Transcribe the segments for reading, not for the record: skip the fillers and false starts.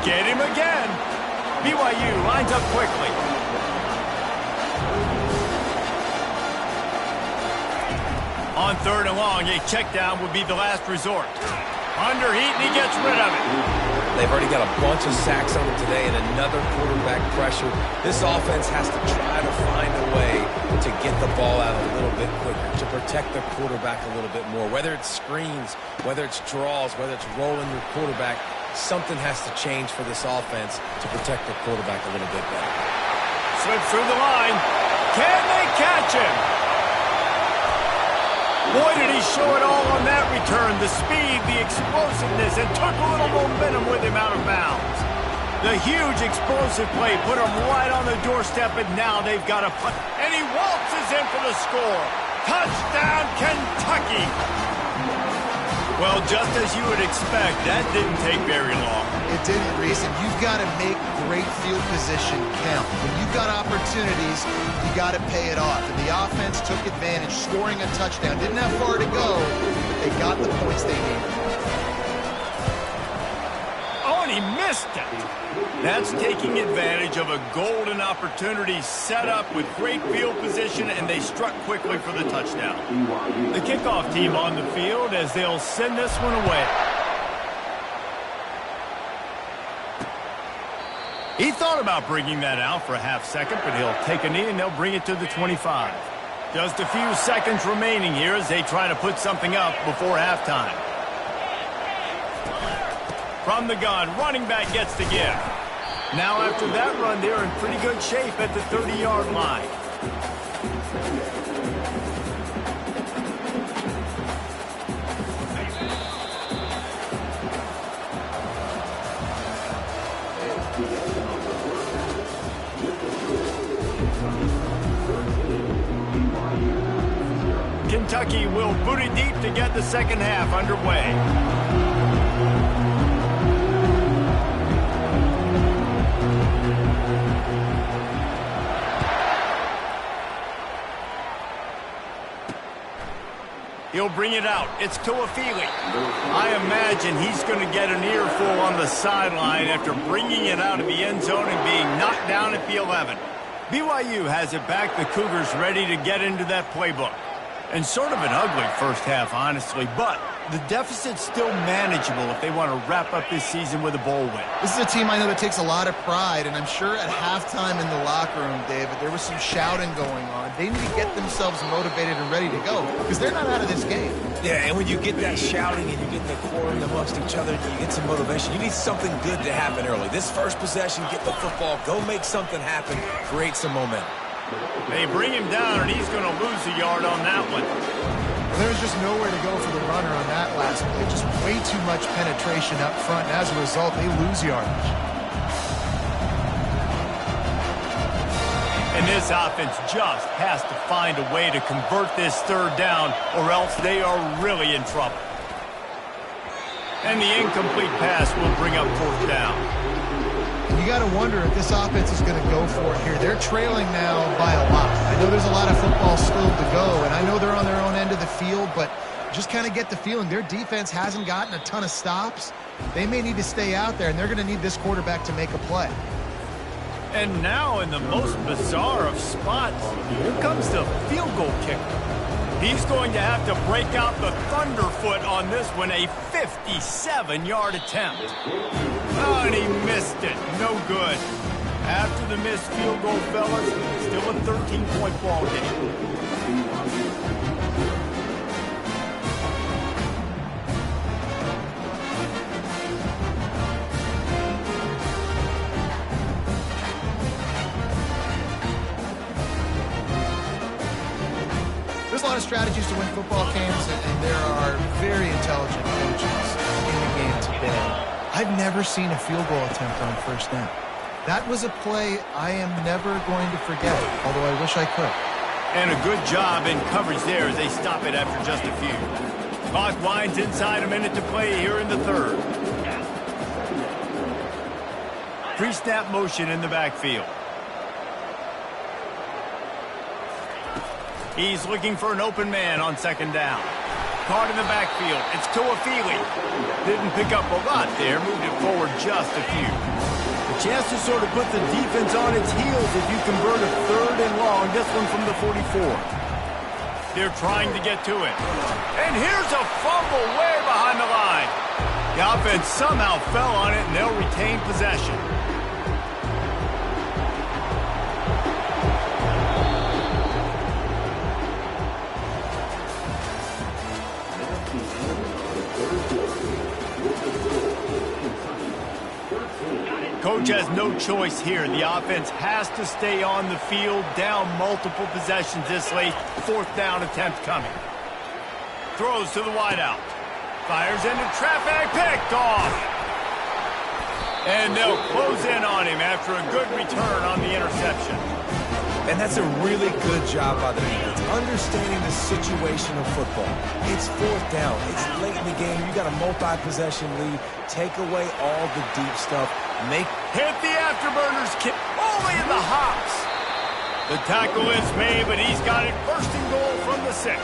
Get him again. BYU lines up quickly. On 3rd and long, a check down would be the last resort. Under heat, and he gets rid of it. They've already got a bunch of sacks on them today and another quarterback pressure. This offense has to try to find a way to get the ball out a little bit quicker, to protect the quarterback a little bit more. Whether it's screens, whether it's draws, whether it's rolling your quarterback, something has to change for this offense to protect the quarterback a little bit better. Slips through the line. Can they catch him? Boy, did he show it all on that return. The speed, the explosiveness, and took a little momentum with him out of bounds. The huge explosive play put him right on the doorstep, and now they've got a punt. And he waltzes in for the score. Touchdown, Kentucky! Well, just as you would expect, that didn't take very long. It didn't, Reese, and you've got to make great field position count. When you've got opportunities, you got to pay it off. And the offense took advantage, scoring a touchdown. Didn't have far to go, but they got the points they needed. Oh, and he missed it. That's taking advantage of a golden opportunity set up with great field position, and they struck quickly for the touchdown. The kickoff team on the field as they'll send this one away. He thought about bringing that out for a half second, but he'll take a knee and they'll bring it to the 25. Just a few seconds remaining here as they try to put something up before halftime. From the gun, running back gets the give. Now after that run, they're in pretty good shape at the 30-yard line. Kentucky will boot it deep to get the second half underway. He'll bring it out. It's Toafili. I imagine he's going to get an earful on the sideline after bringing it out of the end zone and being knocked down at the 11. BYU has it back. The Cougars ready to get into that playbook. And sort of an ugly first half, honestly, but the deficit's still manageable if they want to wrap up this season with a bowl win. This is a team I know that takes a lot of pride, and I'm sure at halftime in the locker room, David, there was some shouting going on. They need to get themselves motivated and ready to go because they're not out of this game. Yeah, and when you get that shouting and you get the quarreling amongst each other and you get some motivation, you need something good to happen early. This first possession, get the football, go make something happen, create some momentum. They bring him down, and he's going to lose a yard on that one. Well, there was just nowhere to go for the runner on that last play. Just way too much penetration up front, and as a result, they lose yardage. And this offense just has to find a way to convert this third down, or else they are really in trouble. And the incomplete pass will bring up fourth down. You got to wonder if this offense is going to go for it here. They're trailing now by a lot. I know there's a lot of football still to go, and I know they're on their own end of the field, but just kind of get the feeling their defense hasn't gotten a ton of stops. They may need to stay out there, and they're going to need this quarterback to make a play. And now in the most bizarre of spots, here comes the field goal kicker. He's going to have to break out the thunderfoot on this one, a 57-yard attempt. Oh, and he missed it. No good. After the missed field goal, fellas, still a 13-point ball game. There's a lot of strategies to win football games, and there are very intelligent coaches in the game today. I've never seen a field goal attempt on first down. That was a play I am never going to forget, although I wish I could. And a good job in coverage there as they stop it after just a few. Clock winds inside, a minute to play here in the third. Pre-snap motion in the backfield. He's looking for an open man on second down. caught in the backfield. It's Tuafili. Didn't pick up a lot there, moved it forward just a few. A chance to sort of put the defense on its heels if you convert a 3rd and long, this one from the 44. They're trying to get to it. And here's a fumble way behind the line. The offense somehow fell on it, and they'll retain possession. Coach has no choice here. The offense has to stay on the field, down multiple possessions this late. 4th down attempt coming. Throws to the wideout. Fires into traffic, picked off. And they'll close in on him after a good return on the interception. And that's a really good job by the defense, understanding the situation of football. It's 4th down. It's late in the game. You got a multi-possession lead. Take away all the deep stuff. Hit the afterburners, kick only in the hops. The tackle is made, but he's got it 1st and goal from the 6.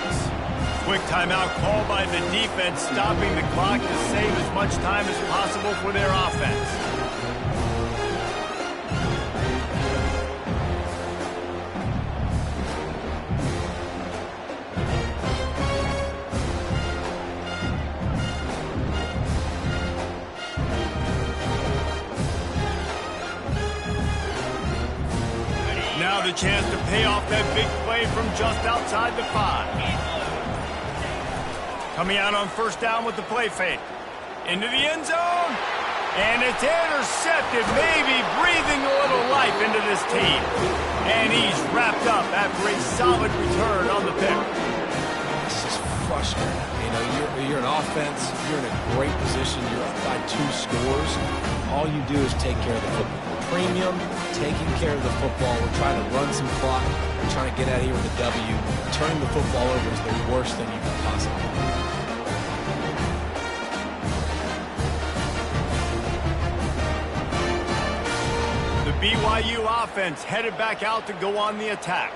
Quick timeout called by the defense, stopping the clock to save as much time as possible for their offense. Now the chance to pay off that big play from just outside the 5. Coming out on 1st down with the play fake. Into the end zone. And it's intercepted, maybe breathing a little life into this team. And he's wrapped up after a solid return on the pick. This is frustrating. You know, you're an offense. You're in a great position. You're up by 2 scores. All you do is take care of the football. Premium, taking care of the football. We're trying to run some clock. We're trying to get out of here with a W. Turning the football over is the worst thing you can possibly do. The BYU offense headed back out to go on the attack.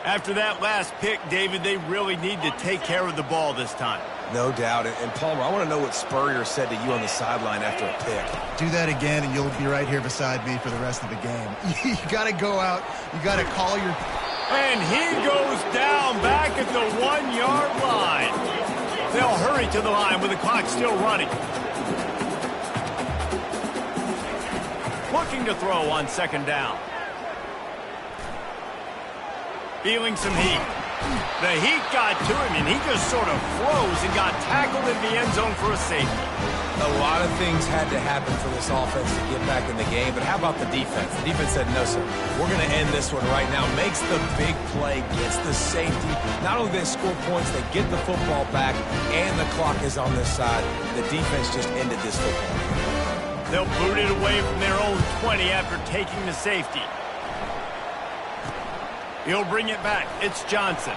After that last pick, David, they really need to take care of the ball this time. No doubt. And Palmer, I want to know what Spurrier said to you on the sideline after a pick. Do that again, and you'll be right here beside me for the rest of the game. You got to go out. You got to call your... And he goes down back at the 1-yard line. They'll hurry to the line with the clock still running. Looking to throw on 2nd down. Feeling some heat. The heat got to him, and he just sort of froze and got tackled in the end zone for a safety. A lot of things had to happen for this offense to get back in the game, but how about the defense? The defense said, no, sir, we're going to end this one right now. Makes the big play, gets the safety. Not only do they score points, they get the football back, and the clock is on this side. The defense just ended this football. They'll boot it away from their own 20 after taking the safety. He'll bring it back. It's Johnson.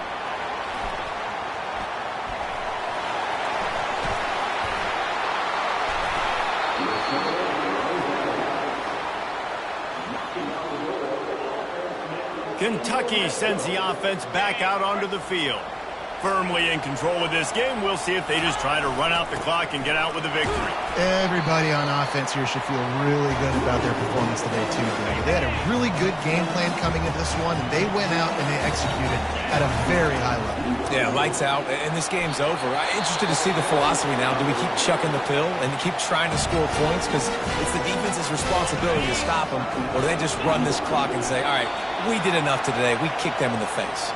Kentucky sends the offense back out onto the field. Firmly in control of this game. We'll see if they just try to run out the clock and get out with a victory. Everybody on offense here should feel really good about their performance today, too, David. They had a really good game plan coming into this one, and they went out and they executed at a very high level. Yeah, lights out, and this game's over. I'm interested to see the philosophy now. Do we keep chucking the pill and keep trying to score points? Because it's the defense's responsibility to stop them, or do they just run this clock and say, all right, we did enough today. We kicked them in the face.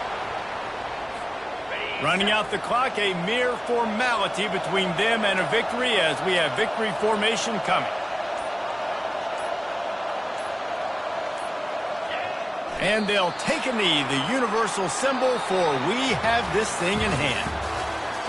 Running out the clock, a mere formality between them and a victory as we have victory formation coming. And they'll take a knee, the universal symbol for we have this thing in hand.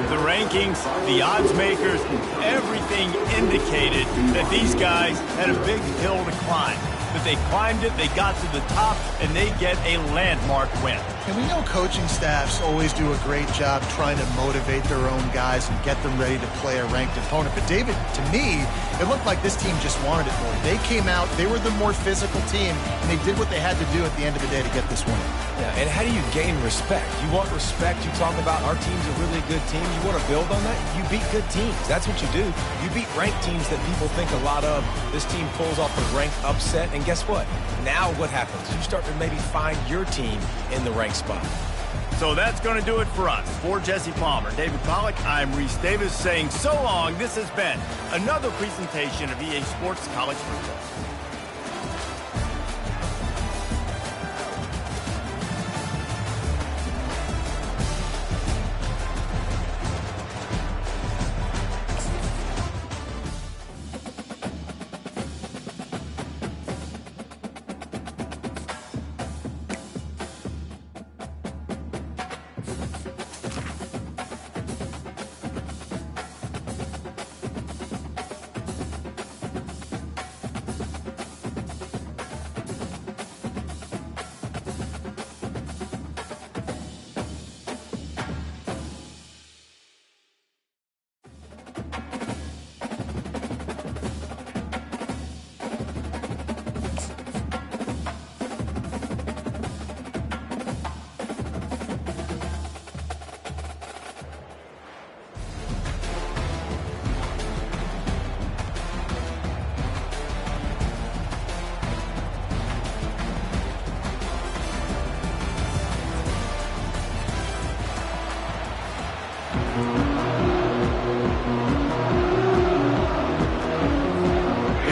The rankings, the odds makers, everything indicated that these guys had a big hill to climb. but they climbed it, they got to the top, and they get a landmark win. And we know coaching staffs always do a great job trying to motivate their own guys and get them ready to play a ranked opponent. But David, to me, it looked like this team just wanted it more. They came out, they were the more physical team, and they did what they had to do at the end of the day to get this win. Yeah, and how do you gain respect? You want respect. You talk about our team's a really good team. You want to build on that? You beat good teams. That's what you do. You beat ranked teams that people think a lot of. This team pulls off a ranked upset, and guess what? Now what happens? You start to maybe find your team in the ranked spot. So that's going to do it for us. For Jesse Palmer, David Pollack, I'm Reese Davis saying so long. This has been another presentation of EA Sports College Football.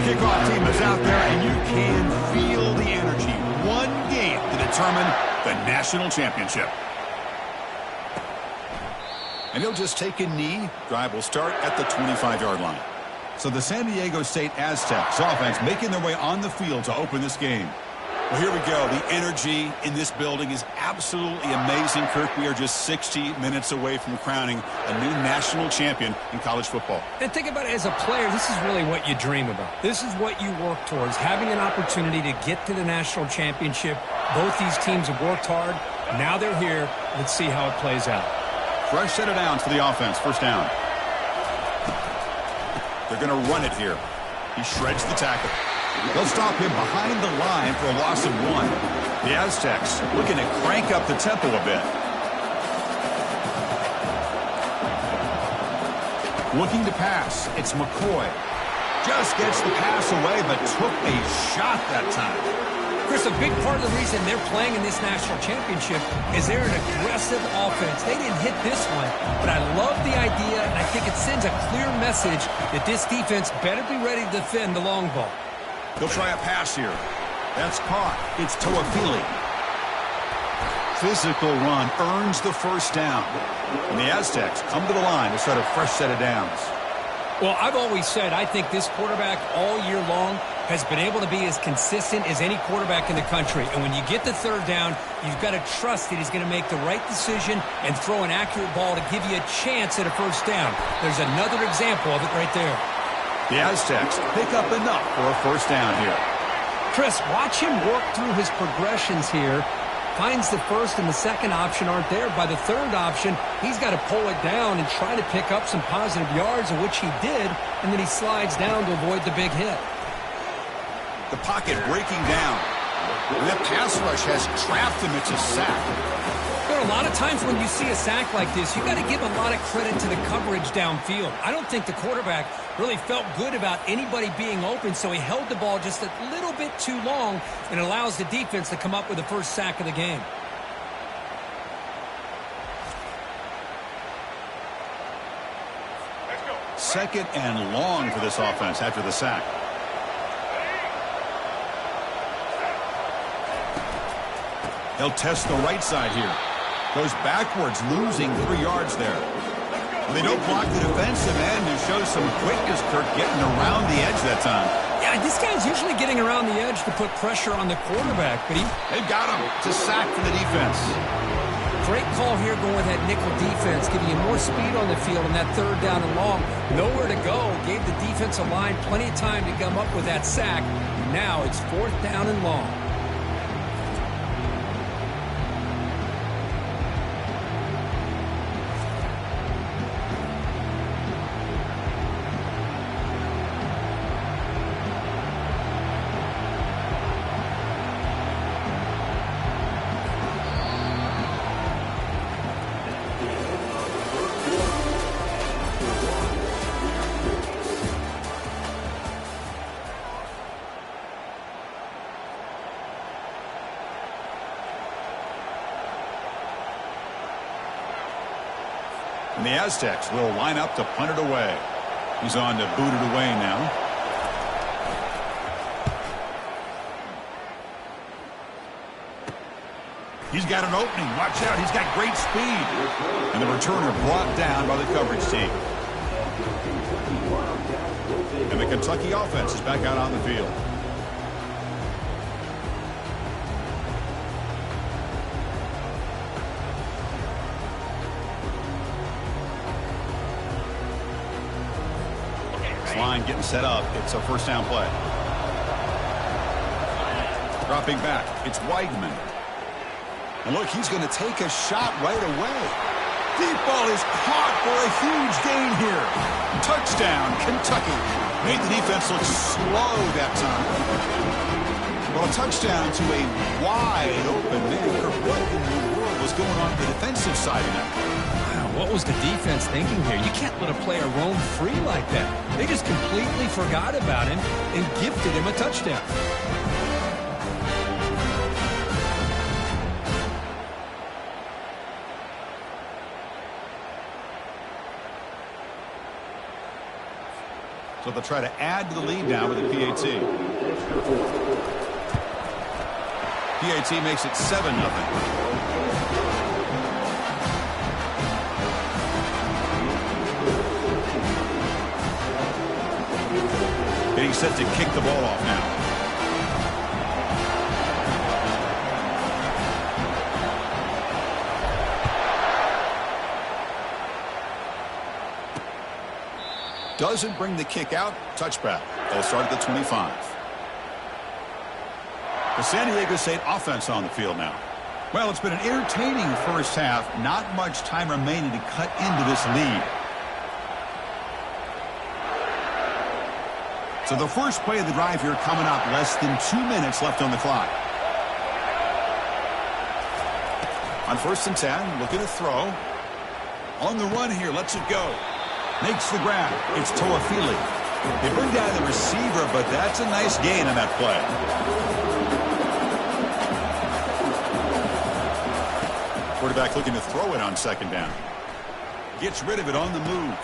Kickoff team is out there, and you can feel the energy. One game to determine the national championship. And he'll just take a knee. Drive will start at the 25-yard line. So the San Diego State Aztecs offense making their way on the field to open this game. Well, here we go. The energy in this building is absolutely amazing, Kirk. We are just 60 minutes away from crowning a new national champion in college football. And think about it, as a player, this is really what you dream about. This is what you work towards, having an opportunity to get to the national championship. Both these teams have worked hard. Now they're here. Let's see how it plays out. Fresh set of downs for the offense. First down. They're going to run it here. He shreds the tackle. They'll stop him behind the line for a loss of 1. The Aztecs looking to crank up the tempo a bit. Looking to pass. It's McCoy. Just gets the pass away, but took a shot that time. Chris, a big part of the reason they're playing in this national championship is they're an aggressive offense. They didn't hit this one, but I love the idea, and I think it sends a clear message that this defense better be ready to defend the long ball. They'll try a pass here. That's caught. It's Toafili. Physical run earns the first down. And the Aztecs come to the line to start a fresh set of downs. Well, I've always said I think this quarterback all year long has been able to be as consistent as any quarterback in the country. And when you get the third down, you've got to trust that he's going to make the right decision and throw an accurate ball to give you a chance at a first down. There's another example of it right there. The Aztecs pick up enough for a first down here. Chris, watch him work through his progressions here. Finds the first and the second option aren't there. By the third option, he's got to pull it down and try to pick up some positive yards, of which he did, and then he slides down to avoid the big hit. The pocket breaking down. And that pass rush has trapped him. It's a sack. There are a lot of times when you see a sack like this, you got to give a lot of credit to the coverage downfield. I don't think the quarterback really felt good about anybody being open, so he held the ball just a little bit too long and allows the defense to come up with the first sack of the game. Second and long for this offense after the sack. He'll test the right side here. Goes backwards, losing 3 yards there. They don't block the defensive end and show some quickness, Kirk, getting around the edge that time. Yeah, this guy's usually getting around the edge to put pressure on the quarterback, but They've got him. It's a sack for the defense. Great call here going with that nickel defense, giving you more speed on the field on that third down and long. Nowhere to go. Gave the defensive line plenty of time to come up with that sack. Now it's 4th down and long. And the Aztecs will line up to punt it away. He's on to boot it away now. He's got an opening. Watch out. He's got great speed. And the returner brought down by the coverage team. And the Kentucky offense is back out on the field. Line getting set up. It's a first down play. Dropping back. It's Weidman. And look, he's going to take a shot right away. Deep ball is caught for a huge gain here. Touchdown, Kentucky. Made the defense look slow that time. Well, a touchdown to a wide open man. What in the world was going on the defensive side of that? What was the defense thinking here? You can't let a player roam free like that. They just completely forgot about him and gifted him a touchdown. So they'll try to add to the lead now with the PAT. PAT makes it 7-0. Getting set to kick the ball off now. Doesn't bring the kick out. Touchback. They'll start at the 25. The San Diego State offense on the field now. Well, it's been an entertaining first half. Not much time remaining to cut into this lead. So the first play of the drive here coming up. Less than 2 minutes left on the clock. On 1st and 10, looking to throw. On the run here, lets it go. Makes the grab. It's Toafili. They bring down the receiver, but that's a nice gain on that play. Quarterback looking to throw it on 2nd down. Gets rid of it on the move.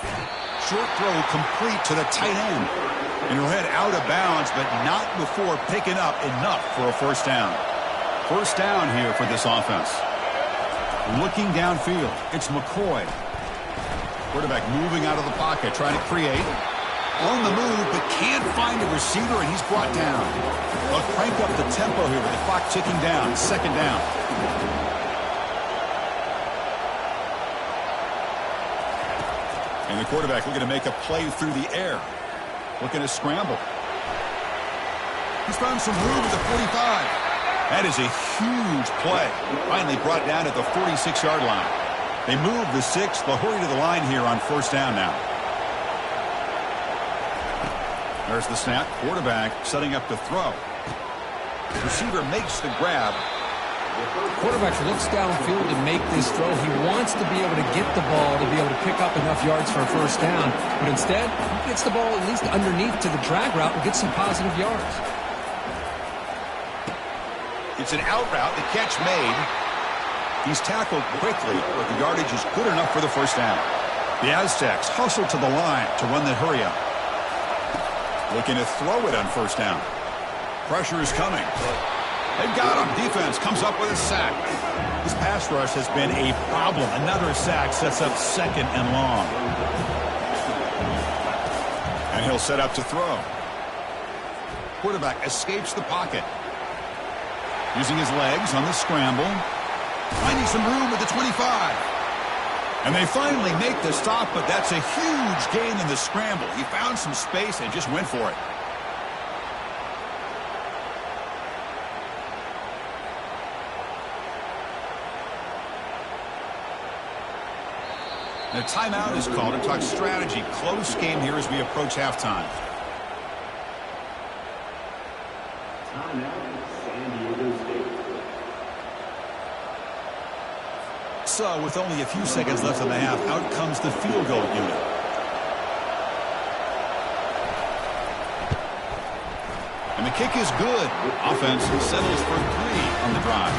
Short throw complete to the tight end. And he'll head out of bounds, but not before picking up enough for a first down. First down here for this offense. Looking downfield, it's McCoy. Quarterback moving out of the pocket, trying to create. On the move, but can't find a receiver, and he's brought down. They'll crank up the tempo here with the clock ticking down. 2nd down. And the quarterback looking to make a play through the air. Looking to scramble. He's found some room at the 45. That is a huge play. Finally brought down at the 46-yard line. They move the 6. They'll hurry to the line here on 1st down now. There's the snap. Quarterback setting up to throw. Receiver makes the grab. Quarterback looks downfield to make this throw. He wants to be able to get the ball to be able to pick up enough yards for a first down. But instead, he gets the ball at least underneath to the drag route and gets some positive yards. It's an out route. The catch made. He's tackled quickly, but the yardage is good enough for the first down. The Aztecs hustle to the line to run the hurry up. Looking to throw it on 1st down. Pressure is coming. They've got him. Defense comes up with a sack. This pass rush has been a problem. Another sack sets up 2nd and long. And he'll set up to throw. Quarterback escapes the pocket. Using his legs on the scramble. Finding some room at the 25. And they finally make the stop, but that's a huge gain in the scramble. He found some space and just went for it. And a timeout is called to talk strategy. Close game here as we approach halftime. So, with only a few seconds left in the half, out comes the field goal unit. And the kick is good. Offense settles for 3 on the drive.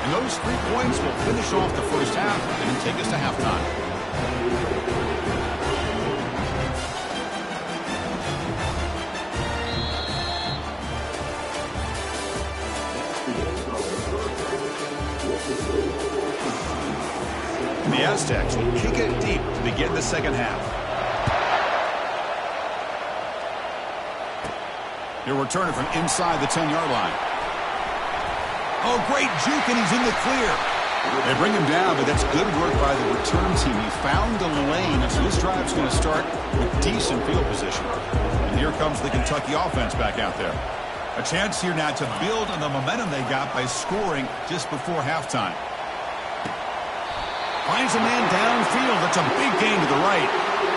And those 3 points will finish off the first half and take us to halftime. And the Aztecs will kick it deep to begin the second half. He'll return it from inside the 10-yard line. Oh, great juke, and he's in the clear. They bring him down, but that's good work by the return team. He found the lane, and so this drive's going to start with decent field position. And here comes the Kentucky offense back out there. A chance here now to build on the momentum they got by scoring just before halftime. Finds a man downfield. That's a big gain to the right.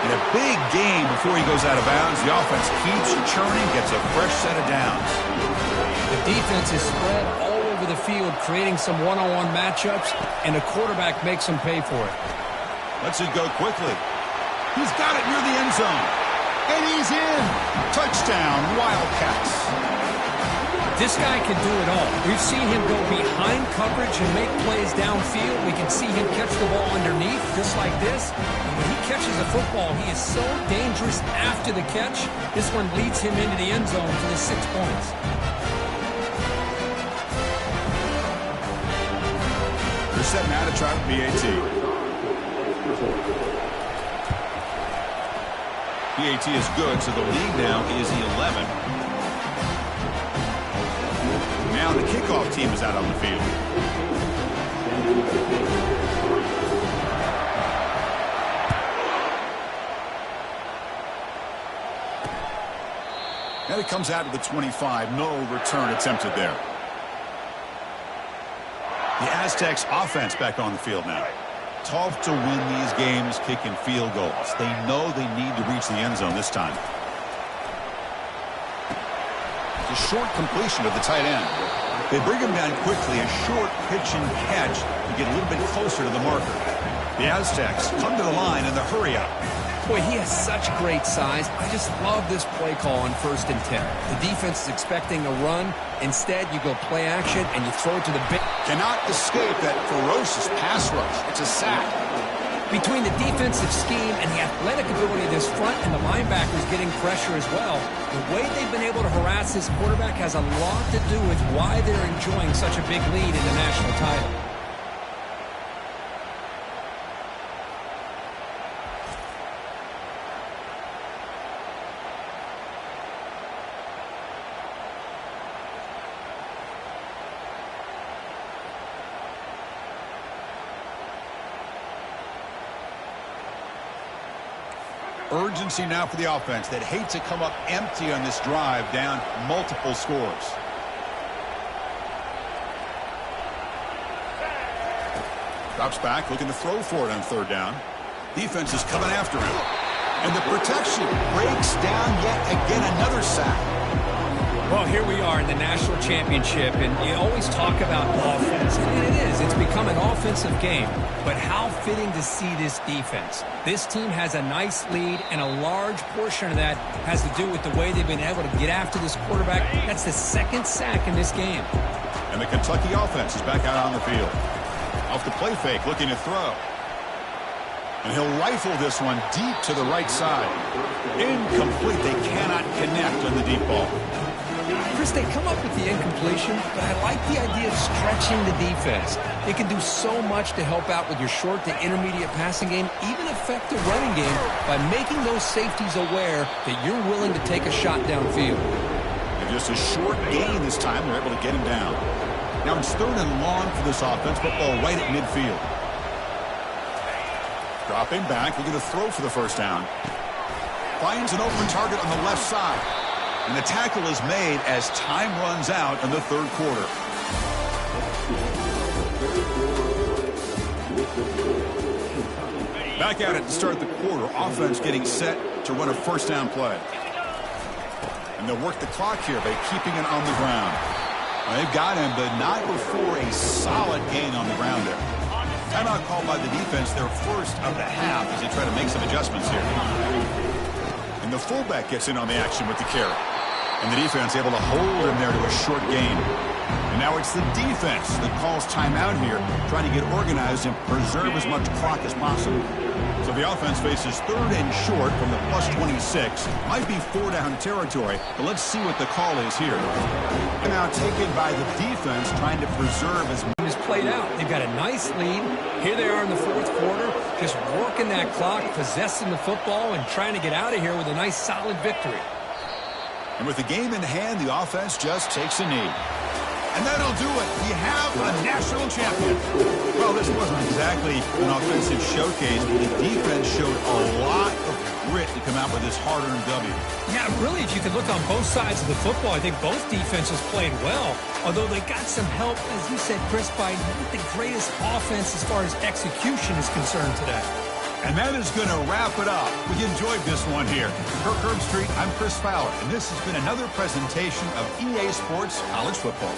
And a big gain before he goes out of bounds. The offense keeps churning, gets a fresh set of downs. The defense is spread all over the field, creating some one-on-one matchups, and the quarterback makes them pay for it. Lets it go quickly. He's got it near the end zone. And he's in. Touchdown, Wildcats. This guy can do it all. We've seen him go behind coverage and make plays downfield. We can see him catch the ball underneath, just like this. And when he catches a football, he is so dangerous after the catch. This one leads him into the end zone for the 6 points. They're set now to try with BAT. BAT is good, so the lead now is 11. Now the kickoff team is out on the field. Now he comes out to the 25. No return attempted there. The Aztecs offense back on the field now. Tough to win these games kicking field goals. They know they need to reach the end zone this time. It's a short completion of the tight end. They bring him down quickly, a short pitch and catch to get a little bit closer to the marker. The Aztecs come to the line in the hurry-up. Boy, he has such great size. I just love this play call on 1st and 10. The defense is expecting a run. Instead, you go play action, and you throw it to the big. Cannot escape that ferocious pass rush. It's a sack. Between the defensive scheme and the athletic ability of this front and the linebackers getting pressure as well, the way they've been able to harass this quarterback has a lot to do with why they're enjoying such a big lead in the national title. Urgency now for the offense that hate to come up empty on this drive, down multiple scores. Drops back, looking to throw for it on 3rd down. Defense is coming after him. And the protection breaks down yet again, another sack. Well, here we are in the national championship, and you always talk about offense, and it is. It's become an offensive game. But how fitting to see this defense. This team has a nice lead, and a large portion of that has to do with the way they've been able to get after this quarterback. That's the 2nd sack in this game. And the Kentucky offense is back out on the field. Off the play fake, looking to throw. And he'll rifle this one deep to the right side. Incomplete. They cannot connect on the deep ball. Chris, they come up with the incompletion, but I like the idea of stretching the defense. It can do so much to help out with your short to intermediate passing game, even affect the running game by making those safeties aware that you're willing to take a shot downfield. And just a short gain this time, they're able to get him down. Now it's 3rd and long for this offense. Football right at midfield. Dropping back, looking to throw for the first down. Finds an open target on the left side. And the tackle is made as time runs out in the 3rd quarter. Back at it to start the quarter. Offense getting set to run a first down play. And they'll work the clock here by keeping it on the ground. Well, they've got him, but not before a solid gain on the ground there. Timeout called by the defense, their first of the half, as they try to make some adjustments here. And the fullback gets in on the action with the carry. And the defense able to hold him there to a short gain. And now it's the defense that calls timeout here, trying to get organized and preserve as much clock as possible. So the offense faces 3rd and short from the +26. Might be 4-down territory, but let's see what the call is here. And now taken by the defense, trying to preserve as much. Is played out. They've got a nice lead. Here they are in the 4th quarter, just working that clock, possessing the football, and trying to get out of here with a nice, solid victory. And with the game in hand, the offense just takes a knee. And that'll do it. We have a national champion. Well, this wasn't exactly an offensive showcase, but the defense showed a lot of grit to come out with this hard-earned W. Yeah, really, if you could look on both sides of the football, I think both defenses played well, although they got some help, as you said, Chris, by not the greatest offense as far as execution is concerned today. And that is going to wrap it up. We enjoyed this one here. For Curb Street, I'm Chris Fowler, and this has been another presentation of EA Sports College Football.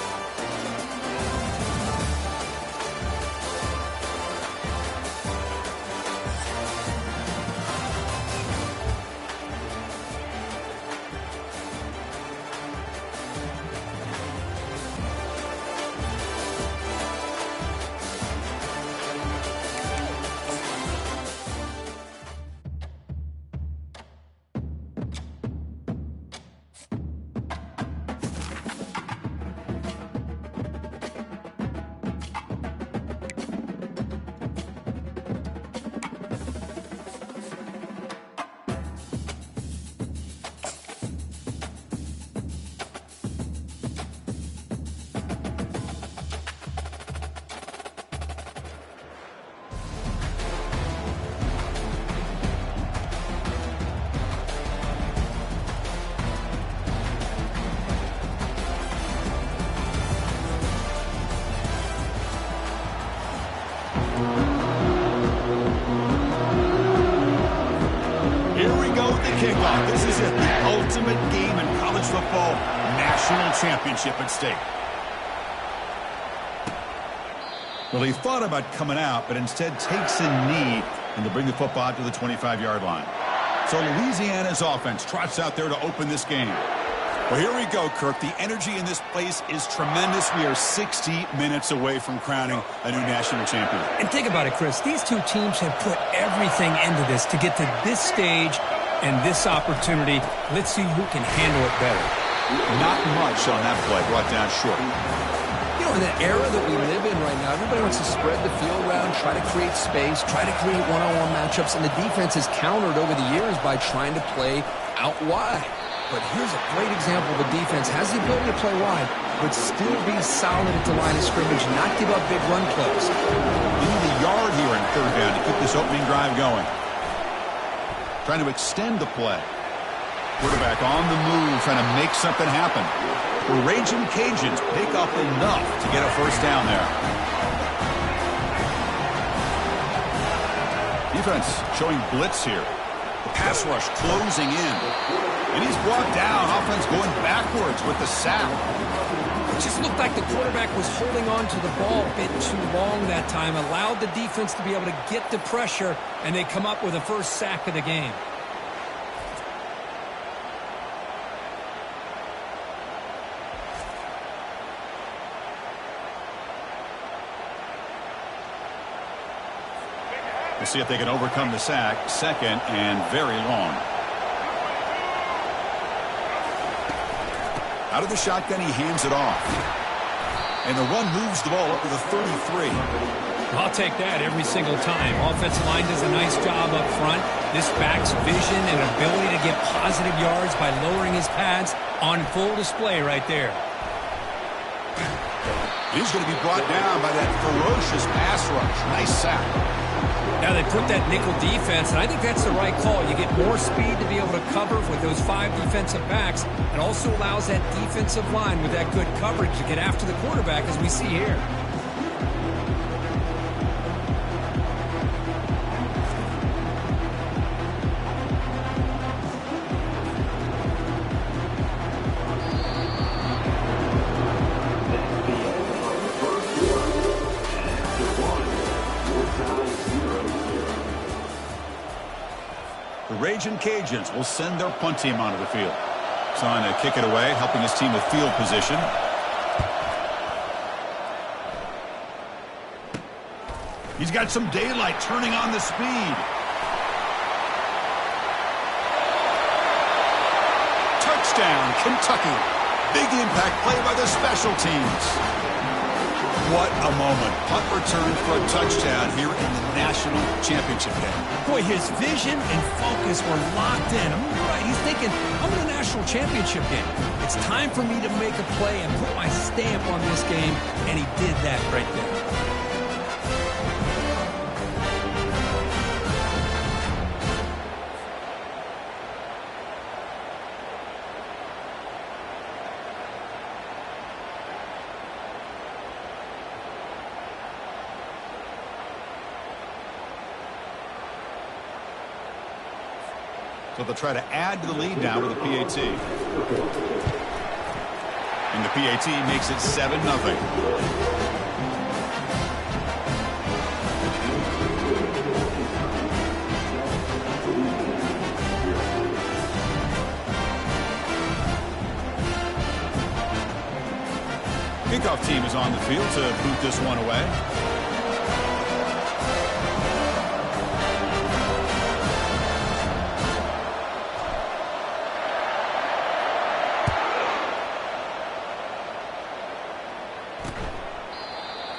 Kickoff. This is it, the ultimate game in college football, national championship at stake. Well, he thought about coming out, but instead takes a knee and to bring the football out to the 25-yard line. So Louisiana's offense trots out there to open this game. Well, here we go, Kirk. The energy in this place is tremendous. We are 60 minutes away from crowning a new national champion. And think about it, Chris. These two teams have put everything into this to get to this stage and this opportunity. Let's see who can handle it better. Not much on that play, brought down short. You know, in the era that we live in right now, everybody wants to spread the field around, try to create space, try to create one-on-one matchups, and the defense has countered over the years by trying to play out wide. But here's a great example of a defense has the ability to play wide, but still be solid at the line of scrimmage, not give up big run plays. You need a yard here in 3rd down to keep this opening drive going. Trying to extend the play. Quarterback on the move, trying to make something happen. The Raging Cajuns pick up enough to get a first down there. Defense showing blitz here. The pass rush closing in. And he's brought down. Offense going backwards with the sack. It just looked like the quarterback was holding on to the ball a bit too long that time. Allowed the defense to be able to get the pressure, and they come up with the first sack of the game. We'll see if they can overcome the sack. 2nd and very long. Out of the shotgun, he hands it off. And the run moves the ball up to the 33. I'll take that every single time. Offensive line does a nice job up front. This back's vision and ability to get positive yards by lowering his pads on full display right there. He's going to be brought down by that ferocious pass rush. Nice sack. Now they put that nickel defense, and I think that's the right call. You get more speed to be able to cover with those 5 defensive backs. It also allows that defensive line with that good coverage to get after the quarterback, as we see here. The Raging Cajuns will send their punt team onto the field. Trying to kick it away, helping his team with field position. He's got some daylight, turning on the speed. Touchdown, Kentucky. Big impact play by the special teams. What a moment. Punt return for a touchdown here in the national championship game. Boy, his vision and focus were locked in. I mean, you're right. He's thinking, I'm in a national championship game. It's time for me to make a play and put my stamp on this game, and he did that right there. So they'll try to add to the lead now with a PAT. And the PAT makes it 7-0. Kickoff team is on the field to boot this one away.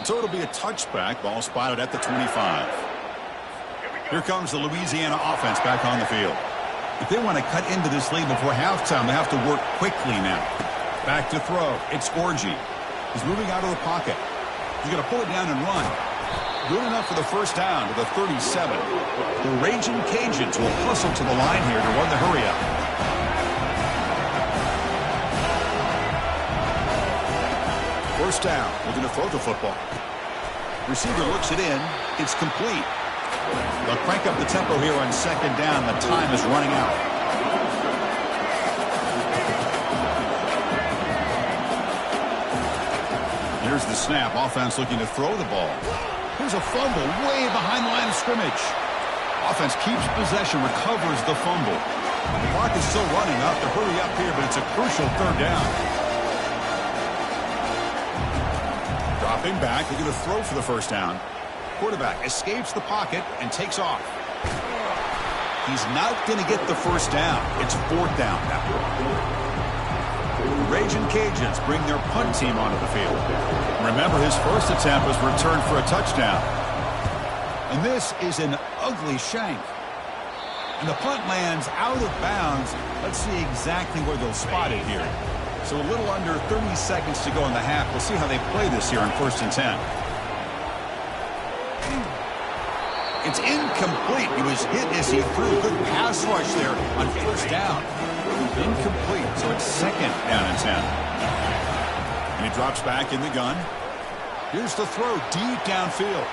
So it'll be a touchback. Ball spotted at the 25. Here comes the Louisiana offense back on the field. If they want to cut into this lead before halftime, they have to work quickly now. Back to throw. It's Orji. He's moving out of the pocket. He's going to pull it down and run. Good enough for the first down to the 37. The Raging Cajuns will hustle to the line here to run the hurry up. First down. We're going to throw the football. Receiver looks it in. It's complete. They'll crank up the tempo here on second down. The time is running out. Here's the snap. Offense looking to throw the ball. Here's a fumble way behind the line of scrimmage. Offense keeps possession, recovers the fumble. The clock is still running up to hurry up here, but it's a crucial third down. Dropping back, they're going to throw for the first down. Quarterback escapes the pocket and takes off. He's not going to get the first down. It's fourth down now. The Raging Cajuns bring their punt team onto the field. Remember, his first attempt was returned for a touchdown. And this is an ugly shank. And the punt lands out of bounds. Let's see exactly where they'll spot it here. So a little under 30 seconds to go in the half. We'll see how they play this here on 1st and 10. It's incomplete. He was hit as he threw. Good pass rush there on first down. Incomplete. So it's 2nd down and 10. And he drops back in the gun. Here's the throw deep downfield.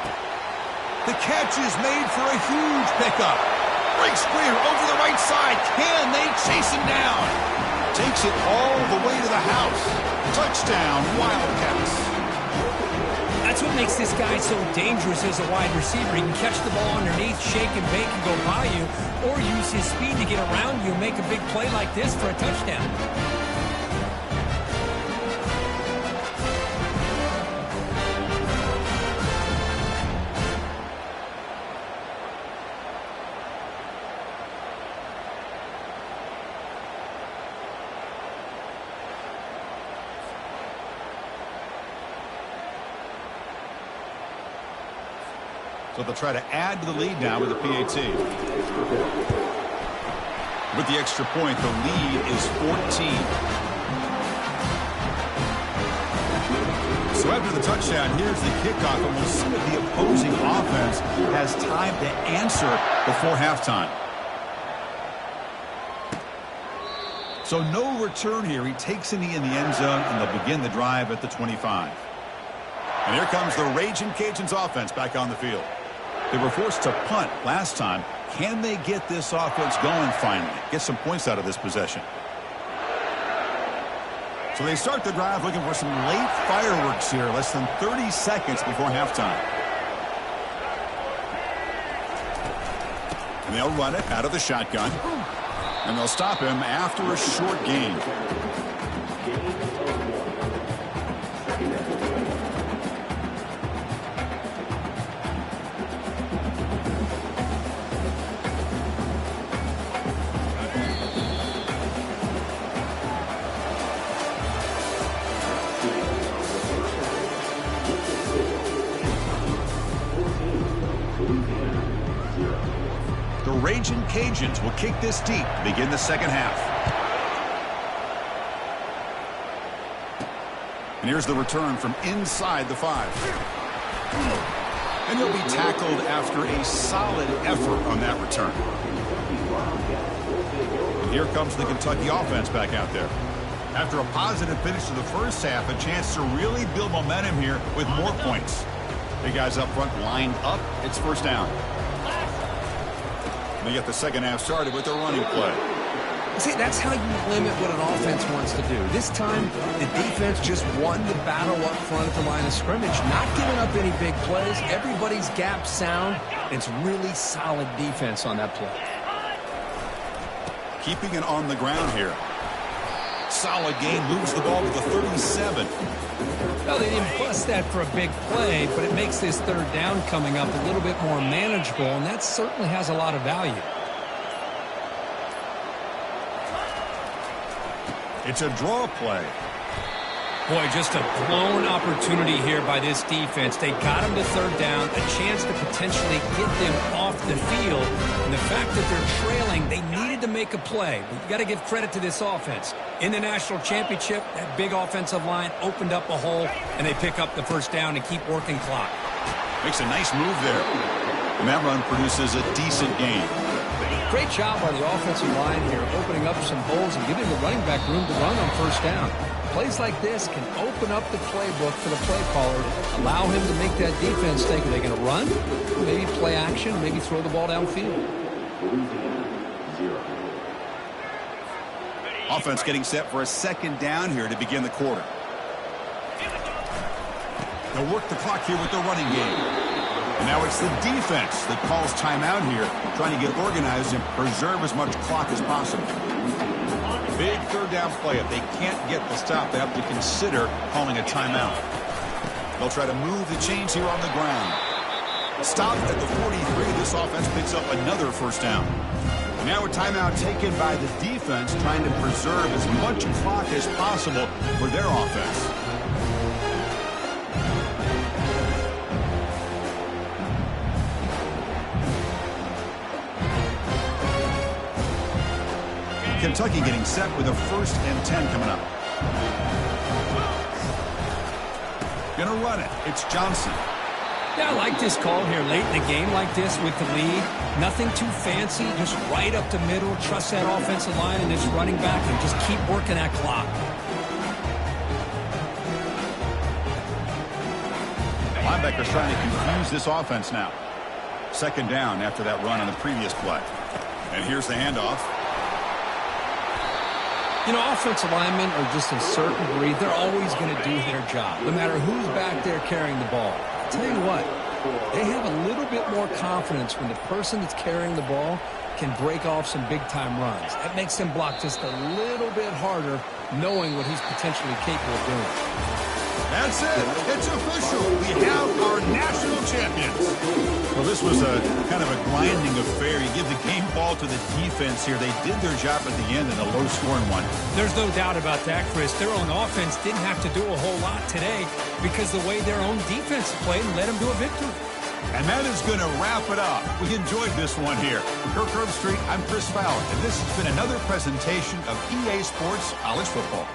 The catch is made for a huge pickup. Breaks clear over the right side. Can they chase him down? Takes it all the way to the house. Touchdown, Wildcats. That's what makes this guy so dangerous as a wide receiver. He can catch the ball underneath, shake and bake and go by you, or use his speed to get around you and make a big play like this for a touchdown. So they'll try to add to the lead now with a PAT. With the extra point, the lead is 14. So after the touchdown, here's the kickoff, and we'll see if the opposing offense has time to answer before halftime. So no return here. He takes a knee in the end zone, and they'll begin the drive at the 25. And here comes the Raging Cajuns offense back on the field. They were forced to punt last time. Can they get this offense going finally? Get some points out of this possession. So they start the drive looking for some late fireworks here, less than 30 seconds before halftime. And they'll run it out of the shotgun. And they'll stop him after a short gain. The Raging Cajuns will kick this deep to begin the second half. And here's the return from inside the 5. And he'll be tackled after a solid effort on that return. And here comes the Kentucky offense back out there. After a positive finish to the first half, a chance to really build momentum here with more points. The guys up front lined up. It's first down. They get the second half started with their running play. See, that's how you limit what an offense wants to do. This time, the defense just won the battle up front at the line of scrimmage, not giving up any big plays. Everybody's gap sound. It's really solid defense on that play. Keeping it on the ground here. Solid gain, moves the ball to the 37. Well, they didn't bust that for a big play, but it makes this third down coming up a little bit more manageable, and that certainly has a lot of value. It's a draw play. Boy, just a blown opportunity here by this defense. They got him to third down, a chance to potentially get them off the field. And the fact that they're trailing, they needed to make a play. But you got to give credit to this offense. In the national championship, that big offensive line opened up a hole, and they pick up the first down and keep working clock. Makes a nice move there. And that run produces a decent gain. Great job by the offensive line here, opening up some holes and giving the running back room to run on first down. Plays like this can open up the playbook for the play caller, allow him to make that defense think, are they going to run? Maybe play action, maybe throw the ball downfield. Offense getting set for a second down here to begin the quarter. They'll work the clock here with their running game. And now it's the defense that calls timeout here, trying to get organized and preserve as much clock as possible. Big third down play. If they can't get the stop, they have to consider calling a timeout. They'll try to move the chains here on the ground. Stopped at the 43. This offense picks up another first down. Now a timeout taken by the defense, trying to preserve as much clock as possible for their offense. Kentucky getting set with a 1st and 10 coming up. Gonna run it. It's Johnson. Yeah, I like this call here late in the game like this with the lead. Nothing too fancy, just right up the middle. Trust that offensive line and this running back and just keep working that clock. Linebackers trying to confuse this offense now. Second down after that run on the previous play. And here's the handoff. You know, offensive linemen are just a certain breed. They're always going to do their job, no matter who's back there carrying the ball. I'll tell you what, they have a little bit more confidence when the person that's carrying the ball can break off some big-time runs. That makes them block just a little bit harder, knowing what he's potentially capable of doing. That's it. It's official. We have our national champions. Well, this was a kind of a grinding affair. You give the game ball to the defense here. They did their job at the end in a low-scoring one. There's no doubt about that, Chris. Their own offense didn't have to do a whole lot today because the way their own defense played led them to a victory. And that is going to wrap it up. We enjoyed this one here. Kirk Herbstreit, I'm Chris Fowler, and this has been another presentation of EA Sports College Football.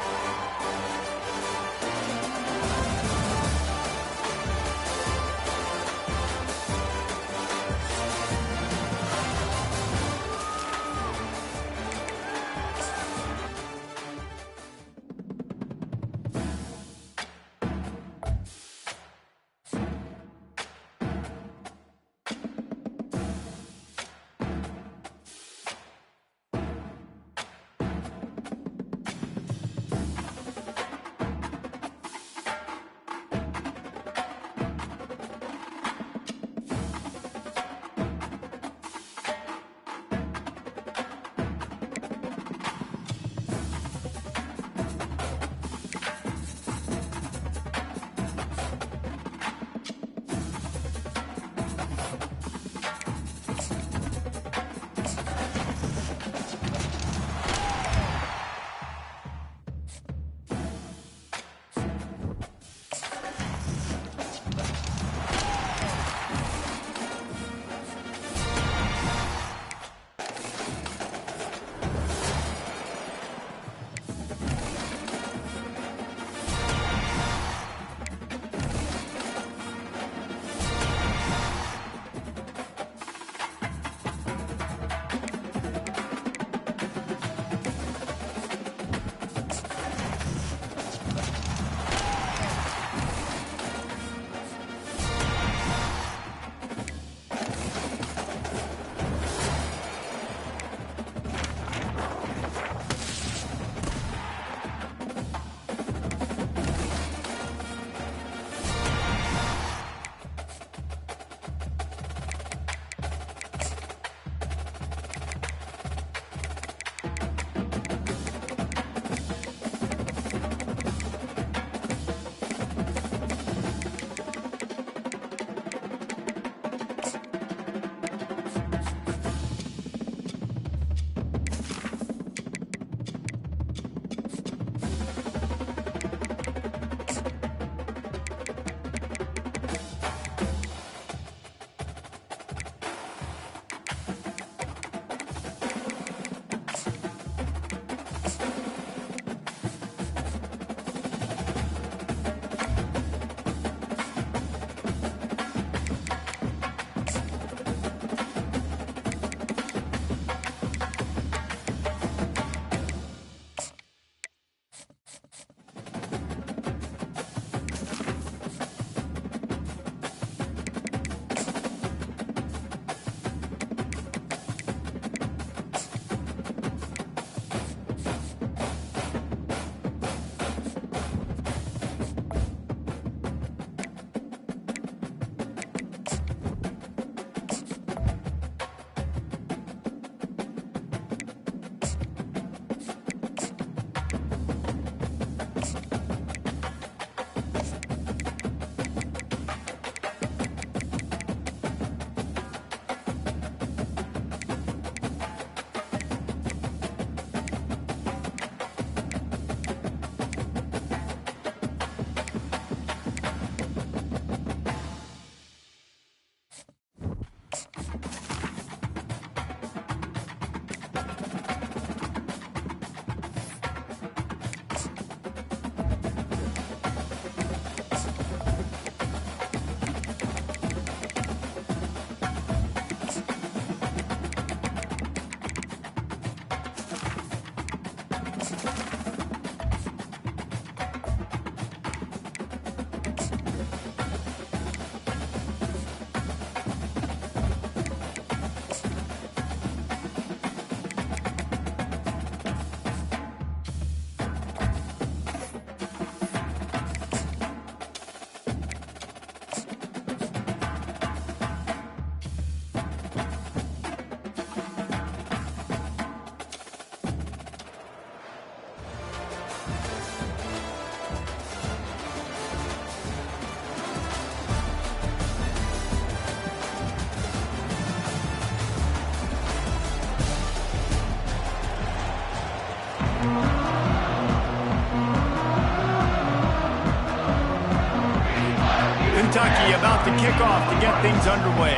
Kentucky about to kick off to get things underway.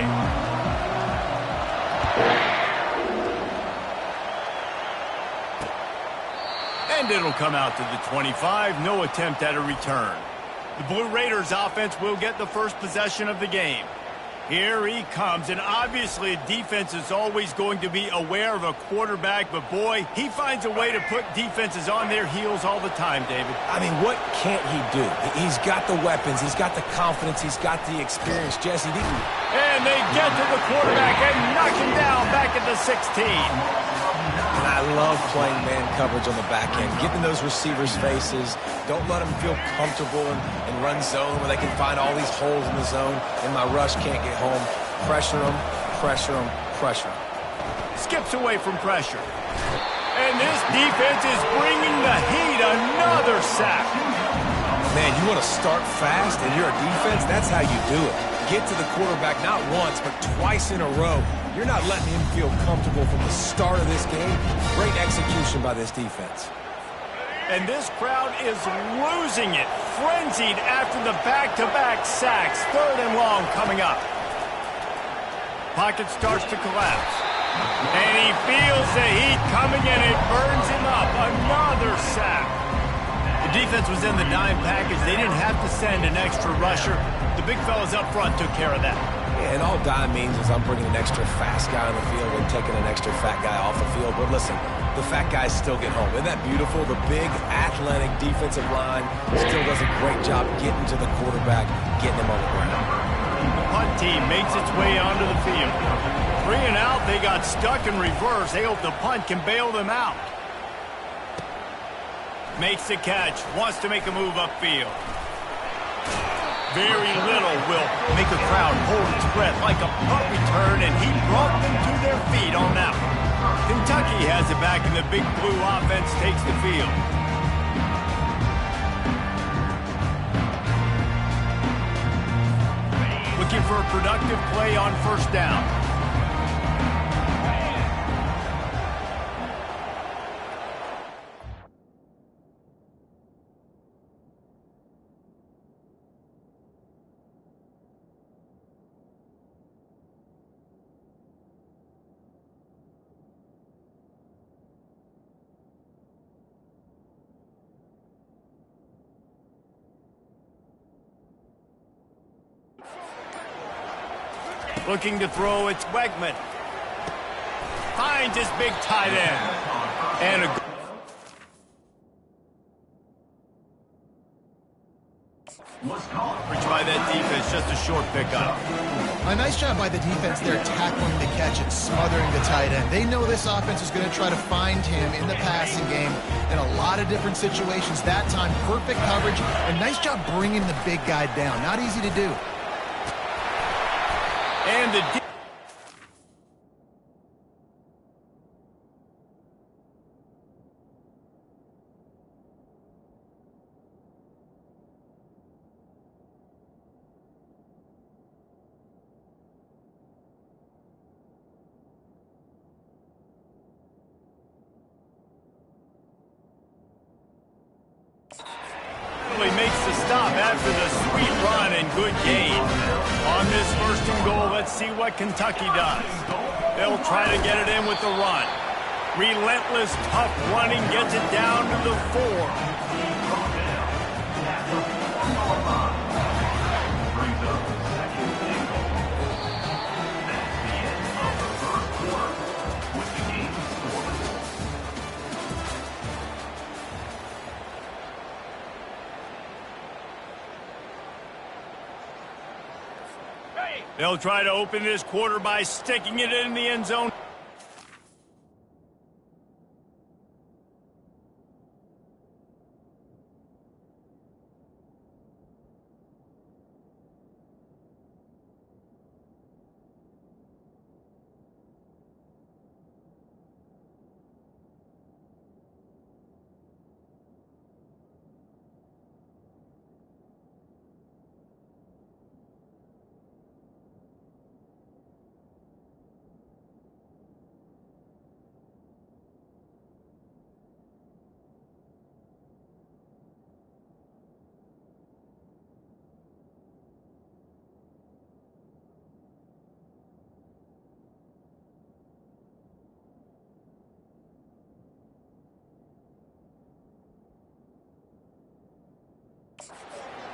And it'll come out to the 25. No attempt at a return. The Blue Raiders offense will get the first possession of the game. Here he comes, and obviously a defense is always going to be aware of a quarterback, but boy, he finds a way to put defenses on their heels all the time, David. I mean, what can't he do? He's got the weapons, he's got the confidence, he's got the experience. Jesse, and they get to the quarterback and knock him down back at the 16. And I love playing man coverage on the back end, getting those receivers' faces. Don't let them feel comfortable and run zone where they can find all these holes in the zone, and my rush can't get home. Pressure them, pressure them, pressure them. Skips away from pressure. And this defense is bringing the heat. Another sack. Man, you want to start fast and you're a defense, that's how you do it. Get to the quarterback not once, but twice in a row. You're not letting him feel comfortable from the start of this game. Great execution by this defense. And this crowd is losing it. Frenzied after the back-to-back sacks. 3rd and long coming up. Pocket starts to collapse. And he feels the heat coming and it burns him up. Another sack. The defense was in the dime package. They didn't have to send an extra rusher. The big fellas up front took care of that. Yeah, and all dime means is I'm bringing an extra fast guy on the field and taking an extra fat guy off the field. But listen, the fat guys still get home. Isn't that beautiful? The big, athletic defensive line still does a great job getting to the quarterback, getting him on the ground. The punt team makes its way onto the field. 3 and out, they got stuck in reverse. They hope the punt can bail them out. Makes the catch, wants to make a move upfield. Very little will make a crowd hold its breath like a punt return, and he brought them to their feet on that one. Kentucky has it back, and the big blue offense takes the field. Looking for a productive play on 1st down. Looking to throw, it's Wegman. Finds his big tight end. And a coverage by that defense, just a short pickup. A nice job by the defense there tackling the catch and smothering the tight end. They know this offense is going to try to find him in the passing game in a lot of different situations. That time, perfect coverage, and nice job bringing the big guy down. Not easy to do. And the makes the stop after the sweet run and good gain. On this 1st and goal, let's see what Kentucky does. They'll try to get it in with the run. Relentless, tough running gets it down to the 4. They'll try to open this quarter by sticking it in the end zone.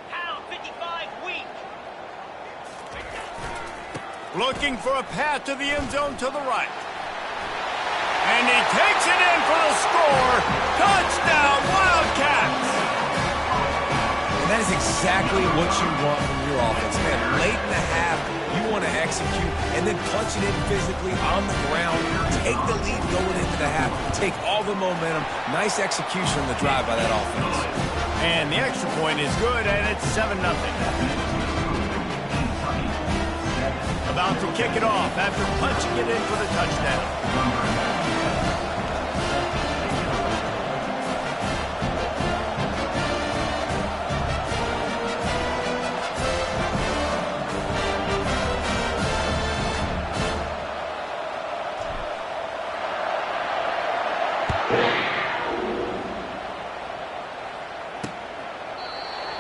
Pound 55 weak. Looking for a path to the end zone to the right. And he takes it in for the score. Touchdown, Wildcats! And that is exactly what you want from your offense, man. Late in the half, you want to execute and then punch it in physically on the ground. Take the lead going into the half. Take all the momentum. Nice execution on the drive by that offense. And the extra point is good, and it's 7-0. About to kick it off after punching it in for the touchdown.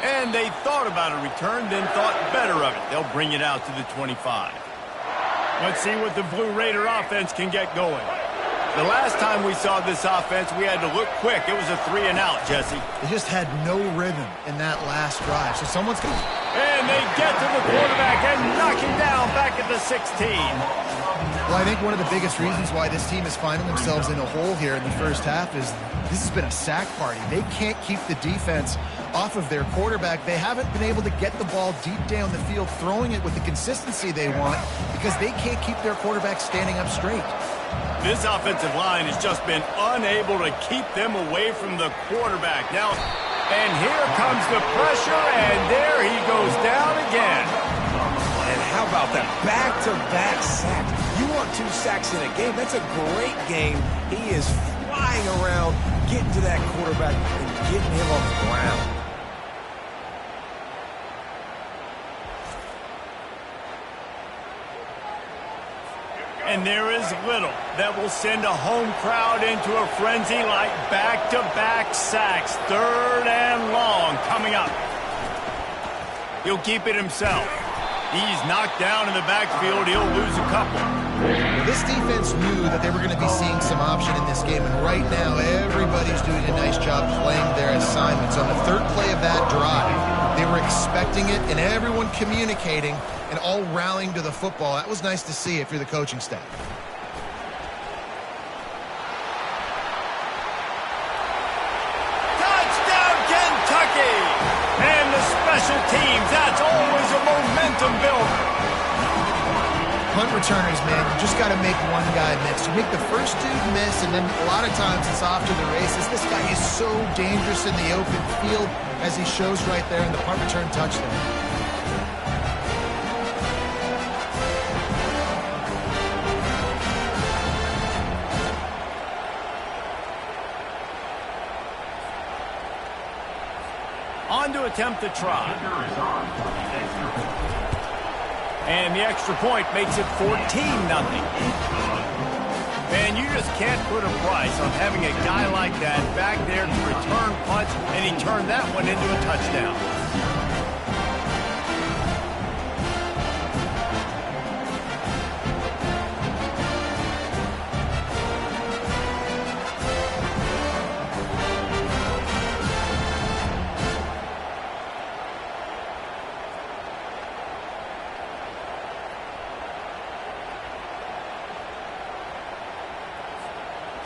And they thought about a return, then thought better of it. They'll bring it out to the 25. Let's see what the Blue Raider offense can get going. The last time we saw this offense, we had to look quick. It was a 3-and-out, Jesse. They just had no rhythm in that last drive. So someone's going to... And they get to the quarterback and knock him down back at the 16. Well, I think one of the biggest reasons why this team is finding themselves in a hole here in the first half is this has been a sack party. They can't keep the defense off of their quarterback. They haven't been able to get the ball deep down the field, throwing it with the consistency they want because they can't keep their quarterback standing up straight. This offensive line has just been unable to keep them away from the quarterback. Now, and here comes the pressure, and there he goes down again. And how about that back-to-back sack? You want 2 sacks in a game? That's a great game. He is flying around, getting to that quarterback and getting him on the ground. And there is little that will send a home crowd into a frenzy like back-to-back sacks. 3rd and long coming up. He'll keep it himself. He's knocked down in the backfield. He'll lose a couple. This defense knew that they were going to be seeing some option in this game, and right now everybody's doing a nice job playing their assignments. On the 3rd play of that drive, they were expecting it, and everyone communicating and all rallying to the football. That was nice to see if you're the coaching staff. Touchdown, Kentucky! And the special teams, that's always a momentum builder. Punt returners, man, you just got to make one guy miss. You make the first dude miss, and then a lot of times it's off to the races. This guy is so dangerous in the open field, as he shows right there in the punt return touchdown. On to attempt the try. And the extra point makes it 14-0. Man, you just can't put a price on having a guy like that back there to return punts, and he turned that one into a touchdown.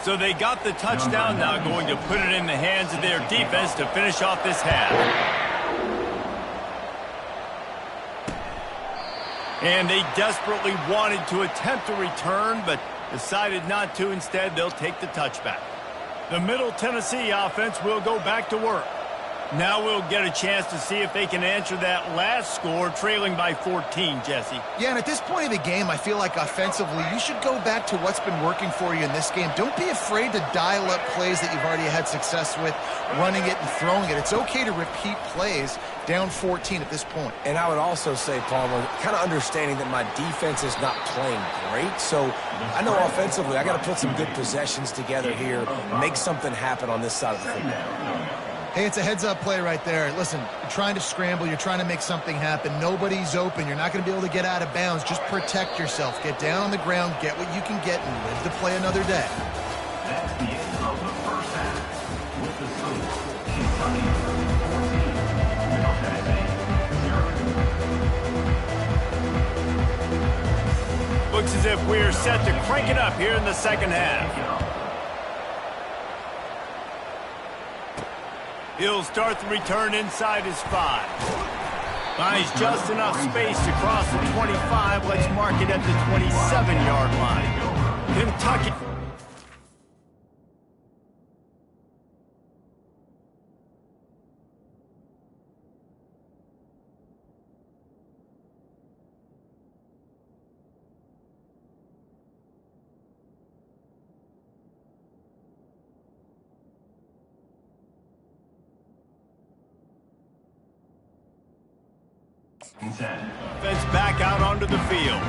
So they got the touchdown, now going to put it in the hands of their defense to finish off this half. And they desperately wanted to attempt a return, but decided not to. Instead, they'll take the touchback. The Middle Tennessee offense will go back to work. Now we'll get a chance to see if they can answer that last score, trailing by 14, Jesse. Yeah, and at this point of the game, I feel like offensively, you should go back to what's been working for you in this game. Don't be afraid to dial up plays that you've already had success with, running it and throwing it. It's okay to repeat plays down 14 at this point. And I would also say, Palmer, kind of understanding that my defense is not playing great. So I know offensively, I got to put some good possessions together here, make something happen on this side of the football. Hey, it's a heads-up play right there. Listen, you're trying to scramble. You're trying to make something happen. Nobody's open. You're not going to be able to get out of bounds. Just protect yourself. Get down on the ground, get what you can get, and live to play another day. That's the end of the first half with the score, Kentucky 14, as if we're set to crank it up here in the second half. He'll start the return inside his 5. Finds just enough space to cross the 25. Let's mark it at the 27-yard line. Kentucky. Offense back out onto the field.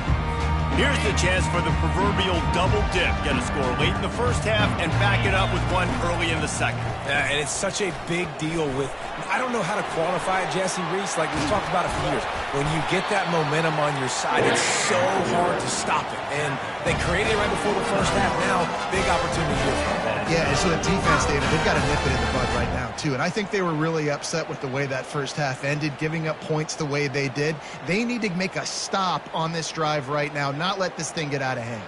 Here's the chance for the proverbial double dip. Get a score late in the first half and back it up with one early in the second. Yeah, and it's such a big deal with, I don't know how to quantify it, Jesse Reese, like we've talked about it for years. When you get that momentum on your side, it's so hard to stop it. And they created it right before the first half. Now, big opportunity here for them. Yeah, and so the defense, David, they've got to nip it in the bud right now, too. And I think they were really upset with the way that first half ended, giving up points the way they did. They need to make a stop on this drive right now, not let this thing get out of hand.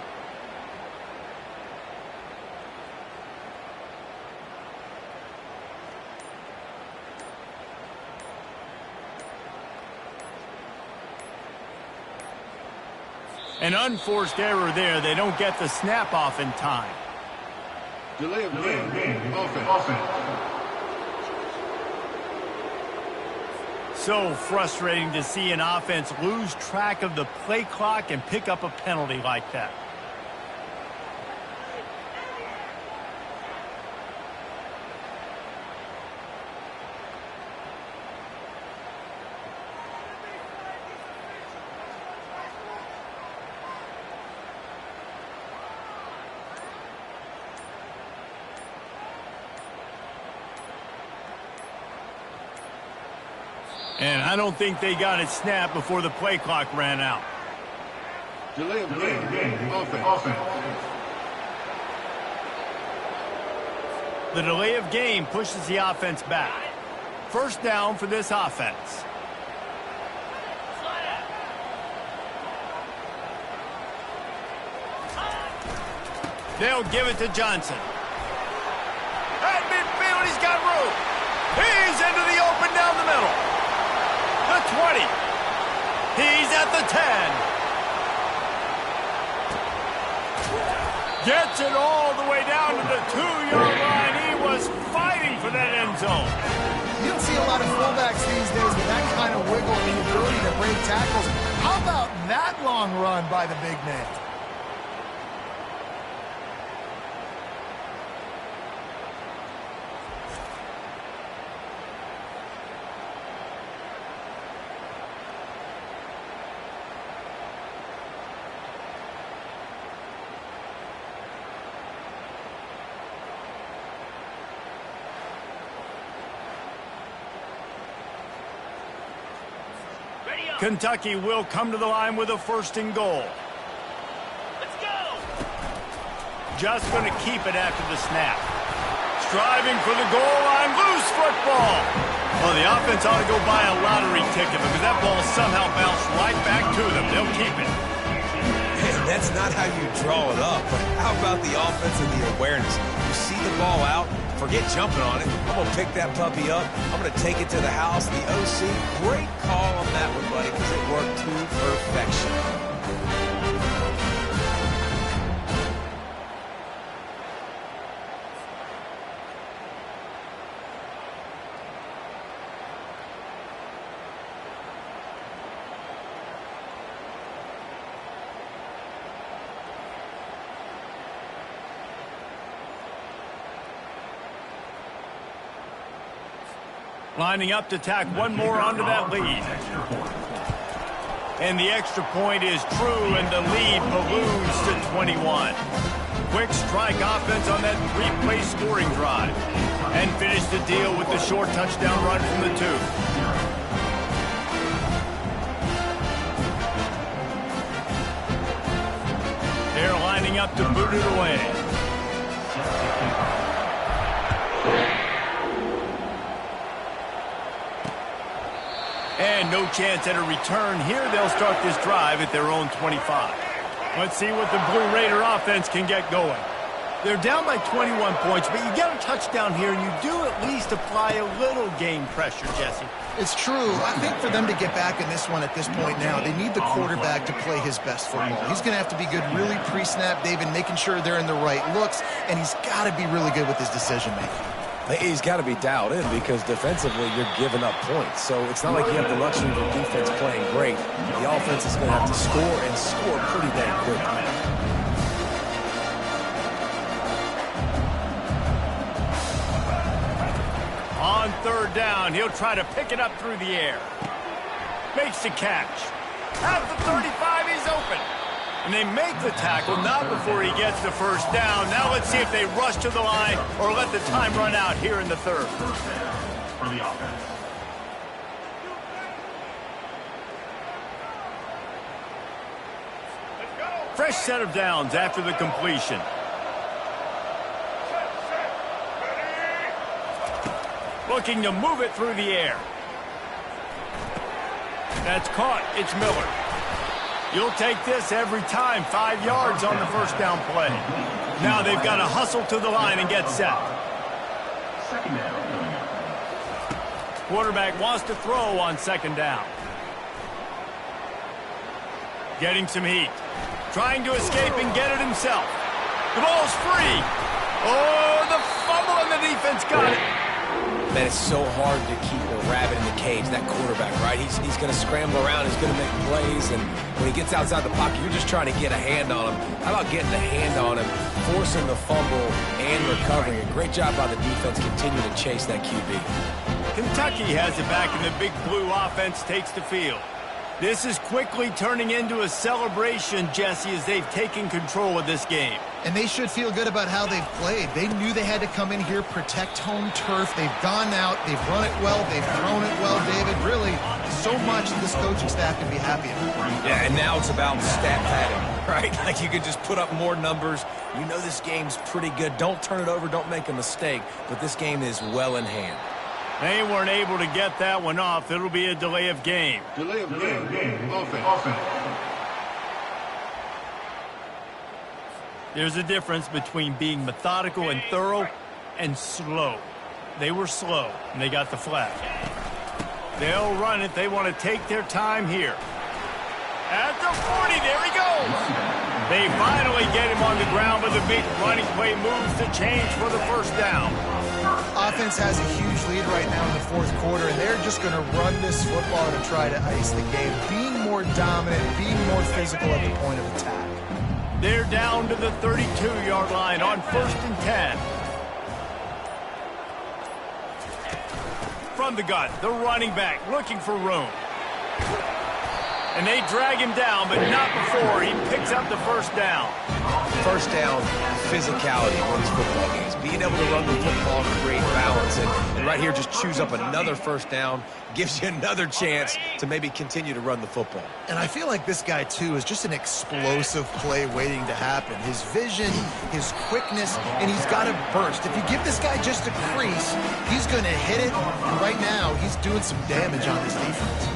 An unforced error there. They don't get the snap off in time. Delay of game. Offense. So frustrating to see an offense lose track of the play clock and pick up a penalty like that. And I don't think they got it snapped before the play clock ran out. Delay of game. Offense. The delay of game pushes the offense back. First down for this offense. They'll give it to Johnson. At midfield, he's got room. He's into the open down the middle. The 20. He's at the 10. Gets it all the way down to the 2-yard line. He was fighting for that end zone. You don't see a lot of fullbacks these days with that kind of wiggle and the ability to break tackles. How about that long run by the big man? Kentucky will come to the line with a 1st and goal. Let's go! Just going to keep it after the snap. Striving for the goal line, loose football. Well, the offense ought to go buy a lottery ticket because that ball somehow bounced right back to them. They'll keep it. And that's not how you draw it up. But how about the offense and the awareness? You see the ball out, forget jumping on it. I'm going to pick that puppy up. I'm going to take it to the house. The OC, great call on that one, buddy, because it worked to perfection. Lining up to tack one more onto that lead. And the extra point is true, and the lead balloons to 21. Quick strike offense on that 3-play scoring drive. And finish the deal with the short touchdown run from the 2. They're lining up to boot it away. And no chance at a return here. They'll start this drive at their own 25. Let's see what the Blue Raider offense can get going. They're down by 21 points, but you get a touchdown here, and you do at least apply a little game pressure, Jesse. It's true. I think for them to get back in this one at this point now, they need the quarterback to play his best football. He's going to have to be good really pre-snap, David, making sure they're in the right looks, and he's got to be really good with his decision-making. He's got to be dialed in because defensively you're giving up points. So it's not like you have the luxury of the defense playing great. The offense is going to have to score and score pretty dang quick. On third down, he'll try to pick it up through the air. Makes the catch. At the 35, he's open. And they make the tackle, not before he gets the first down. Now let's see if they rush to the line or let the time run out here in the third. For the offense. Fresh set of downs after the completion. Looking to move it through the air. That's caught. It's Miller. You'll take this every time. 5 yards on the first down play. Now they've got to hustle to the line and get set. Second down. Quarterback wants to throw on second down. Getting some heat. Trying to escape and get it himself. The ball's free. Oh, the fumble and the defense got it. Man, it's so hard to keep a rabbit in the cage, that quarterback, right? He's going to scramble around. He's going to make plays. And when he gets outside the pocket, you're just trying to get a hand on him. How about getting a hand on him, forcing the fumble and recovering? A great job by the defense continuing to chase that QB. Kentucky has it back, and the Big Blue offense takes the field. This is quickly turning into a celebration, Jesse, as they've taken control of this game. And they should feel good about how they've played. They knew they had to come in here, protect home turf. They've gone out, they've run it well, they've thrown it well, David. Really, so much that this coaching staff can be happy about. Yeah, and now it's about stat padding, right? Like you can just put up more numbers. You know this game's pretty good. Don't turn it over, don't make a mistake. But this game is well in hand. They weren't able to get that one off. It'll be a delay of game. Delay of game. Offense. There's a difference between being methodical and thorough and slow. They were slow, and they got the flag. They'll run it. They want to take their time here. At the 40, there he goes. They finally get him on the ground, but the big running play moves the change for the first down. Offense has a huge lead right now in the fourth quarter, and they're just going to run this football to try to ice the game, being more dominant, being more physical at the point of attack. They're down to the 32-yard line on 1st and 10. From the gun, the running back looking for room. And they drag him down, but not before he picks up the first down. First down, physicality wins football games. Being able to run the football and create balance. And right here, just choose up another first down, gives you another chance to maybe continue to run the football. And I feel like this guy, too, is just an explosive play waiting to happen. His vision, his quickness, and he's got to burst. If you give this guy just a crease, he's going to hit it. And right now, he's doing some damage on this defense.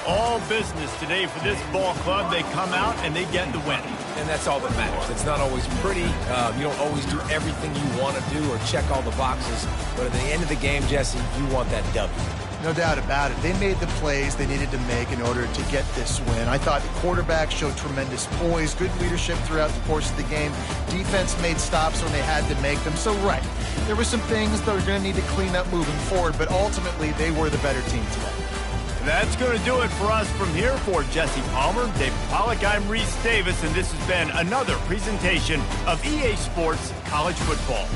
All business today for this ball club. They come out and they get the win. And that's all that matters. It's not always pretty. You don't always do everything you want to do or check all the boxes. But at the end of the game, Jesse, you want that W. No doubt about it. They made the plays they needed to make in order to get this win. I thought the quarterback showed tremendous poise, good leadership throughout the course of the game. Defense made stops when they had to make them. So, right, there were some things that we're going to need to clean up moving forward, but ultimately they were the better team today. That's going to do it for us from here. For Jesse Palmer, David Pollack, I'm Reese Davis, and this has been another presentation of EA Sports College Football.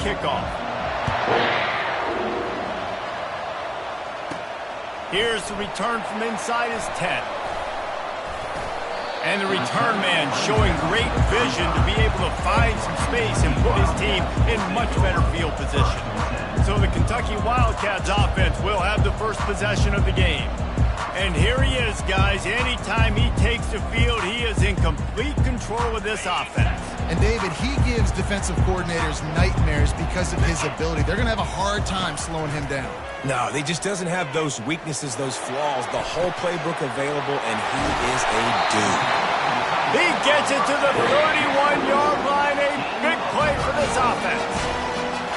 kickoff. Here's the return from inside his 10. And the return man showing great vision to be able to find some space and put his team in much better field position. So the Kentucky Wildcats offense will have the first possession of the game. And here he is, guys. Anytime he takes the field, he is in complete control of this offense. And David, he gives defensive coordinators nightmares because of his ability. They're going to have a hard time slowing him down. No, he just doesn't have those weaknesses, those flaws, the whole playbook available, and he is a dude. He gets it to the 31-yard line. A big play for this offense.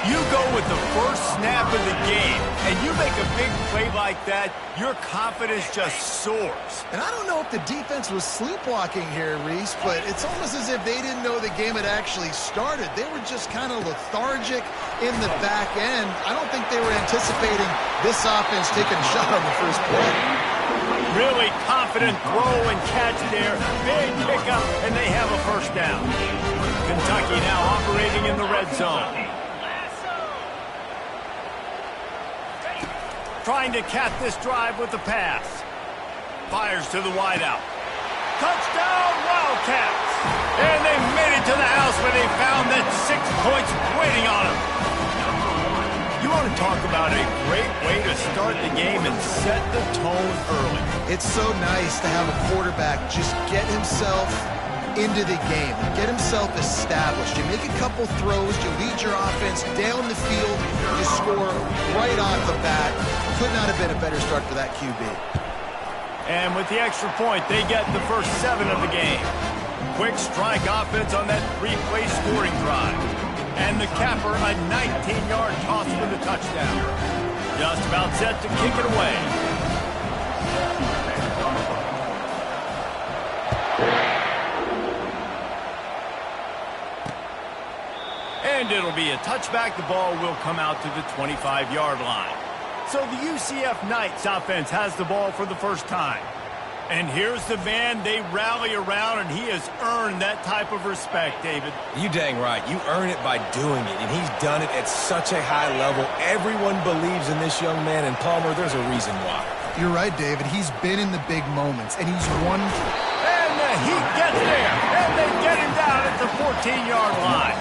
You go with the first snap of the game, and you make a big play like that, your confidence just soars. And I don't know if the defense was sleepwalking here, Reese, but it's almost as if they didn't know the game had actually started. They were just kind of lethargic in the back end. I don't think they were anticipating this offense taking a shot on the first play. Really confident throw and catch there. Big pickup, and they have a first down. Kentucky now operating in the red zone. Trying to cap this drive with the pass. Fires to the wideout. Touchdown, Wildcats! And they made it to the house where they found that 6 points waiting on them. You want to talk about a great way to start the game and set the tone early. It's so nice to have a quarterback just get himself into the game, get himself established. You make a couple throws, you lead your offense down the field, you score right off the bat. Could not have been a better start for that QB. And with the extra point, they get the first 7 of the game. Quick strike offense on that 3-play scoring drive. And the capper, a 19-yard toss for the touchdown. Just about set to kick it away. And it'll be a touchback. The ball will come out to the 25-yard line. So the UCF Knights offense has the ball for the first time. And here's the man they rally around, and he has earned that type of respect, David. You dang right. You earn it by doing it, and he's done it at such a high level. Everyone believes in this young man, and Palmer, there's a reason why. You're right, David. He's been in the big moments, and he's won. And he gets there, and they get him down at the 14-yard line.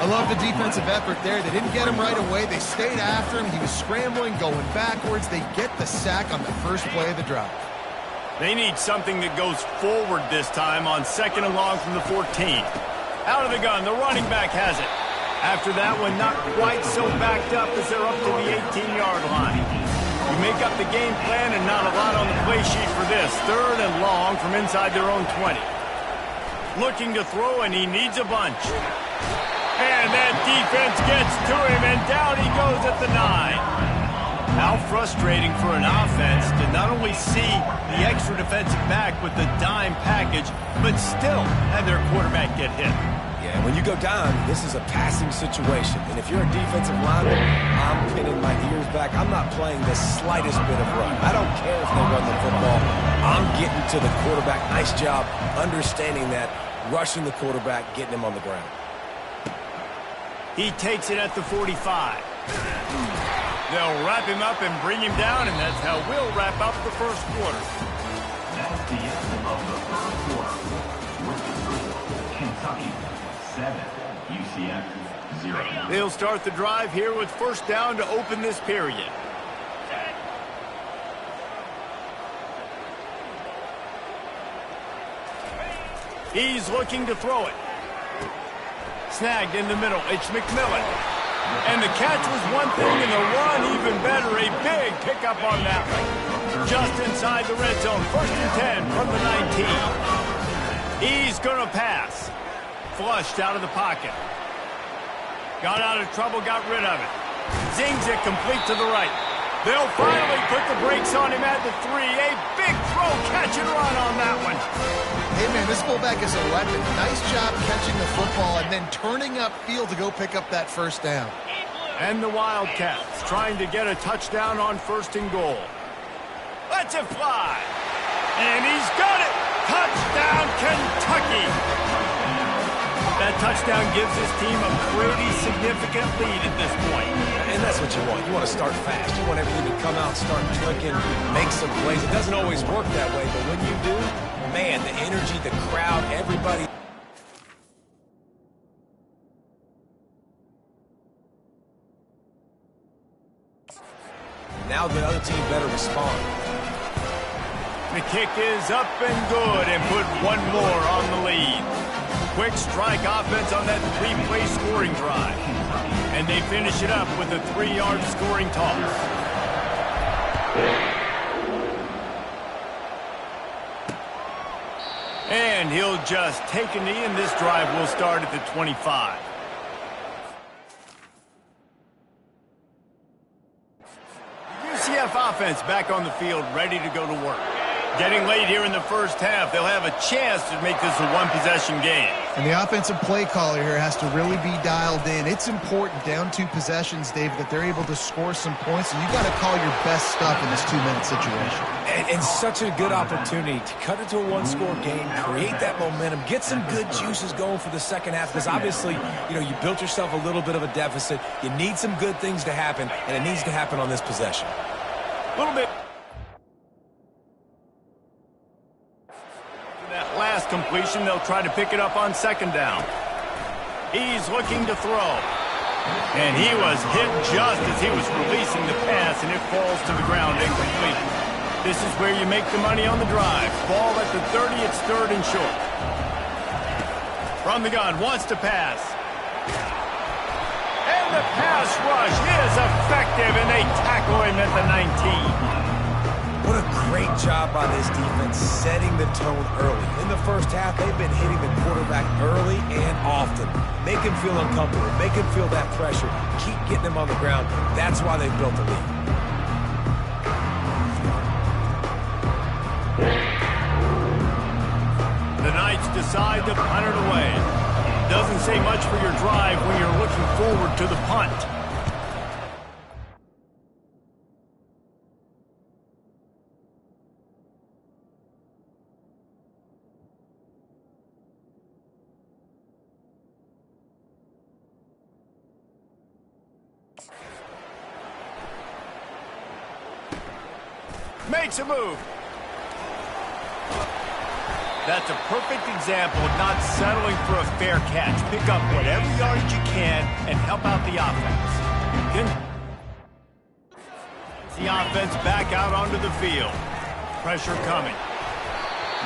I love the defensive effort there. They didn't get him right away. They stayed after him. He was scrambling, going backwards. They get the sack on the first play of the drive. They need something that goes forward this time on 2nd and long from the 14. Out of the gun, the running back has it. After that one, not quite so backed up as they're up to the 18-yard line. You make up the game plan and not a lot on the play sheet for this. 3rd and long from inside their own 20. Looking to throw, and he needs a bunch. And that defense gets to him, and down he goes at the 9. How frustrating for an offense to not only see the extra defensive back with the dime package, but still have their quarterback get hit. Yeah, when you go down, this is a passing situation. And if you're a defensive lineman, I'm pinning my ears back. I'm not playing the slightest bit of run. I don't care if they run the football. I'm getting to the quarterback. Nice job understanding that, rushing the quarterback, getting him on the ground. He takes it at the 45. They'll wrap him up and bring him down, and that's how we'll wrap up the first quarter. That's the end of the first quarter. With the score, Kentucky 7, UCF 0. They'll start the drive here with first down to open this period. He's looking to throw it. Snagged in the middle. It's McMillan. And the catch was one thing, and the run even better. A big pickup on that one. Just inside the red zone. 1st and 10 from the 19. He's going to pass. Flushed out of the pocket. Got out of trouble, got rid of it. Zings it complete to the right. They'll finally put the brakes on him at the 3. A big throw, catch and run on that one. Hey, man, this fullback is a weapon. Nice job catching the football and then turning upfield to go pick up that first down. And the Wildcats trying to get a touchdown on 1st and goal. Let's it fly. And he's got it. Touchdown, Kentucky. That touchdown gives his team a pretty significant lead at this point. And that's what you want. You want to start fast. You want everything to come out, start clicking, make some plays. It doesn't always work that way, but when you do, man, the energy, the crowd, everybody. Now the other team better respond. The kick is up and good and put one more on the lead. Quick strike offense on that three-play scoring drive. And they finish it up with a 3-yard scoring toss. And he'll just take a knee, and this drive will start at the 25. UCF offense back on the field, ready to go to work. Getting late here in the first half, they'll have a chance to make this a one-possession game. And the offensive play caller here has to really be dialed in. It's important down 2 possessions, Dave, that they're able to score some points, and you got to call your best stuff in this 2-minute situation. And such a good opportunity to cut it to a one-score game, create that momentum, get some good juices going for the second half, because obviously, you built yourself a little bit of a deficit. You need some good things to happen, and it needs to happen on this possession. A little bit. That last completion, they'll try to pick it up on second down. He's looking to throw. And he was hit just as he was releasing the pass, and it falls to the ground incomplete. This is where you make the money on the drive. Ball at the 30, it's 3rd and short. From the gun, wants to pass. And the pass rush is effective, and they tackle him at the 19. What a great job by this defense setting the tone early. In the first half, they've been hitting the quarterback early and often. Make him feel uncomfortable. Make him feel that pressure. Keep getting him on the ground. That's why they've built the lead. The Knights decide to punt it away. Doesn't say much for your drive when you're looking forward to the punt. Makes a move. That's a perfect example of not settling for a fair catch. Pick up whatever yardage you can and help out the offense. The offense back out onto the field. Pressure coming.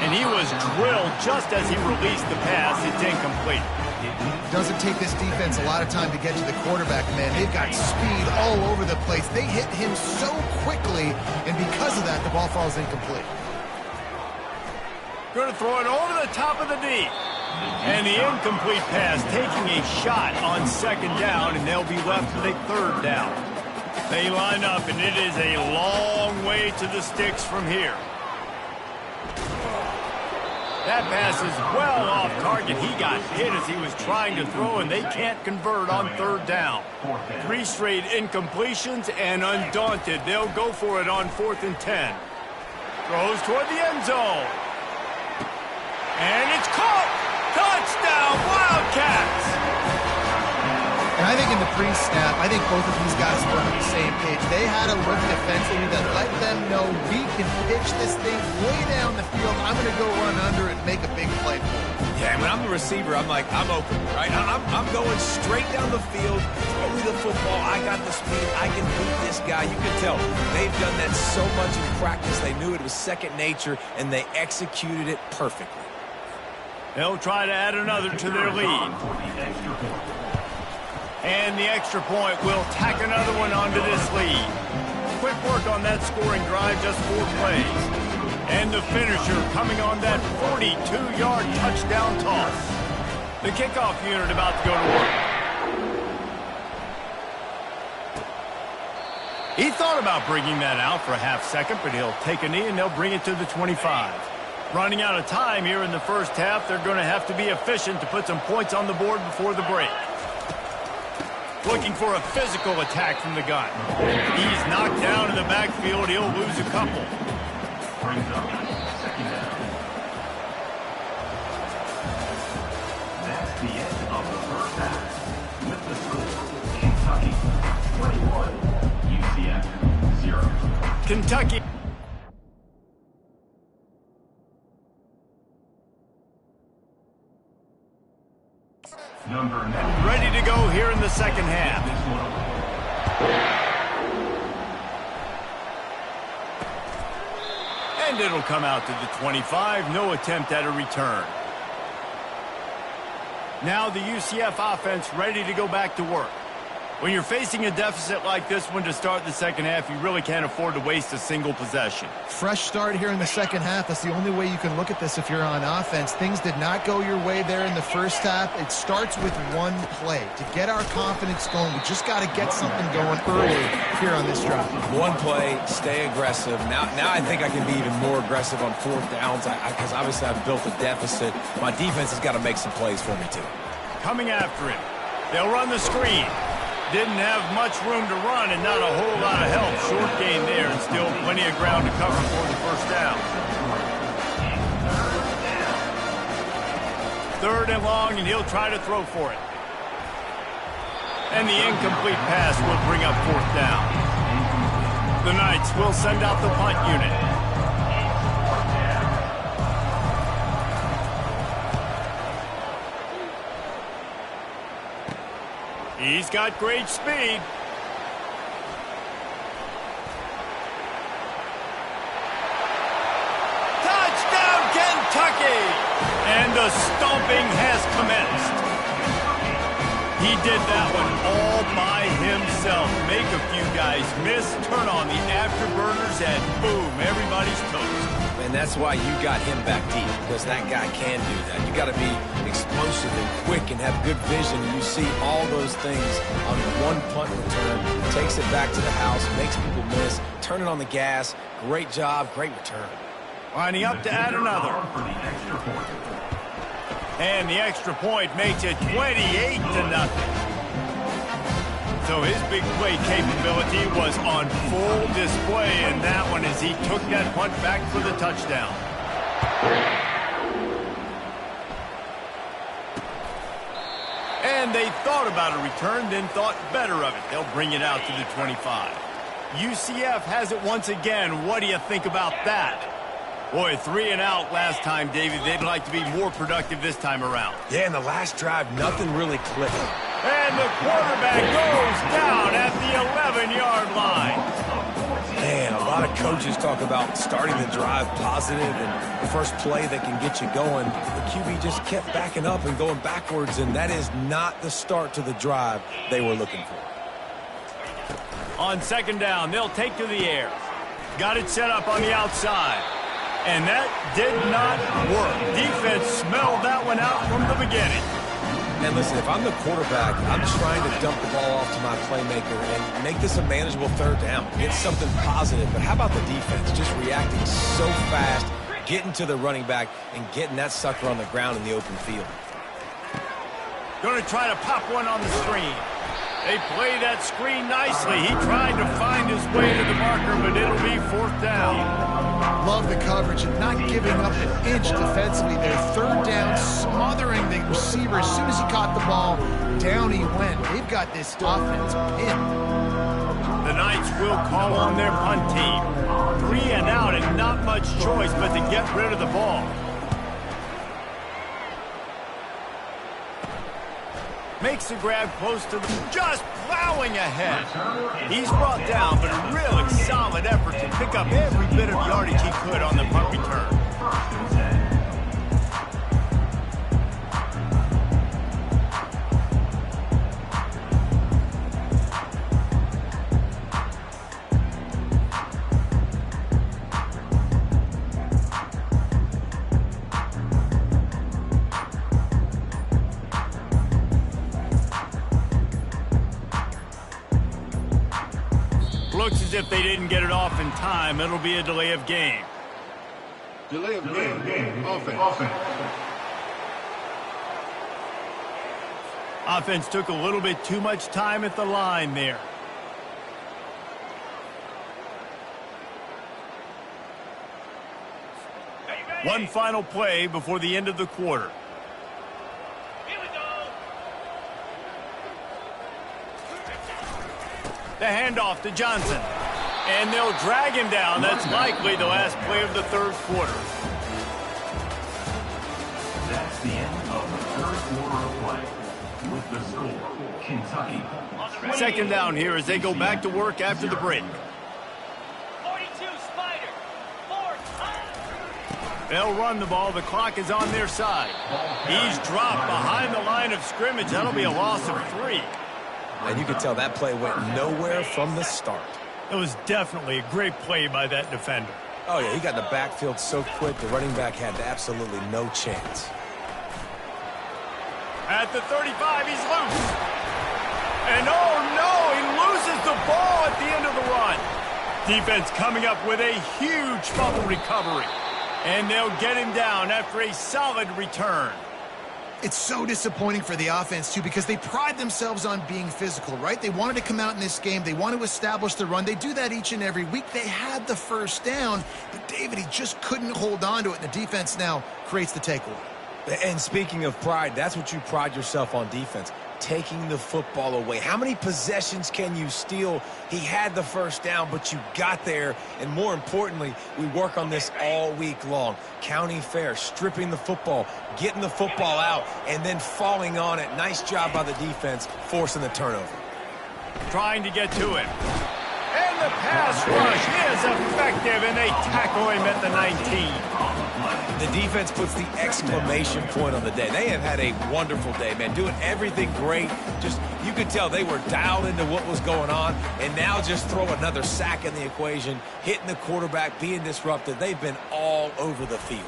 And he was drilled just as he released the pass. It's incomplete. It doesn't take this defense a lot of time to get to the quarterback, man. They've got speed all over the place. They hit him so quickly, and because of that, the ball falls incomplete. Going to throw it over the top of the D. And the incomplete pass taking a shot on second down, and they'll be left with a 3rd down. They line up, and it is a long way to the sticks from here. That pass is well off target. He got hit as he was trying to throw, and they can't convert on 3rd down. 3 straight incompletions, and undaunted, they'll go for it on 4th and 10. Throws toward the end zone. And it's caught! Touchdown, Wildcats! And I think in the pre-snap, I think both of these guys were on the same page. They had a look defensively that let them know we can pitch this thing way down the field. I'm going to go run under it and make a big play for it. Yeah, when I'm the receiver, I'm like, I'm open, right? I'm going straight down the field, throw me the football. I got the speed. I can beat this guy. You can tell they've done that so much in practice. They knew it was second nature, and they executed it perfectly. They'll try to add another to their lead. And the extra point will tack another one onto this lead. Quick work on that scoring drive, just 4 plays. And the finisher coming on that 42-yard touchdown toss. The kickoff unit about to go to work. He thought about bringing that out for a half second, but he'll take a knee and they'll bring it to the 25. Running out of time here in the first half, they're going to have to be efficient to put some points on the board before the break. Looking for a physical attack from the gun. He's knocked down in the backfield. He'll lose a couple. Brings up second down. That's the end Kentucky. Number 9. Ready to go here in the second half. And it'll come out to the 25. No attempt at a return. Now the UCF offense ready to go back to work. When you're facing a deficit like this one to start the second half, you really can't afford to waste a single possession. Fresh start here in the second half. That's the only way you can look at this if you're on offense. Things did not go your way there in the first half. It starts with one play. To get our confidence going, we just got to get something going early here on this drive. One play, stay aggressive. Now I think I can be even more aggressive on fourth downs because obviously I've built a deficit. My defense has got to make some plays for me too. Coming after it. They'll run the screen. Didn't have much room to run and not a whole lot of help. Short gain there and still plenty of ground to cover for the first down. Third and long, and he'll try to throw for it. And the incomplete pass will bring up fourth down. The Knights will send out the punt unit. He's got great speed. Touchdown, Kentucky! And the stomping has commenced. He did that one all by himself. Make a few guys miss, turn on the afterburners, and boom, everybody's toast. And that's why you got him back deep, because that guy can do that. You got to be explosive and quick and have good vision. And you see all those things on one punt return. Takes it back to the house, makes people miss, turning on the gas. Great job, great return. Lining up to add another. And the extra point makes it 28-0. So his big play capability was on full display in that one as he took that punt back for the touchdown. And they thought about a return, then thought better of it. They'll bring it out to the 25. UCF has it once again. What do you think about that? Boy, 3 and out last time, David. They'd like to be more productive this time around. Yeah, in the last drive, nothing really clicked. And the quarterback goes down at the 11-yard line. Man, a lot of coaches talk about starting the drive positive and the first play that can get you going. The QB just kept backing up and going backwards, and that is not the start to the drive they were looking for. On second down, they'll take to the air. Got it set up on the outside. And that did not work. Defense smelled that one out from the beginning. And listen, if I'm the quarterback, I'm trying to dump the ball off to my playmaker and make this a manageable third down. Get something positive. But how about the defense just reacting so fast, getting to the running back, and getting that sucker on the ground in the open field? Going to try to pop one on the screen. They play that screen nicely. He tried to find his way to the marker, but it'll be fourth down. Love the coverage and not giving up an inch defensively there. Third down, smothering the receiver. As soon as he caught the ball, down he went. They've got this offense pinned. The Knights will call on their punt team. 3 and out and not much choice but to get rid of the ball. Makes the grab close to the... just plowing ahead. He's brought down, but a really solid effort to pick up every bit of yardage he could on the punt return. Looks as if they didn't get it off in time. It'll be a delay of game. Delay of game. Offense. Offense took a little bit too much time at the line there. One final play before the end of the quarter. Here we go. The handoff to Johnson. And they'll drag him down. That's likely the last play of the third quarter. That's the end of the third quarter of play. With the score, Kentucky. Second down here as they go back to work after the break. 42, Spider. 4, They'll run the ball. The clock is on their side. He's dropped behind the line of scrimmage. That'll be a loss of 3. And you can tell that play went nowhere from the start. It was definitely a great play by that defender. Oh, yeah, he got in the backfield so quick, the running back had absolutely no chance. At the 35, he's loose. And oh no, he loses the ball at the end of the run. Defense coming up with a huge fumble recovery. And they'll get him down after a solid return. It's so disappointing for the offense, too, because they pride themselves on being physical, right? They wanted to come out in this game. They want to establish the run. They do that each and every week. They had the first down, but David, he just couldn't hold on to it, and the defense now creates the takeaway. And speaking of pride, that's what you pride yourself on defense, taking the football away. How many possessions can you steal? He had the first down, but you got there. And more importantly, we work on this all week long. County fair, stripping the football, getting the football out, and then falling on it. Nice job by the defense, forcing the turnover. Trying to get to him. And the pass rush is effective, and they tackle him at the 19. The defense puts the exclamation point on the day. They have had a wonderful day, man, doing everything great. Just, you could tell they were dialed into what was going on, and now just throw another sack in the equation, hitting the quarterback, being disrupted. They've been all over the field.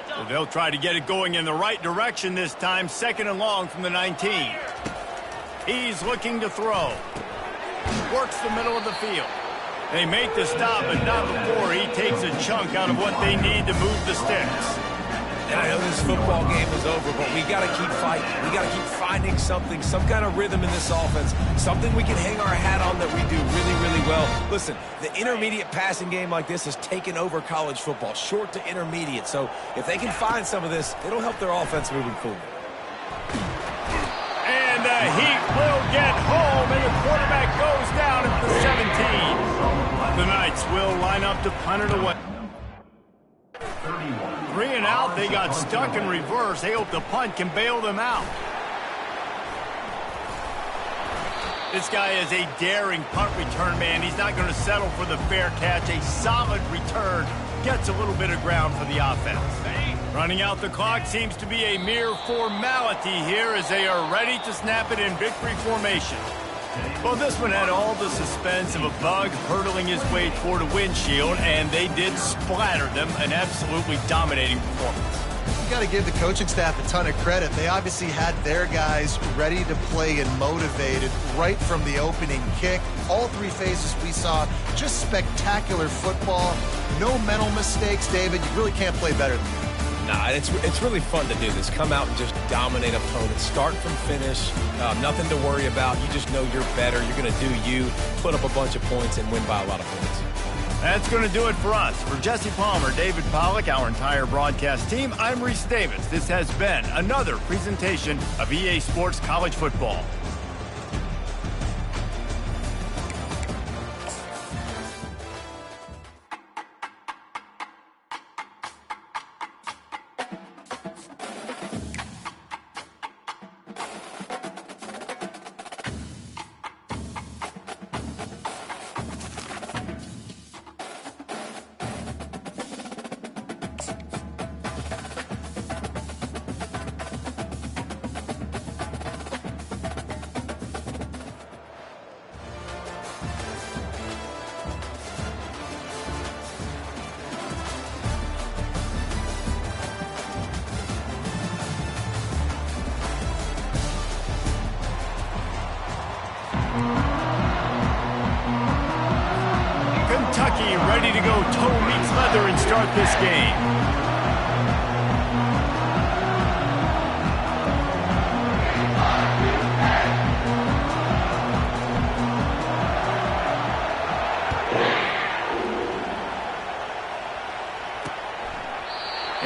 So they'll try to get it going in the right direction this time. Second and long from the 19. He's looking to throw. Works the middle of the field. They make the stop, but not before he takes a chunk out of what they need to move the sticks. And I know this football game is over, but we got to keep fighting. We got to keep finding something, some kind of rhythm in this offense, something we can hang our hat on that we do really, really well. Listen, the intermediate passing game like this has taken over college football, short to intermediate. So if they can find some of this, it'll help their offense moving forward. And the heat will get home, and the quarterback goes down at the 17. The Knights will line up to punt it away. 3 and out, they got stuck in reverse. They hope the punt can bail them out. This guy is a daring punt return man. He's not going to settle for the fair catch. A solid return. Gets a little bit of ground for the offense. Running out the clock seems to be a mere formality here as they are ready to snap it in victory formation. Well, this one had all the suspense of a bug hurtling his way toward a windshield, and they did splatter them. An absolutely dominating performance. You got to give the coaching staff a ton of credit. They obviously had their guys ready to play and motivated right from the opening kick. All 3 phases we saw, just spectacular football. No mental mistakes, David. You really can't play better than that. Nah, it's really fun to do this. Come out and just dominate opponents. Start from finish. Nothing to worry about. You just know you're better. You're going to do you, put up a bunch of points, and win by a lot of points. That's going to do it for us. For Jesse Palmer, David Pollack, our entire broadcast team, I'm Reese Davis. This has been another presentation of EA Sports College Football. Kentucky ready to go toe meets leather and start this game.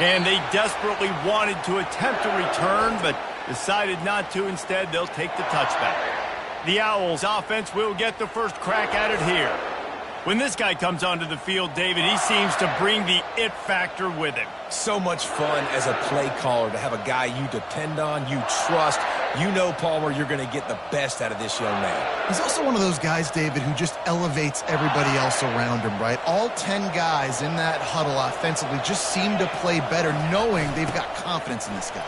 And they desperately wanted to attempt a return, but decided not to. Instead, they'll take the touchback. The Owls offense will get the first crack at it here. When this guy comes onto the field, David, he seems to bring the it factor with him. So much fun as a play caller to have a guy you depend on, you trust. You know, Palmer, you're going to get the best out of this young man. He's also one of those guys, David, who just elevates everybody else around him, right? All 10 guys in that huddle offensively just seem to play better knowing they've got confidence in this guy.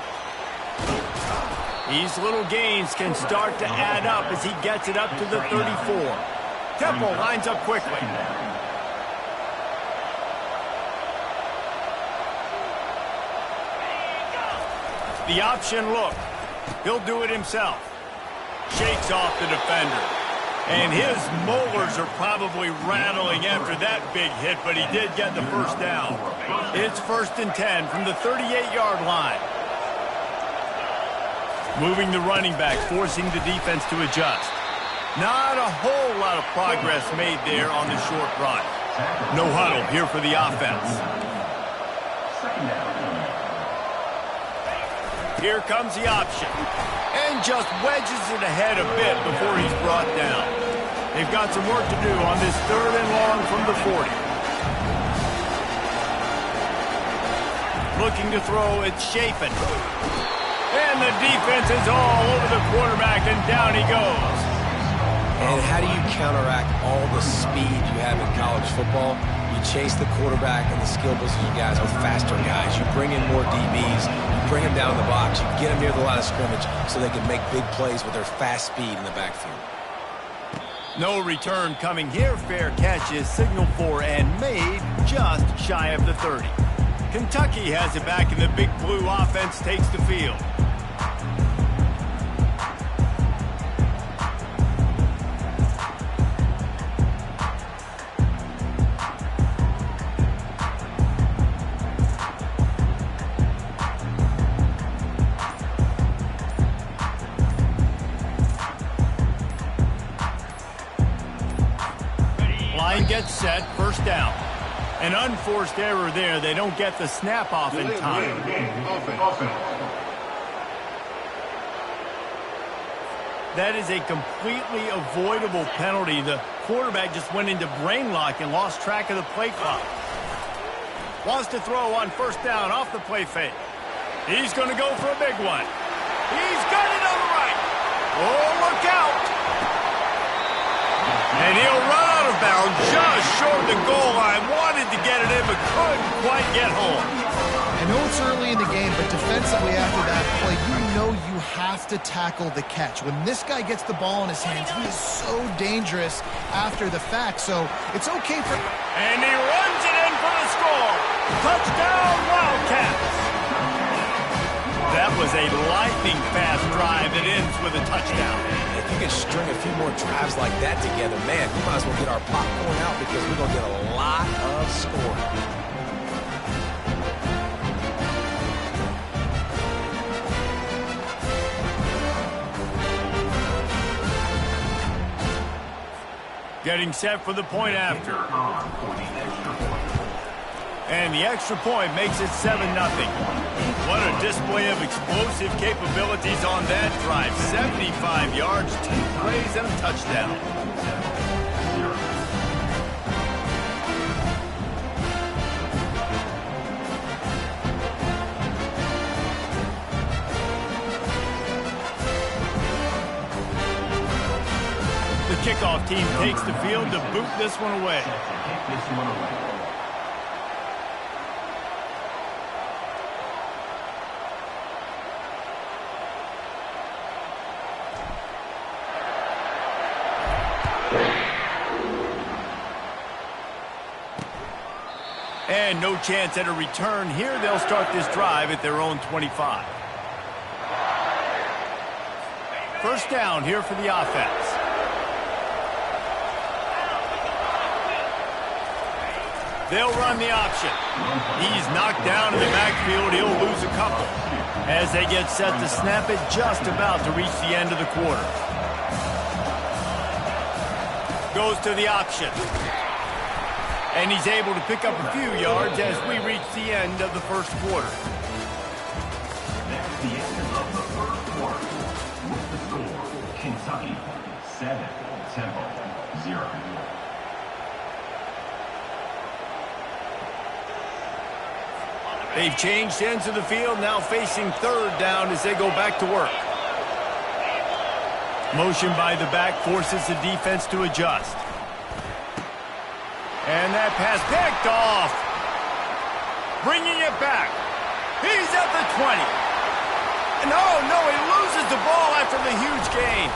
These little gains can start to add up as he gets it up to the 34. Temple lines up quickly. The option look. He'll do it himself. Shakes off the defender. And his molars are probably rattling after that big hit, but he did get the first down. It's 1st and 10 from the 38-yard line. Moving the running back, forcing the defense to adjust. Not a whole lot of progress made there on the short run. No huddle here for the offense. Here comes the option. And just wedges it ahead a bit before he's brought down. They've got some work to do on this 3rd and long from the 40. Looking to throw, it's Chafin. And the defense is all over the quarterback, and down he goes. And how do you counteract all the speed you have in college football? You chase the quarterback and the skill position guys with faster guys. You bring in more DBs. You bring them down the box. You get them near the line of scrimmage so they can make big plays with their fast speed in the backfield. No return coming here. Fair catch is signaled for and made just shy of the 30. Kentucky has it back, and the Big Blue offense takes the field. Gets set, 1st down. An unforced error there. They don't get the snap off in time. That is a completely avoidable penalty. The quarterback just went into brain lock and lost track of the play clock. Wants to throw on 1st down off the play fake. He's going to go for a big one. He's got it on the right. Oh, look out. And he'll run out of bounds just short of the goal line. Wanted to get it in, but couldn't quite get home. I know it's early in the game, but defensively after that play, you know you have to tackle the catch. When this guy gets the ball in his hands, he is so dangerous after the fact. So it's okay for... And he runs it in for the score. Touchdown, Wildcats. That was a lightning-fast drive that ends with a touchdown. If you can string a few more drives like that together, man, we might as well get our popcorn out because we're going to get a lot of scoring. Getting set for the point after. And the extra point makes it 7-0. What a display of explosive capabilities on that drive. 75 yards, 2 plays, and a touchdown. The kickoff team takes the field to boot this one away. And no chance at a return here. They'll start this drive at their own 25. 1st down here for the offense. They'll run the option. He's knocked down in the backfield. He'll lose a couple as they get set to snap it just about to reach the end of the quarter. Goes to the option. And he's able to pick up a few yards as we reach the end of the first quarter. That's the end of the first quarter. With the score, Kentucky 7, Temple 0. They've changed ends of the field, now facing third down as they go back to work. Motion by the back forces the defense to adjust. And that pass picked off. Bringing it back. He's at the 20. And no, he loses the ball after the huge gain.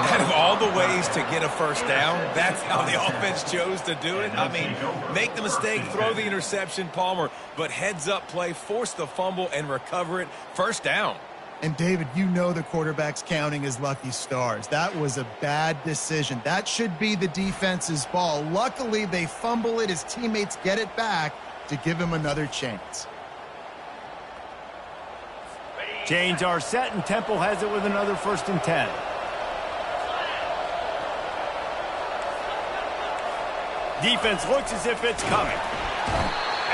Out of all the ways to get a first down, that's how the offense chose to do it. I mean, make the mistake, throw the interception, Palmer, but heads-up play, force the fumble, and recover it. First down. And, David, you know the quarterback's counting his lucky stars. That was a bad decision. That should be the defense's ball. Luckily, they fumble it. His teammates get it back to give him another chance. Chains are set, and Temple has it with another 1st and 10. Defense looks as if it's coming.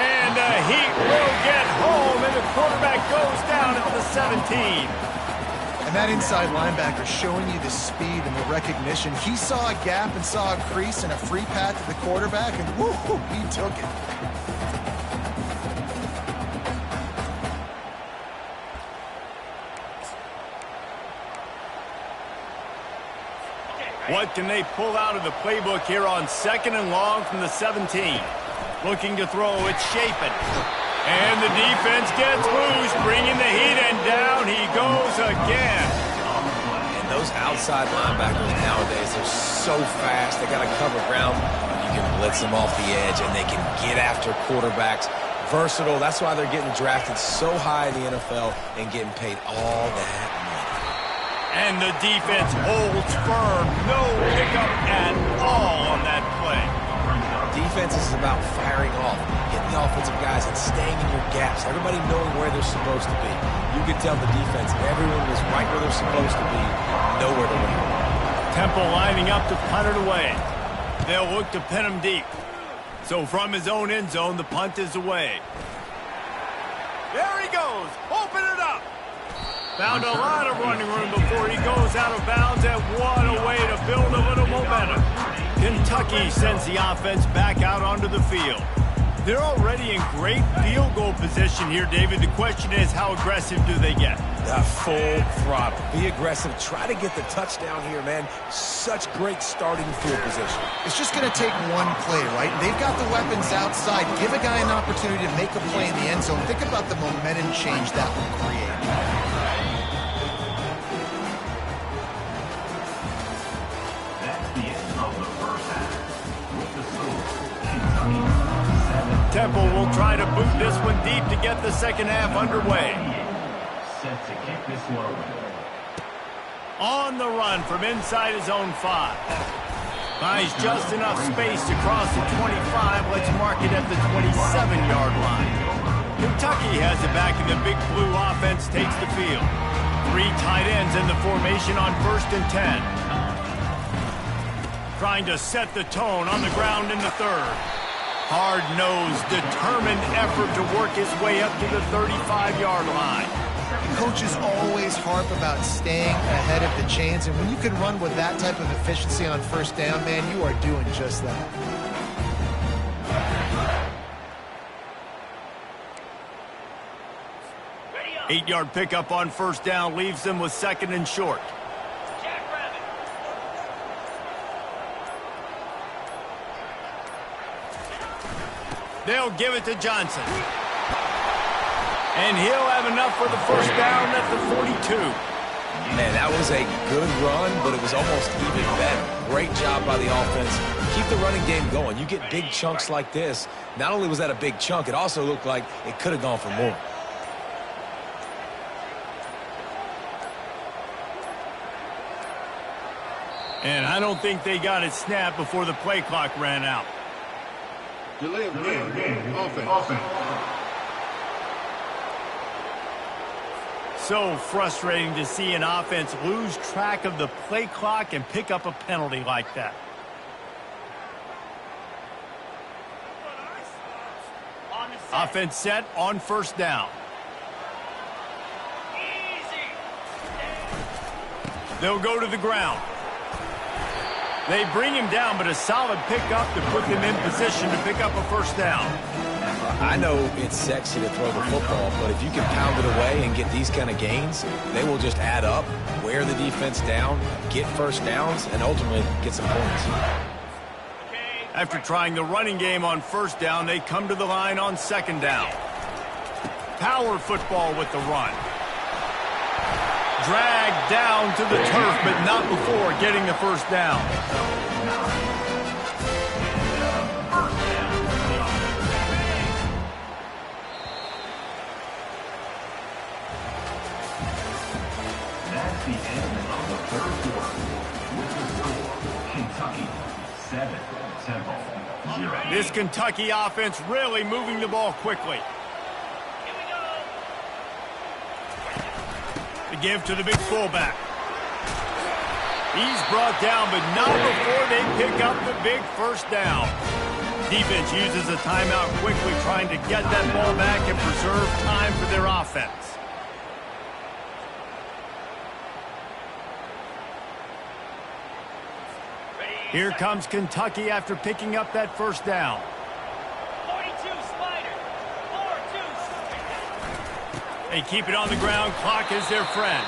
And the Heat will get home, and the quarterback goes down at the 17. And that inside linebacker showing you the speed and the recognition. He saw a gap and saw a crease and a free path to the quarterback, and whoo, he took it. What can they pull out of the playbook here on 2nd and long from the 17? Looking to throw, it's Shapen. And the defense gets loose, bringing the Heat, and down he goes again. And those outside linebackers nowadays, they're so fast. They got to cover ground. You can blitz them off the edge, and they can get after quarterbacks. Versatile. That's why they're getting drafted so high in the NFL and getting paid all that money. And the defense holds firm. No pickup at all on that play. Defense is about firing off, hitting the offensive guys, and staying in your gaps. Everybody knowing where they're supposed to be. You could tell the defense, everyone was right where they're supposed to be, nowhere to run. Temple lining up to punt it away. They'll look to pin him deep. So from his own end zone, the punt is away. There he goes. Open it up. Found a lot of running room before he goes out of bounds, and what a way to build a little momentum. Kentucky sends the offense back out onto the field. They're already in great field goal position here, David. The question is, how aggressive do they get? Full throttle. Be aggressive. Try to get the touchdown here, man. Such great starting field position. It's just going to take one play, right? They've got the weapons outside. Give a guy an opportunity to make a play in the end zone. Think about the momentum change that will create. Temple will try to boot this one deep to get the second half underway. Set to kick this one away. On the run from inside his own 5. Buys just enough space to cross the 25. Let's mark it at the 27-yard line. Kentucky has it back, and the Big Blue offense takes the field. 3 tight ends in the formation on 1st and 10. Trying to set the tone on the ground in the 3rd. Hard-nosed, determined effort to work his way up to the 35-yard line. Coaches always harp about staying ahead of the chains, and when you can run with that type of efficiency on 1st down, man, you are doing just that. Eight-yard pickup on 1st down leaves them with 2nd and short. They'll give it to Johnson. And he'll have enough for the 1st down at the 42. Man, that was a good run, but it was almost even better. Great job by the offense. Keep the running game going. You get big chunks like this. Not only was that a big chunk, it also looked like it could have gone for more. And I don't think they got it snapped before the play clock ran out. Delay of game. Offense. So frustrating to see an offense lose track of the play clock and pick up a penalty like that. Offense set on first down. They'll go to the ground. They bring him down, but a solid pickup to put them in position to pick up a first down. I know it's sexy to throw the football, but if you can pound it away and get these kind of gains, they will just add up, wear the defense down, get first downs, and ultimately get some points. After trying the running game on first down, they come to the line on second down. Power football with the run. Dragged down to the turf, but not before getting the first down. That's the end of the third quarter. With the score, Kentucky 7, Temple 0. This Kentucky offense really moving the ball quickly. The give to the big fullback. He's brought down, but not before they pick up the big first down. Defense uses a timeout quickly, trying to get that ball back and preserve time for their offense. Here comes Kentucky after picking up that first down. 42, Spider. 4-2. They keep it on the ground. Clock is their friend.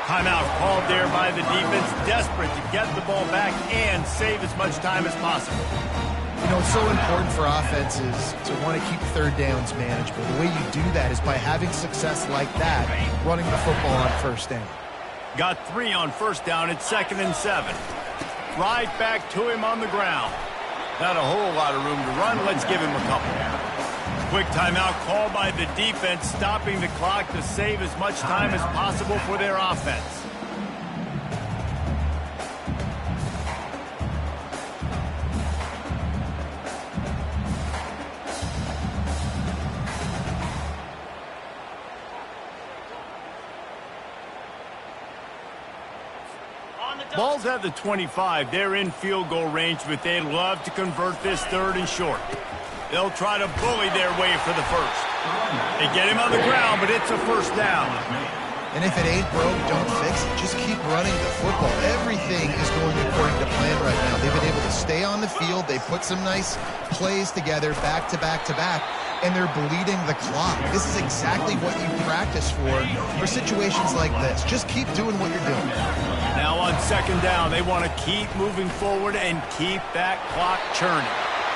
Timeout called there by the defense, desperate to get the ball back and save as much time as possible. You know, it's so important for offenses to want to keep third downs manageable. The way you do that is by having success like that, running the football on first down. Got 3 on first down. It's 2nd and 7. Right back to him on the ground. Not a whole lot of room to run. Let's give him a couple. Quick timeout called by the defense, stopping the clock to save as much time as possible for their offense. Ball's at the 25. They're in field goal range, but they'd love to convert this 3rd and short. They'll try to bully their way for the first. They get him on the ground, but it's a first down. And if it ain't broke, don't fix it. Just keep running the football. Everything is going according to plan right now. They've been able to stay on the field. They put some nice plays together, back to back to back, and they're bleeding the clock. This is exactly what you practice for situations like this. Just keep doing what you're doing. Now on 2nd down, they want to keep moving forward and keep that clock churning.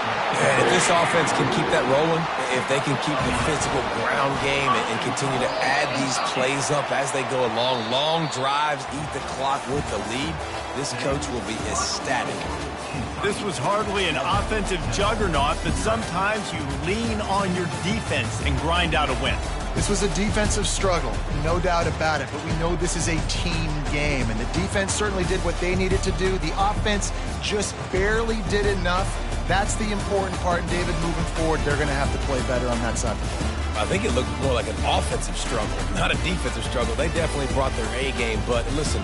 And if this offense can keep that rolling, if they can keep the physical ground game and continue to add these plays up as they go along, long drives, eat the clock with the lead, this coach will be ecstatic. This was hardly an offensive juggernaut, but sometimes you lean on your defense and grind out a win. This was a defensive struggle, no doubt about it, but we know this is a team game, and the defense certainly did what they needed to do. The offense just barely did enough. That's the important part, and David, moving forward, they're going to have to play better on that side. I think it looked more like an offensive struggle, not a defensive struggle. They definitely brought their A game, but listen,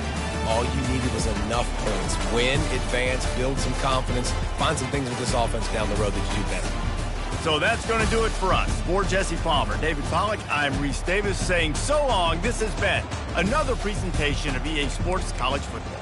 all you needed was enough points. Win, advance, build some confidence, find some things with this offense down the road that you do better. So that's going to do it for us. For Jesse Palmer, David Pollack, I'm Reese Davis saying so long. This has been another presentation of EA Sports College Football.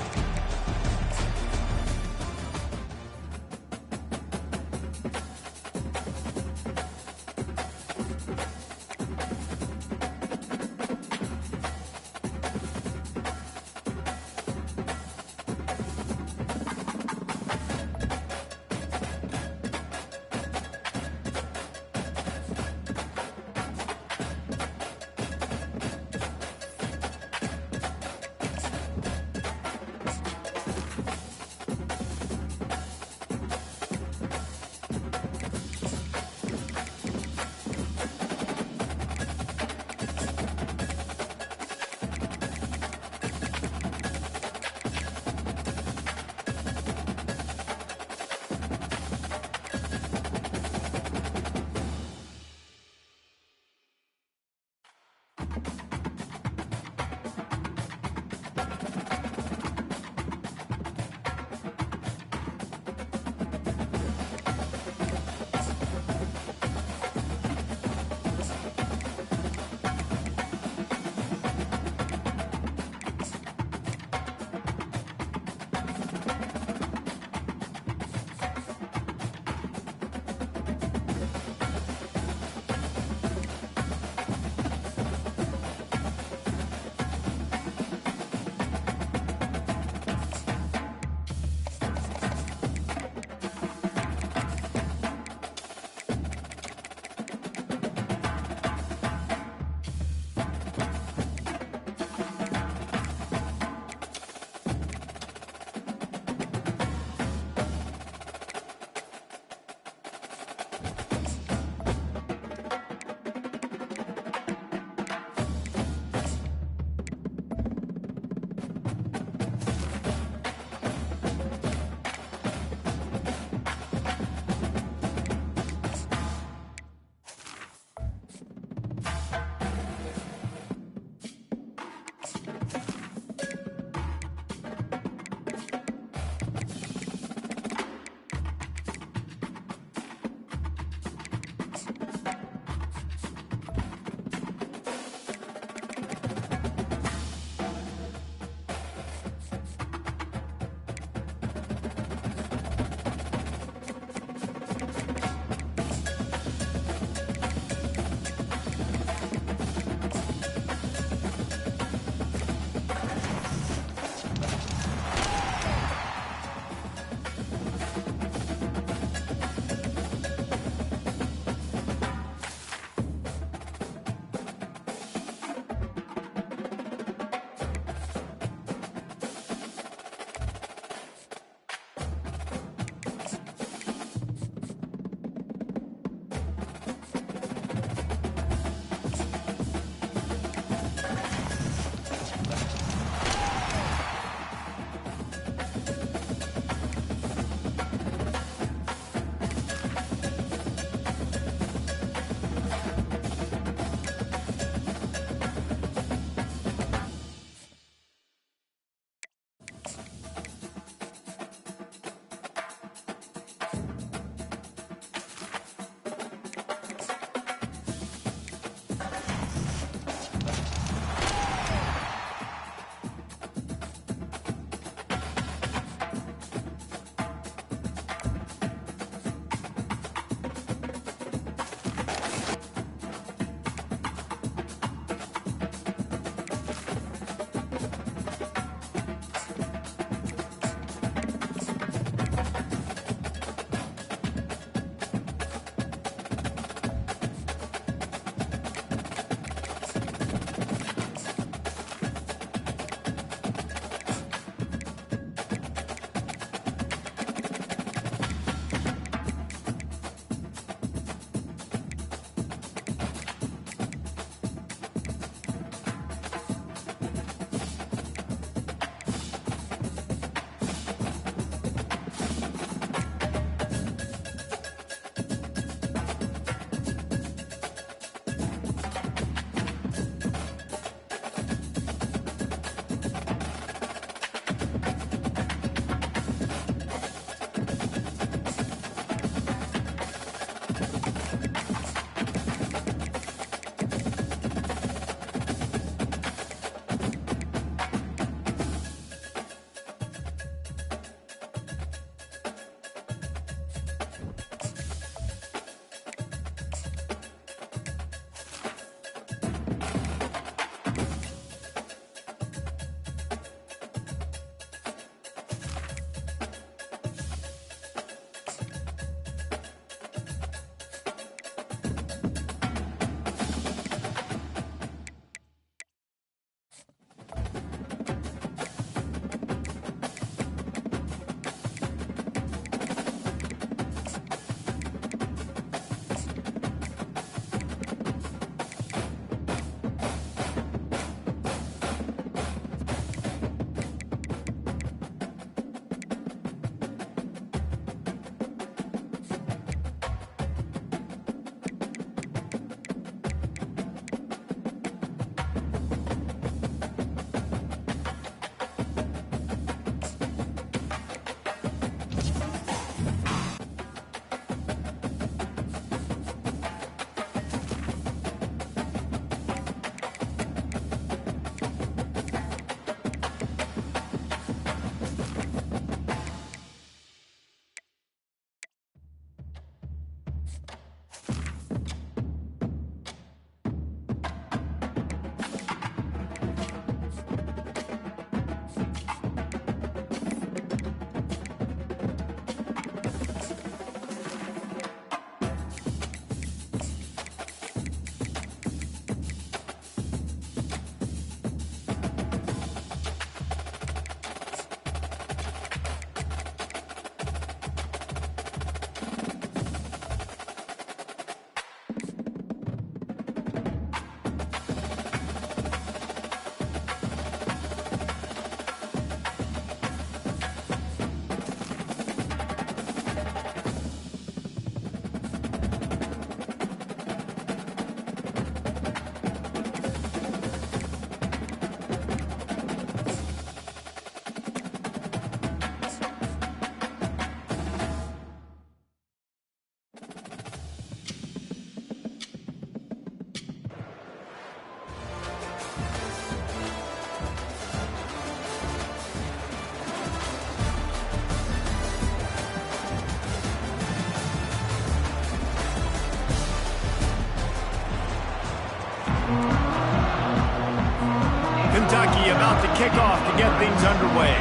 about to kick off to get things underway.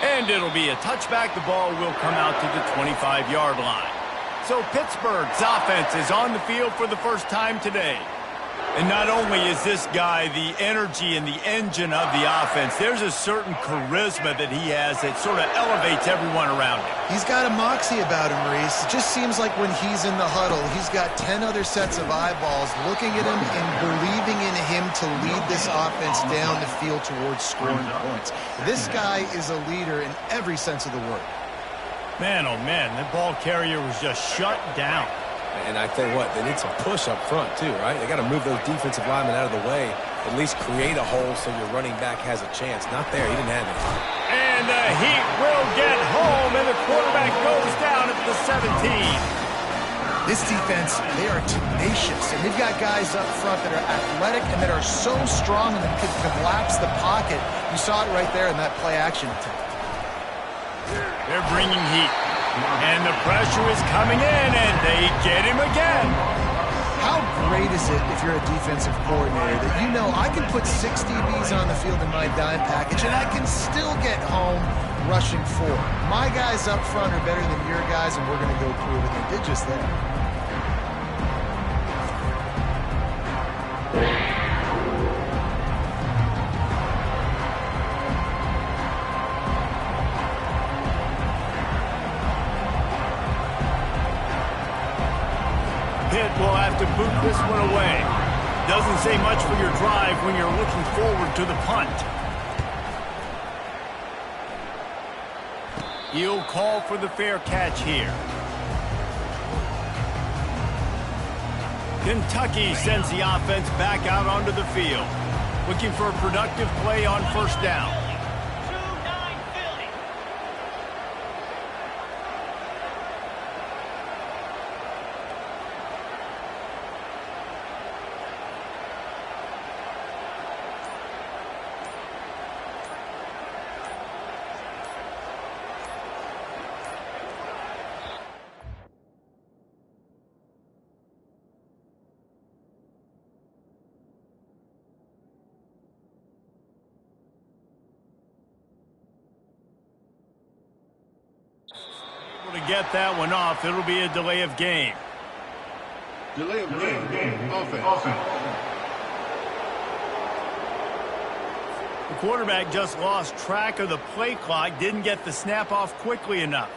And it'll be a touchback. The ball will come out to the 25-yard line. So Pittsburgh's offense is on the field for the first time today. And not only is this guy the energy and the engine of the offense, there's a certain charisma that he has that sort of elevates everyone around him. He's got a moxie about him, Reese. It just seems like when he's in the huddle, he's got 10 other sets of eyeballs looking at him and believing in him to lead this offense down the field towards scoring points. This guy is a leader in every sense of the word. Man, oh man, that ball carrier was just shut down. And I tell you what, they need some push up front too, right? They got to move those defensive linemen out of the way, at least create a hole so your running back has a chance. Not there. He didn't have it. And the Heat will get home, and the quarterback goes down at the 17. This defense, they are tenacious, and they've got guys up front that are athletic and that are so strong and that can collapse the pocket. You saw it right there in that play-action attempt. They're bringing heat. And the pressure is coming in, and they get him again. How great is it if you're a defensive coordinator that you know I can put 6 DBs on the field in my dime package and I can still get home rushing 4. My guys up front are better than your guys, and we're going to go prove it. They did just that. Pitt will have to boot this one away. Doesn't say much for your drive when you're looking forward to the punt. He'll call for the fair catch here. Kentucky sends the offense back out onto the field, looking for a productive play on first down. To get that one off, it'll be a delay of game. Delay of game. Offense. The quarterback just lost track of the play clock, didn't get the snap off quickly enough.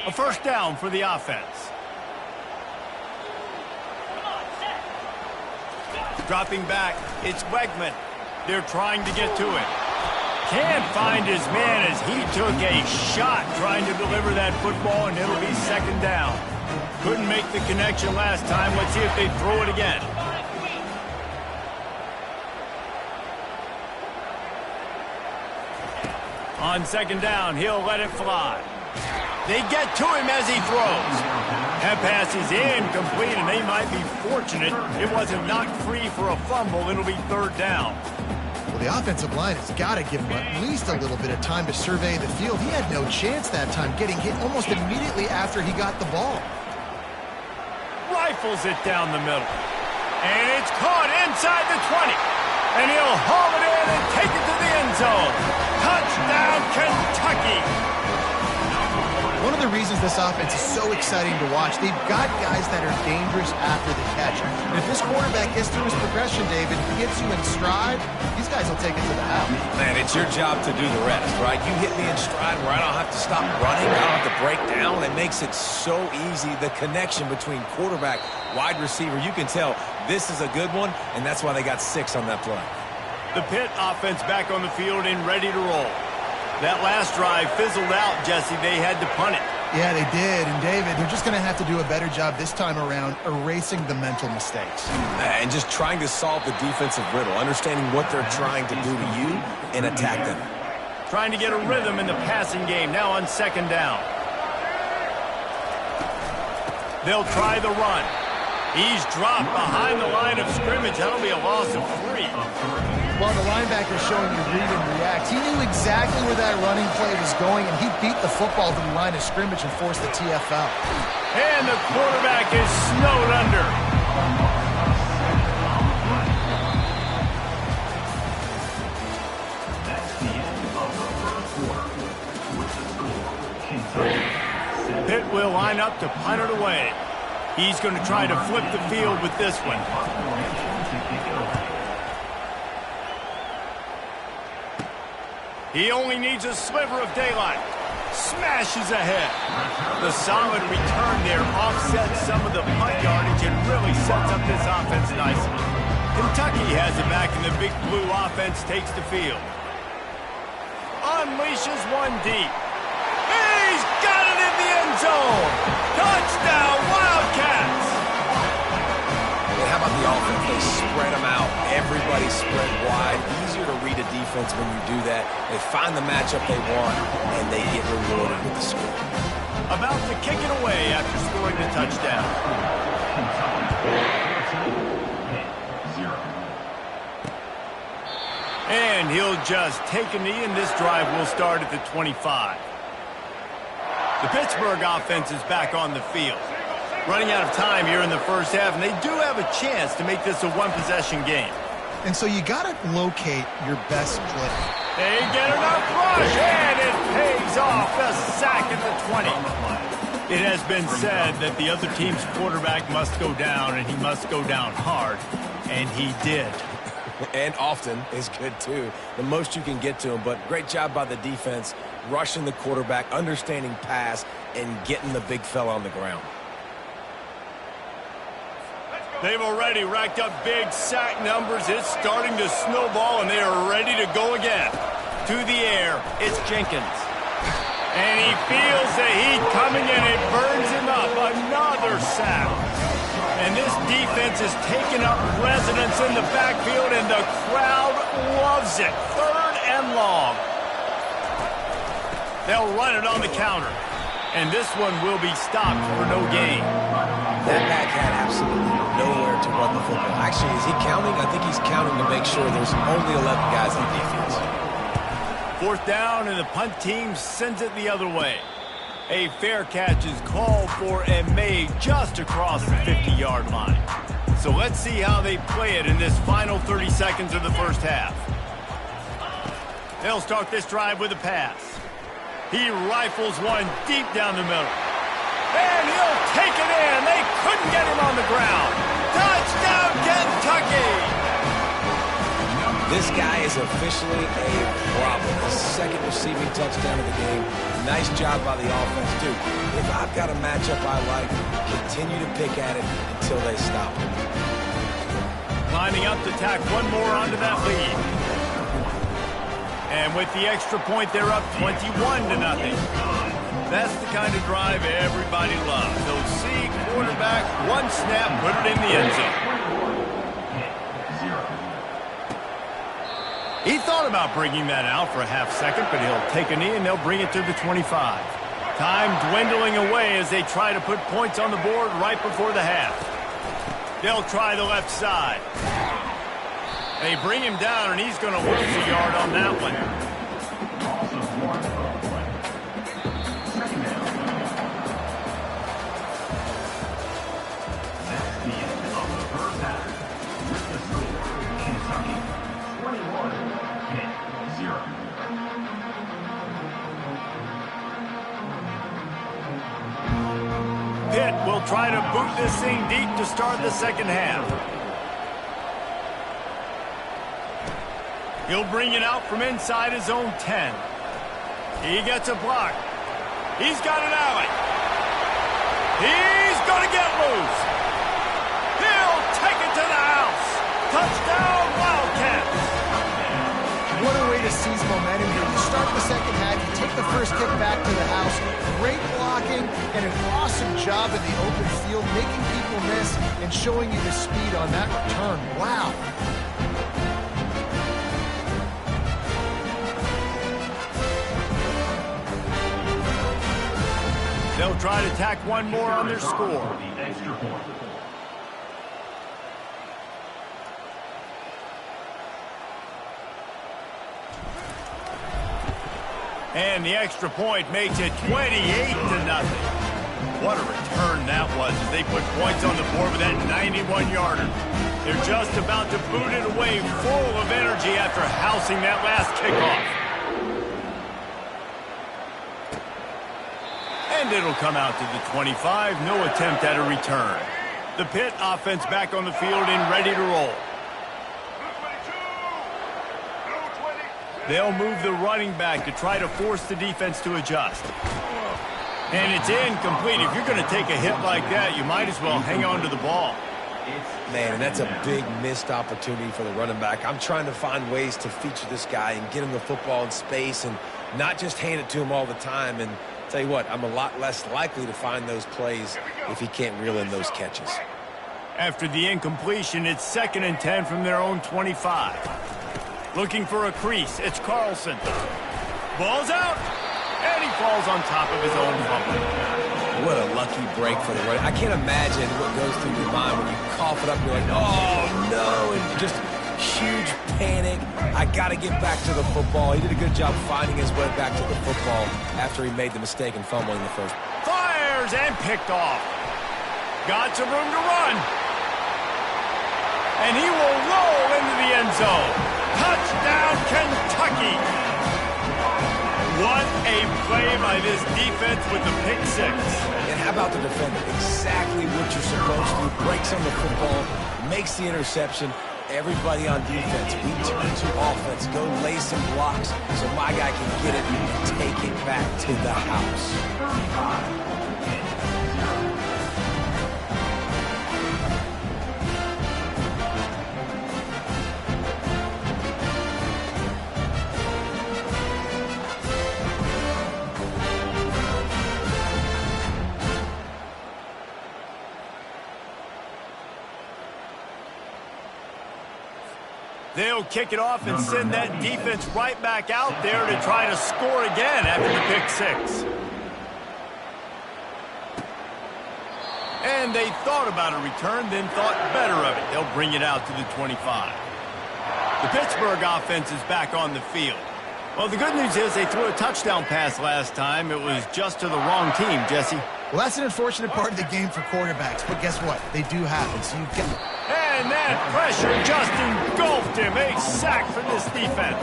A first down for the offense. Dropping back, it's Wegman. They're trying to get to it. Can't find his man as he took a shot trying to deliver that football, and it'll be second down. Couldn't make the connection last time. Let's see if they throw it again. On second down, he'll let it fly. They get to him as he throws. That pass is incomplete, and they might be fortunate it wasn't knocked free for a fumble. It'll be third down. Well, the offensive line has got to give him at least a little bit of time to survey the field. He had no chance that time, getting hit almost immediately after he got the ball. Rifles it down the middle. And it's caught inside the 20. And he'll haul it in and take it to the end zone. Touchdown, Kentucky! One of the reasons this offense is so exciting to watch, they've got guys that are dangerous after the catch. And if this quarterback gets through his progression, David, he gets you in stride, these guys will take it to the house. Man, it's your job to do the rest, right? You hit me in stride where I don't have to stop running, I don't have to break down. It makes it so easy. The connection between quarterback, wide receiver, you can tell this is a good one, and that's why they got 6 on that play. The Pitt offense back on the field and ready to roll. That last drive fizzled out, Jesse. They had to punt it. Yeah, they did. And, David, they're just going to have to do a better job this time around erasing the mental mistakes. And just trying to solve the defensive riddle, understanding what they're trying to do to you and attack them. Trying to get a rhythm in the passing game now on second down. They'll try the run. He's dropped behind the line of scrimmage. That'll be a loss of 3. Well, the linebacker's showing you read and react. He knew exactly where that running play was going, and he beat the football to the line of scrimmage and forced the TFL. And the quarterback is snowed under. That's the end of the first quarter. With the score, Kentucky 7. Pitt will line up to punt it away. He's going to try to flip the field with this one. He only needs a sliver of daylight. Smashes ahead. The solid return there offsets some of the punt yardage and really sets up this offense nicely. Kentucky has it back, and the big blue offense takes the field. Unleashes one deep. He's got it in the end zone. Touchdown, Wildcats. And how about the offense? They spread them out. Everybody spread wide. Easier to read a defense when you do that. They find the matchup they want, and they get rewarded with the score. About to kick it away after scoring the touchdown. And he'll just take a knee, and this drive will start at the 25. The Pittsburgh offense is back on the field. Running out of time here in the first half, and they do have a chance to make this a one-possession game. And so you got to locate your best play. They get enough rush, and it pays off. The sack at the 20. It has been said that the other team's quarterback must go down, and he must go down hard, and he did. And often is good, too. The most you can get to him, but great job by the defense, rushing the quarterback, understanding pass, and getting the big fella on the ground. They've already racked up big sack numbers. It's starting to snowball, and they are ready to go again. To the air, it's Jenkins. And he feels the heat coming, and it burns him up. Another sack. And this defense is taking up residence in the backfield, and the crowd loves it. 3rd and long. They'll run it on the counter. And this one will be stopped for no gain. That back had absolutely nowhere to run the football. Actually, is he counting? I think he's counting to make sure there's only 11 guys on defense. 4th down, and the punt team sends it the other way. A fair catch is called for and made just across the 50-yard line. So let's see how they play it in this final 30 seconds of the first half. They'll start this drive with a pass. He rifles one deep down the middle. And he'll take it in. They couldn't get him on the ground. Touchdown, Kentucky! This guy is officially a problem. The second receiving touchdown of the game. Nice job by the offense, too. If I've got a matchup I like, continue to pick at it until they stop. Lining up to tack one more onto that lead. And with the extra point, they're up 21-0. That's the kind of drive everybody loves. They'll see quarterback, one snap, put it in the end zone. He thought about bringing that out for a half second, but he'll take a knee and they'll bring it to the 25. Time dwindling away as they try to put points on the board right before the half. They'll try the left side. They bring him down, and he's going to lose a yard on that one. That's the end of the first half. With the score, Kentucky 21, Pitt 0. Pitt will try to boot this thing deep to start the second half. He'll bring it out from inside his own 10. He gets a block. He's got an alley. He's going to get loose. He'll take it to the house. Touchdown, Wildcats. What a way to seize momentum here. You start the second half, you take the first kick back to the house. Great blocking and an awesome job in the open field, making people miss and showing you the speed on that return. Wow. They'll try to tack one more on their score. The extra point. And the extra point makes it 28-0. What a return that was as they put points on the board with that 91-yarder. They're just about to boot it away full of energy after housing that last kickoff. And it'll come out to the 25. No attempt at a return. The Pitt offense back on the field and ready to roll. They'll move the running back to try to force the defense to adjust. And it's incomplete. If you're going to take a hit like that, you might as well hang on to the ball. Man, and that's a big missed opportunity for the running back. I'm trying to find ways to feature this guy and get him the football in space and not just hand it to him all the time. And tell you what, I'm a lot less likely to find those plays if he can't reel in those catches. After the incompletion, it's 2nd and 10 from their own 25. Looking for a crease. It's Carlson. Ball's out. And he falls on top of his own fumble. What a lucky break for the running. I can't imagine what goes through your mind when you cough it up. You're like, oh, no. And just huge panic. I got to get back to the football. He did a good job finding his way back to the football after he made the mistake and fumbling the first. Fires and picked off. Got some room to run. And he will roll into the end zone. Touchdown, Kentucky! What a play by this defense with the pick six. And how about the defender? Exactly what you're supposed to. Breaks on the football, makes the interception. Everybody on defense, we turn to offense. Go lay some blocks so my guy can get it and take it back to the house. They'll kick it off and send that defense right back out there to try to score again after the pick six. And they thought about a return, then thought better of it. They'll bring it out to the 25. The Pittsburgh offense is back on the field. Well, the good news is they threw a touchdown pass last time. It was just to the wrong team, Jesse. Well, that's an unfortunate part of the game for quarterbacks, but guess what? They do happen, so you've got... And that pressure just engulfed him. A sack for this defense.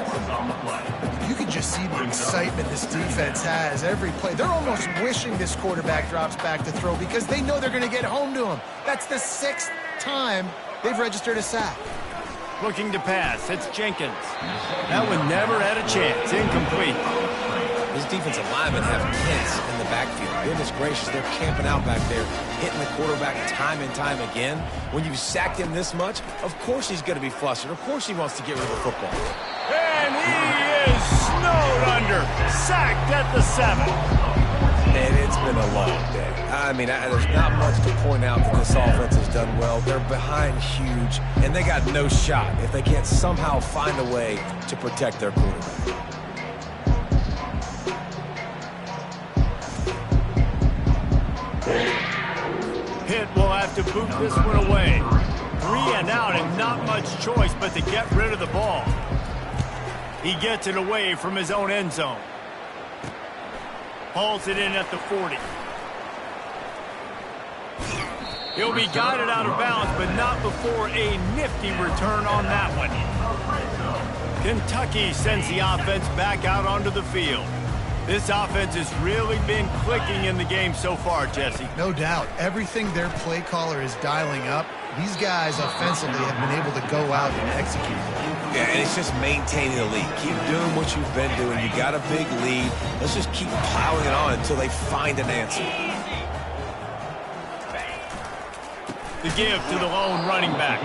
You can just see the excitement this defense has every play. They're almost wishing this quarterback drops back to throw because they know they're going to get home to him. That's the 6th time they've registered a sack. Looking to pass. It's Jenkins. That one never had a chance. Incomplete. These defensive linemen have tents in the backfield. Goodness gracious, they're camping out back there, hitting the quarterback time and time again. When you've sacked him this much, of course he's going to be flustered. Of course he wants to get rid of the football. And he is snowed under. Sacked at the 7. And it's been a long day. I mean, there's not much to point out that this offense has done well. They're behind huge, and they got no shot if they can't somehow find a way to protect their quarterback. Pitt will have to boot this one away. 3 and out and not much choice but to get rid of the ball. He gets it away from his own end zone. Hauls it in at the 40. He'll be guided out of bounds, but not before a nifty return on that one. Kentucky sends the offense back out onto the field. This offense has really been clicking in the game so far, Jesse. No doubt. Everything their play caller is dialing up, these guys offensively have been able to go out and execute. Yeah, and it's just maintaining the lead. Keep doing what you've been doing. You got a big lead. Let's just keep piling it on until they find an answer. The give to the lone running back.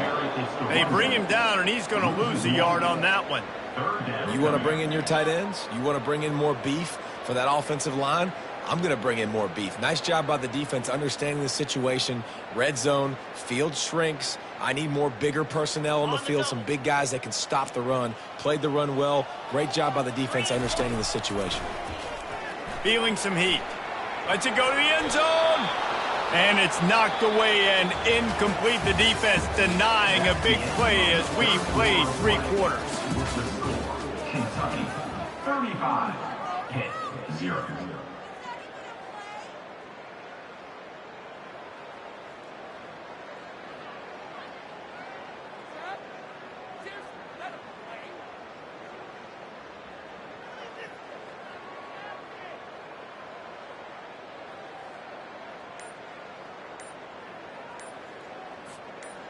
They bring him down, and he's going to lose a yard on that one. You want to bring in your tight ends? You want to bring in more beef for that offensive line? I'm going to bring in more beef. Nice job by the defense understanding the situation. Red zone, field shrinks. I need more bigger personnel on the field, some big guys that can stop the run. Played the run well. Great job by the defense understanding the situation. Feeling some heat. Lets it go to the end zone. And it's knocked away and incomplete. The defense denying a big play as we played 3 quarters. Kentucky 35, Pitt 0.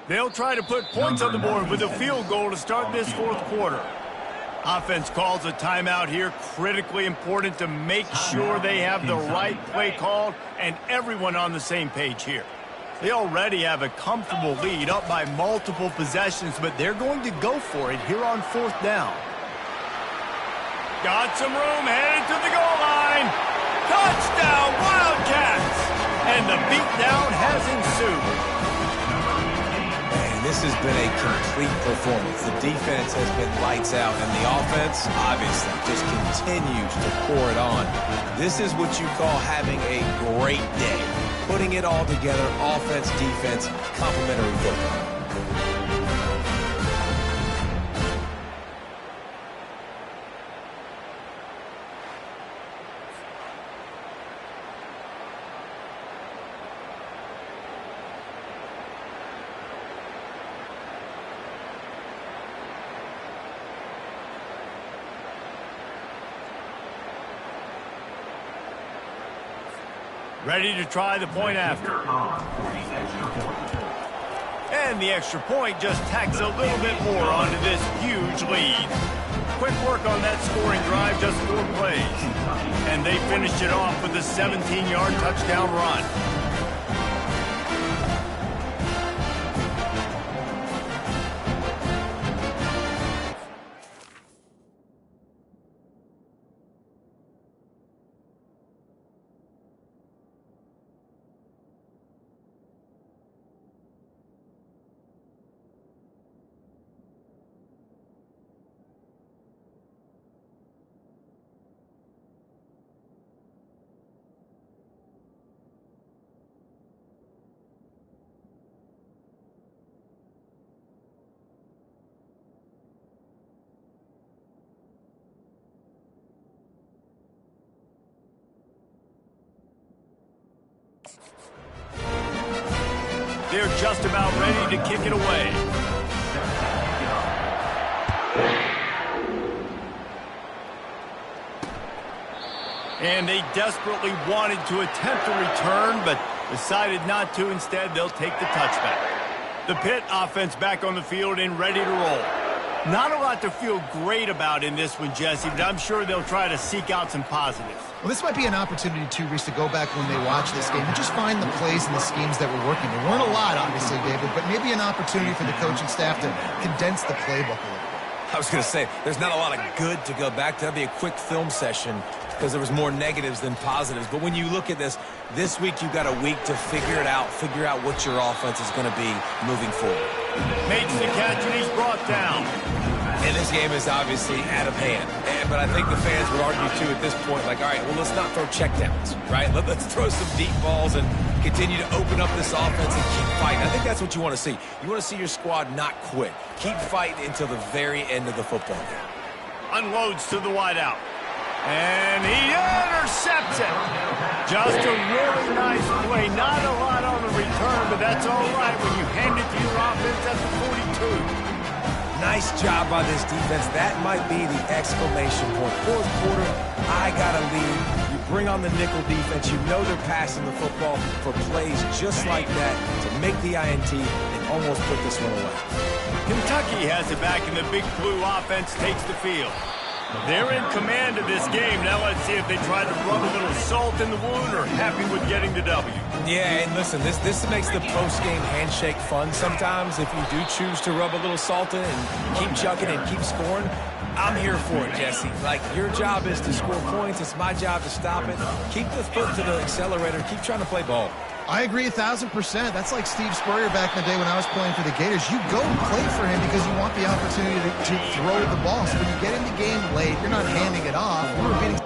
They'll try to put points on the board with a field goal to start this 4th quarter. Offense calls a timeout here. Critically important to make sure they have the right play called and everyone on the same page here. They already have a comfortable lead up by multiple possessions, but they're going to go for it here on 4th down. Got some room, headed to the goal line. Touchdown, Wildcats! And the beatdown has ensued. This has been a complete performance. The defense has been lights out, and the offense, obviously, just continues to pour it on. This is what you call having a great day. Putting it all together, offense, defense, complementary football. Ready to try the point after. And the extra point just tacks a little bit more onto this huge lead. Quick work on that scoring drive, just 4 plays. And they finished it off with a 17-yard touchdown run. They're just about ready to kick it away. And they desperately wanted to attempt a return, but decided not to. Instead, they'll take the touchback. The Pitt offense back on the field and ready to roll. Not a lot to feel great about in this one, Jesse, but I'm sure they'll try to seek out some positives. Well, this might be an opportunity, too, Reese, to go back when they watch this game and just find the plays and the schemes that were working. There weren't a lot, obviously, David, but maybe an opportunity for the coaching staff to condense the playbook a little bit. I was going to say, there's not a lot of good to go back to. That'd be a quick film session because there was more negatives than positives. But when you look at this week you've got a week to figure it out, figure out what your offense is going to be moving forward. Makes the catch and he's brought down. And this game is obviously out of hand. But I think the fans would argue, too, at this point, like, all right, well, let's not throw checkdowns, right? Let's throw some deep balls and continue to open up this offense and keep fighting. I think that's what you want to see. You want to see your squad not quit. Keep fighting until the very end of the football game. Unloads to the wideout. And he intercepts it. Just a really nice play. Not a lot on the return, but that's all right when you hand it to your offense at the 42. Nice job by this defense. That might be the exclamation point. Fourth quarter, I got a lead. You bring on the nickel defense. You know they're passing the football for plays just like that to make the INT and almost put this one away. Kentucky has it back, and the Big Blue offense takes the field. They're in command of this game. Now let's see if they try to rub a little salt in the wound or happy with getting the W. Yeah, and listen, this makes the post-game handshake fun sometimes if you do choose to rub a little salt in and keep chucking and keep scoring. I'm here for it, Jesse. Like, your job is to score points. It's my job to stop it. Keep the foot to the accelerator. Keep trying to play ball. I agree 1,000%. That's like Steve Spurrier back in the day when I was playing for the Gators. You go and play for him because you want the opportunity to throw the ball. So when you get in the game late, you're not handing it off. We're beating...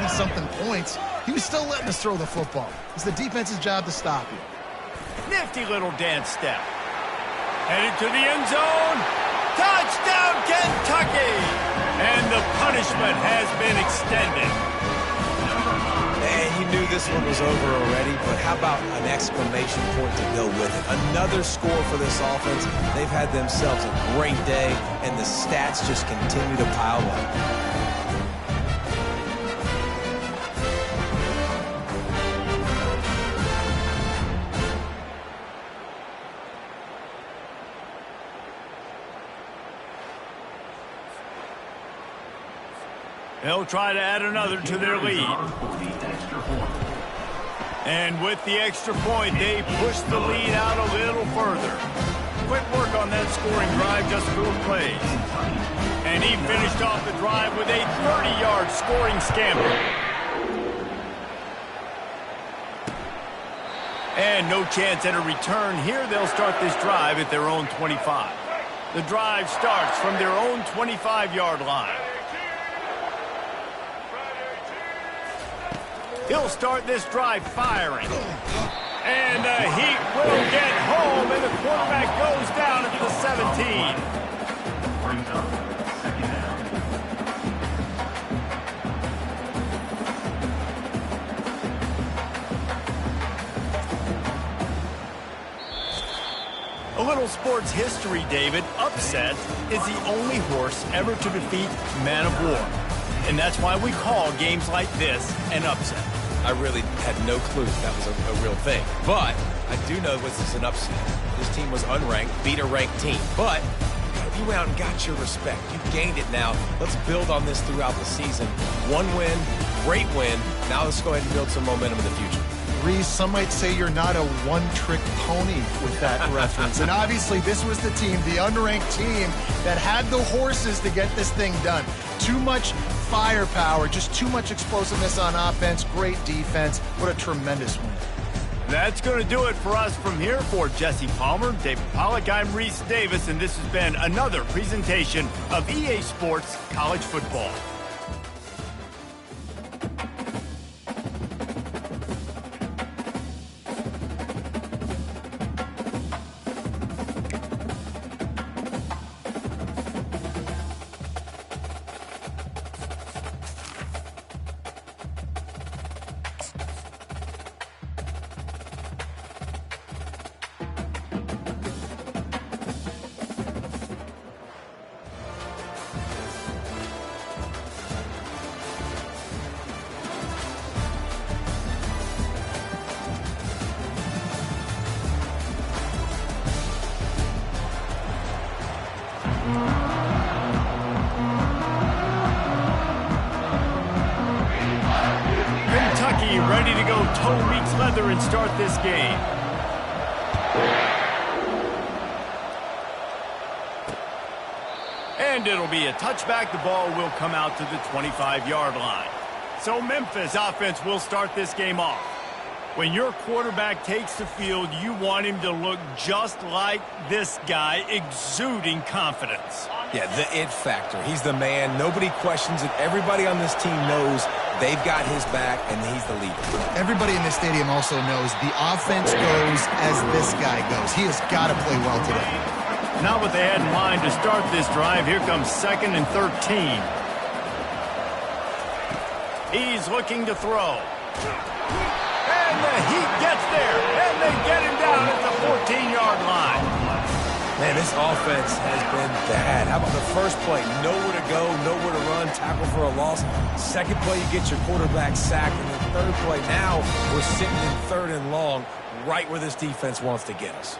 something points, he was still letting us throw the football. It's the defense's job to stop you. Nifty little dance step. Headed to the end zone. Touchdown, Kentucky! And the punishment has been extended. And you knew this one was over already, but how about an exclamation point to go with it? Another score for this offense. They've had themselves a great day, and the stats just continue to pile up. They'll try to add another to their lead. And with the extra point, they push the lead out a little further. Quick work on that scoring drive, just 4 plays. And he finished off the drive with a 30-yard scoring scamper. And no chance at a return here. They'll start this drive at their own 25. The drive starts from their own 25-yard line. He'll start this drive firing. And the Heat will get home, and the quarterback goes down at the 17. A little sports history, David. Upset is the only horse ever to defeat Man of War. And that's why we call games like this an upset. I really had no clue that was a real thing. But I do know this is an upset. This team was unranked, beat a ranked team. But you went out and got your respect. You gained it now. Let's build on this throughout the season. One win, great win. Now let's go ahead and build some momentum in the future. Reese, some might say you're not a one-trick pony with that reference. And obviously, this was the team, the unranked team, that had the horses to get this thing done. Too much firepower, just too much explosiveness on offense, great defense. What a tremendous win. That's going to do it for us from here. For Jesse Palmer, David Pollack, I'm Reese Davis, and this has been another presentation of EA Sports College Football. toe meets leather and start this game. And it'll be a touchback. The ball will come out to the 25-yard line. So Memphis offense will start this game off. When your quarterback takes the field, you want him to look just like this guy, exuding confidence. Yeah, the it factor. He's the man. Nobody questions it. Everybody on this team knows they've got his back, and he's the leader. Everybody in this stadium also knows the offense goes as this guy goes. He has got to play well today. Not what they had in mind to start this drive. Here comes 2nd and 13. He's looking to throw. And the Heat gets there, and they get him down at the 14-yard line. Man, this offense has been bad. How about the first play? Nowhere to go, nowhere to run, tackle for a loss. Second play, you get your quarterback sacked. And then third play, now we're sitting in 3rd and long, right where this defense wants to get us.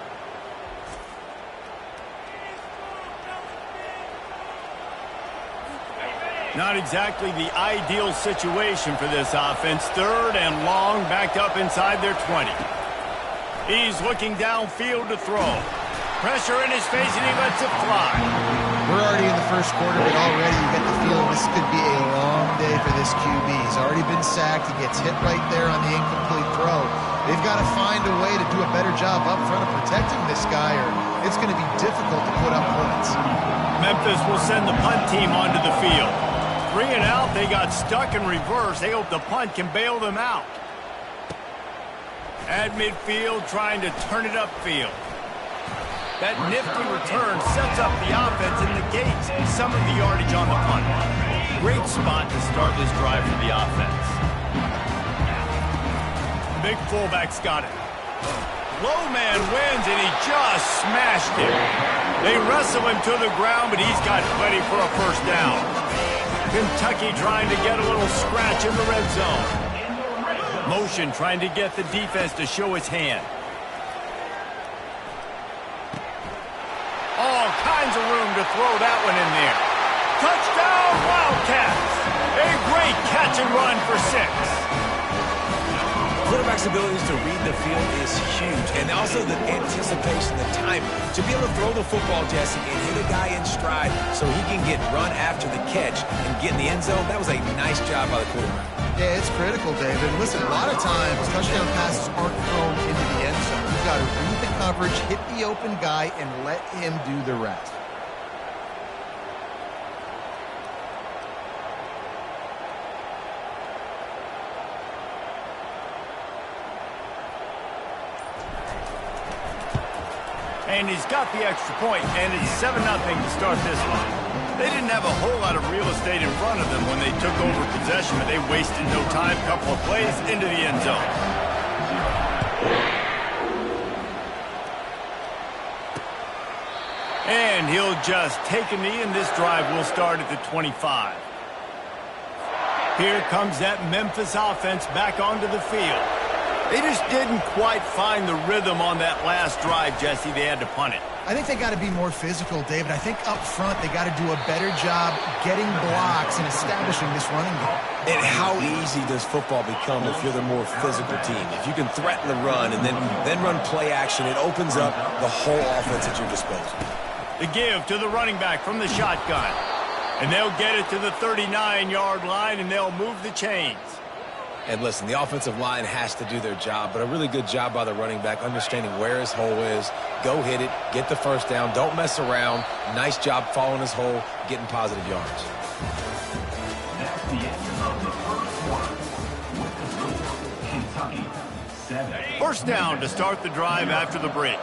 Not exactly the ideal situation for this offense. 3rd and long, backed up inside their 20. He's looking downfield to throw. Pressure in his face, and he lets it fly. We're already in the first quarter, but already you get the feeling this could be a long day for this QB. He's already been sacked. He gets hit right there on the incomplete throw. They've got to find a way to do a better job up front of protecting this guy, or it's going to be difficult to put up points. Memphis will send the punt team onto the field. 3 and out, they got stuck in reverse. They hope the punt can bail them out. At midfield, trying to turn it upfield. That nifty return sets up the offense and negates some of the yardage on the punt. Great spot to start this drive for the offense. Big fullback's got it. Low man wins, and he just smashed him. They wrestle him to the ground, but he's got plenty for a first down. Kentucky trying to get a little scratch in the red zone. Motion trying to get the defense to show its hand. All kinds of room to throw that one in there. Touchdown, Wildcats! A great catch and run for 6. Quarterback's abilities to read the field is huge, and also the anticipation, the time to be able to throw the football, Jesse, and hit a guy in stride so he can get run after the catch and get in the end zone. That was a nice job by the quarterback. Yeah, it's critical, David. Listen, a lot of times touchdown passes aren't thrown into the end zone. You've got to read the coverage, hit the open guy, and let him do the rest. And he's got the extra point, and it's 7-0 to start this one. They didn't have a whole lot of real estate in front of them when they took over possession, but they wasted no time. Couple of plays into the end zone. And he'll just take a knee, and this drive will start at the 25. Here comes that Memphis offense back onto the field. They just didn't quite find the rhythm on that last drive, Jesse. They had to punt it. I think they got to be more physical, David. I think up front they got to do a better job getting blocks and establishing this running game. And how easy does football become if you're the more physical team? If you can threaten the run and then run play action, it opens up the whole offense at your disposal. The give to the running back from the shotgun. And they'll get it to the 39-yard line, and they'll move the chains. And listen, the offensive line has to do their job, but a really good job by the running back, understanding where his hole is. Go hit it, get the first down, don't mess around. Nice job following his hole, getting positive yards. That's the end of the first quarter. With the score, Kentucky 7. First down to start the drive after the break.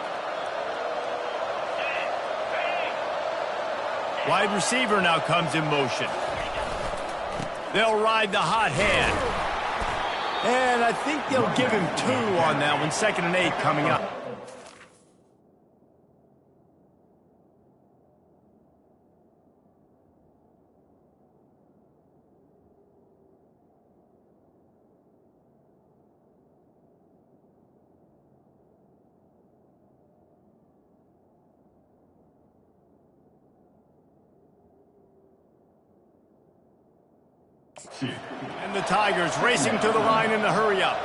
Wide receiver now comes in motion. They'll ride the hot hand. And I think they'll give him 2 on that one. 2nd and 8 coming up. And the Tigers racing to the line in the hurry up.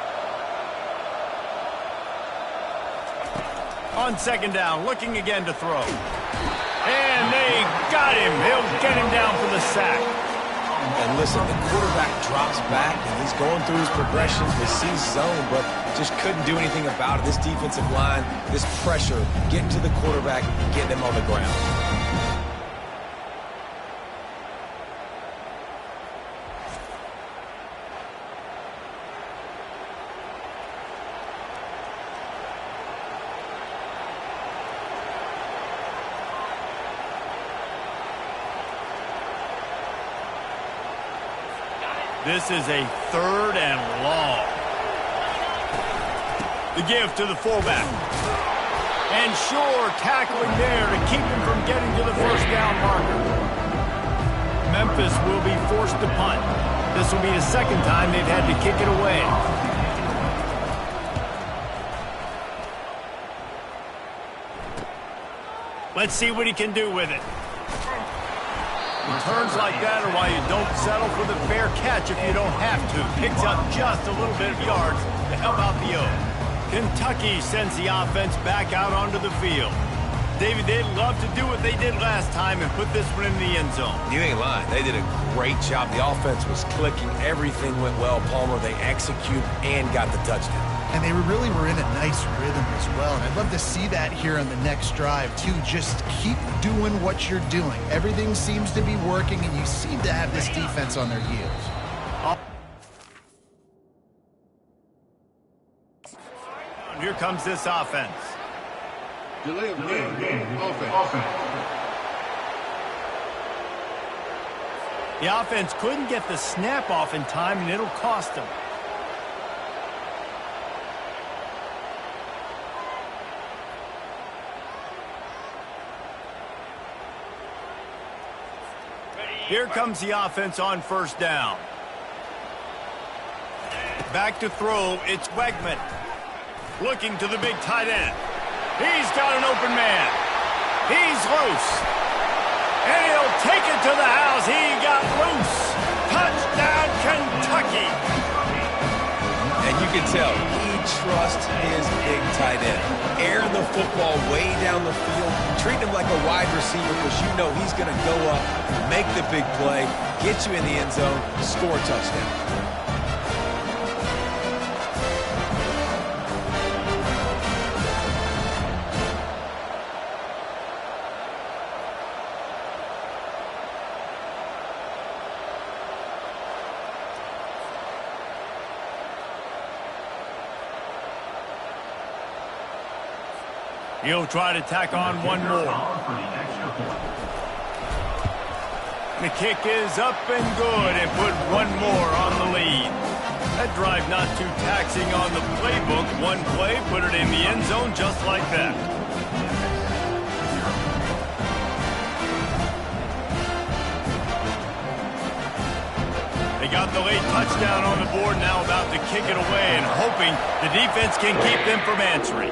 On second down, looking again to throw. And they got him. He'll get him down for the sack. And listen, the quarterback drops back, and he's going through his progressions with C zone, but just couldn't do anything about it. This defensive line, this pressure, getting to the quarterback, getting him on the ground. This is a 3rd and long. The give to the fullback. And sure, tackling there to keep him from getting to the first down marker. Memphis will be forced to punt. This will be the second time they've had to kick it away. Let's see what he can do with it. Returns like that are why you don't settle for the fair catch if you don't have to. Picks up just a little bit of yards to help out the O. Kentucky sends the offense back out onto the field. David, they'd love to do what they did last time and put this one in the end zone. You ain't lying. They did a great job. The offense was clicking. Everything went well, Palmer. They executed and got the touchdown. And they really were in a nice rhythm as well. And I'd love to see that here on the next drive, too. Just keep doing what you're doing. Everything seems to be working, and you seem to have this defense on their heels. Here comes this offense. Delay of game. Offense. The offense couldn't get the snap off in time, and it'll cost them. Here comes the offense on first down. Back to throw, it's Wegman. Looking to the big tight end. He's got an open man. He's loose. And he'll take it to the house. He got loose. Touchdown, Kentucky. And you can tell he trusts his big tight end. Airing the football way down the field, treating him like a wide receiver because you know he's going to go up, make the big play, get you in the end zone, score a touchdown. He'll try to tack on one more. The kick is up and good and put one more on the lead. That drive not too taxing on the playbook. One play, put it in the end zone just like that. They got the late touchdown on the board, now about to kick it away and hoping the defense can keep them from answering.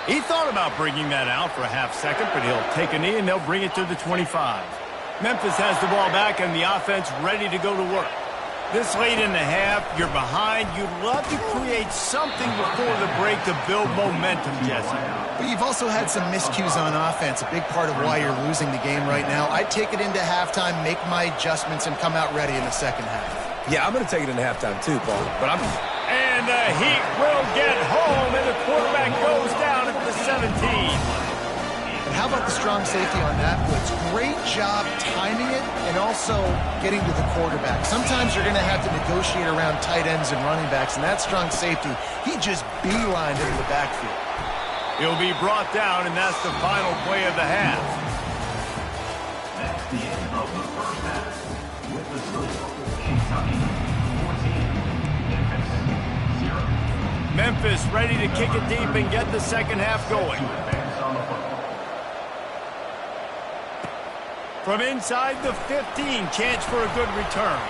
He thought about bringing that out for a half second, but he'll take a knee and they'll bring it to the 25. Memphis has the ball back and the offense ready to go to work. This late in the half, you're behind. You'd love to create something before the break to build momentum, Jesse. But you've also had some miscues on offense, a big part of why you're losing the game right now. I'd take it into halftime, make my adjustments, and come out ready in the second half. Yeah, I'm going to take it into halftime too, Paul. But And the Heat will get home, and the quarterback goes down at the 17. And how about the strong safety on that blitz? Great job timing it and also getting to the quarterback. Sometimes you're going to have to negotiate around tight ends and running backs, and that strong safety, he just beelined into the backfield. He'll be brought down, and that's the final play of the half. That's the end of the first half. With the score, Kentucky 14, Memphis ready to kick it deep and get the second half going. From inside the 15, chance for a good return.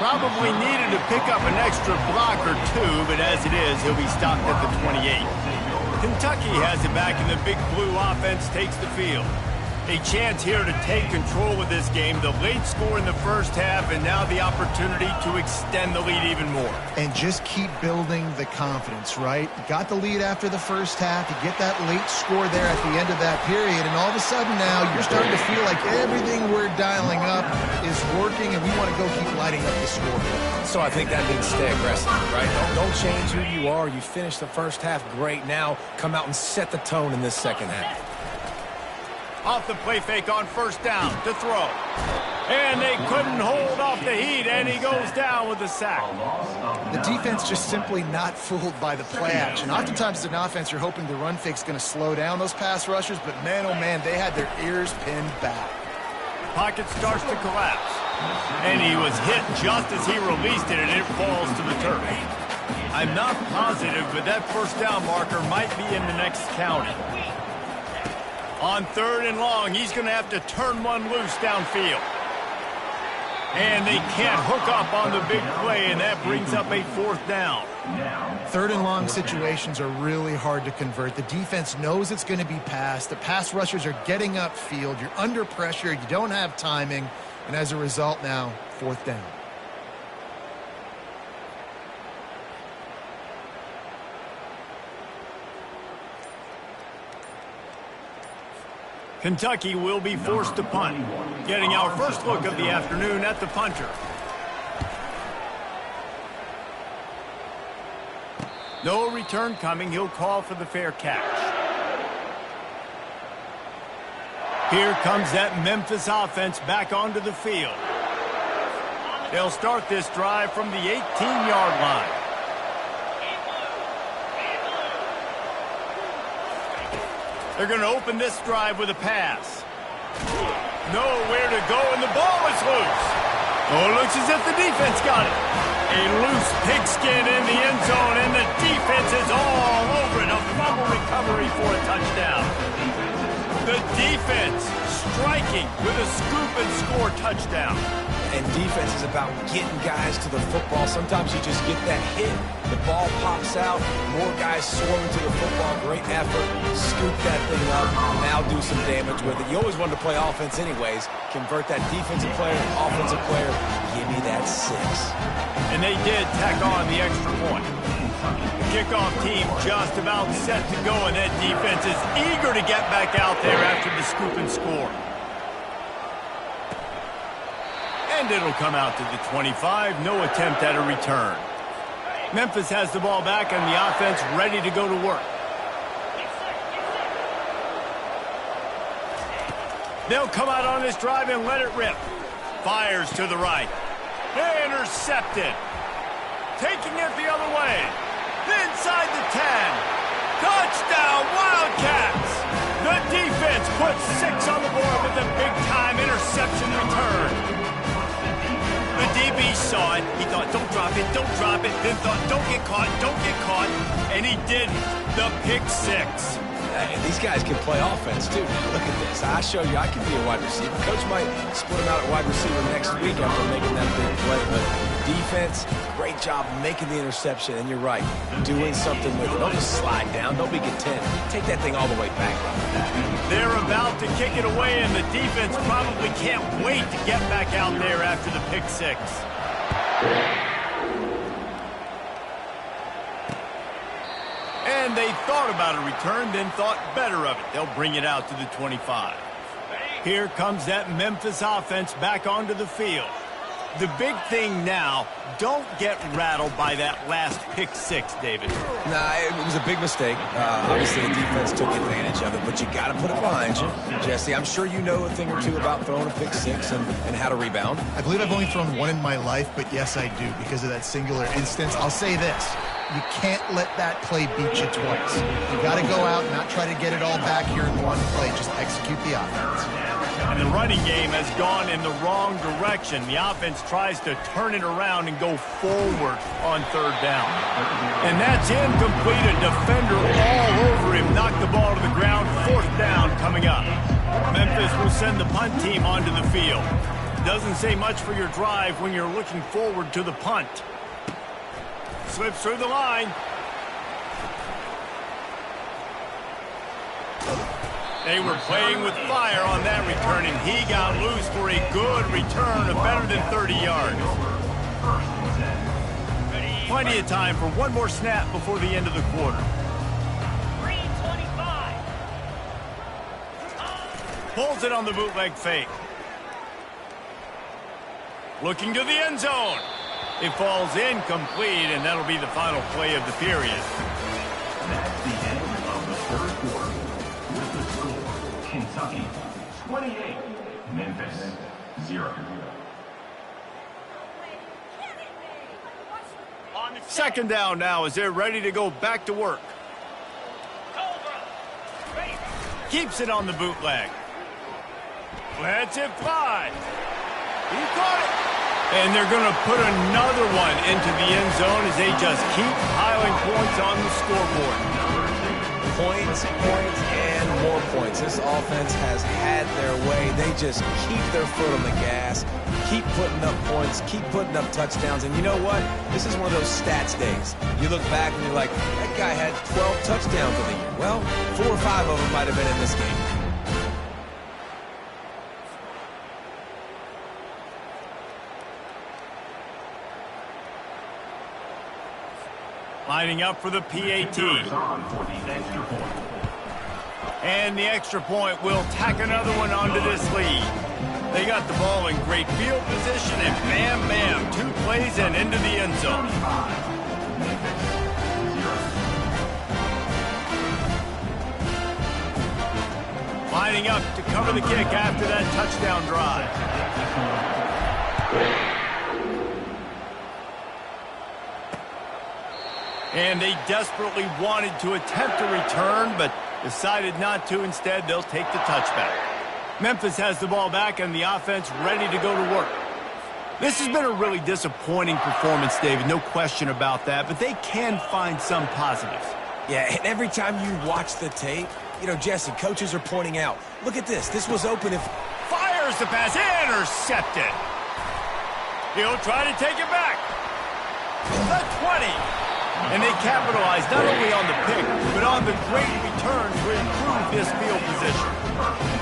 Probably needed to pick up an extra block or two, but as it is, he'll be stopped at the 28. Kentucky has it back, and the big blue offense takes the field. A chance here to take control of this game. The late score in the first half, and now the opportunity to extend the lead even more. And just keep building the confidence, right? Got the lead after the first half. You get that late score there at the end of that period, and all of a sudden now you're starting to feel like everything we're dialing up is working, and we want to go keep lighting up the scoreboard. So I think that means stay aggressive, right? Don't change who you are. You finished the first half great. Now come out and set the tone in this second half. Off the play fake on first down to throw. And they couldn't hold off the heat, and he goes down with the sack. The defense just simply not fooled by the play action. Oftentimes as an offense, you're hoping the run fake's going to slow down those pass rushers, but man, oh man, they had their ears pinned back. Pocket starts to collapse. And he was hit just as he released it, and it falls to the turf. I'm not positive, but that first down marker might be in the next county. On 3rd and long, he's going to have to turn one loose downfield. And they can't hook up on the big play, and that brings up a 4th down. 3rd and long situations are really hard to convert. The defense knows it's going to be passed. The pass rushers are getting upfield. You're under pressure. You don't have timing. And as a result now, 4th down. Kentucky will be forced to punt. Getting our first look of the afternoon at the punter. No return coming. He'll call for the fair catch. Here comes that Memphis offense back onto the field. They'll start this drive from the 18-yard line. They're going to open this drive with a pass. Nowhere to go, and the ball is loose. Oh, it looks as if the defense got it. A loose pigskin in the end zone, and the defense is all over it. A fumble recovery for a touchdown. The defense striking with a scoop and score touchdown. And defense is about getting guys to the football. Sometimes you just get that hit. The ball pops out. More guys swarming to the football. Great effort. Scoop that thing up. Now do some damage with it. You always wanted to play offense anyways. Convert that defensive player, offensive player. Give me that 6. And they did tack on the extra point. The kickoff team just about set to go, and that defense is eager to get back out there after the scoop and score. And it'll come out to the 25. No attempt at a return. Memphis has the ball back, and the offense ready to go to work. They'll come out on this drive and let it rip. Fires to the right. Intercepted. Taking it the other way. Inside the 10. Touchdown, Wildcats! The defense puts 6 on the board with a big-time interception return. The DB saw it. He thought, don't drop it, then thought, don't get caught, and he didn't. The pick 6. And these guys can play offense, too. Look at this. I show you I can be a wide receiver. Coach might split him out at wide receiver next week after making that big play. But defense, great job making the interception. And you're right, doing something with it. Don't just slide down. Don't be content. Take that thing all the way back. They're about to kick it away, and the defense probably can't wait to get back out there after the pick 6. And they thought about a return, then thought better of it. They'll bring it out to the 25. Here comes that Memphis offense back onto the field. The big thing now, don't get rattled by that last pick 6, David. Nah, it was a big mistake. Obviously, the defense took advantage of it, but you got to put it behind you. Jesse, I'm sure you know a thing or two about throwing a pick 6 and how to rebound. I believe I've only thrown one in my life, but yes, I do because of that singular instance. I'll say this. You can't let that play beat you twice. You got to go out and not try to get it all back here in one play. Just execute the offense. And the running game has gone in the wrong direction. The offense tries to turn it around and go forward on 3rd down. And that's incomplete. A defender all over him. Knocked the ball to the ground. 4th down coming up. Memphis will send the punt team onto the field. Doesn't say much for your drive when you're looking forward to the punt. Slips through the line. They were playing with fire on that return, and he got loose for a good return of better than 30 yards. Plenty of time for one more snap before the end of the quarter. 3:25. Pulls it on the bootleg fake. Looking to the end zone. It falls incomplete, and that'll be the final play of the period. That's the end of the third quarter. With the score, Kentucky 28, Memphis 0. On the Second down now as they're ready to go back to work. Cobra. Ready. Keeps it on the bootleg. Lets it fly. He caught it. And they're going to put another one into the end zone as they just keep piling points on the scoreboard. Points, points, and more points. This offense has had their way. They just keep their foot on the gas, keep putting up points, keep putting up touchdowns. And you know what? This is one of those stats days. You look back and you're like, that guy had 12 touchdowns in the year. Well, 4 or 5 of them might have been in this game. Lining up for the PAT. And the extra point will tack another one onto this lead. They got the ball in great field position, and bam, bam, 2 plays and into the end zone. Lining up to cover the kick after that touchdown drive. And they desperately wanted to attempt a return, but decided not to. Instead, they'll take the touchback. Memphis has the ball back and the offense ready to go to work. This has been a really disappointing performance, David, no question about that, but they can find some positives. Yeah, and every time you watch the tape, you know, Jesse, coaches are pointing out, look at this. This was open if... Fires the pass, intercepted. He'll try to take it back. The 20. And they capitalized not only on the pick, but on the great return to improve this field position.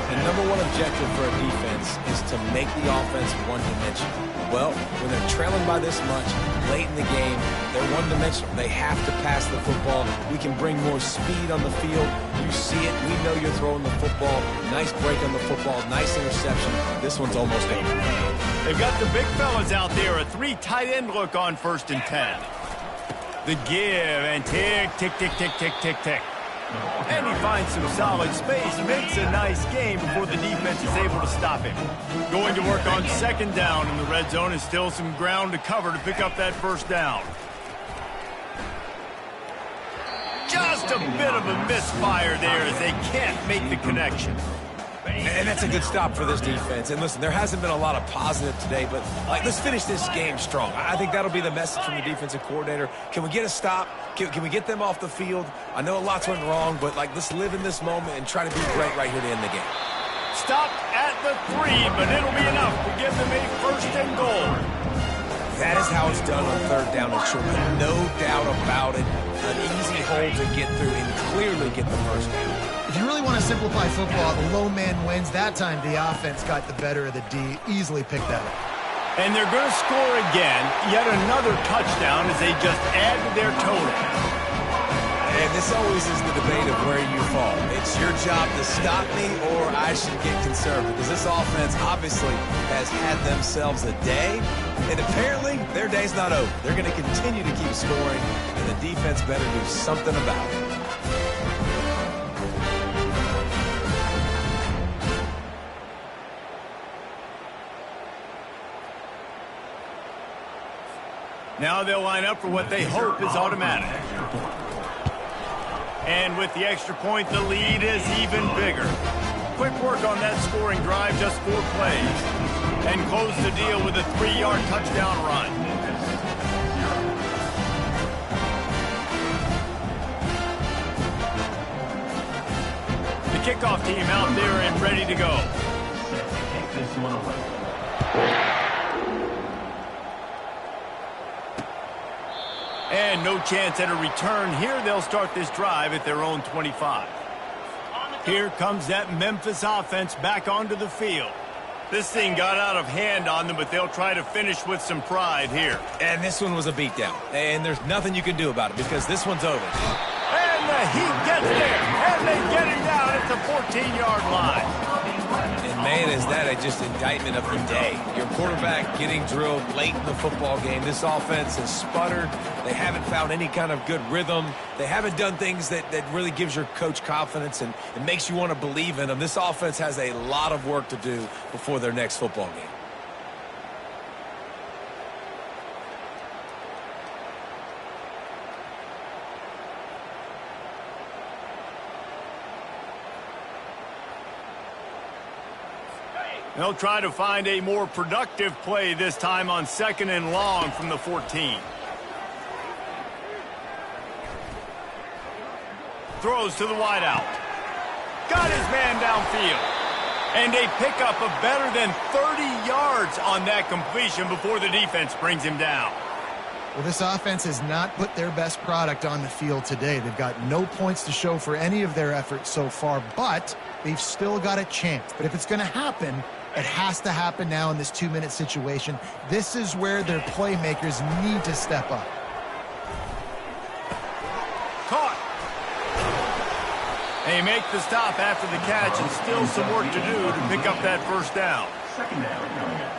The number one objective for a defense is to make the offense one-dimensional. Well, when they're trailing by this much, late in the game, they're one-dimensional. They have to pass the football. We can bring more speed on the field. You see it. We know you're throwing the football. Nice break on the football. Nice interception. This one's almost over. They've got the big fellas out there. A 3 tight end look on 1st and 10. The give, and tick, tick, tick, tick, tick, tick, tick. And he finds some solid space, makes a nice game before the defense is able to stop him. Going to work on 2nd down in the red zone, and still some ground to cover to pick up that 1st down. Just a bit of a misfire there as they can't make the connection. And that's a good stop for this defense. And listen, there hasn't been a lot of positive today, but let's finish this game strong. I think that'll be the message from the defensive coordinator. Can we get a stop? Can we get them off the field? I know a lot's went wrong, but let's live in this moment and try to be great right here to end the game. Stopped at the 3, but it'll be enough to give them a 1st and goal. That is how it's done on 3rd down and short. No doubt about it. An easy hole to get through and clearly get the 1st down. If you really want to simplify football, the low man wins. That time, the offense got the better of the D. Easily picked that up. And they're going to score again. Yet another touchdown as they just add to their total. And this always is the debate of where you fall. It's your job to stop me or I should get conservative. Because this offense obviously has had themselves a day. And apparently, their day's not over. They're going to continue to keep scoring. And the defense better do something about it. Now they'll line up for what they hope is automatic. And with the extra point, the lead is even bigger. Quick work on that scoring drive, just 4 plays. And close the deal with a 3-yard touchdown run. The kickoff team out there and ready to go. Set to kick this one away. And no chance at a return here. They'll start this drive at their own 25. Here comes that Memphis offense back onto the field. This thing got out of hand on them, but they'll try to finish with some pride here. And this one was a beatdown. And there's nothing you can do about it because this one's over. And the Heat gets there, and they get him down at the 14-yard line. And man, is that just indictment of the day. Your quarterback getting drilled late in the football game. This offense has sputtered. They haven't found any kind of good rhythm. They haven't done things that really gives your coach confidence and it makes you want to believe in them. This offense has a lot of work to do before their next football game. They'll try to find a more productive play this time on 2nd and long from the 14. Throws to the wideout. Got his man downfield. And a pickup of better than 30 yards on that completion before the defense brings him down. Well, this offense has not put their best product on the field today. They've got no points to show for any of their efforts so far, but they've still got a chance. But if it's going to happen, it has to happen now in this 2-minute situation. This is where their playmakers need to step up. Caught. They make the stop after the catch and still some work to do to pick up that first down. Second down coming up.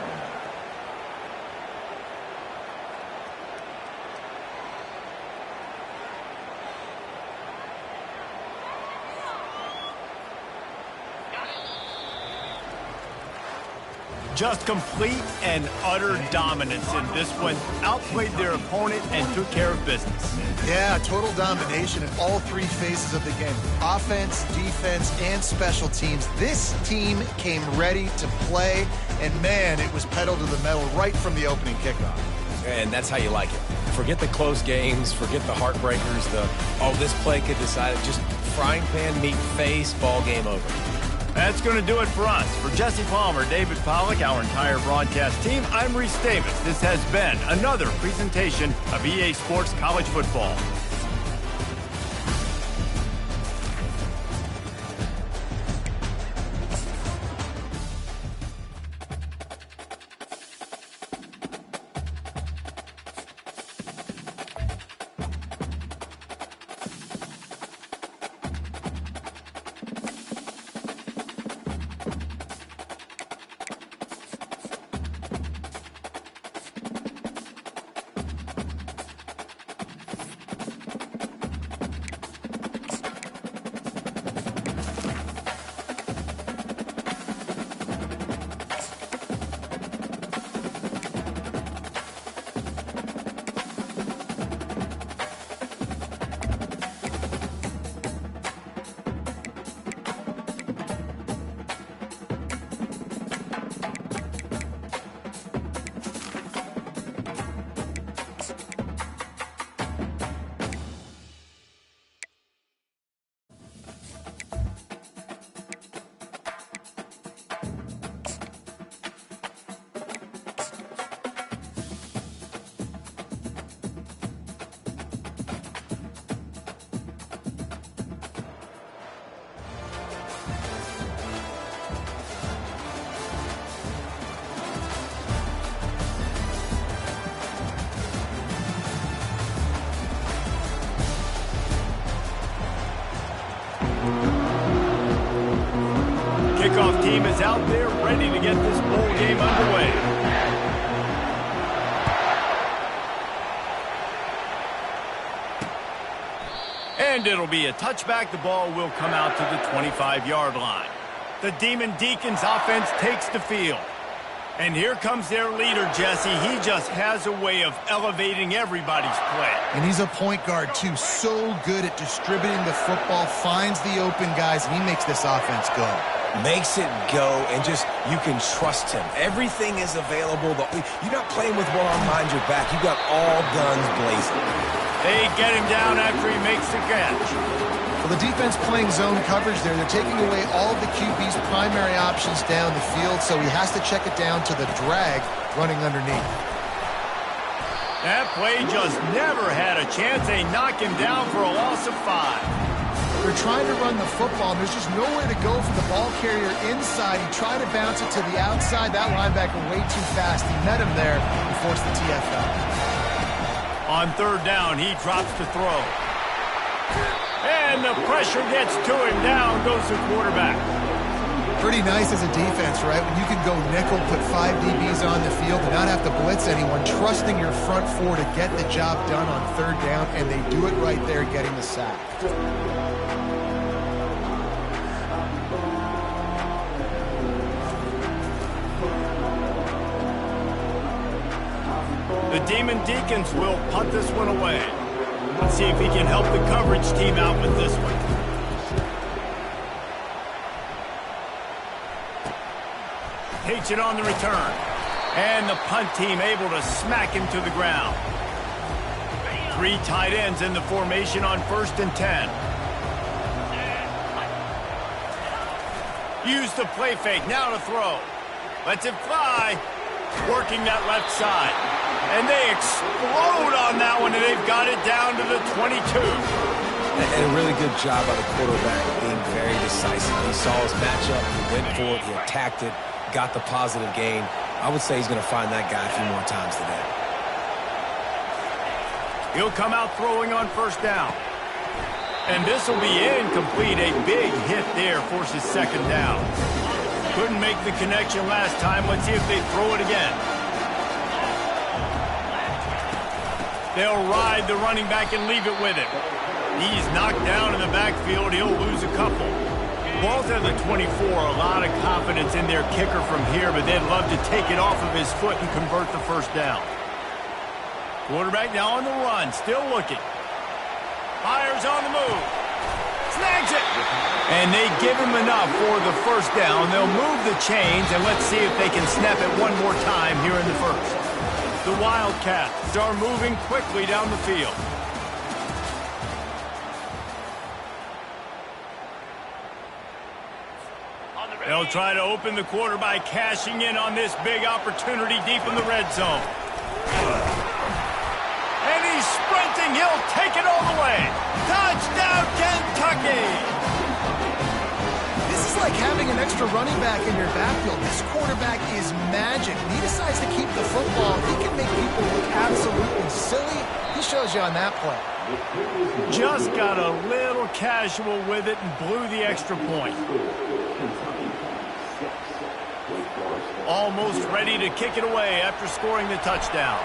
Just complete and utter dominance in this one. Outplayed their opponent and took care of business. Yeah, total domination in all three phases of the game. Offense, defense, and special teams. This team came ready to play, and man, it was pedal to the metal right from the opening kickoff. And that's how you like it. Forget the close games, forget the heartbreakers, this play could decide it. Just frying pan, meet face, ball game over. That's going to do it for us. For Jesse Palmer, David Pollack, our entire broadcast team, I'm Reese Davis. This has been another presentation of EA Sports College Football. Kickoff team is out there ready to get this bowl game underway. And it'll be a touchback. The ball will come out to the 25-yard line. The Demon Deacons offense takes the field. And here comes their leader, Jesse. He just has a way of elevating everybody's play. And he's a point guard, too. So good at distributing the football, finds the open guys, and he makes this offense go. Makes it go, and just, you can trust him. Everything is available. You're not playing with one arm behind your back. You got all guns blazing. They get him down after he makes the catch. Well, the defense playing zone coverage there. They're taking away all of the QB's primary options down the field, so he has to check it down to the drag running underneath. That play just never had a chance. They knock him down for a loss of 5. They're trying to run the football, and there's just nowhere to go for the ball carrier inside. He tried to bounce it to the outside. That linebacker way too fast. He met him there and forced the TFL. On third down, he drops to throw. And the pressure gets to him. Down goes the quarterback. Pretty nice as a defense, right? When you can go nickel, put 5 DBs on the field and not have to blitz anyone, trusting your front four to get the job done on third down, and they do it right there, getting the sack. The Demon Deacons will punt this one away. Let's see if he can help the coverage team out with this one. Takes it on the return. And the punt team able to smack him to the ground. 3 tight ends in the formation on 1st and 10. Use the play fake. Now to throw. Lets it fly. Working that left side. And they explode on that one, and they've got it down to the 22. And a really good job by the quarterback being very decisive. He saw his matchup, he went for it, he attacked it, got the positive gain. I would say he's going to find that guy a few more times today. He'll come out throwing on 1st down. And this will be incomplete. A big hit there forces 2nd down. Couldn't make the connection last time. Let's see if they throw it again. They'll ride the running back and leave it with him. He's knocked down in the backfield. He'll lose a couple. Both at the 24, a lot of confidence in their kicker from here, but they'd love to take it off of his foot and convert the 1st down. Quarterback now on the run, still looking. Fires on the move. Snags it. And they give him enough for the 1st down. They'll move the chains, and let's see if they can snap it one more time here in the 1st. The Wildcats are moving quickly down the field. They'll try to open the quarter by cashing in on this big opportunity deep in the red zone. And he's sprinting. He'll take it all the way. Touchdown, Kentucky! This is like having an extra running back in your backfield. This quarterback is magic. When he decides to keep the football, he can make people look absolutely silly. He shows you on that play. Just got a little casual with it and blew the extra point. Almost ready to kick it away after scoring the touchdown.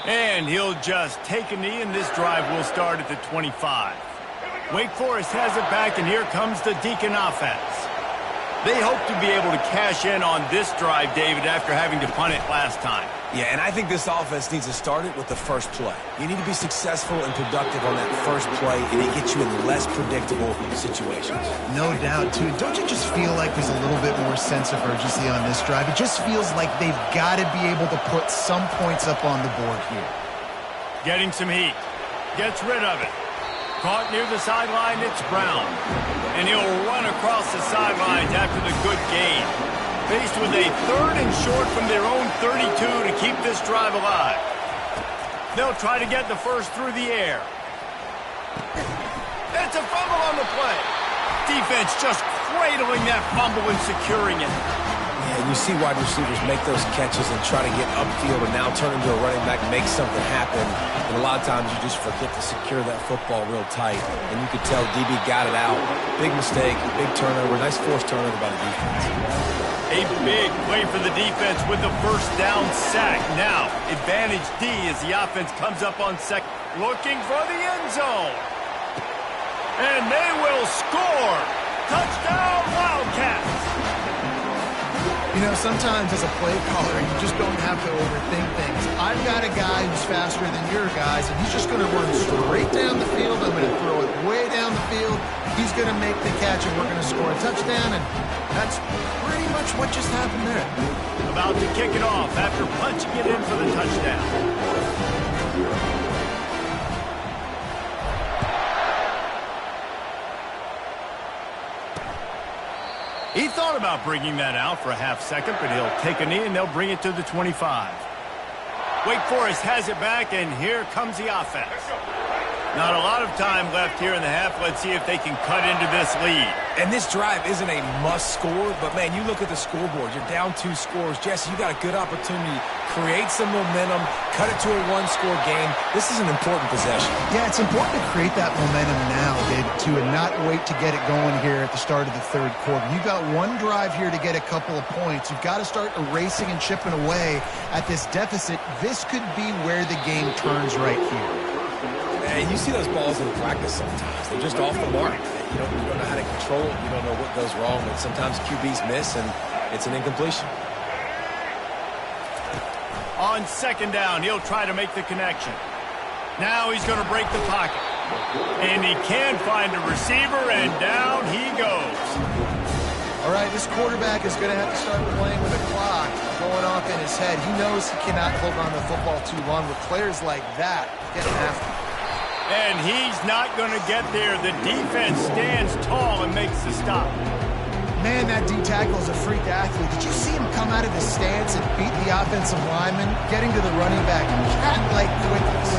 And he'll just take a knee, and this drive will start at the 25. Wake Forest has it back, and here comes the Deacon offense. They hope to be able to cash in on this drive, David, after having to punt it last time. Yeah, and I think this offense needs to start it with the first play. You need to be successful and productive on that first play, and it gets you in less predictable situations. No doubt, too. Don't you just feel like there's a little bit more sense of urgency on this drive? It just feels like they've got to be able to put some points up on the board here. Getting some heat. Gets rid of it. Caught near the sideline, it's Brown. And he'll run across the sidelines after the good gain. Faced with a 3rd and short from their own 32 to keep this drive alive. They'll try to get the first through the air. It's a fumble on the play. Defense just cradling that fumble and securing it. Yeah, you see wide receivers make those catches and try to get upfield and now turn into a running back and make something happen. And a lot of times you just forget to secure that football real tight. And you could tell DB got it out. Big mistake, big turnover, nice forced turnover by the defense. A big play for the defense with the 1st down sack. Now, advantage D as the offense comes up on second, looking for the end zone. And they will score. Touchdown, Wildcats. You know, sometimes as a play caller, you just don't have to overthink things. I've got a guy who's faster than your guys, and he's just going to run straight down the field. I'm going to throw it way down the field. He's going to make the catch, and we're going to score a touchdown, and that's pretty much what just happened there. About to kick it off after punching it in for the touchdown. He thought about bringing that out for a half second, but he'll take a knee and they'll bring it to the 25. Wake Forest has it back, and here comes the offense. Not a lot of time left here in the half. Let's see if they can cut into this lead. And this drive isn't a must score, but, man, you look at the scoreboard. You're down 2 scores. Jesse, you got a good opportunity. Create some momentum. Cut it to a 1-score game. This is an important possession. Yeah, it's important to create that momentum now, David, too, and not wait to get it going here at the start of the third quarter. You've got one drive here to get a couple of points. You've got to start erasing and chipping away at this deficit. This could be where the game turns right here. And you see those balls in practice sometimes. They're just off the mark. You don't know how to control it. You don't know what goes wrong. But sometimes QBs miss, and it's an incompletion. On second down, he'll try to make the connection. Now he's going to break the pocket. And he can find a receiver, and down he goes. All right, this quarterback is going to have to start playing with a clock going off in his head. He knows he cannot hold on to the football too long. With players like that, getting after him. And he's not going to get there. The defense stands tall and makes the stop. Man, that D-tackle is a freak athlete. Did you see him come out of his stance and beat the offensive lineman, getting to the running back? Cat-like quickness.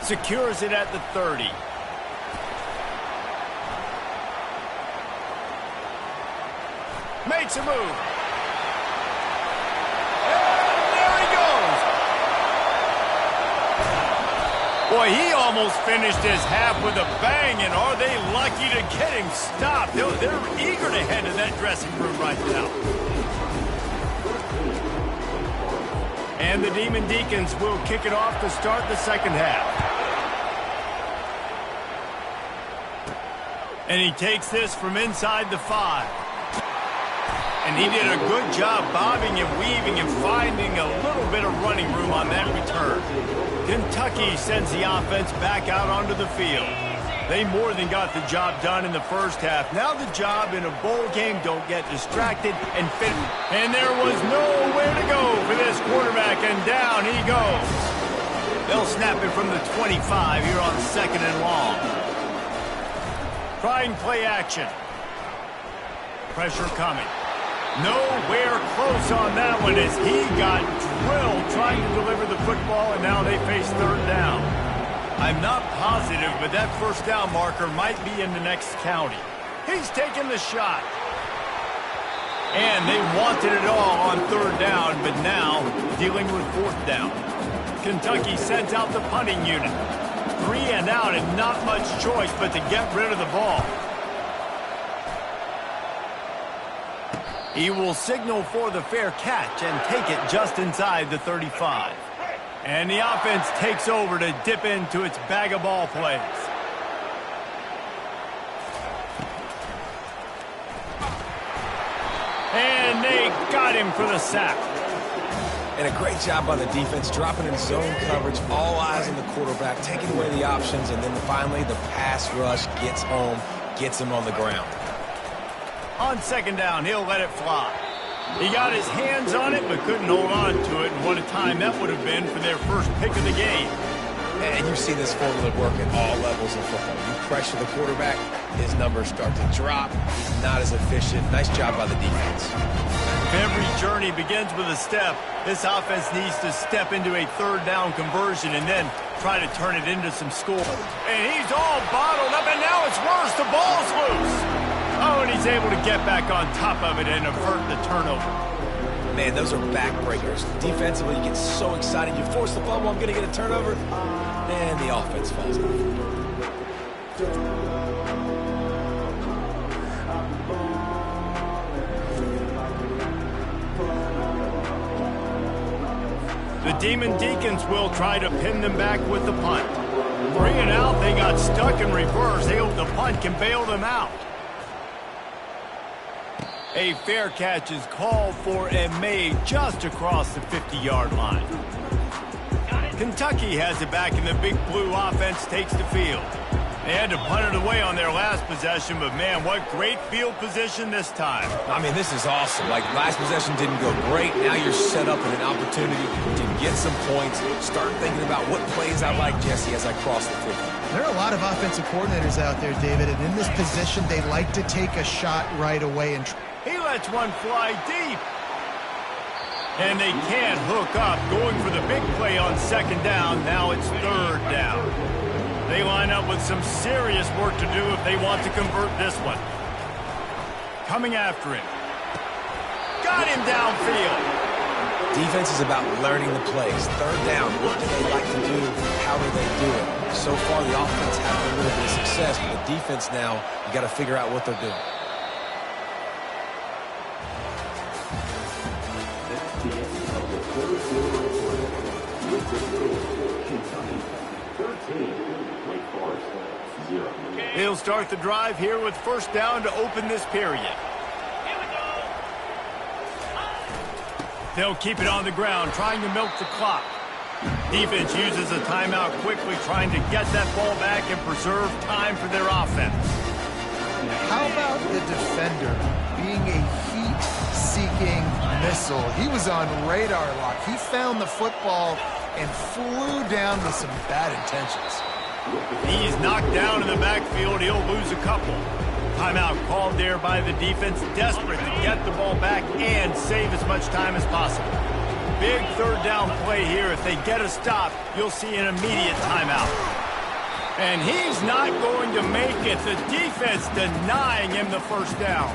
Secures it at the 30. Makes a move. Boy, he almost finished his half with a bang, and are they lucky to get him stopped? They're eager to head to that dressing room right now. And the Demon Deacons will kick it off to start the second half. And he takes this from inside the 5. And he did a good job bobbing and weaving and finding a little bit of running room on that return. Kentucky sends the offense back out onto the field. They more than got the job done in the first half. Now the job in a bowl game, don't get distracted and fit. And there was nowhere to go for this quarterback, and down he goes. They'll snap it from the 25 here on second and long. Trying play action. Pressure coming. Nowhere close on that one as he got drilled trying to deliver the football, and now they face third down. I'm not positive, but that first down marker might be in the next county. He's taking the shot. And they wanted it all on third down, but now dealing with fourth down. Kentucky sends out the punting unit. 3 and out, and not much choice but to get rid of the ball. He will signal for the fair catch and take it just inside the 35. And the offense takes over to dip into its bag of ball plays. And they got him for the sack. And a great job by the defense, dropping in zone coverage, all eyes on the quarterback, taking away the options, and then finally the pass rush gets home, gets him on the ground. On second down, he'll let it fly. He got his hands on it, but couldn't hold on to it. And what a time that would have been for their first pick of the game. And you see this formula work at all levels of football. You pressure the quarterback, his numbers start to drop. He's not as efficient. Nice job by the defense. Every journey begins with a step. This offense needs to step into a third down conversion and then try to turn it into some score. And he's all bottled up, and now it's worse. The ball's loose. Oh, and he's able to get back on top of it and avert the turnover. Man, those are backbreakers. Defensively, you get so excited. You force the fumble, I'm going to get a turnover. And the offense falls off. The Demon Deacons will try to pin them back with the punt. 3 and out, they got stuck in reverse. They hope the punt can bail them out. A fair catch is called for and made just across the 50-yard line. Kentucky has it back, and the big blue offense takes the field. They had to punt it away on their last possession, but man, what great field position this time. I mean, this is awesome. Like, last possession didn't go great. Now you're set up with an opportunity to get some points. Start thinking about what plays I like, Jesse, as I cross the 50. There are a lot of offensive coordinators out there, David, and in this position, they like to take a shot right away. And he lets one fly deep. And they can't hook up, going for the big play on second down. Now it's third down. They line up with some serious work to do if they want to convert this one. Coming after him. Got him downfield. Defense is about learning the plays. Third down, what do they like to do? How do they do it? So far, the offense had a little bit of success, but the defense now, you got to figure out what they're doing. He'll start the drive here with first down to open this period. They'll keep it on the ground, trying to milk the clock. Defense uses a timeout quickly, trying to get that ball back and preserve time for their offense. How about the defender being a heat-seeking missile? He was on radar lock. He found the football and flew down with some bad intentions. He's knocked down in the backfield. He'll lose a couple. Timeout called there by the defense, desperate to get the ball back and save as much time as possible. Big third down play here. If they get a stop, you'll see an immediate timeout. And he's not going to make it. The defense denying him the first down.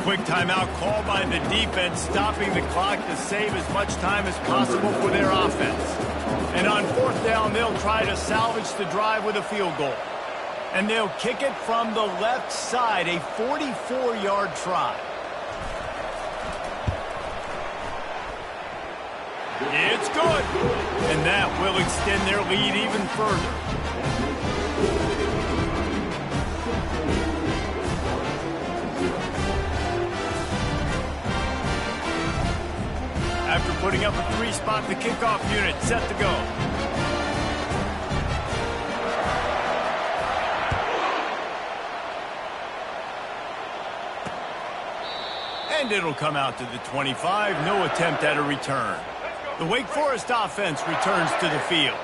Quick timeout called by the defense, stopping the clock to save as much time as possible for their offense. And on fourth down, they'll try to salvage the drive with a field goal. And they'll kick it from the left side, a 44-yard try. It's good. And that will extend their lead even further. After putting up a 3-spot, the kickoff unit set to go. And it'll come out to the 25. No attempt at a return. The Wake Forest offense returns to the field.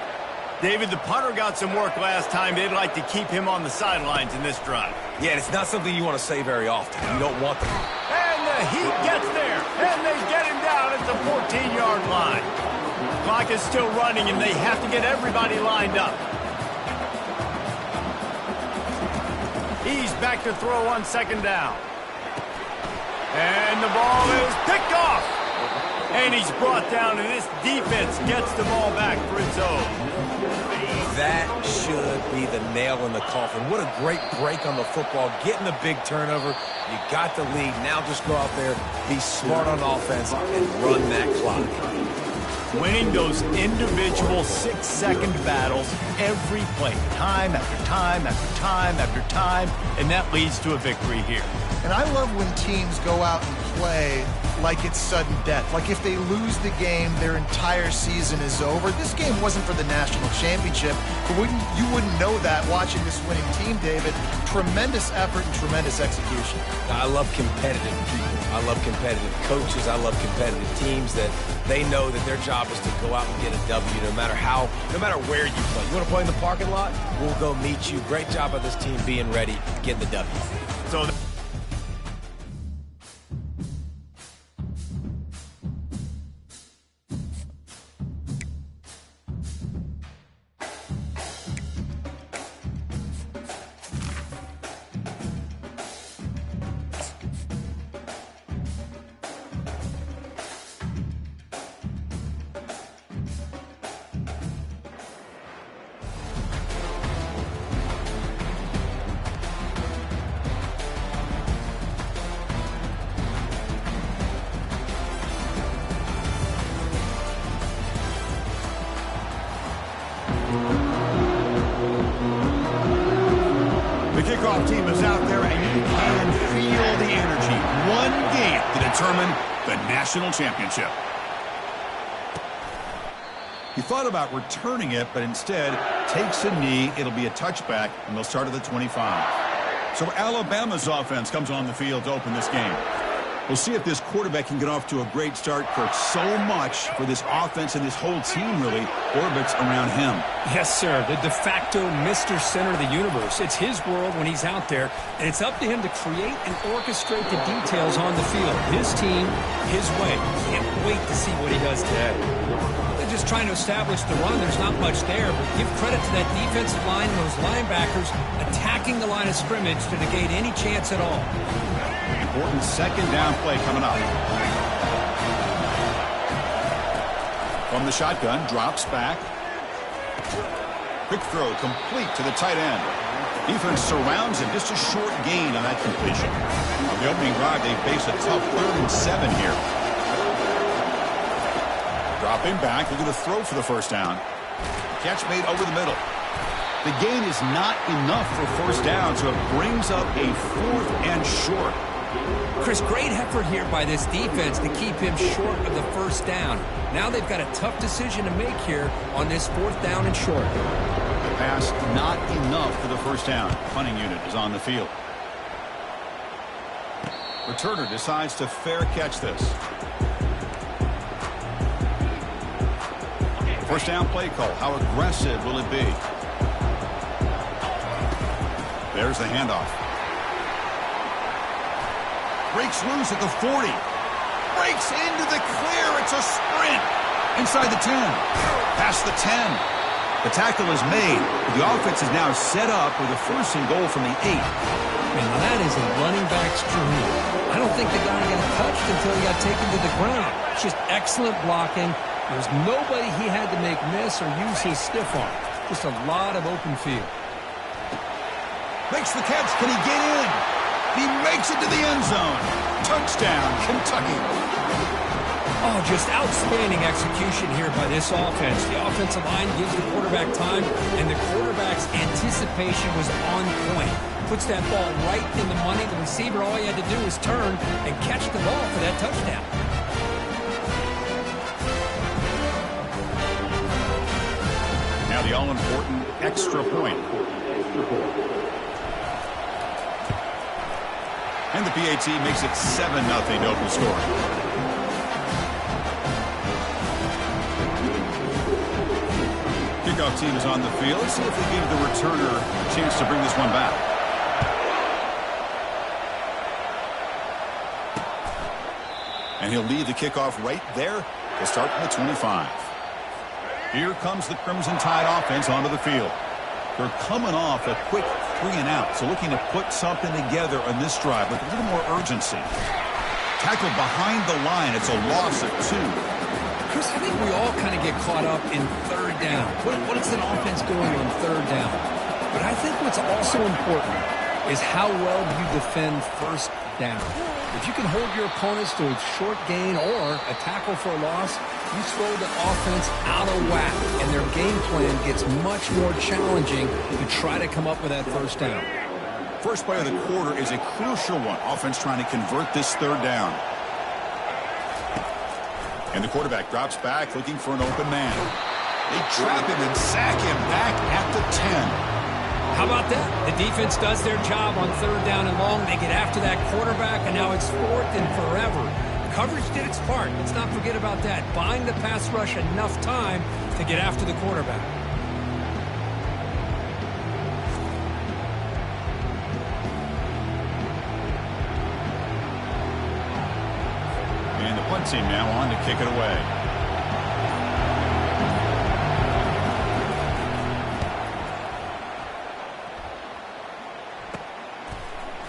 David, the punter got some work last time. They'd like to keep him on the sidelines in this drive. Yeah, it's not something you want to say very often. You don't want them. And the heat gets there. And they get him down at the 14-yard line. Clock is still running, and they have to get everybody lined up. He's back to throw on second down. And the ball is picked off. And he's brought down, and this defense gets the ball back for its own. That should be the nail in the coffin. What a great break on the football. Getting the big turnover. You got the lead. Now just go out there, be smart on offense, and run that clock. Winning those individual 6-second battles every play, time after time after time after time, and that leads to a victory here. And I love when teams go out and play like it's sudden death. Like if they lose the game, their entire season is over. This game wasn't for the national championship, but you wouldn't know that watching this winning team, David. Tremendous effort and tremendous execution. I love competitive people. I love competitive coaches. I love competitive teams that they know that their job is to go out and get a W no matter where you play. You want to play in the parking lot? We'll go meet you. Great job by this team being ready, getting the W. So The kickoff team is out there, and you can feel the energy. One game to determine the national championship. He thought about returning it, but instead takes a knee. It'll be a touchback, and they'll start at the 25. So Alabama's offense comes on the field to open this game. We'll see if this quarterback can get off to a great start, Kirk. So much for this offense and this whole team really orbits around him. Yes, sir. The de facto Mr. Center of the universe. It's his world when he's out there, and it's up to him to create and orchestrate the details on the field. His team, his way. Can't wait to see what he does today. They're just trying to establish the run. There's not much there, but give credit to that defensive line and those linebackers attacking the line of scrimmage to negate any chance at all. Important second down play coming up. From the shotgun, drops back. Quick throw complete to the tight end. Defense surrounds him. Just a short gain on that completion. On the opening drive, they face a tough 3rd and 7 here. Dropping back, looking to throw for the first down. Catch made over the middle. The gain is not enough for first down, so it brings up a 4th and short. Chris, great effort here by this defense to keep him short of the first down. Now they've got a tough decision to make here on this 4th down and short. The pass not enough for the first down. Punting unit is on the field. Returner decides to fair catch this. First down play call. How aggressive will it be? There's the handoff. Breaks loose at the 40. Breaks into the clear. It's a sprint. Inside the 10. Past the 10. The tackle is made. The offense is now set up with a 1st and goal from the 8. And that is a running back's dream. I don't think the guy got touched until he got taken to the ground. It's just excellent blocking. There's nobody he had to make miss or use his stiff arm. Just a lot of open field. Makes the catch. Can he get in? He makes it to the end zone. Touchdown, Kentucky. Oh, just outstanding execution here by this offense. The offensive line gives the quarterback time, and the quarterback's anticipation was on point. Puts that ball right in the money. The receiver, all he had to do was turn and catch the ball for that touchdown. Now the all-important extra point. And the PAT makes it 7-0 open scoring. Kickoff team is on the field. Let's see if they give the returner a chance to bring this one back. And he'll lead the kickoff right there to start from the 25. Here comes the Crimson Tide offense onto the field. They're coming off a quick 3 and out, so looking to put something together on this drive with a little more urgency. Tackled behind the line. It's a loss of 2. Chris, I think we all kind of get caught up in 3rd down. What is an offense doing on 3rd down? But I think what's also important is how well do you defend 1st down. If you can hold your opponents to a short gain or a tackle for a loss, you throw the offense out of whack, and their game plan gets much more challenging to try to come up with that 1st down. First play of the quarter is a crucial one. Offense trying to convert this 3rd down. And the quarterback drops back looking for an open man. They trap him and sack him back at the 10. How about that? The defense does their job on 3rd down and long. They get after that quarterback, and now it's 4th and forever. Coverage did its part. Let's not forget about that. Buying the pass rush enough time to get after the quarterback. And the punt team now on to kick it away.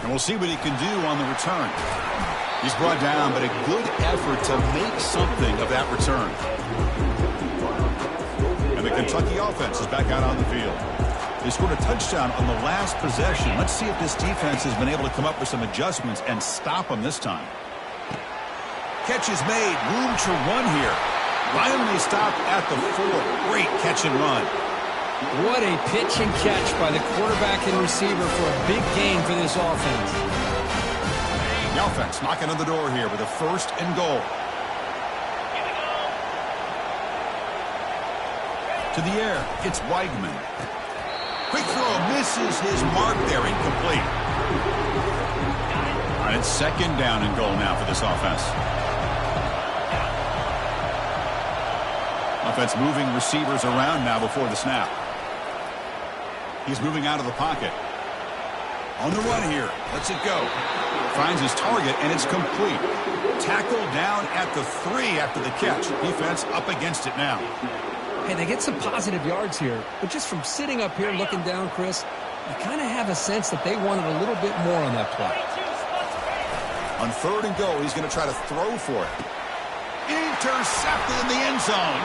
And we'll see what he can do on the return. He's brought down, but a good effort to make something of that return. And the Kentucky offense is back out on the field. They scored a touchdown on the last possession. Let's see if this defense has been able to come up with some adjustments and stop them this time. Catch is made. Room to run here. Finally stopped at the 4. Great catch and run. What a pitch and catch by the quarterback and receiver for a big gain for this offense. The offense knocking on the door here with a 1st and goal. To the air, it's Weigman. Quick throw, misses his mark there, incomplete. And it's second down and goal now for this offense. Offense moving receivers around now before the snap. He's moving out of the pocket. On the run here. Lets it go. Finds his target, and it's complete. Tackled down at the 3 after the catch. Defense up against it now. Hey, they get some positive yards here, but just from sitting up here looking down, Chris, you kind of have a sense that they wanted a little bit more on that play. On third and goal, he's going to try to throw for it. Intercepted in the end zone.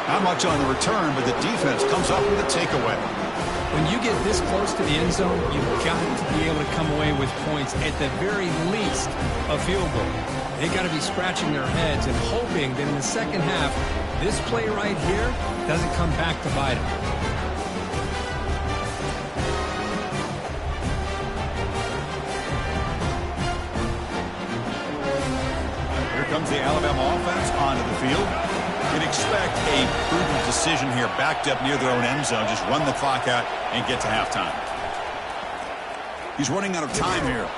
Not much on the return, but the defense comes up with a takeaway. When you get this close to the end zone, you've got to be able to come away with points, at the very least, a field goal. They've got to be scratching their heads and hoping that in the second half, this play right here doesn't come back to bite them. Here comes the Alabama offense onto the field. You'd expect a prudent decision here, backed up near their own end zone. Just run the clock out and get to halftime. He's running out of time here.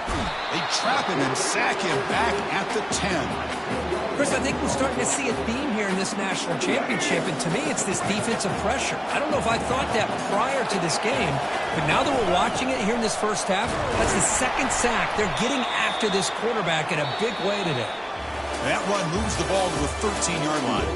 They trap him and sack him back at the 10. Chris, I think we're starting to see a theme here in this national championship, and to me it's this defensive pressure. I don't know if I thought that prior to this game, but now that we're watching it here in this first half, that's the second sack. They're getting after this quarterback in a big way today. That run moves the ball to the 13-yard line.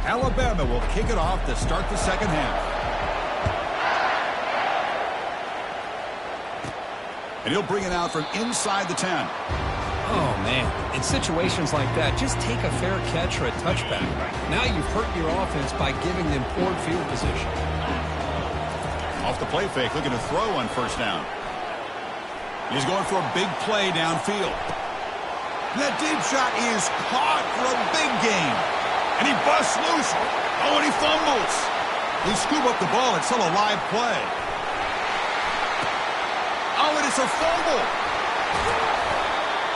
Alabama will kick it off to start the second half. And he'll bring it out from inside the 10. Oh, man. In situations like that, just take a fair catch or a touchback. Now you've hurt your offense by giving them poor field position. Off the play fake, looking to throw on first down. He's going for a big play downfield. That deep shot is caught for a big gain. And he busts loose. Oh, and he fumbles. They scoop up the ball. It's still a live play. Oh, and it's a fumble.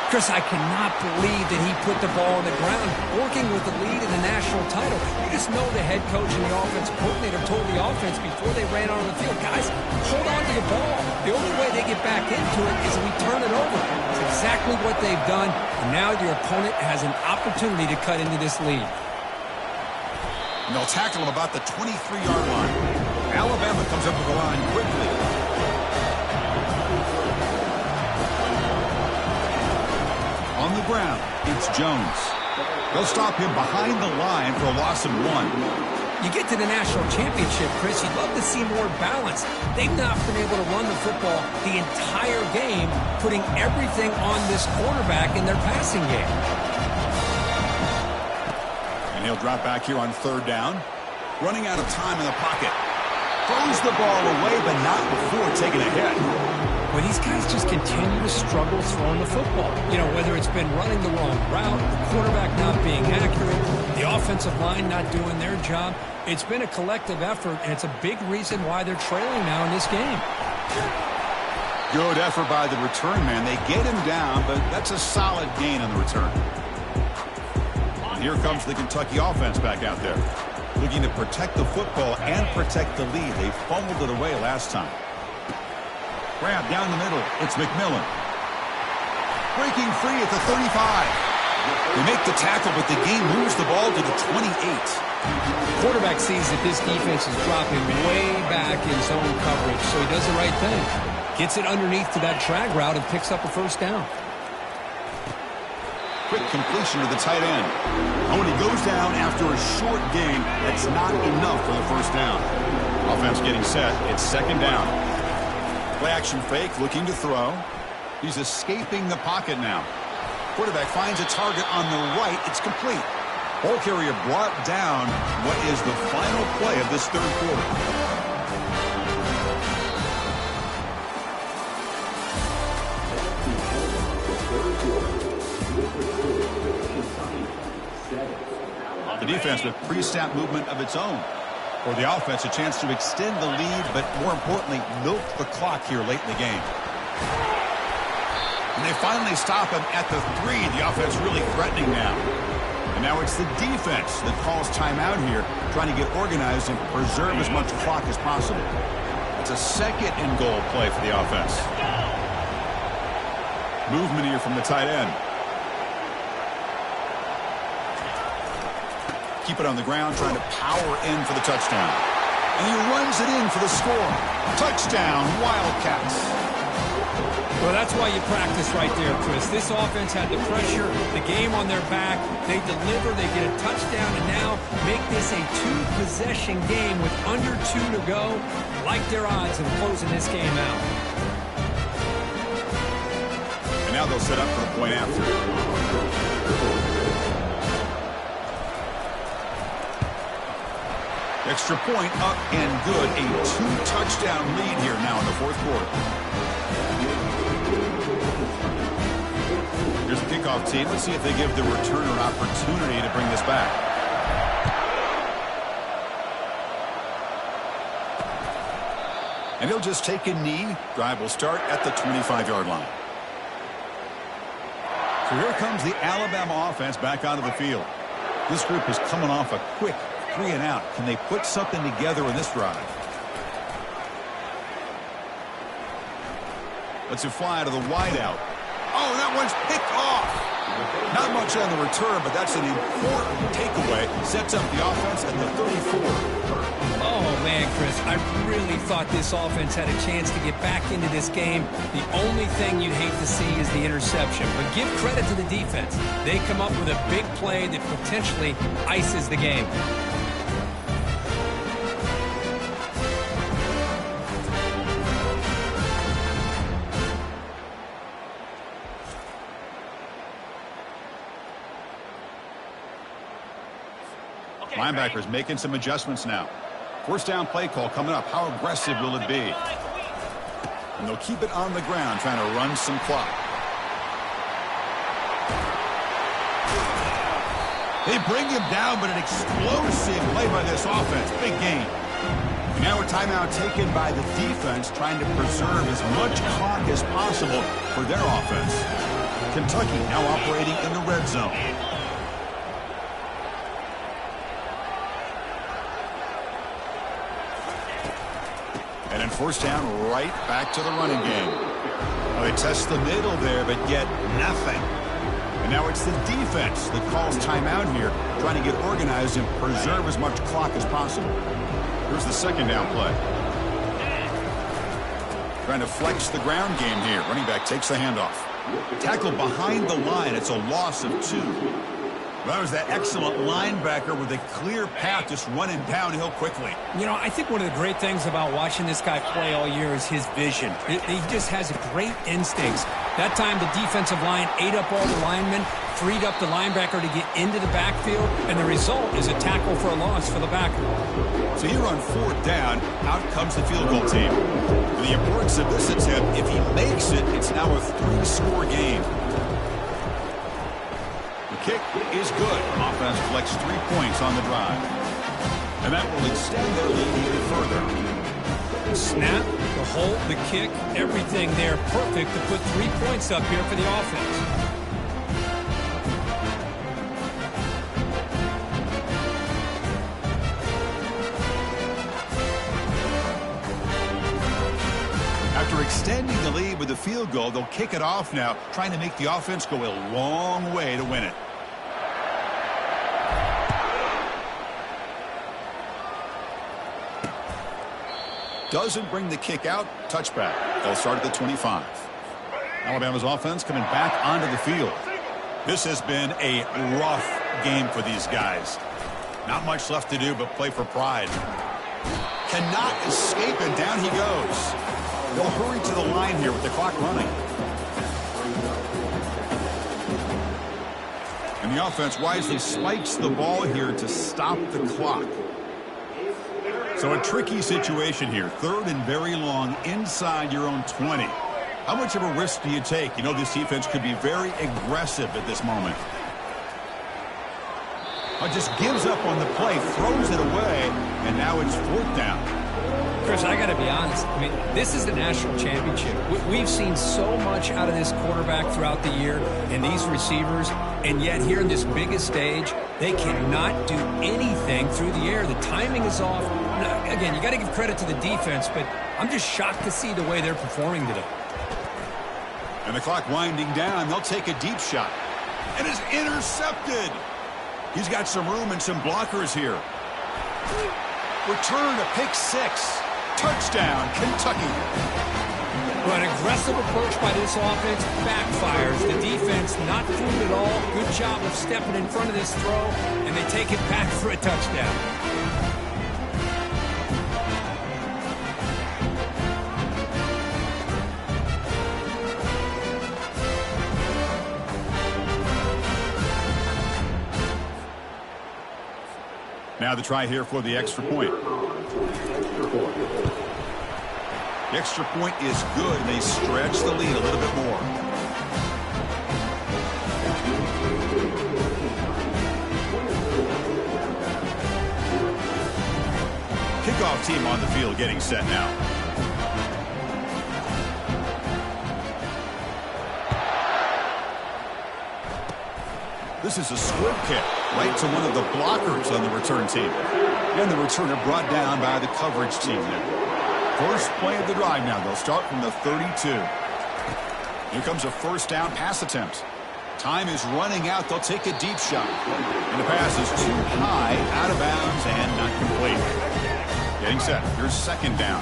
Chris, I cannot believe that he put the ball on the ground, working with the lead in the national title. You just know the head coach and the offensive coordinator told the offense before they ran on the field, guys, hold on to the ball. The only way they get back into it is if we turn it over. It's exactly what they've done, and now your opponent has an opportunity to cut into this lead. And they'll tackle him about the 23-yard line. Alabama comes up with the line quickly. On the ground, it's Jones. They'll stop him behind the line for a loss of 1. You get to the national championship, Chris, you'd love to see more balance. They've not been able to run the football the entire game, putting everything on this quarterback in their passing game. And he'll drop back here on third down. Running out of time in the pocket. Throws the ball away, but not before taking a hit. Well, these guys just continue to struggle throwing the football. You know, whether it's been running the wrong route, the quarterback not being accurate, the offensive line not doing their job. It's been a collective effort, and it's a big reason why they're trailing now in this game. Good effort by the return man. They get him down, but that's a solid gain on the return. And here comes the Kentucky offense back out there, looking to protect the football and protect the lead. They fumbled it away last time. Grab down the middle. It's McMillan. Breaking free at the 35. They make the tackle, but the game moves the ball to the 28. Quarterback sees that this defense is dropping way back in zone coverage, so he does the right thing. Gets it underneath to that drag route and picks up a first down. Quick completion to the tight end. Oh, and he goes down after a short gain. That's not enough for the first down. Offense getting set. It's second down. Play action fake, looking to throw. He's escaping the pocket now. Quarterback finds a target on the right. It's complete. Ball carrier brought down. What is the final play of this third quarter? The defense with pre-snap movement of its own. For the offense, a chance to extend the lead, but more importantly, milk the clock here late in the game. And they finally stop him at the 3. The offense really threatening now. And now it's the defense that calls timeout here, trying to get organized and preserve as much clock as possible. It's a second and goal play for the offense. Movement here from the tight end. Keep it on the ground, trying to power in for the touchdown. And he runs it in for the score. Touchdown, Wildcats. Well, that's why you practice right there, Chris. This offense had the pressure, the game on their back. They deliver, they get a touchdown, and now make this a two-possession game with under 2 to go. Like their odds of closing this game out. And now they'll set up for the point after. Extra point up and good. A 2-touchdown lead here now in the fourth quarter. Here's the kickoff team. Let's see if they give the returner an opportunity to bring this back. And he'll just take a knee. Drive will start at the 25-yard line. So here comes the Alabama offense back onto the field. This group is coming off a quick 3-and-out. Can they put something together in this drive? Let's it fly to the wideout. Oh, that one's picked off. Not much on the return, but that's an important takeaway. Sets up the offense at the 34. Oh, man, Chris, I really thought this offense had a chance to get back into this game. The only thing you'd hate to see is the interception. But give credit to the defense. They come up with a big play that potentially ices the game. Linebackers making some adjustments now. First down play call coming up. How aggressive will it be? And they'll keep it on the ground, trying to run some clock. They bring him down, but an explosive play by this offense. Big game. And now a timeout taken by the defense, trying to preserve as much clock as possible for their offense. Kentucky now operating in the red zone. And in first down, right back to the running game. Well, they test the middle there, but get nothing. And now it's the defense that calls timeout here, trying to get organized and preserve as much clock as possible. Here's the second down play. Trying to flex the ground game here. Running back takes the handoff. Tackle behind the line. It's a loss of 2. That was that excellent linebacker with a clear path just running downhill quickly. You know, I think one of the great things about watching this guy play all year is his vision. He just has great instincts. That time the defensive line ate up all the linemen, freed up the linebacker to get into the backfield, and the result is a tackle for a loss for the backer. So here on fourth down, out comes the field goal team. And the importance of this attempt, if he makes it, it's now a 3-score game. Kick is good. Offense collects 3 points on the drive. And that will extend their lead even further. Snap, the hold, the kick, everything there perfect to put 3 points up here for the offense. After extending the lead with the field goal, they'll kick it off now, trying to make the offense go a long way to win it. Doesn't bring the kick out. Touchback. They'll start at the 25. Alabama's offense coming back onto the field. This has been a rough game for these guys. Not much left to do but play for pride. Cannot escape, and down he goes. They'll hurry to the line here with the clock running. And the offense wisely spikes the ball here to stop the clock. So a tricky situation here. Third and very long inside your own 20. How much of a risk do you take? You know this defense could be very aggressive at this moment. Just gives up on the play, throws it away, and now it's fourth down. Chris, I got to be honest. I mean, this is the national championship. We've seen so much out of this quarterback throughout the year and these receivers, and yet here in this biggest stage, they cannot do anything through the air. The timing is off. Now, again, you got to give credit to the defense, but I'm just shocked to see the way they're performing today. And the clock winding down, they'll take a deep shot. And is intercepted. He's got some room and some blockers here. Return to pick 6. Touchdown, Kentucky. Well, an aggressive approach by this offense backfires. The defense not fooled at all. Good job of stepping in front of this throw, and they take it back for a touchdown. Now the try here for the extra point. The extra point is good, and they stretch the lead a little bit more. Kickoff team on the field getting set now. This is a squib kick right to one of the blockers on the return team. And the returner brought down by the coverage team there. First play of the drive now. They'll start from the 32. Here comes a first down pass attempt. Time is running out. They'll take a deep shot. And the pass is too high, out of bounds, and not complete. Getting set. Here's second down.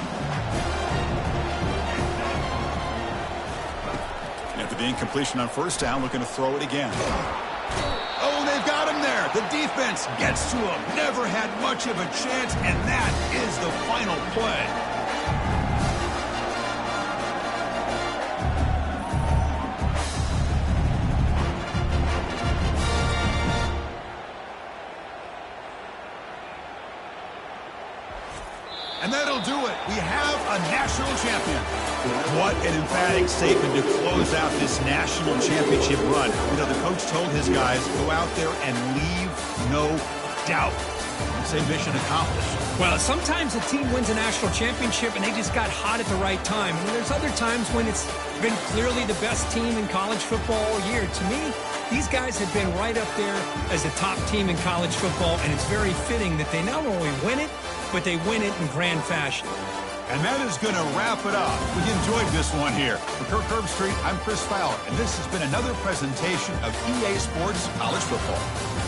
After the incompletion on first down, looking to throw it again. Oh, they've got him there. The defense gets to him. Never had much of a chance, and that is the final play. And that'll do it. We have a national champion. What an emphatic statement to close out this national championship run. You know, the coach told his guys, go out there and leave no doubt. I'd say mission accomplished. Well, sometimes a team wins a national championship and they just got hot at the right time. And there's other times when it's been clearly the best team in college football all year. To me, these guys have been right up there as the top team in college football, and it's very fitting that they not only win it, but they win it in grand fashion. And that is going to wrap it up. We enjoyed this one here. For Kirk Herbstreit, I'm Chris Fowler, and this has been another presentation of EA Sports College Football.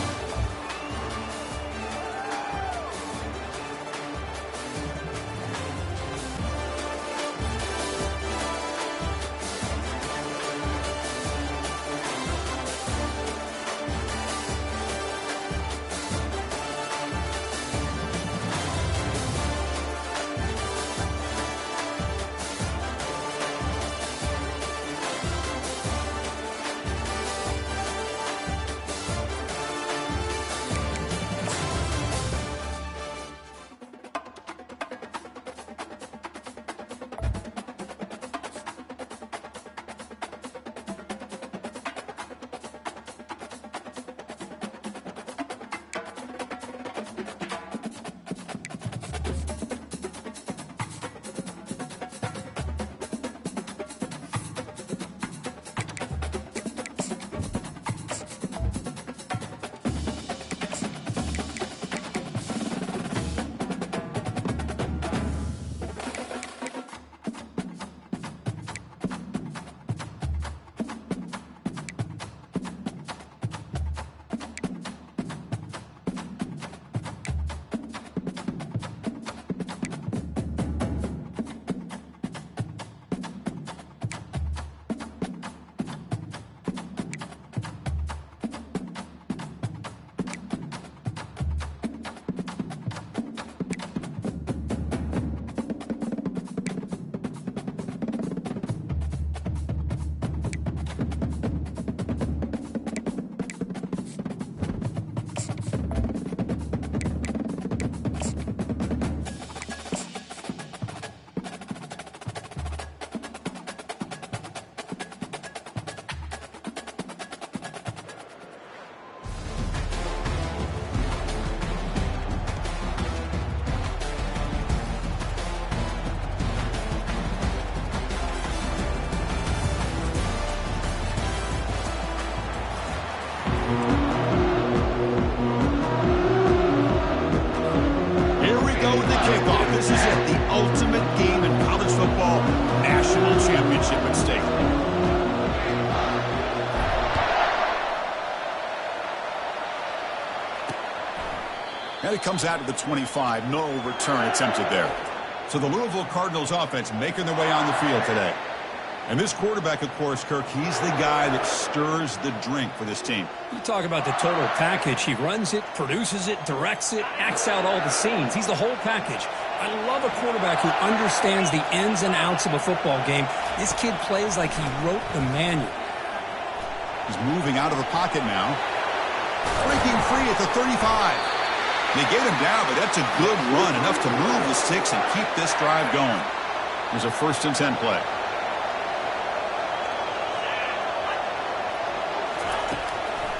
And it comes out to the 25. No return attempted there. So the Louisville Cardinals offense making their way on the field today. And this quarterback, of course, Kirk, he's the guy that stirs the drink for this team. You talk about the total package. He runs it, produces it, directs it, acts out all the scenes. He's the whole package. I love a quarterback who understands the ins and outs of a football game. This kid plays like he wrote the manual. He's moving out of the pocket now. Breaking free at the 35. They get him down, but that's a good run, enough to move the sticks and keep this drive going. There's a 1st and 10 play.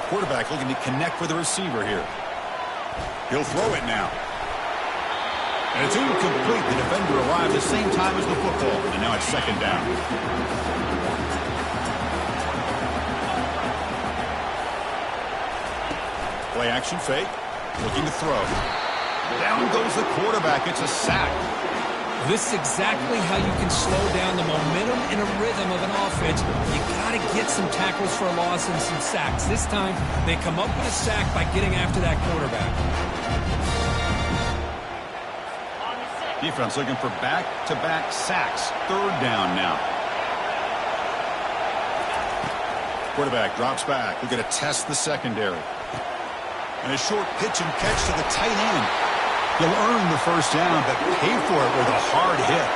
Quarterback looking to connect with the receiver here. He'll throw it now. And it's incomplete. The defender arrived the same time as the football, and now it's 2nd down. Play action fake. Looking to throw. Down goes the quarterback. It's a sack. This is exactly how you can slow down the momentum and a rhythm of an offense. You got to get some tackles for a loss and some sacks. This time, they come up with a sack by getting after that quarterback. Defense looking for back-to-back sacks. 3rd down now. Quarterback drops back. We're going to test the secondary. And a short pitch and catch to the tight end. You'll earn the 1st down, but pay for it with a hard hit.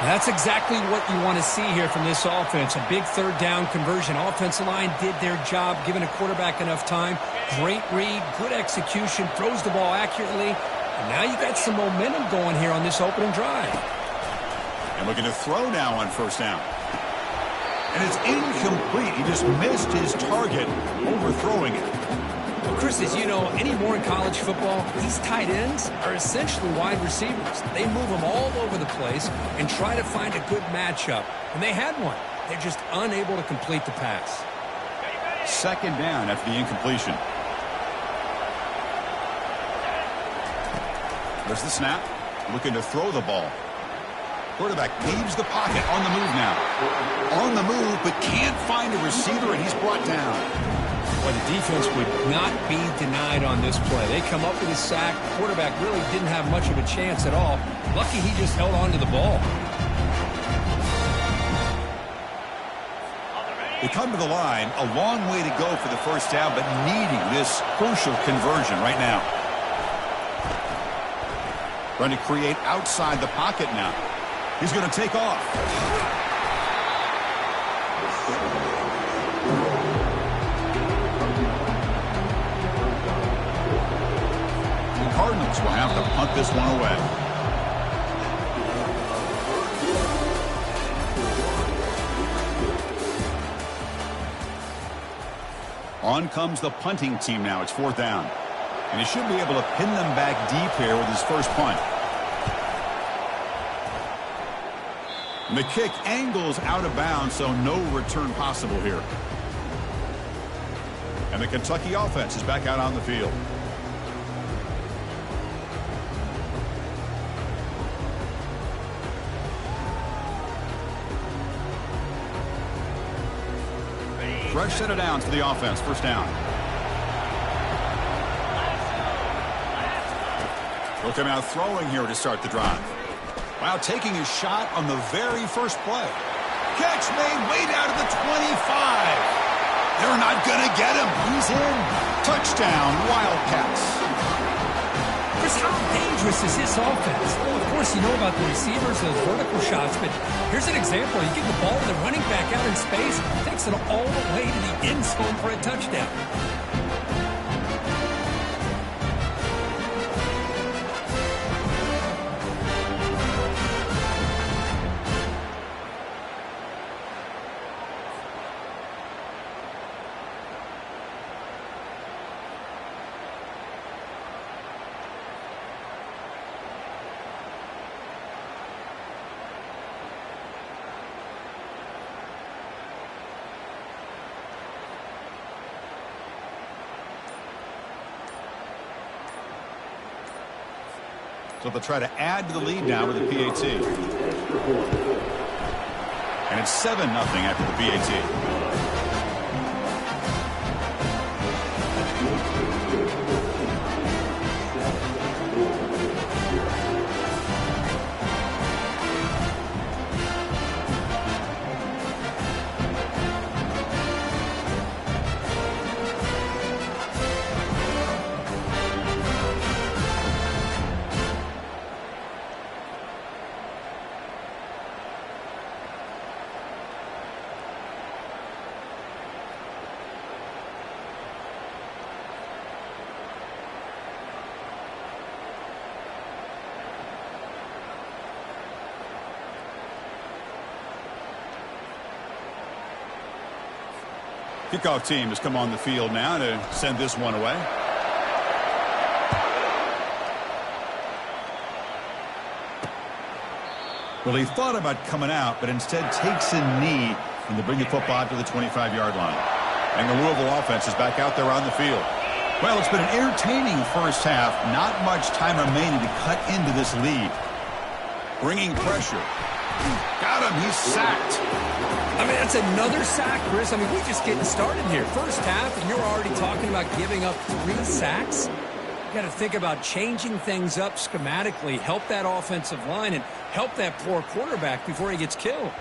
That's exactly what you want to see here from this offense. A big 3rd down conversion. Offensive line did their job, giving a quarterback enough time. Great read, good execution, throws the ball accurately. And now you got some momentum going here on this opening drive. And looking to throw now on 1st down. And it's incomplete. He just missed his target, overthrowing it. Well, Chris, as you know, anymore in college football, these tight ends are essentially wide receivers. They move them all over the place and try to find a good matchup. And they had one. They're just unable to complete the pass. 2nd down after the incompletion. There's the snap. Looking to throw the ball. Quarterback leaves the pocket, on the move now. On the move, but can't find a receiver, and he's brought down. Well, the defense would not be denied on this play. They come up with a sack. Quarterback really didn't have much of a chance at all. Lucky he just held on to the ball. They come to the line, a long way to go for the 1st down, but needing this crucial conversion right now. Trying to create outside the pocket now. He's going to take off. The Cardinals will have to punt this one away. On comes the punting team now. It's 4th down. And he should be able to pin them back deep here with his first punt. And the kick angles out of bounds, so no return possible here. And the Kentucky offense is back out on the field. Fresh set of downs for the offense. 1st down. He'll come out throwing here to start the drive. Wow, taking a shot on the very first play. Catch made way down to the 25. They're not going to get him. He's in. Touchdown, Wildcats. Chris, how dangerous is this offense? Well, of course, you know about the receivers, those vertical shots, but here's an example. You get the ball to the running back out in space, takes it all the way to the end zone for a touchdown. So they'll try to add to the lead now with the PAT. And it's 7-0 after the PAT. Kickoff team has come on the field now to send this one away. Well, he thought about coming out, but instead takes a knee and they bring the football to the 25-yard line. And the Louisville offense is back out there on the field. Well, it's been an entertaining first half. Not much time remaining to cut into this lead. Bringing pressure. Got him. He's sacked. I mean, that's another sack, Chris. I mean, we're just getting started here. First half, and you're already talking about giving up 3 sacks. You got to think about changing things up schematically, help that offensive line, and help that poor quarterback before he gets killed.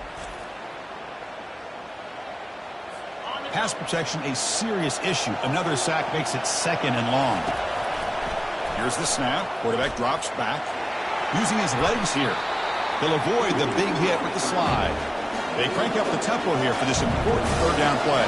Pass protection, a serious issue. Another sack makes it 2nd and long. Here's the snap. Quarterback drops back. Using his legs here. He'll avoid the big hit with the slide. They crank up the tempo here for this important 3rd down play.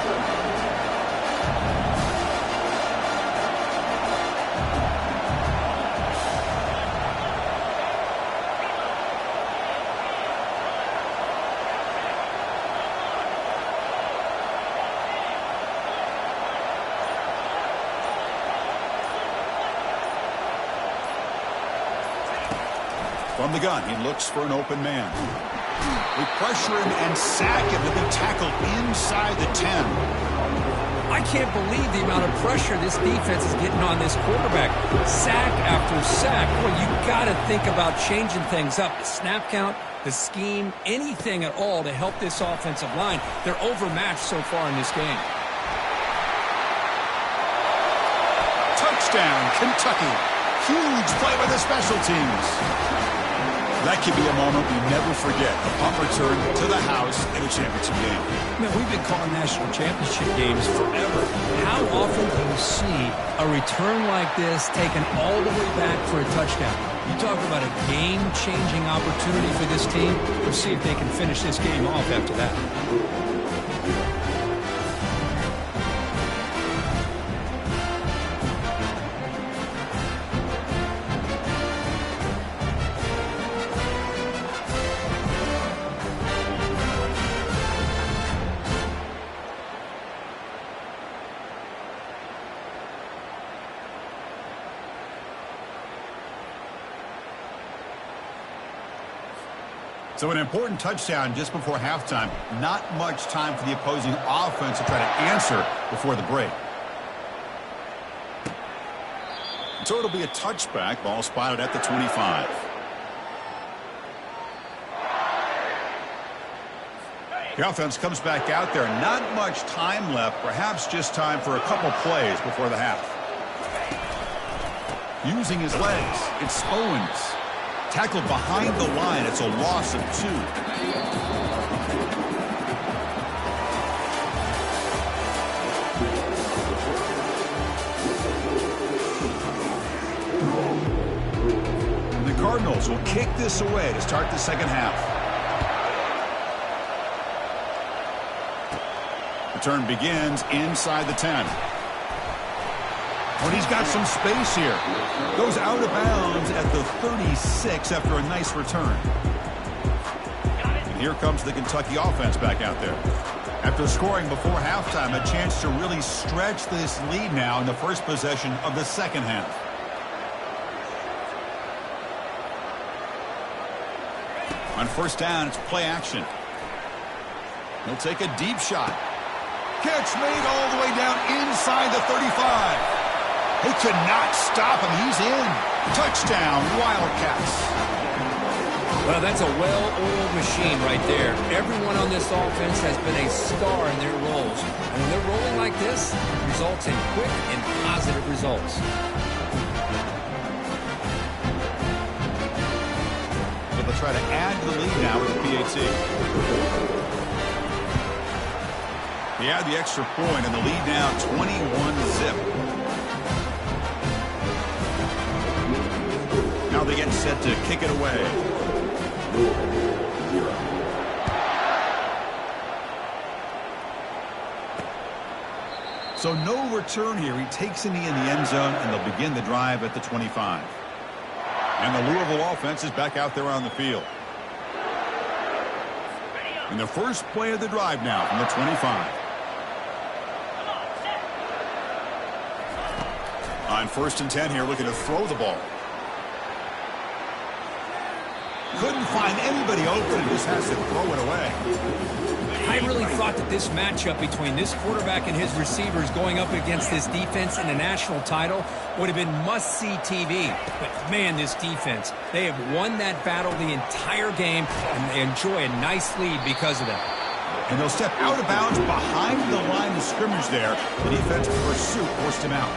From the gun, he looks for an open man. We pressure him and sack him to be tackled inside the 10. I can't believe the amount of pressure this defense is getting on this quarterback. Sack after sack. Well, you got to think about changing things up. The snap count, the scheme, anything at all to help this offensive line. They're overmatched so far in this game. Touchdown, Kentucky. Huge play by the special teams. That could be a moment we never forget. A punt return to the house in a championship game. Man, we've been calling national championship games forever. How often do you see a return like this taken all the way back for a touchdown? You talk about a game-changing opportunity for this team. We'll see if they can finish this game off after that. So an important touchdown just before halftime. Not much time for the opposing offense to try to answer before the break. So it'll be a touchback. Ball spotted at the 25. The offense comes back out there. Not much time left. Perhaps just time for a couple plays before the half. Using his legs. It's Owens. Tackled behind the line. It's a loss of 2. And the Cardinals will kick this away to start the second half. Return begins inside the 10. When he's got some space here. Goes out of bounds at the 36 after a nice return. And here comes the Kentucky offense back out there. After scoring before halftime, a chance to really stretch this lead now in the first possession of the second half. On first down, it's play action. He'll take a deep shot. Catch made all the way down inside the 35. They could not stop him. He's in. Touchdown, Wildcats. Well, that's a well-oiled machine right there. Everyone on this offense has been a star in their roles. And when they're rolling like this, it results in quick and positive results. But they'll try to add to the lead now with the PAT. They add the extra point, and the lead now 21-zip. Now they get set to kick it away. So no return here. He takes a knee in the end zone, and they'll begin the drive at the 25. And the Louisville offense is back out there on the field. And the first play of the drive now from the 25. On 1st and 10 here, looking to throw the ball. Couldn't find anybody open and just has to throw it away. I really thought that this matchup between this quarterback and his receivers going up against this defense in the national title would have been must-see TV. But, man, this defense, they have won that battle the entire game, and they enjoy a nice lead because of that. And they'll step out of bounds behind the line of scrimmage there. The defense pursuit forced him out.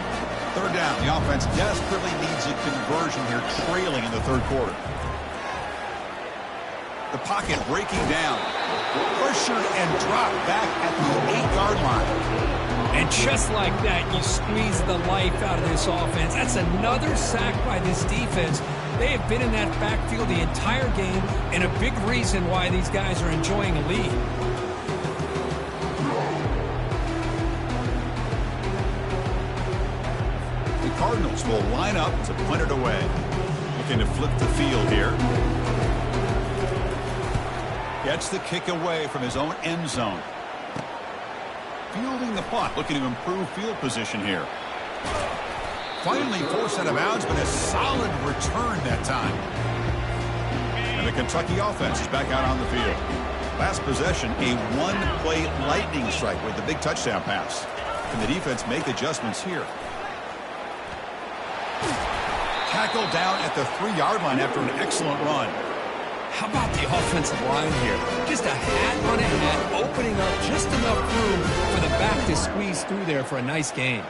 3rd down. The offense desperately needs a conversion here, trailing in the 3rd quarter. The pocket breaking down. Pressured and dropped back at the 8-yard line. And just like that, you squeeze the life out of this offense. That's another sack by this defense. They have been in that backfield the entire game, and a big reason why these guys are enjoying a lead. The Cardinals will line up to punt it away. Looking to flip the field here. Gets the kick away from his own end zone. Fielding the punt, looking to improve field position here. Finally forced out of bounds, but a solid return that time. And the Kentucky offense is back out on the field. Last possession, a one-play lightning strike with the big touchdown pass. Can the defense make adjustments here? Tackled down at the 3-yard line after an excellent run. How about the offensive line here? Just a hat on a hat, opening up just enough room for the back to squeeze through there for a nice gain.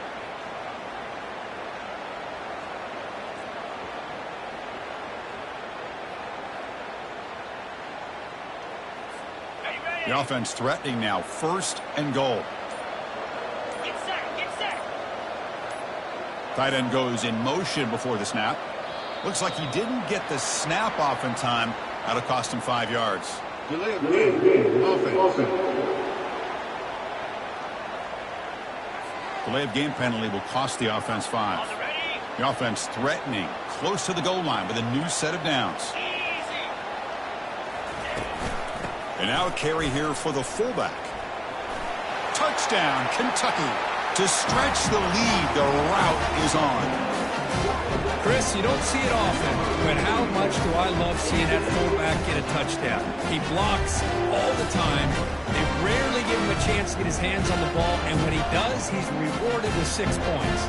The offense threatening now. 1st and goal. Get set, get set. Tight end goes in motion before the snap. Looks like he didn't get the snap off in time. That'll cost him 5 yards. Delay of game. Offense. Delay of game penalty will cost the offense 5. The offense threatening close to the goal line with a new set of downs. And now a carry here for the fullback. Touchdown, Kentucky. To stretch the lead, the route is on. Chris, you don't see it often, but how much do I love seeing that fullback get a touchdown? He blocks all the time. They rarely give him a chance to get his hands on the ball, and when he does, he's rewarded with 6 points.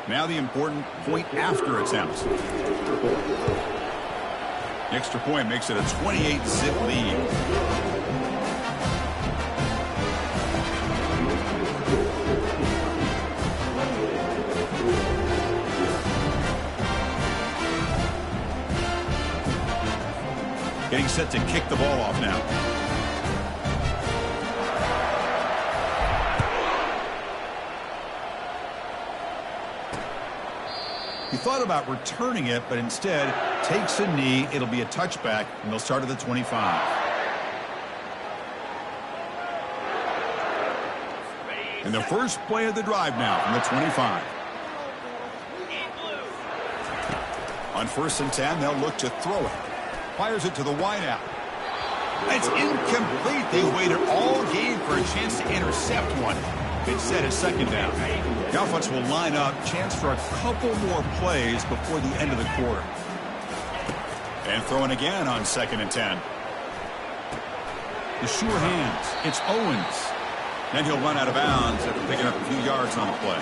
Now the important point after attempt. The extra point makes it a 28-zip lead. Getting set to kick the ball off now. He thought about returning it, but instead takes a knee. It'll be a touchback, and they'll start at the 25. And the first play of the drive now from the 25. On 1st and 10, they'll look to throw it. Fires it to the wideout. It's incomplete. They waited all game for a chance to intercept one. Instead, it's 2nd down. The offense will line up. Chance for a couple more plays before the end of the quarter. And throwing again on 2nd and 10. The sure hands. It's Owens. Then he'll run out of bounds after picking up a few yards on the play.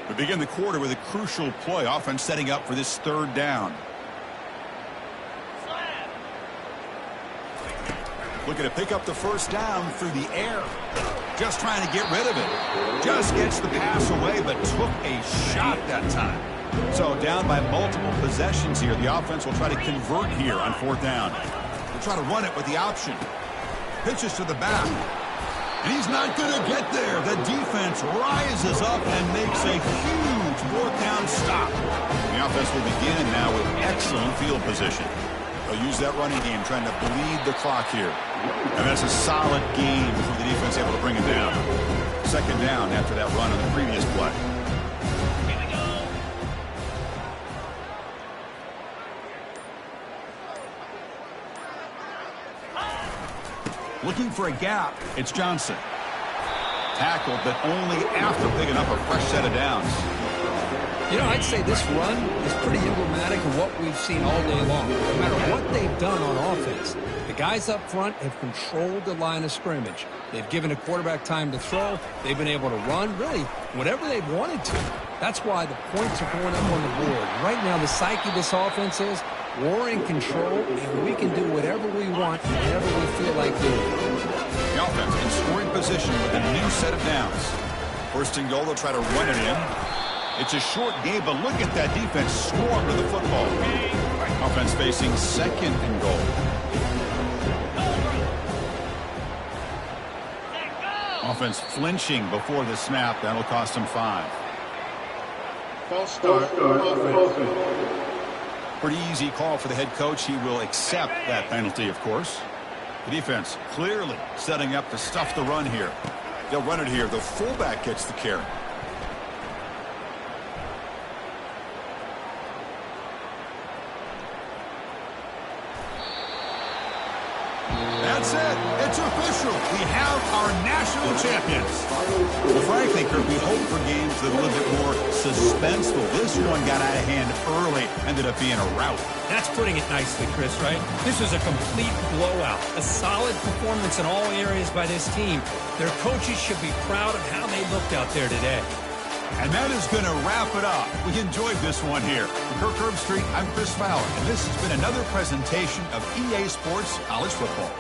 We begin the quarter with a crucial play. Offense setting up for this 3rd down. Looking to pick up the 1st down through the air. Just trying to get rid of it. Just gets the pass away, but took a shot that time. So down by multiple possessions here. The offense will try to convert here on 4th down. They'll try to run it with the option. Pitches to the back. And he's not going to get there. The defense rises up and makes a huge fourth down stop. The offense will begin now with excellent field position. They'll use that running game trying to bleed the clock here. And that's a solid game for the defense able to bring it down. Second down after that run on the previous play. Looking for a gap, it's Johnson. Tackled, but only after picking up a fresh set of downs. You know, I'd say this run is pretty emblematic of what we've seen all day long. No matter what they've done on offense, the guys up front have controlled the line of scrimmage. They've given the quarterback time to throw. They've been able to run, really, whatever they've wanted to. That's why the points are going up on the board. Right now, the psyche of this offense is we're in control, and we can do whatever we want, whenever we feel like doing. The offense in scoring position with a new set of downs. First and goal, they'll try to run it in. It's a short game, but look at that defense swarm to the football. Offense facing second and goal. Offense flinching before the snap. That'll cost them 5. False start. Offense. Pretty easy call for the head coach. He will accept that penalty, of course. The defense clearly setting up to stuff the run here. They'll run it here. The fullback gets the carry. That's it. It's official. We have our national champions. Well, frankly, Kirk, we hope for games that are a little bit more suspenseful. This one got out of hand early, ended up being a rout. That's putting it nicely, Chris, right? This was a complete blowout. A solid performance in all areas by this team. Their coaches should be proud of how they looked out there today. And that is going to wrap it up. We enjoyed this one here. For Kirk Herbstreit, I'm Chris Fowler, and this has been another presentation of EA Sports College Football.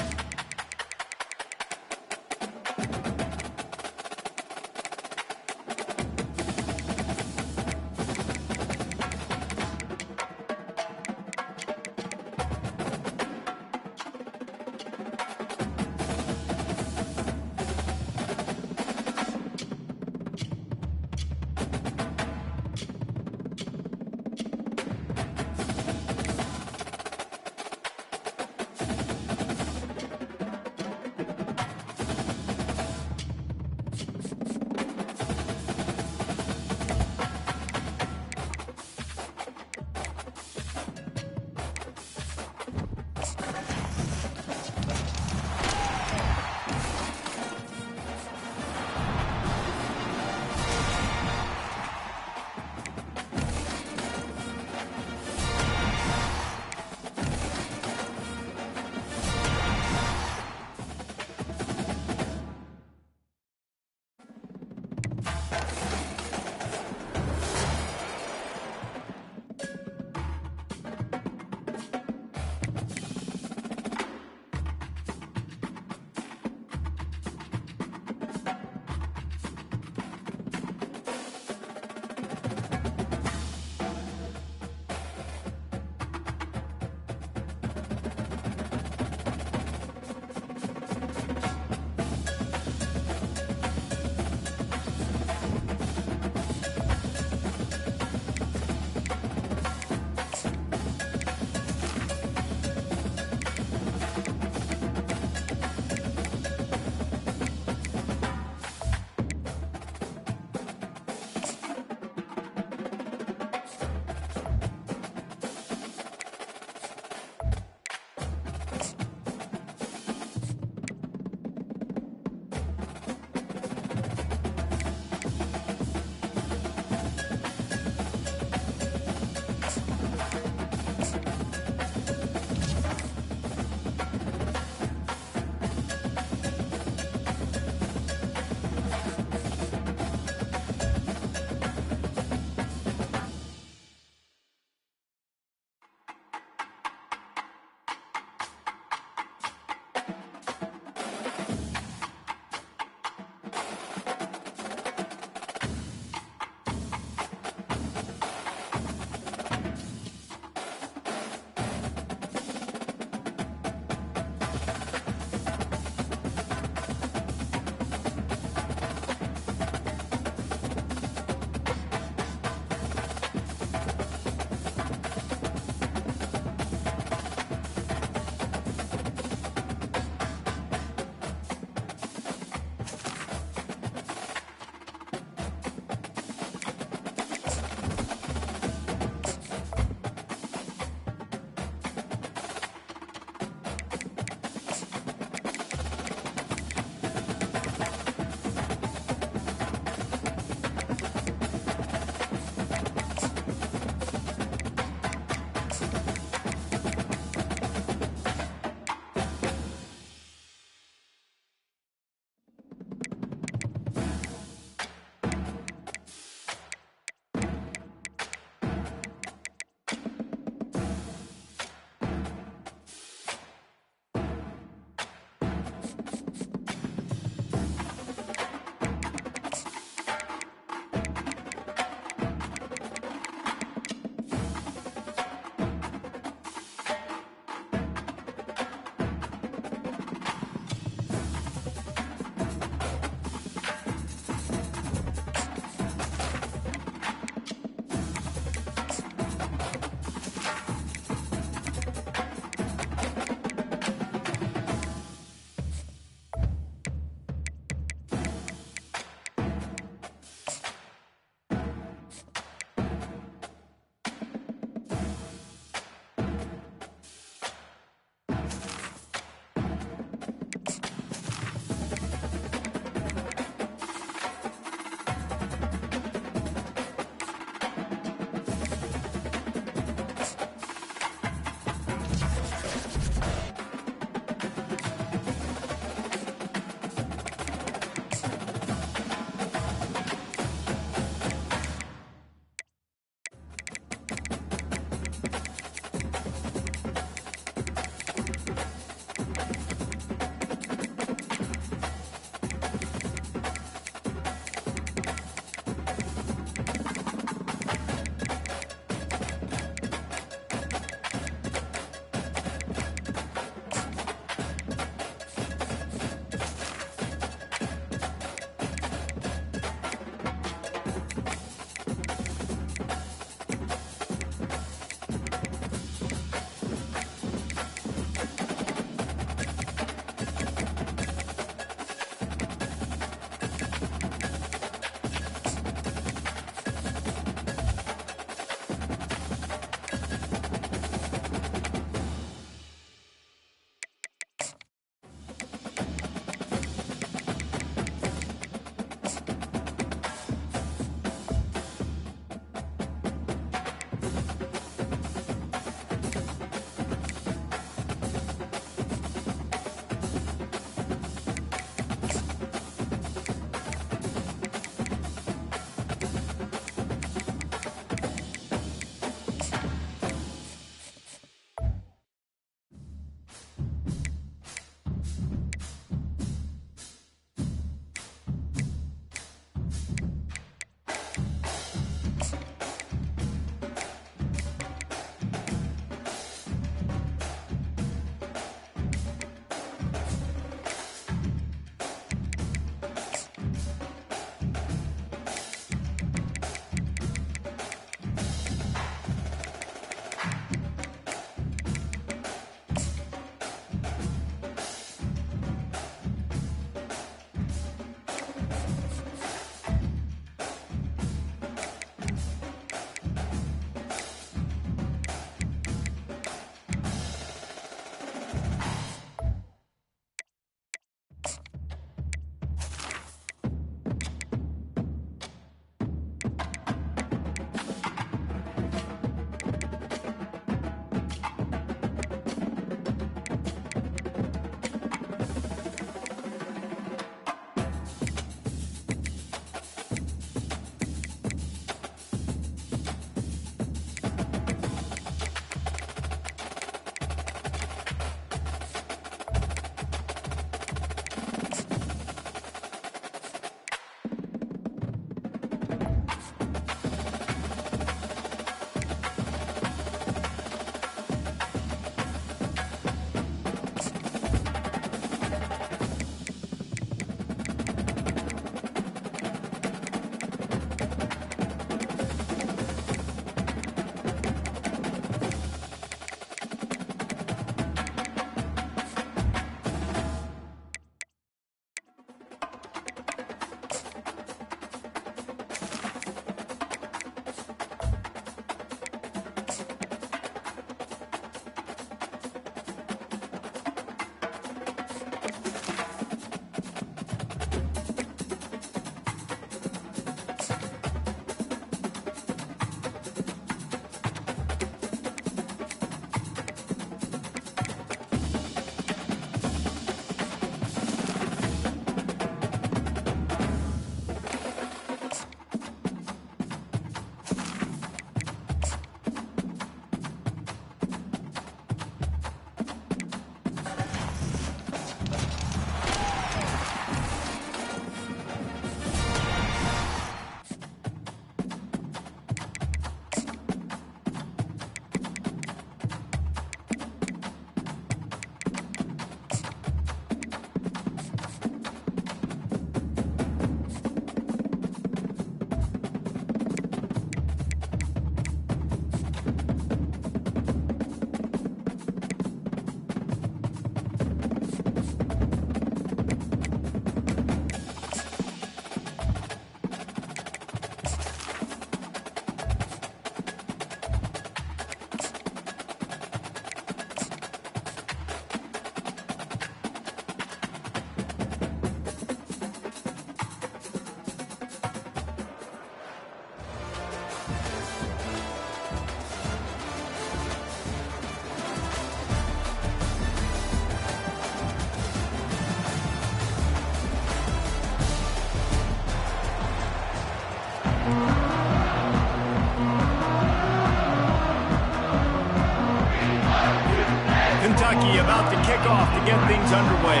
jockey about to kick off to get things underway.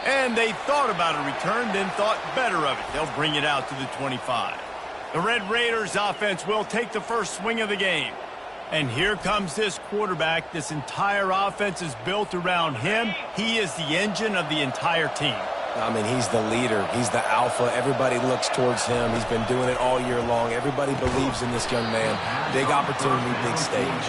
And they thought about a return, then thought better of it. They'll bring it out to the 25. The Red Raiders offense will take the first swing of the game. And here comes this quarterback. This entire offense is built around him. He is the engine of the entire team. I mean, he's the leader. He's the alpha. Everybody looks towards him. He's been doing it all year long. Everybody believes in this young man. Big opportunity, big stage.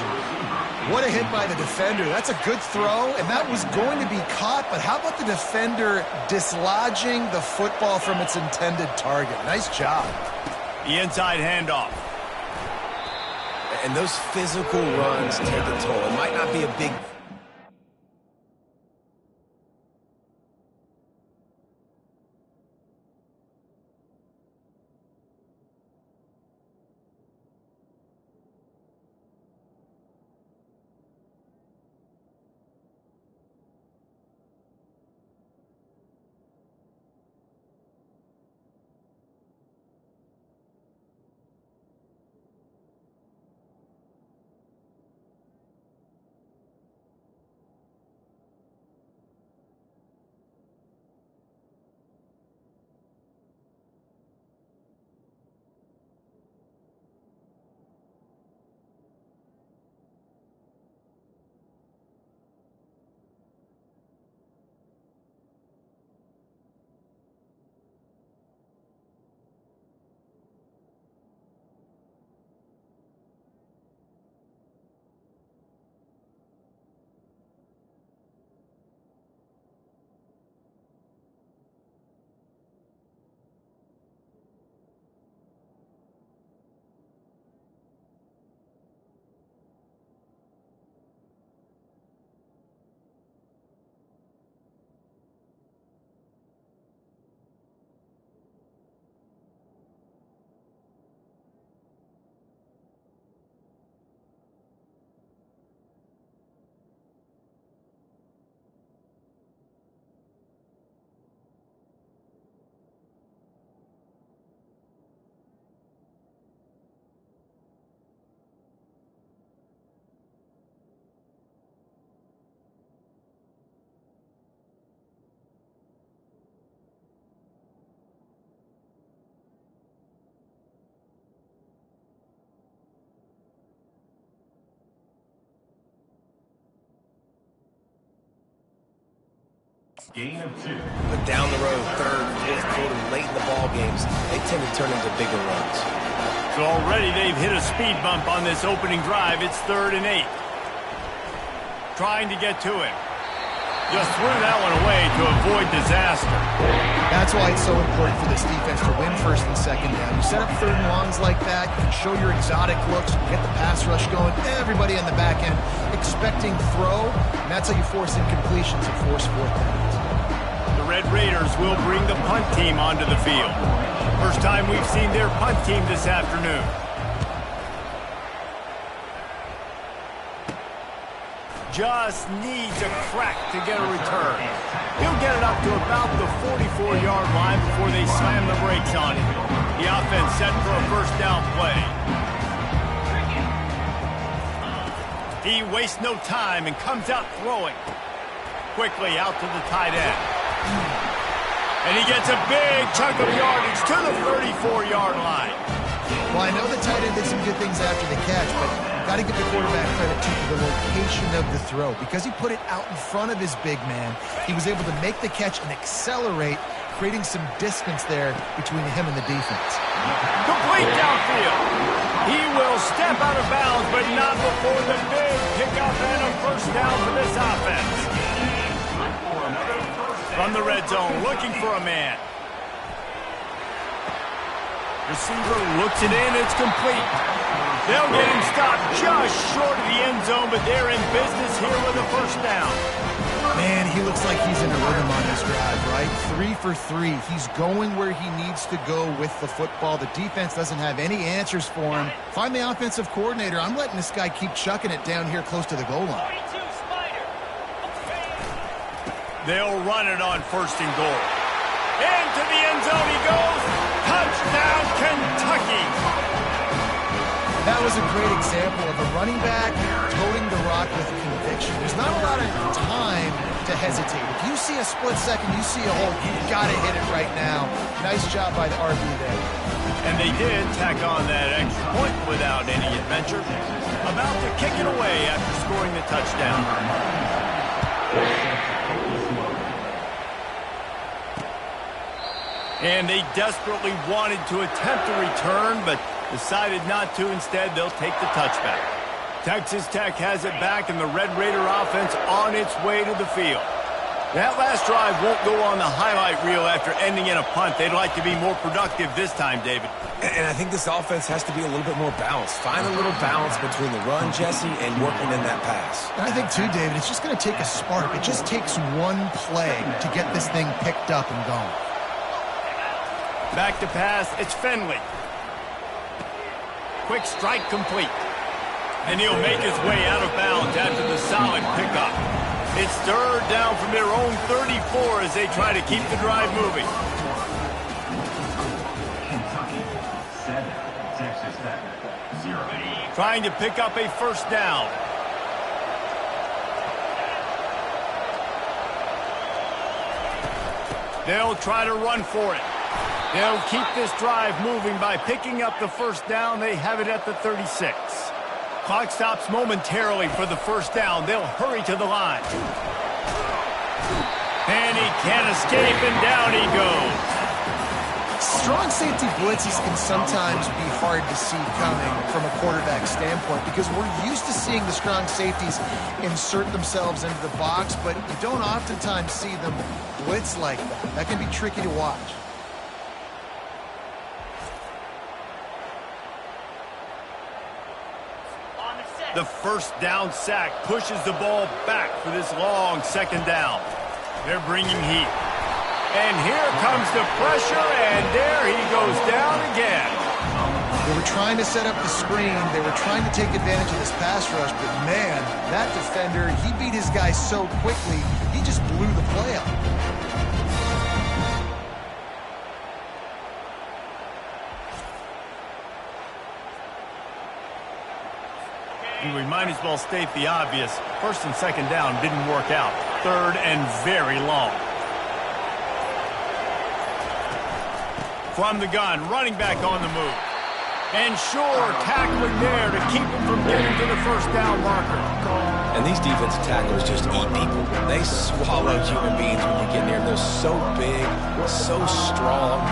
What a hit by the defender. That's a good throw, and that was going to be caught, but how about the defender dislodging the football from its intended target? Nice job. The inside handoff. And those physical runs take a toll. It might not be a big... Gain of 2. But down the road, third, fourth quarter, late in the ball games, they tend to turn into bigger runs. So already they've hit a speed bump on this opening drive. It's 3rd and 8. Trying to get to it. Just threw that one away to avoid disaster. That's why it's so important for this defense to win first and second down. You set up 3rd and longs like that, you can show your exotic looks, you get the pass rush going, everybody on the back end expecting throw, and that's how you force incompletions and force 4th downs. The Red Raiders will bring the punt team onto the field. First time we've seen their punt team this afternoon. Just needs a crack to get a return. He'll get it up to about the 44-yard line before they slam the brakes on it. The offense set for a first down play. He wastes no time and comes out throwing. Quickly out to the tight end. And he gets a big chunk of yardage to the 34-yard line. Well, I know the tight end did some good things after the catch, but you've got to give the quarterback credit too for the location of the throw. Because he put it out in front of his big man, he was able to make the catch and accelerate, creating some distance there between him and the defense. Complete downfield. He will step out of bounds, but not before the big pickup and a first down for this offense. From the red zone, looking for a man. Receiver looks it in, it's complete. They'll get him stopped just short of the end zone, but they're in business here with a first down. Man, he looks like he's in a rhythm on this drive, right? 3 for 3. He's going where he needs to go with the football. The defense doesn't have any answers for him. Find the offensive coordinator. I'm letting this guy keep chucking it down here close to the goal line. They'll run it on 1st and goal. Into the end zone he goes. Touchdown, Kentucky. That was a great example of a running back toting the rock with conviction. There's not a lot of time to hesitate. If you see a split second, you see a hole, you've got to hit it right now. Nice job by the RB there. And they did tack on that extra point without any adventure. About to kick it away after scoring the touchdown. And they desperately wanted to attempt a return, but decided not to. Instead, they'll take the touchback. Texas Tech has it back, and the Red Raider offense on its way to the field. That last drive won't go on the highlight reel after ending in a punt. They'd like to be more productive this time, David. And I think this offense has to be a little bit more balanced. Find a little balance between the run, Jesse, and working in that pass. And I think, too, David, it's just going to take a spark. It just takes one play to get this thing picked up and going. Back to pass, it's Finley. Quick strike complete. And he'll make his way out of bounds after the solid pickup. It's third down from their own 34 as they try to keep the drive moving. Kentucky 7, Texas Tech 0. Trying to pick up a first down. They'll try to run for it. They'll keep this drive moving by picking up the first down. They have it at the 36. Clock stops momentarily for the first down. They'll hurry to the line. And he can't escape, and down he goes. Strong safety blitzes can sometimes be hard to see coming from a quarterback standpoint because we're used to seeing the strong safeties insert themselves into the box, but you don't oftentimes see them blitz like that. That can be tricky to watch. The first down sack pushes the ball back for this long second down. They're bringing heat. And here comes the pressure, and there he goes down again. They were trying to set up the screen. They were trying to take advantage of this pass rush, but man, that defender, he beat his guy so quickly, he just blew the play up. We might as well state the obvious. First and second down didn't work out. Third and very long. From the gun, running back on the move. And sure, tackling there to keep him from getting to the first down marker. And these defensive tackles just eat people. They swallow human beings when you get near them. They're so big, so strong.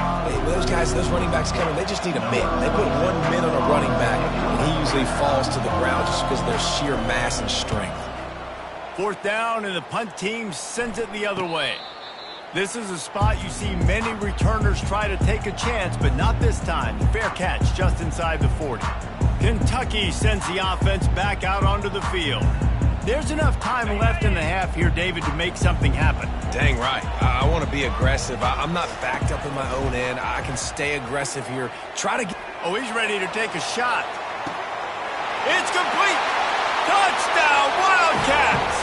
Those guys, those running backs coming, they just need a mitt. They put 1 minute on a running back, and he usually falls to the ground just because of their sheer mass and strength. Fourth down, and the punt team sends it the other way. This is a spot you see many returners try to take a chance, but not this time. Fair catch just inside the 40. Kentucky sends the offense back out onto the field. There's enough time left in the half here, David, to make something happen. Dang right. I want to be aggressive. I'm not backed up in my own end. I can stay aggressive here. Try to get... Oh, he's ready to take a shot. It's complete. Touchdown, Wildcats!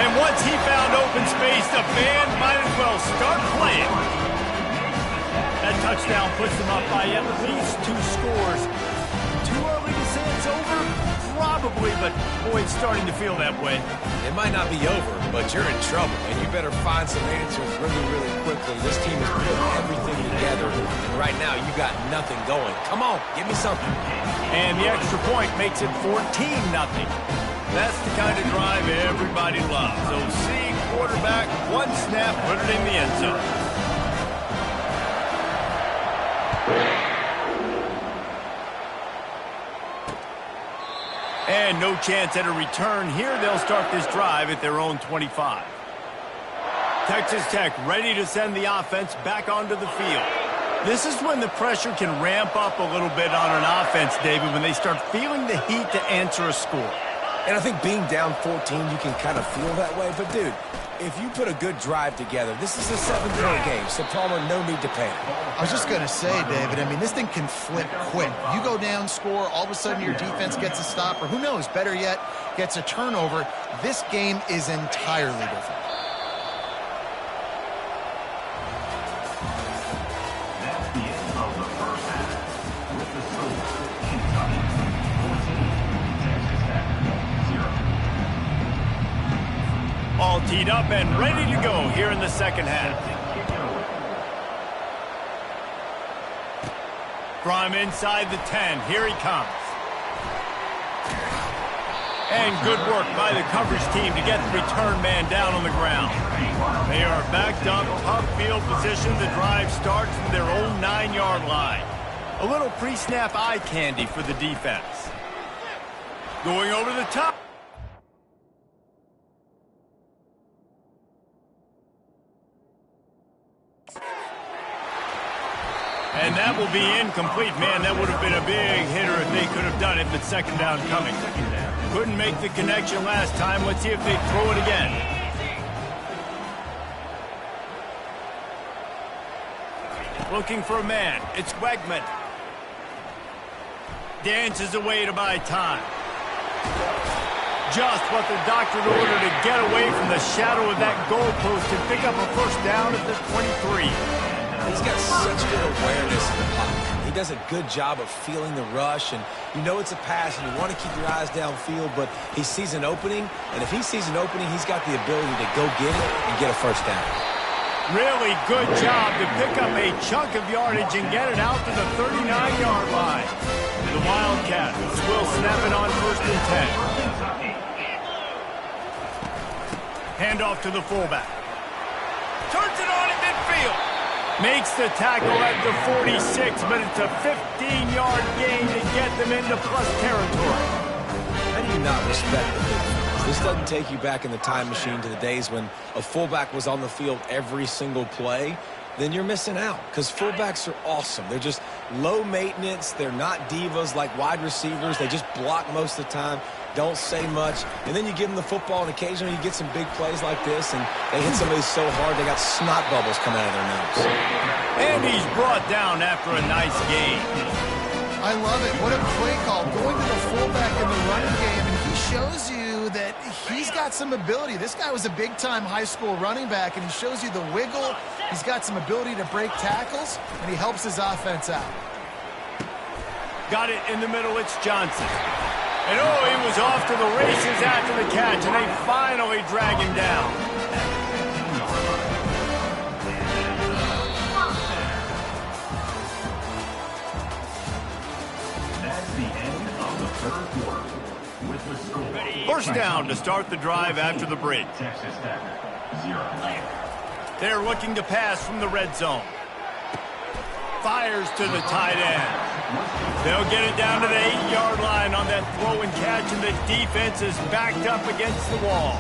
And once he found open space, the band might as well start playing. That touchdown puts them up by at least 2 scores. Too early to say it's over? Probably, but boy, it's starting to feel that way. It might not be over, but you're in trouble, and you better find some answers really, really quickly. This team has put everything together, and right now you got nothing going. Come on, give me something. And the extra point makes it 14-0. That's the kind of drive everybody loves. So see quarterback, one snap, put it in the end zone. And no chance at a return here. They'll start this drive at their own 25. Texas Tech ready to send the offense back onto the field. This is when the pressure can ramp up a little bit on an offense, David, when they start feeling the heat to answer a score. And I think being down 14, you can kind of feel that way. But, dude, if you put a good drive together, this is a 7-point game, so Palmer, no need to panic. I was just going to say, David, I mean, this thing can flip quick. You go down, score, all of a sudden your defense gets a stop, or who knows, better yet, gets a turnover. This game is entirely different. all teed up and ready to go here in the second half. From inside the 10, here he comes. And good work by the coverage team to get the return man down on the ground. They are backed up, tough field position. The drive starts from their own 9-yard line. A little pre-snap eye candy for the defense. Going over the top. And that will be incomplete. Man, that would have been a big hitter if they could have done it, but second down coming. Couldn't make the connection last time. Let's see if they throw it again. Looking for a man. It's Wegman. Dances away to buy time. Just what the doctor ordered to get away from the shadow of that goalpost and pick up a first down at the 23. He's got such good awareness in the pocket. He does a good job of feeling the rush, and you know it's a pass, and you want to keep your eyes downfield, but he sees an opening, and if he sees an opening, he's got the ability to go get it and get a first down. Really good job to pick up a chunk of yardage and get it out to the 39-yard line. The Wildcats will snap it on 1st and 10. Hand off to the fullback. Turns it on in midfield. Makes the tackle at the 46, but it's a 15-yard gain to get them into plus territory. How do you not respect the big fellas? This doesn't take you back in the time machine to the days when a fullback was on the field every single play. Then you're missing out, because fullbacks are awesome. They're just low maintenance. They're not divas like wide receivers. They just block most of the time, don't say much. And then you give them the football, and occasionally you get some big plays like this, and they hit somebody so hard they got snot bubbles coming out of their nose. And he's brought down after a nice gain. I love it. What a play call. Going to the fullback in the running game, and he shows you that he's got some ability. This guy was a big-time high school running back, and he shows you the wiggle. He's got some ability to break tackles, and he helps his offense out. Got it in the middle. It's Johnson. And oh, he was off to the races after the catch, and they finally drag him down. That's the end of the third quarter. With the score. First down to start the drive after the break. Texas Tech, 0. They're looking to pass from the red zone. Fires to the tight end. They'll get it down to the 8-yard line on that throw and catch, and the defense is backed up against the wall.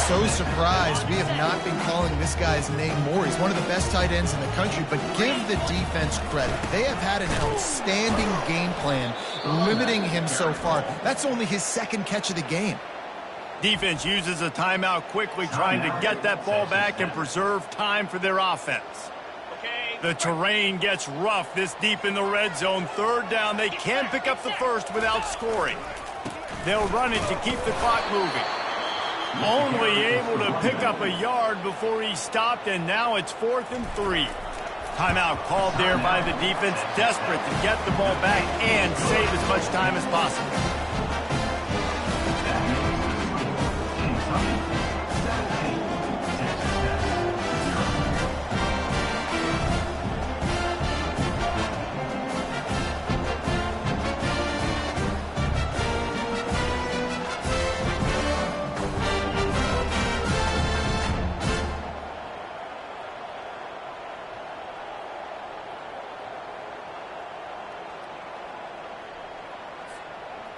So surprised we have not been calling this guy's name more. He's one of the best tight ends in the country, but give the defense credit. They have had an outstanding game plan limiting him so far. That's only his second catch of the game. Defense uses a timeout quickly, trying to get that ball back and preserve time for their offense. The terrain gets rough this deep in the red zone. Third down, they can pick up the first without scoring. They'll run it to keep the clock moving. Only able to pick up a yard before he stopped, and now it's 4th and 3. Timeout called there by the defense, desperate to get the ball back and save as much time as possible.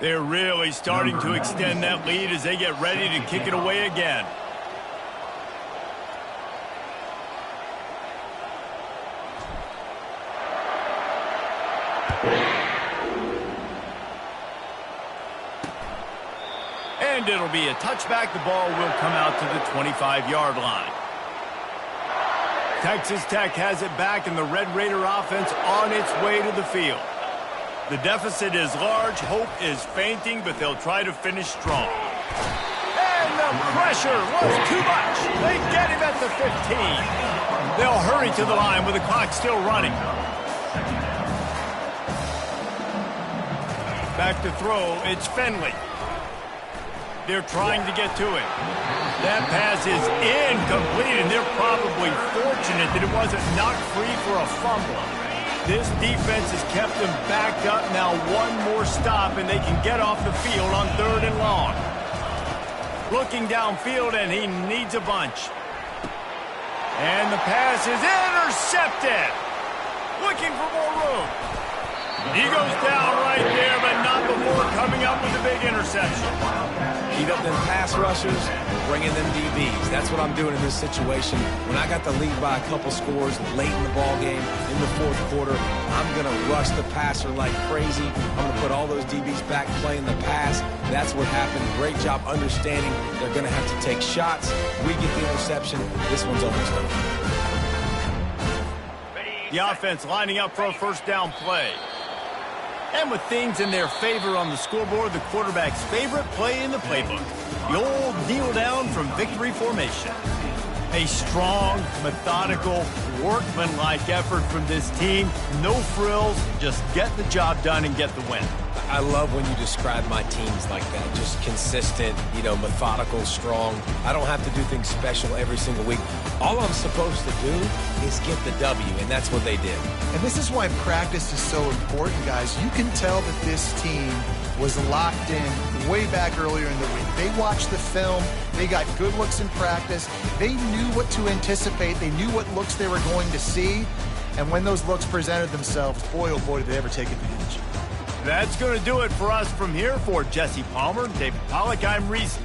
They're really starting to extend that lead as they get ready to kick it away again. And it'll be a touchback. The ball will come out to the 25-yard line. Texas Tech has it back, and the Red Raider offense on its way to the field. The deficit is large, hope is fainting, but they'll try to finish strong. And the pressure was too much. They get him at the 15. They'll hurry to the line with the clock still running. Back to throw, it's Finley. They're trying to get to it. That pass is incomplete, and they're probably fortunate that it wasn't knocked free for a fumble. This defense has kept them backed up. Now one more stop, and they can get off the field on 3rd and long. Looking downfield, and he needs a bunch. And the pass is intercepted. Looking for more room. He goes down right there, but not before coming up with a big interception. Beat up them pass rushers, bring in them DBs. That's what I'm doing in this situation. When I got the lead by a couple scores late in the ball game, in the 4th quarter, I'm going to rush the passer like crazy. I'm going to put all those DBs back playing the pass. That's what happened. Great job understanding they're going to have to take shots. We get the interception. This one's almost over. The offense lining up for a 1st down play. And with things in their favor on the scoreboard, the quarterback's favorite play in the playbook, the old kneel down from victory formation. A strong, methodical, workmanlike effort from this team. No frills, just get the job done and get the win. I love when you describe my teams like that. Just consistent, methodical, strong. I don't have to do things special every single week. All I'm supposed to do is get the W, and that's what they did. And this is why practice is so important, guys. You can tell that this team was locked in way back earlier in the week. They watched the film. They got good looks in practice. They knew what to anticipate. They knew what looks they were going to see. And when those looks presented themselves, boy, oh boy, did they ever take advantage. That's going to do it for us from here. For Jesse Palmer, David Pollack, I'm Reese.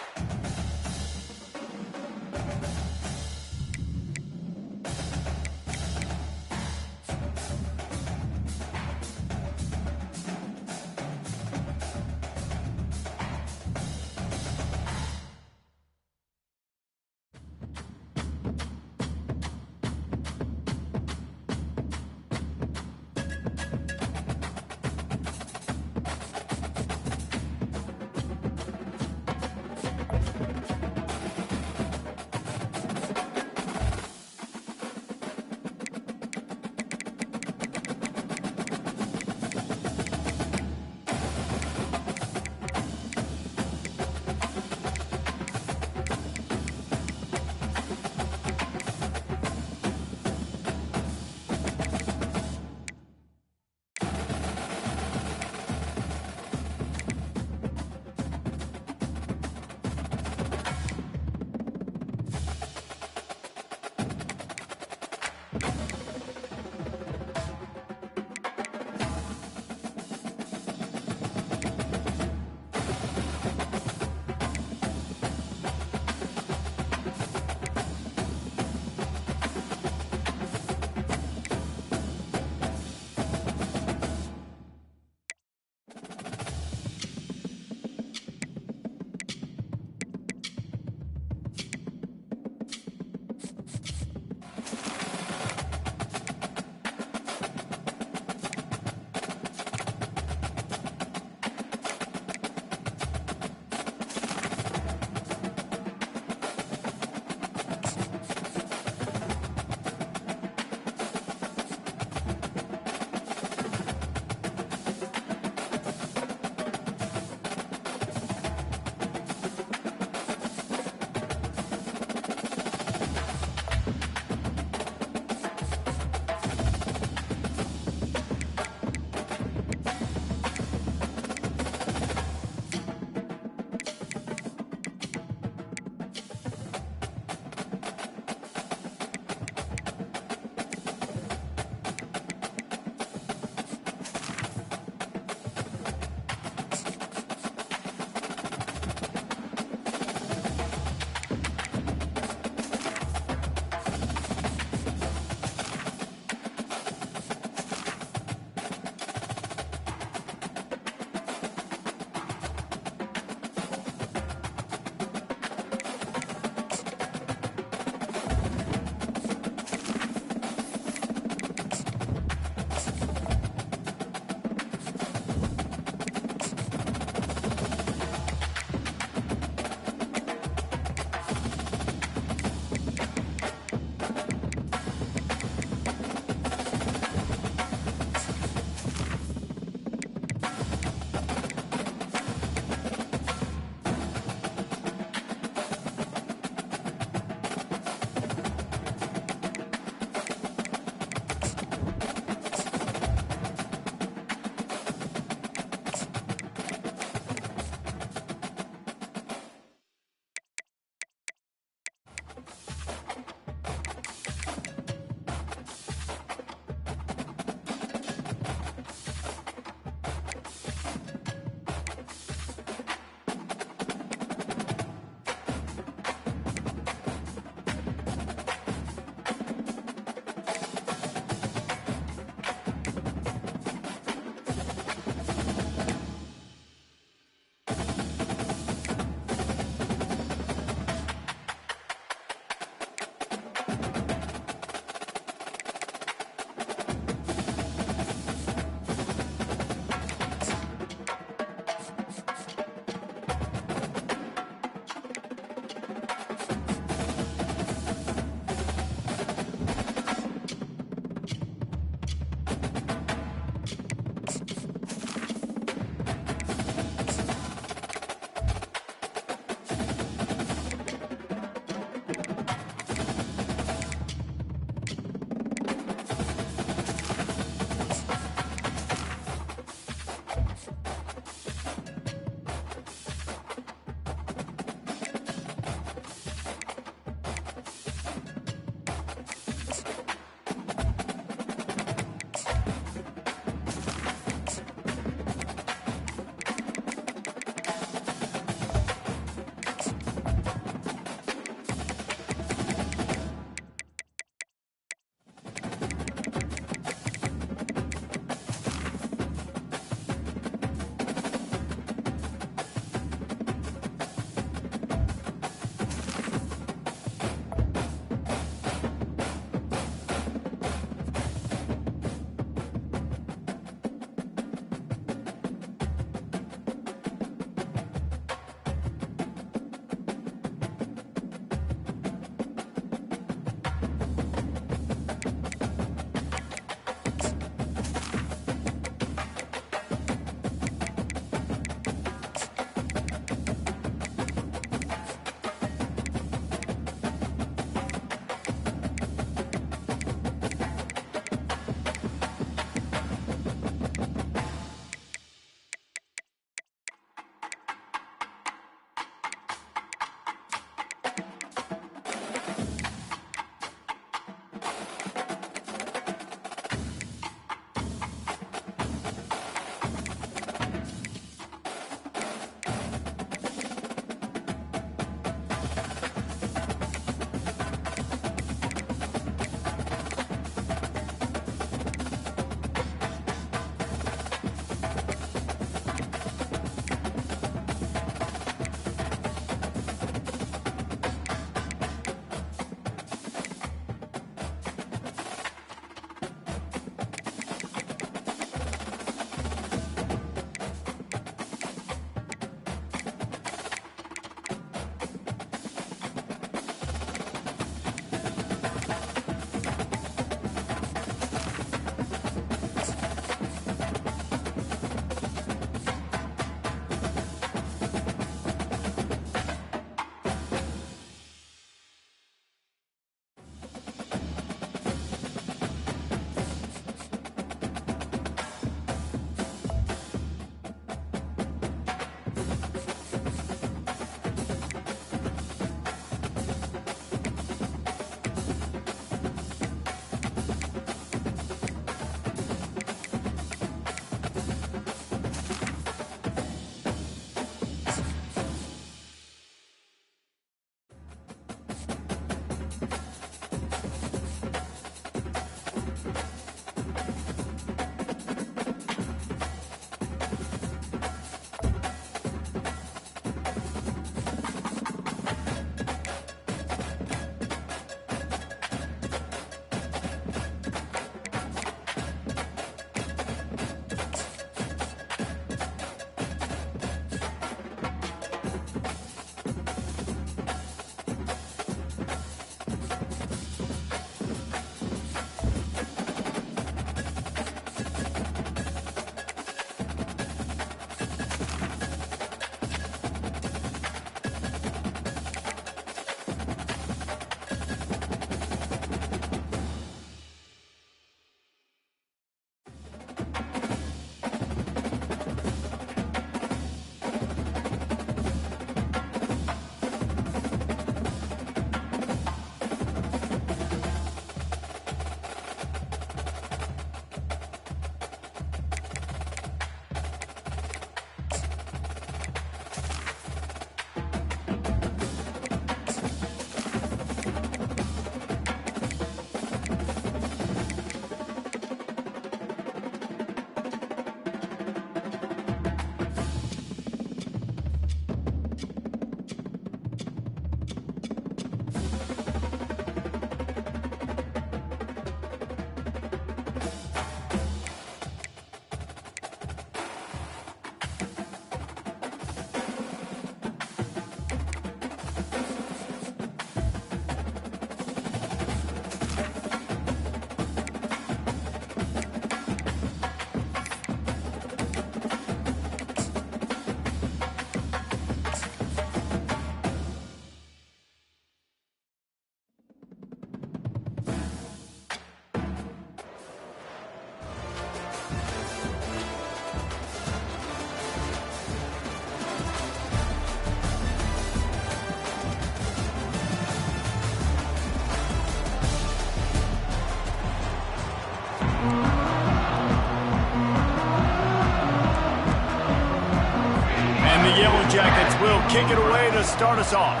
kick it away to start us off.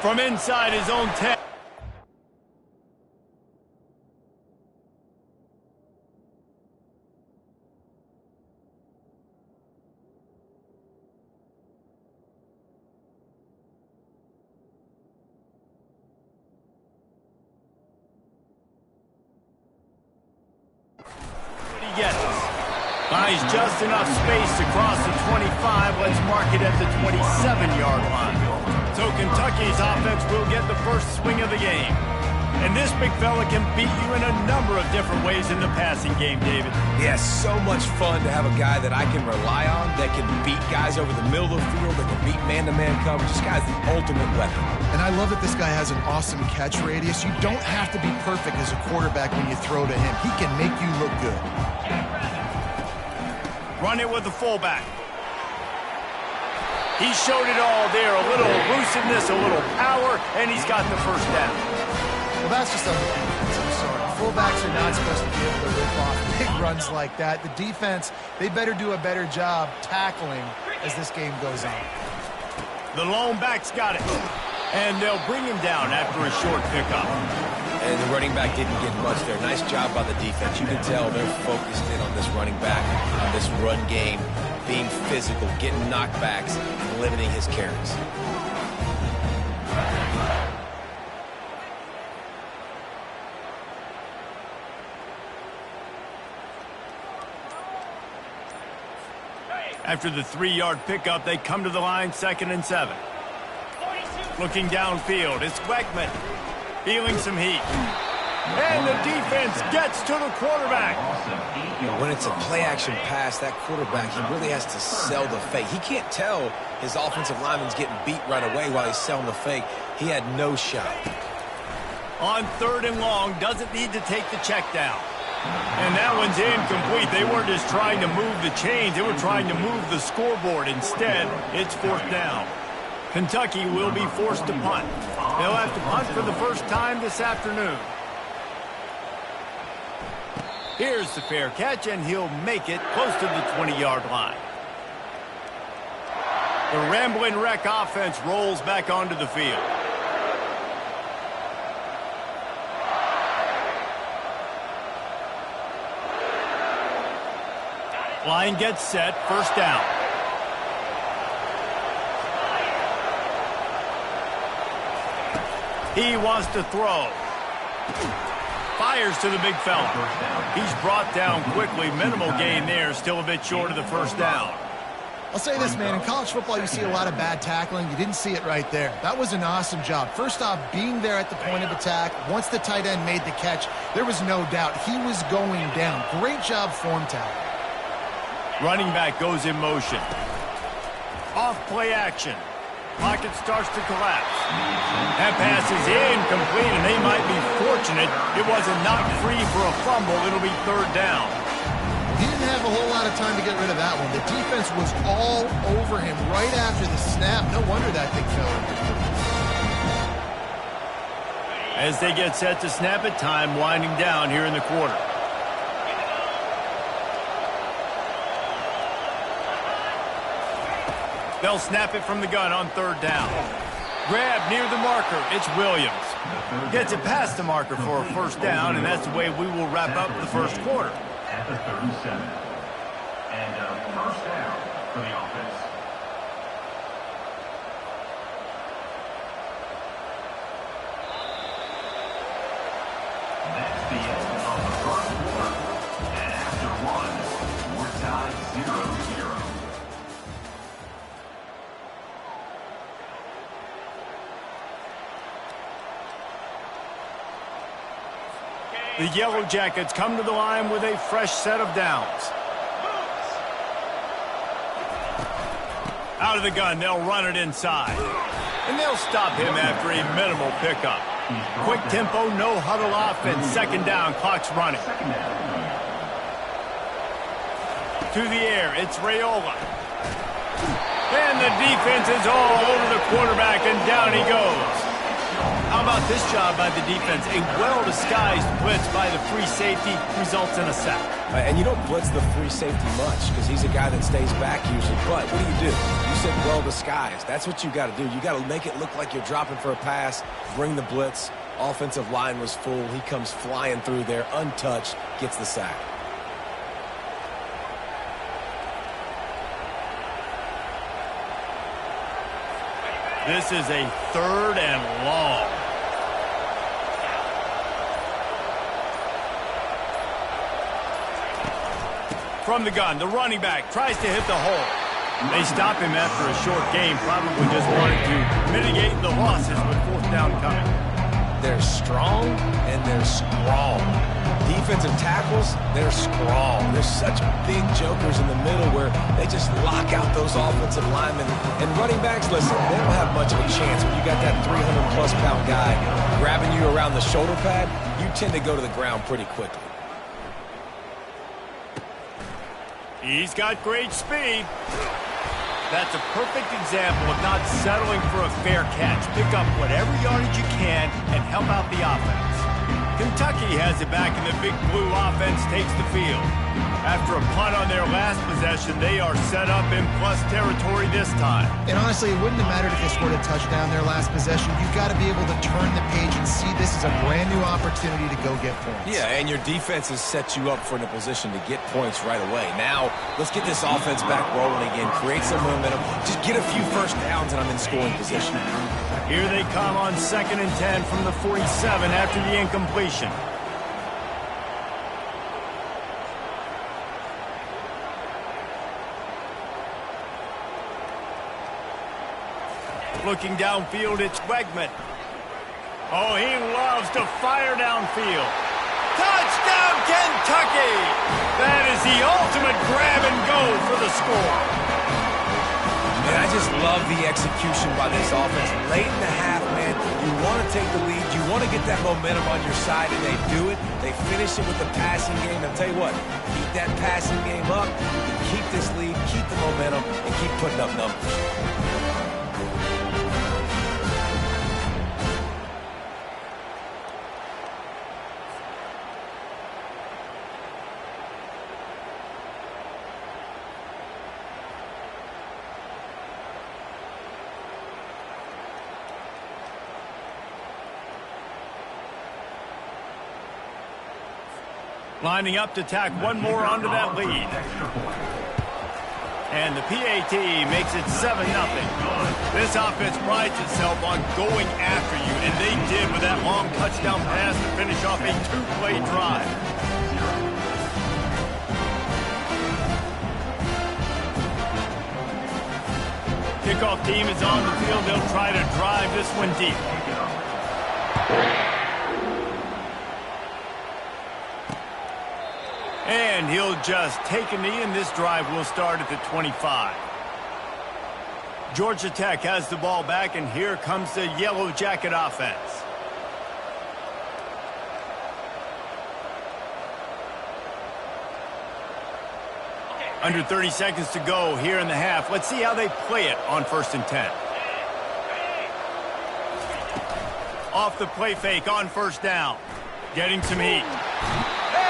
From inside his own 10. Buys just enough space to cross the 25. Let's mark it at the 27-yard line. So Kentucky's offense will get the first swing of the game. And this big fella can beat you in a number of different ways in the passing game, David. Yeah, so much fun to have a guy that I can rely on, that can beat guys over the middle of the field, that can beat man-to-man coverage. This guy's the ultimate weapon. And I love that this guy has an awesome catch radius. You don't have to be perfect as a quarterback when you throw to him. He can make you look good. Run it with the fullback. He showed it all there. A little elusiveness, a little power, and he's got the first down. Well, that's just I'm sorry. Fullbacks are not supposed to be able to rip off big runs like that. The defense, they better do a better job tackling as this game goes on. The lone back's got it. And they'll bring him down after a short pickup. And the running back didn't get much there. Nice job by the defense. You can tell they're focused in on this running back, on this run game, being physical, getting knockbacks, and limiting his carries. After the 3-yard pickup, they come to the line, 2nd and 7. Looking downfield, it's Weckman. Feeling some heat. And the defense gets to the quarterback. When it's a play-action pass, that quarterback, he really has to sell the fake. He can't tell his offensive lineman's getting beat right away while he's selling the fake. He had no shot. On 3rd and long, doesn't need to take the check down. And that one's incomplete. They weren't just trying to move the chains. They were trying to move the scoreboard. Instead, it's 4th down. Kentucky will be forced to punt. They'll have to punt for the first time this afternoon. Here's the fair catch, and he'll make it close to the 20-yard line. The Rambling Wreck offense rolls back onto the field. Line gets set, 1st down. He wants to throw. Fires to the big fella. He's brought down quickly. Minimal gain there. Still a bit short of the 1st down. I'll say this, man. In college football, you see a lot of bad tackling. You didn't see it right there. That was an awesome job. First off, being there at the point of attack. Once the tight end made the catch, there was no doubt he was going down. Great job form tackle. Running back goes in motion. Off play action. Pocket starts to collapse. That pass is incomplete, and they might be fortunate it wasn't knocked free for a fumble. It'll be 3rd down. He didn't have a whole lot of time to get rid of that one. The defense was all over him right after the snap. No wonder that thing fell. As they get set to snap it, time winding down here in the quarter. They'll snap it from the gun on 3rd down. Grab near the marker. It's Williams. Gets it past the marker for a 1st down, and that's the way we will wrap up the 1st quarter. At the 37. And a 1st down for the offense. That's the end of the 1st quarter. And after one, we're tied 0-0. The Yellow Jackets come to the line with a fresh set of downs. Out of the gun, they'll run it inside. And they'll stop him after a minimal pickup. Quick tempo, no huddle offense. 2nd down, clock's running. To the air, it's Raiola. And the defense is all over the quarterback, and down he goes. How about this job by the defense? A well-disguised blitz by the free safety results in a sack. And you don't blitz the free safety much because he's a guy that stays back usually. But what do? You said well-disguised. That's what you got to do. You got to make it look like you're dropping for a pass, bring the blitz. Offensive line was full. He comes flying through there, untouched, gets the sack. This is a 3rd and long. From the gun, the running back tries to hit the hole. They stop him after a short game, probably just wanted to mitigate the losses with 4th down coming. They're strong and they're strong. Defensive tackles, they're strong. There's such big jokers in the middle where they just lock out those offensive linemen. And running backs, listen, they don't have much of a chance. When you got that 300-plus pound guy grabbing you around the shoulder pad, you tend to go to the ground pretty quickly. He's got great speed. That's a perfect example of not settling for a fair catch. Pick up whatever yardage you can and help out the offense. Kentucky has it back, and the Big Blue offense takes the field. After a punt on their last possession, they are set up in plus territory this time. And honestly, it wouldn't have mattered if they scored a touchdown their last possession. You've got to be able to turn the page and see this as a brand new opportunity to go get points. Yeah, and your defense has set you up for in a position to get points right away. Now, let's get this offense back rolling again, create some momentum, just get a few first downs, and I'm in scoring position. Here they come on 2nd and 10 from the 47 after the incompletion. Looking downfield, it's Wegman. Oh, he loves to fire downfield. Touchdown, Kentucky! That is the ultimate grab and go for the score. And I just love the execution by this offense. Late in the half, man, you want to take the lead. You want to get that momentum on your side, and they do it. They finish it with the passing game. And I'll tell you what, keep that passing game up, keep this lead, keep the momentum, and keep putting up numbers. Lining up to tack one more onto that lead. And the PAT makes it 7-0. This offense prides itself on going after you, and they did with that long touchdown pass to finish off a 2-play drive. Kickoff team is on the field. They'll try to drive this one deep. And he'll just take a knee, and this drive will start at the 25. Georgia Tech has the ball back, and here comes the Yellow Jacket offense. Under 30 seconds to go here in the half. Let's see how they play it on 1st and 10. Off the play fake on 1st down. Getting some heat.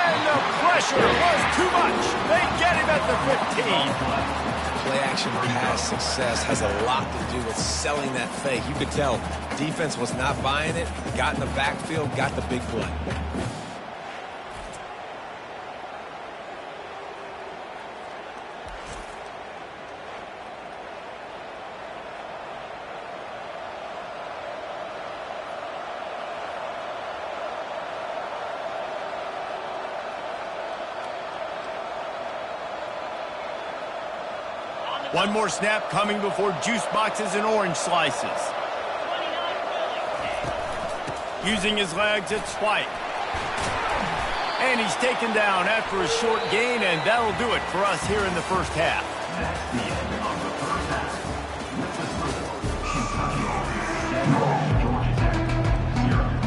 And the pressure was too much. They get him at the 15. Play action pass success has a lot to do with selling that fake. You could tell defense was not buying it, got in the backfield, got the big play. One more snap coming before juice boxes and orange slices. Using his legs, it's White. And he's taken down after a short gain, and that'll do it for us here in the first half. That's the end of the first half. With the score, Kentucky 7, Georgia Tech 0.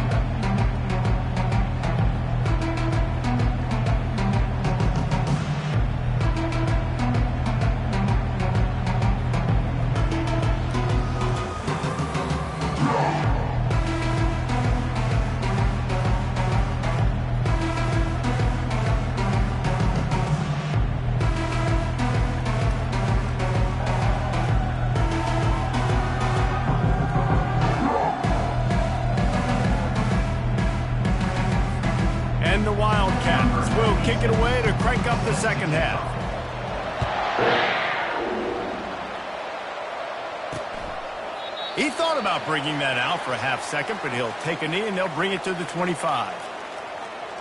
kick it away to crank up the second half. He thought about bringing that out for a half second, but he'll take a knee and they'll bring it to the 25.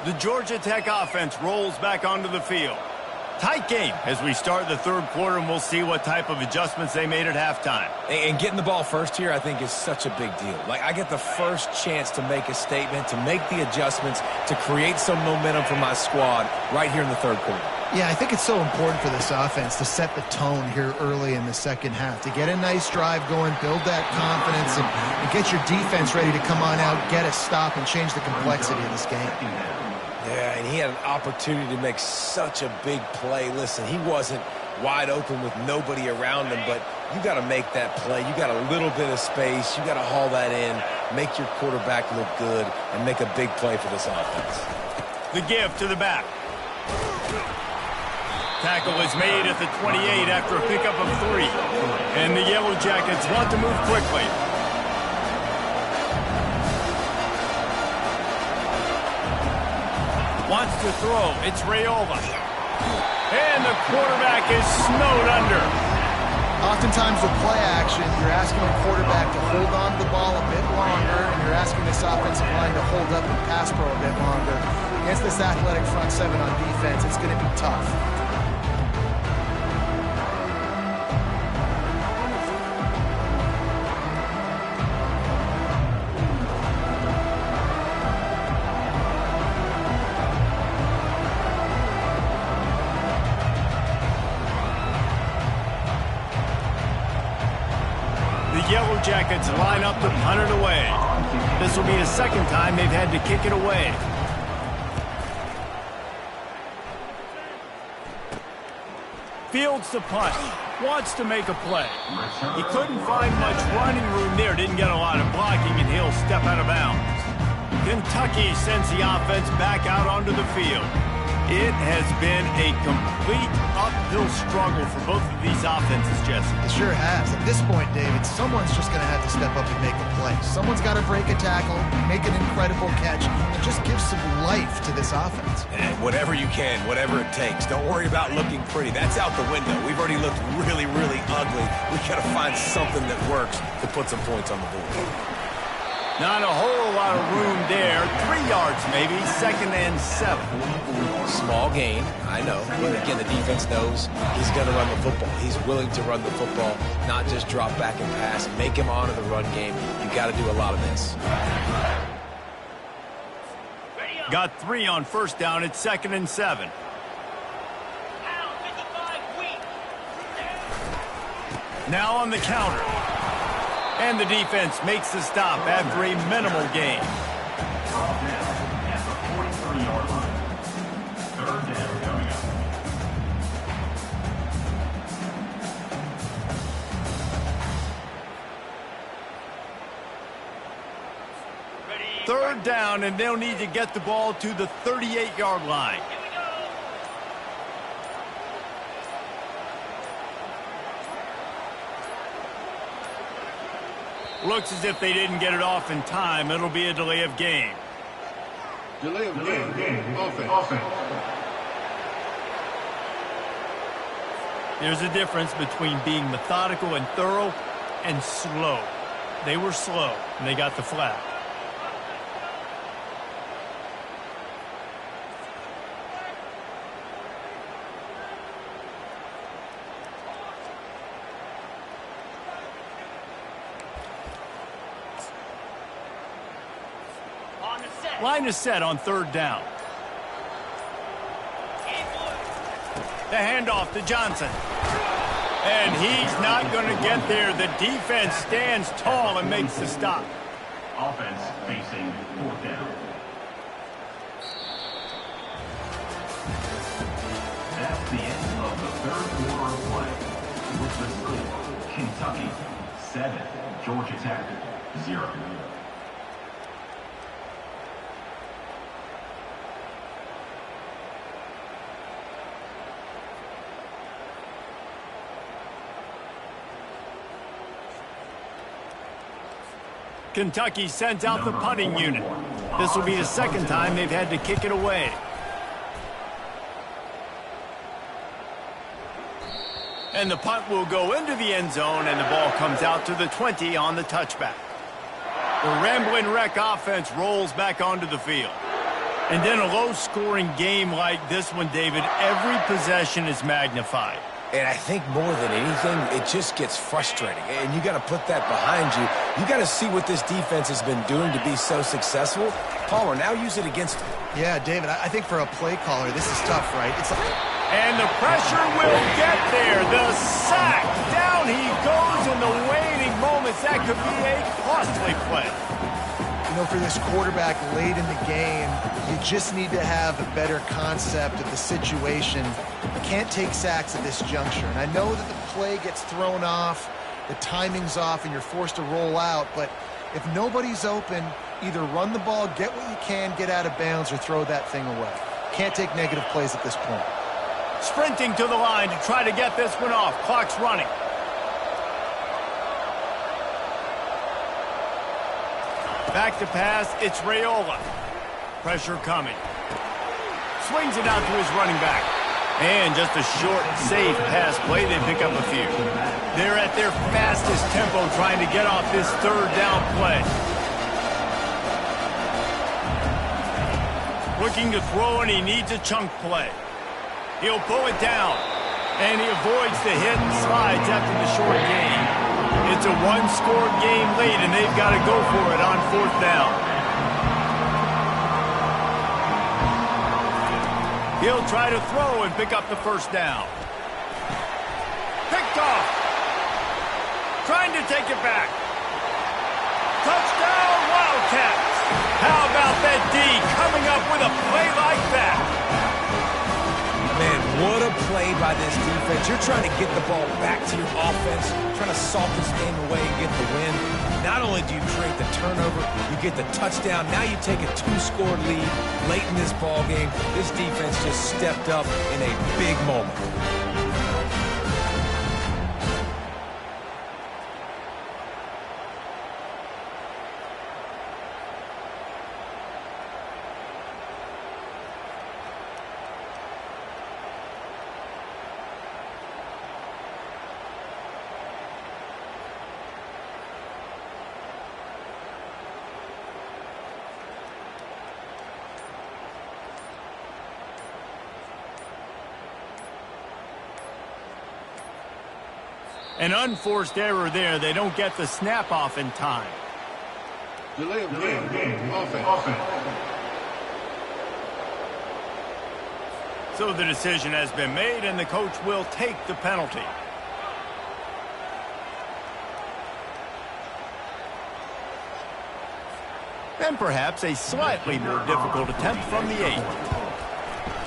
The Georgia Tech offense rolls back onto the field. Tight game as we start the third quarter, and we'll see what type of adjustments they made at halftime. And getting the ball first here, I think, is such a big deal. Like, I get the first chance to make a statement, to make the adjustments, to create some momentum for my squad right here in the third quarter. Yeah, I think it's so important for this offense to set the tone here early in the second half, to get a nice drive going, build that confidence, and get your defense ready to come on out, get a stop, and change the complexity of this game. Yeah, and he had an opportunity to make such a big play. Listen, he wasn't wide open with nobody around him, but you got to make that play. You got a little bit of space. You got to haul that in, make your quarterback look good, and make a big play for this offense. The give to the back. Tackle is made at the 28 after a pickup of 3. And the Yellow Jackets want to move quickly. Wants to throw. It's Rayola. And the quarterback is snowed under. Oftentimes with play action, you're asking the quarterback to hold on to the ball a bit longer, and you're asking this offensive line to hold up and pass pro a bit longer. Against this athletic front seven on defense, it's going to be tough. Yellow Jackets line up to punt it away. This will be the second time they've had to kick it away. Fields the punt. Wants to make a play. He couldn't find much running room there. Didn't get a lot of blocking, and he'll step out of bounds. Kentucky sends the offense back out onto the field. It has been a complete uphill struggle for both of these offenses, Jesse. It sure has. At this point, David, someone's just going to have to step up and make a play. Someone's got to break a tackle, make an incredible catch, and just give some life to this offense. And whatever you can, whatever it takes. Don't worry about looking pretty. That's out the window. We've already looked really, really ugly. We've got to find something that works to put some points on the board. Not a whole lot of room there. 3 yards maybe, 2nd and 7. Small gain, I know. But again, the defense knows he's going to run the football. He's willing to run the football, not just drop back and pass. Make him honor the run game. You got to do a lot of this. Got 3 on first down. It's 2nd and 7. Now on the counter. And the defense makes the stop after a minimal gain. At the 43-yard line. 3rd down coming up. Third down, and they'll need to get the ball to the 38-yard line. Looks as if they didn't get it off in time. It'll be a delay of game. Delay of game. Offense. There's a difference between being methodical and thorough and slow. They were slow, and they got the flag. Line is set on 3rd down. The handoff to Johnson. And he's not going to get there. The defense stands tall and makes the stop. Offense facing 4th down. That's the end of the 3rd quarter of play. With the score, Kentucky 7, Georgia Tech 0. Kentucky sends out the punting unit. This will be the second time they've had to kick it away. And the punt will go into the end zone, and the ball comes out to the 20 on the touchback. The Rambling Wreck offense rolls back onto the field. And in a low-scoring game like this one, David, every possession is magnified. And I think more than anything, it just gets frustrating. And you got to put that behind you. You got to see what this defense has been doing to be so successful. Palmer, now use it against them. Yeah, David, I think for a play caller, this is tough, right? It's like... And the pressure will get there. The sack. Down he goes in the waning moments. That could be a costly play. You know, for this quarterback late in the game, you just need to have a better concept of the situation. You can't take sacks at this juncture. And I know that the play gets thrown off, the timing's off, and you're forced to roll out. But if nobody's open, either run the ball, get what you can, get out of bounds, or throw that thing away. Can't take negative plays at this point. Sprinting to the line to try to get this one off. Clock's running. Back to pass, it's Raiola. Pressure coming. Swings it out to his running back. And just a short, safe pass play. They pick up a few. They're at their fastest tempo trying to get off this third down play. Looking to throw, and he needs a chunk play. He'll pull it down, and he avoids the hit and slides after the short gain. It's a one-score game lead, and they've got to go for it on fourth down. He'll try to throw and pick up the first down. Picked off. Trying to take it back. Touchdown, Wildcats. How about that D coming up with a play like that? Man, what a play by this defense. You're trying to get the ball back to your offense, trying to salt this game away and get the win. Not only do you create the turnover, you get the touchdown. Now you take a 2-score lead late in this ball game. This defense just stepped up in a big moment. An unforced error there. They don't get the snap off in time. Delay of game. Offense. So the decision has been made, and the coach will take the penalty. And perhaps a slightly more difficult attempt from the 8.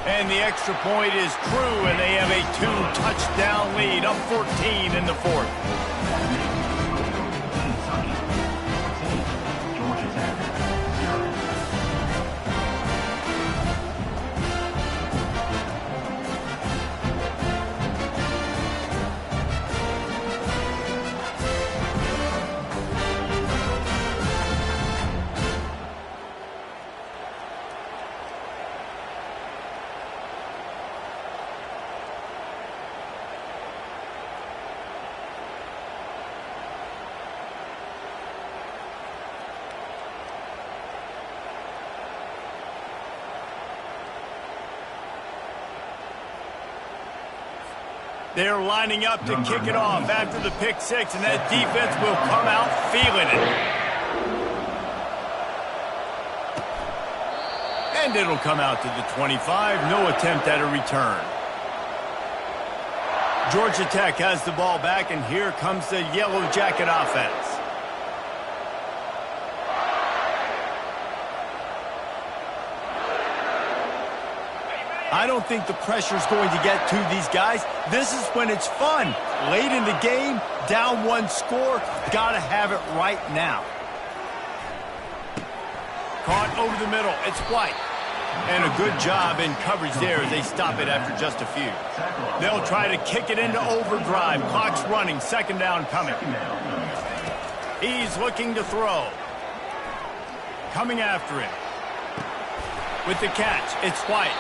And the extra point is true, and they have a 2-touchdown lead, up 14 in the fourth. They're lining up to kick it off after the pick six, and that defense will come out feeling it. And it'll come out to the 25. No attempt at a return. Georgia Tech has the ball back, and here comes the Yellow Jacket offense. I don't think the pressure's going to get to these guys. This is when it's fun. Late in the game, down 1 score, gotta have it right now. Caught over the middle, it's White. And a good job in coverage there as they stop it after just a few. They'll try to kick it into overdrive. Clock's running, second down coming. He's looking to throw. Coming after him. With the catch, it's White.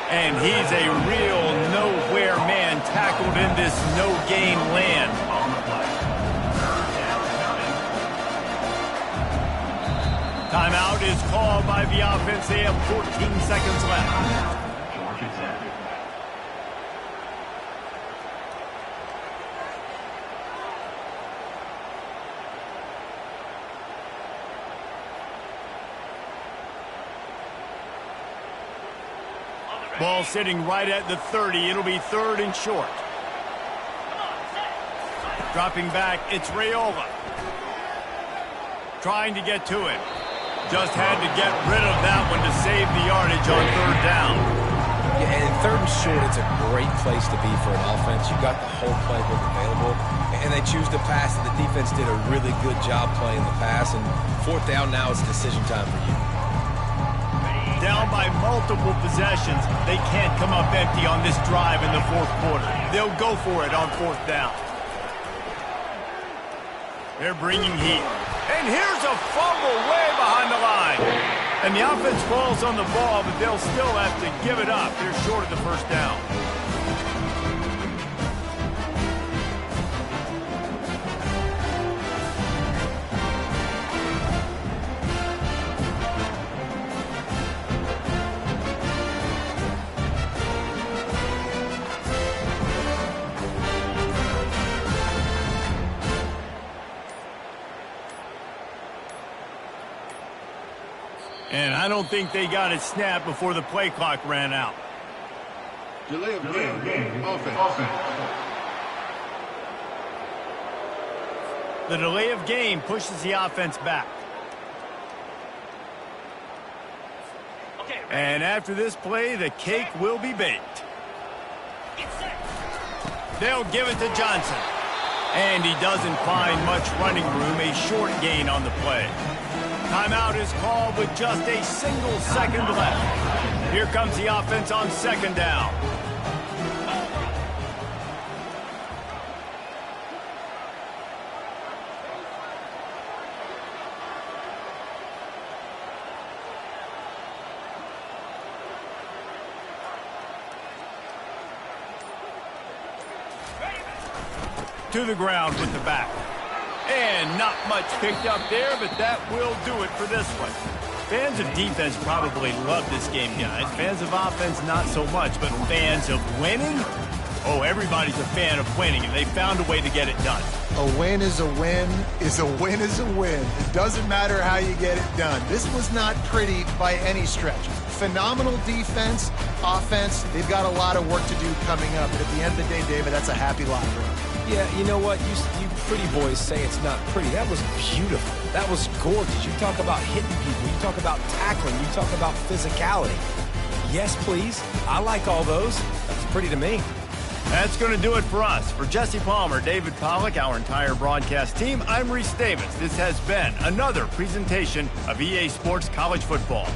And he's a real nowhere man tackled in this no-gain land. Timeout is called by the offense. They have 14 seconds left. Ball sitting right at the 30. It'll be 3rd and short. Dropping back, it's Raiola. Trying to get to it. Just had to get rid of that one to save the yardage on 3rd down. Yeah, and 3rd and short, it's a great place to be for an offense. You got the whole playbook available, and they choose to pass, and the defense did a really good job playing the pass. And 4th down now, it's decision time for you. Down by multiple possessions. They can't come up empty on this drive in the 4th quarter. They'll go for it on 4th down. They're bringing heat. And here's a fumble way behind the line. And the offense falls on the ball, but they'll still have to give it up. They're short of the 1st down. And I don't think they got it snapped before the play clock ran out. Delay of game. Offense. The delay of game pushes the offense back. And after this play, the cake will be baked. They'll give it to Johnson. And he doesn't find much running room, a short gain on the play. Timeout is called with just a single second left. Here comes the offense on 2nd down. To the ground with the back. And not much picked up there, but that will do it for this one. Fans of defense probably love this game, guys. Fans of offense, not so much. But fans of winning? Oh, everybody's a fan of winning, and they found a way to get it done. A win is a win is a win is a win. It doesn't matter how you get it done. This was not pretty by any stretch. Phenomenal defense, offense. They've got a lot of work to do coming up. But at the end of the day, David, that's a happy locker room. Yeah, you know what? You pretty boys say it's not pretty. That was beautiful. That was gorgeous. You talk about hitting people. You talk about tackling. You talk about physicality. Yes, please. I like all those. That's pretty to me. That's going to do it for us. For Jesse Palmer, David Pollack, our entire broadcast team, I'm Reese Davis. This has been another presentation of EA Sports College Football.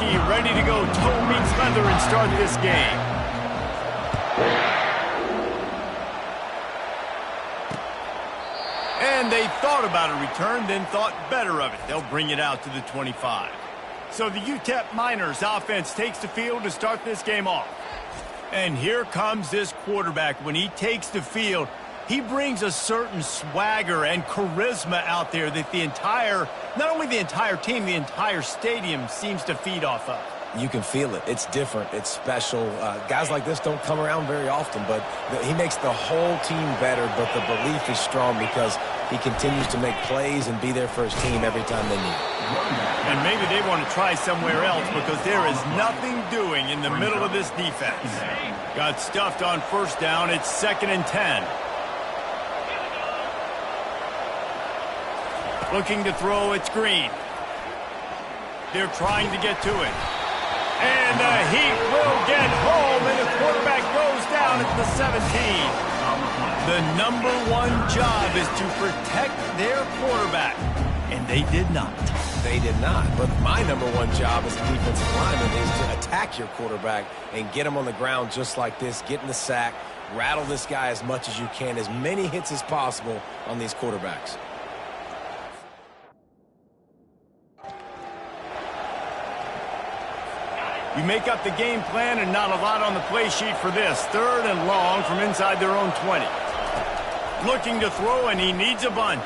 Kentucky ready to go toe meets leather and start this game. And they thought about a return, then thought better of it. They'll bring it out to the 25. So the UTEP Miners offense takes the field to start this game off. And here comes this quarterback. When he takes the field, he brings a certain swagger and charisma out there that not only the entire team, the entire stadium seems to feed off of. You can feel it. It's different. It's special. Guys like this don't come around very often, but he makes the whole team better, but the belief is strong because he continues to make plays and be there for his team every time they need it. And maybe they want to try somewhere else because there is nothing doing in the middle of this defense. Got stuffed on first down. It's 2nd and 10. Looking to throw, it's Green. They're trying to get to it. And the Heat will get home, and the quarterback goes down at the 17. The #1 job is to protect their quarterback, and they did not. They did not, but my #1 job as a defensive lineman is to attack your quarterback and get him on the ground just like this, get in the sack, rattle this guy as much as you can, as many hits as possible on these quarterbacks. You make up the game plan and not a lot on the play sheet for this. 3rd and long from inside their own 20. Looking to throw, and he needs a bunch.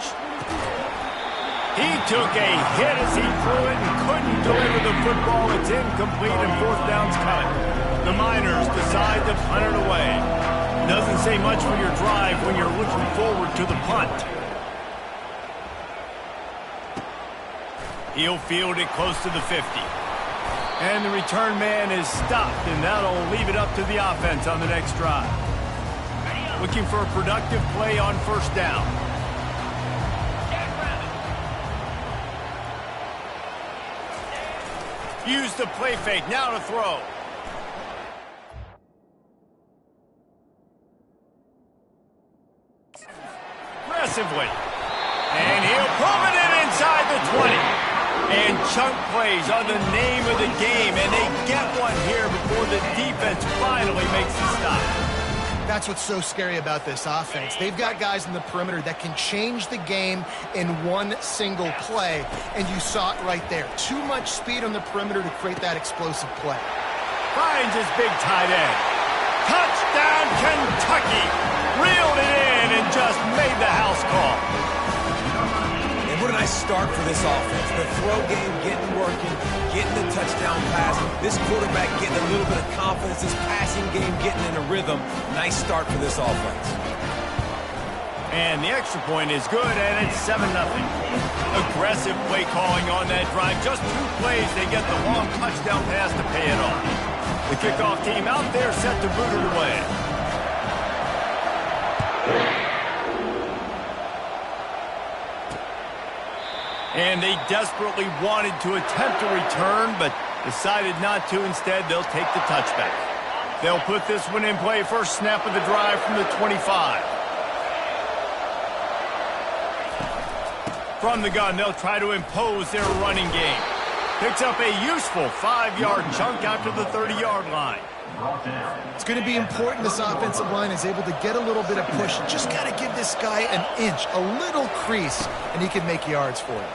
He took a hit as he threw it and couldn't deliver the football. It's incomplete and 4th down's coming. The Miners decide to punt it away. Doesn't say much for your drive when you're looking forward to the punt. He'll field it close to the 50. And the return man is stopped, and that'll leave it up to the offense on the next drive. Looking for a productive play on first down. Use the play fake, now to throw. Aggressively. And he'll pull it in inside the 20. And chunk plays are the name of the game, and they get one here before the defense finally makes the stop. That's what's so scary about this offense. They've got guys in the perimeter that can change the game in one single play, and you saw it right there. Too much speed on the perimeter to create that explosive play. Finds his big tight end. Touchdown, Kentucky! Reeled it in and just made the house call. What a nice start for this offense. The throw game getting working, getting the touchdown pass. This quarterback getting a little bit of confidence. This passing game getting in a rhythm. Nice start for this offense. And the extra point is good, and it's 7-0. Aggressive play calling on that drive. Just 2 plays, they get the long touchdown pass to pay it off. The kickoff team out there set to boot it away. And they desperately wanted to attempt a return, but decided not to. Instead, they'll take the touchback. They'll put this one in play. First snap of the drive from the 25. From the gun, they'll try to impose their running game. Picks up a useful 5-yard chunk after the 30-yard line. It's going to be important this offensive line is able to get a little bit of push. Just got to give this guy an inch, a little crease, and he can make yards for it.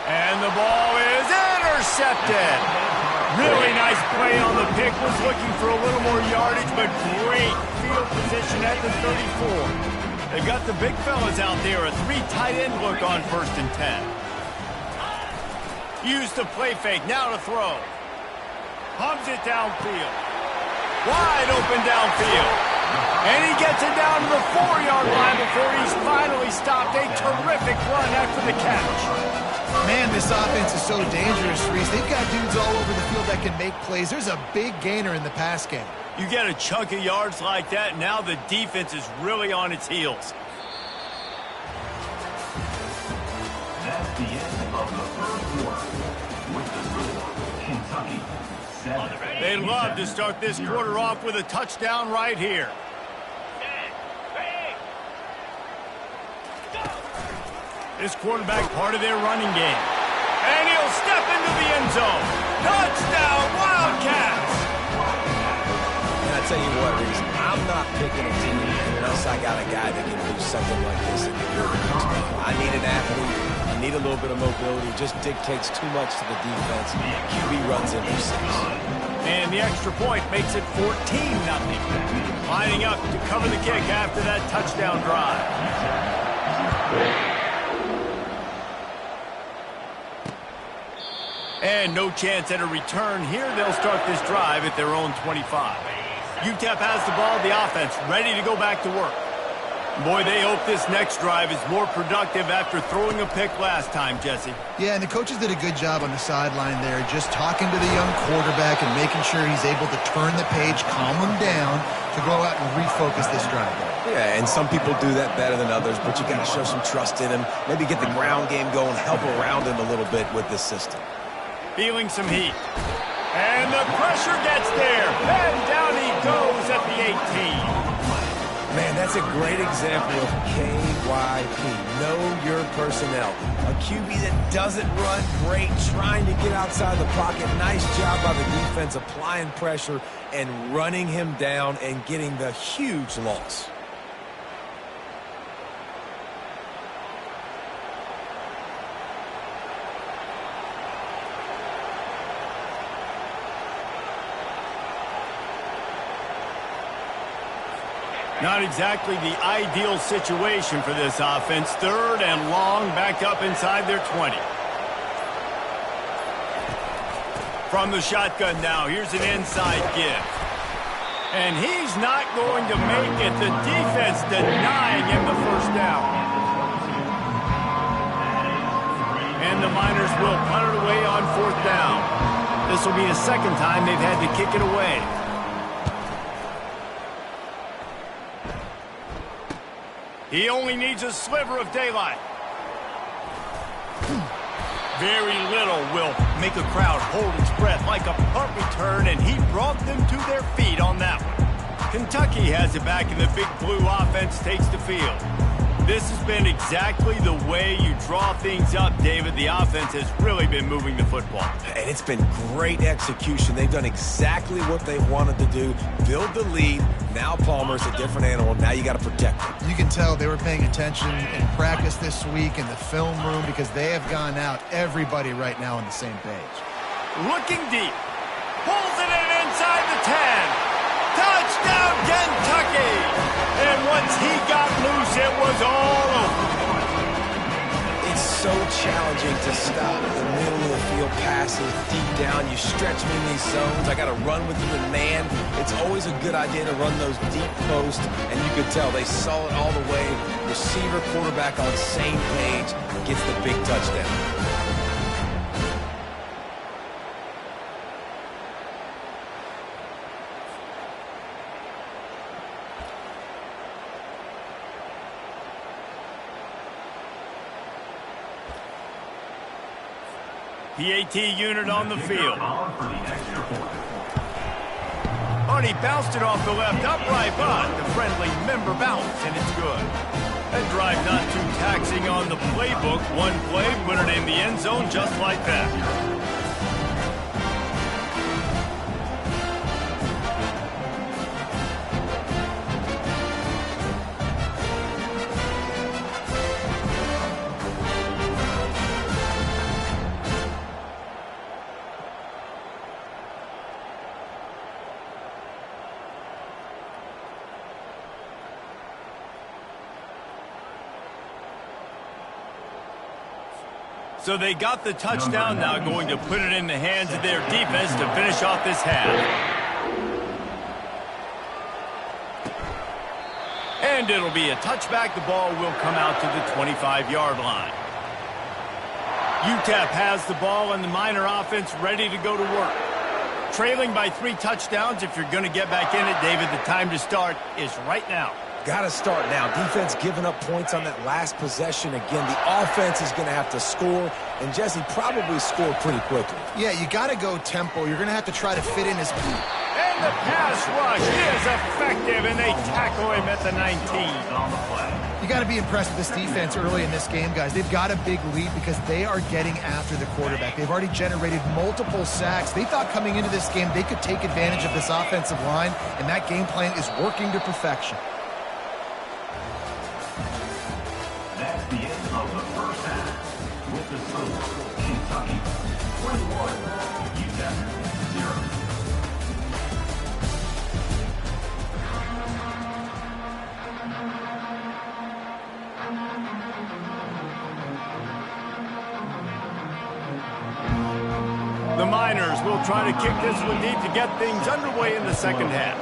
And the ball is intercepted. Really nice play on the pick. Was looking for a little more yardage, but great field position at the 34. They've got the big fellas out there. A 3 tight end look on 1st and 10. Use the play fake. Now to throw. Pumps it downfield. Wide open downfield. And he gets it down to the 4-yard line before he's finally stopped. A terrific run after the catch. Man, this offense is so dangerous, Reese. They've got dudes all over the field that can make plays. There's a big gainer in the pass game. You get a chunk of yards like that, now the defense is really on its heels. That's the end of the 3rd quarter. With the score, Kentucky 7. They'd love to start this quarter off with a touchdown right here. This quarterback part of their running game. And he'll step into the end zone. Touchdown, Wildcats! And I tell you what, Reese, I'm not picking a team unless I got a guy that can do something like this in the good. I need an athlete. I need a little bit of mobility. It just dictates too much to the defense. QB runs into 6. And the extra point makes it 14-0. Lining up to cover the kick after that touchdown drive. And no chance at a return here. They'll start this drive at their own 25. UTEP has the ball, the offense ready to go back to work. Boy, they hope this next drive is more productive after throwing a pick last time, Jesse. Yeah, and the coaches did a good job on the sideline there, just talking to the young quarterback and making sure he's able to turn the page, calm him down to go out and refocus this drive. Yeah, and some people do that better than others, but you got to show some trust in him. Maybe get the ground game going, help around him a little bit with this system. Feeling some heat. And the pressure gets there. And down he goes at the 18. Man, that's a great example of KYP. Know your personnel. A QB that doesn't run great, trying to get outside the pocket. Nice job by the defense applying pressure and running him down and getting the huge loss. Not exactly the ideal situation for this offense. 3rd and long, back up inside their 20. From the shotgun now, here's an inside give. And he's not going to make it. The defense denying him the first down. And the Miners will punt it away on 4th down. This will be the second time they've had to kick it away. He only needs a sliver of daylight. Very little will make a crowd hold its breath like a punt return, and he brought them to their feet on that one. Kentucky has it back, and the Big Blue offense takes the field. This has been exactly the way you draw things up, David. The offense has really been moving the football. And it's been great execution. They've done exactly what they wanted to do. Build the lead. Now Palmer's a different animal. Now you got to protect him. You can tell they were paying attention in practice this week in the film room because they have gone out, everybody right now on the same page. Looking deep. Pulls it in inside the 10. Touchdown, Kentucky! And once he got loose, it was all over. It's so challenging to stop the middle of the field passes deep down. You stretch them in these zones. I got to run with you in man. It's always a good idea to run those deep posts, and you could tell they saw it all the way. Receiver, quarterback on same page, gets the big touchdown. PAT unit on the field. Oh, he bounced it off the left upright, but the friendly member bounced, and it's good. That drive not too taxing on the playbook. One play, put it in the end zone just like that. So they got the touchdown, now going to put it in the hands of their defense to finish off this half. And it'll be a touchback. The ball will come out to the 25-yard line. UTEP has the ball and the Miner offense ready to go to work. Trailing by 3 touchdowns. If you're going to get back in it, David, the time to start is right now. Got to start now. Defense giving up points on that last possession. Again, the offense is going to have to score, and Jesse probably score pretty quickly. Yeah, you got to go tempo. You're going to have to try to fit in his... And the pass rush is effective, and they tackle him at the 19. On the play. You got to be impressed with this defense early in this game, guys. They've got a big lead because they are getting after the quarterback. They've already generated multiple sacks. They thought coming into this game they could take advantage of this offensive line, and that game plan is working to perfection. That's the end of the first half. With the score, Kentucky 21, UTEP 0. The Miners will try to kick this one deep to get things underway in the second half.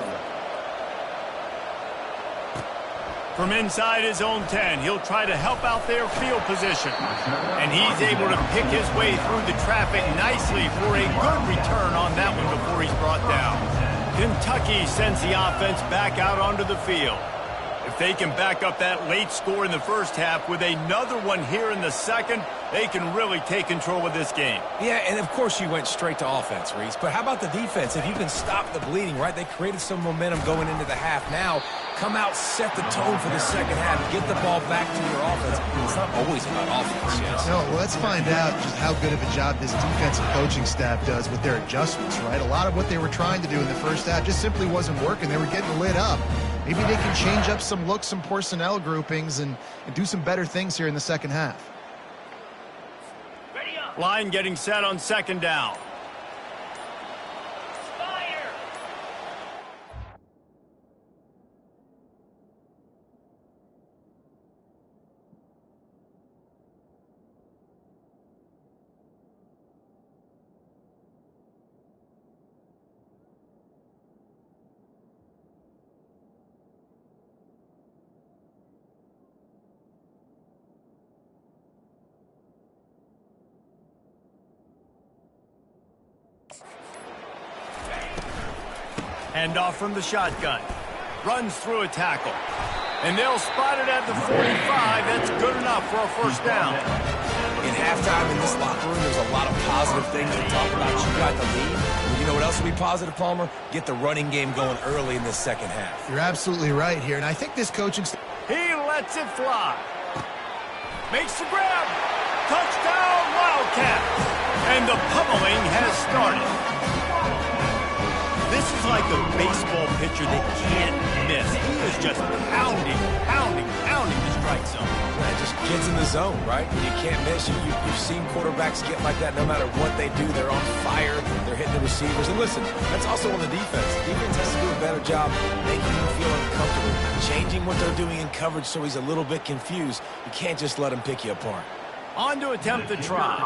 From inside his own 10, he'll try to help out their field position. And he's able to pick his way through the traffic nicely for a good return on that one before he's brought down. Kentucky sends the offense back out onto the field. If they can back up that late score in the first half with another one here in the second, they can really take control of this game. Yeah, and of course you went straight to offense, Reese. But how about the defense? If you can stop the bleeding, right? They created some momentum going into the half. Now, come out, set the tone for the second half, get the ball back to your offense. It's not always about offense, yes. No, well, let's find out just how good of a job this defensive coaching staff does with their adjustments, right? A lot of what they were trying to do in the first half just simply wasn't working. They were getting lit up. Maybe they can change up some looks, some personnel groupings, and do some better things here in the second half. Line getting set on second down. Hand off from the shotgun. Runs through a tackle. And they'll spot it at the 45. That's good enough for a first down. In halftime in this locker room, there's a lot of positive things to talk about. You got the lead. Well, you know what else will be positive, Palmer? Get the running game going early in this second half. You're absolutely right here. And I think this coaching staff... He lets it fly. Makes the grab. Touchdown, Wildcats. And the pummeling has started. This is like a baseball pitcher that can't miss. He is just pounding the strike zone. Yeah, just gets in the zone, right? When you can't miss, you've seen quarterbacks get like that no matter what they do. They're on fire. They're hitting the receivers. And listen, that's also on the defense. The defense has to do a better job making him feel uncomfortable, changing what they're doing in coverage so he's a little bit confused. You can't just let him pick you apart. On to attempt the try.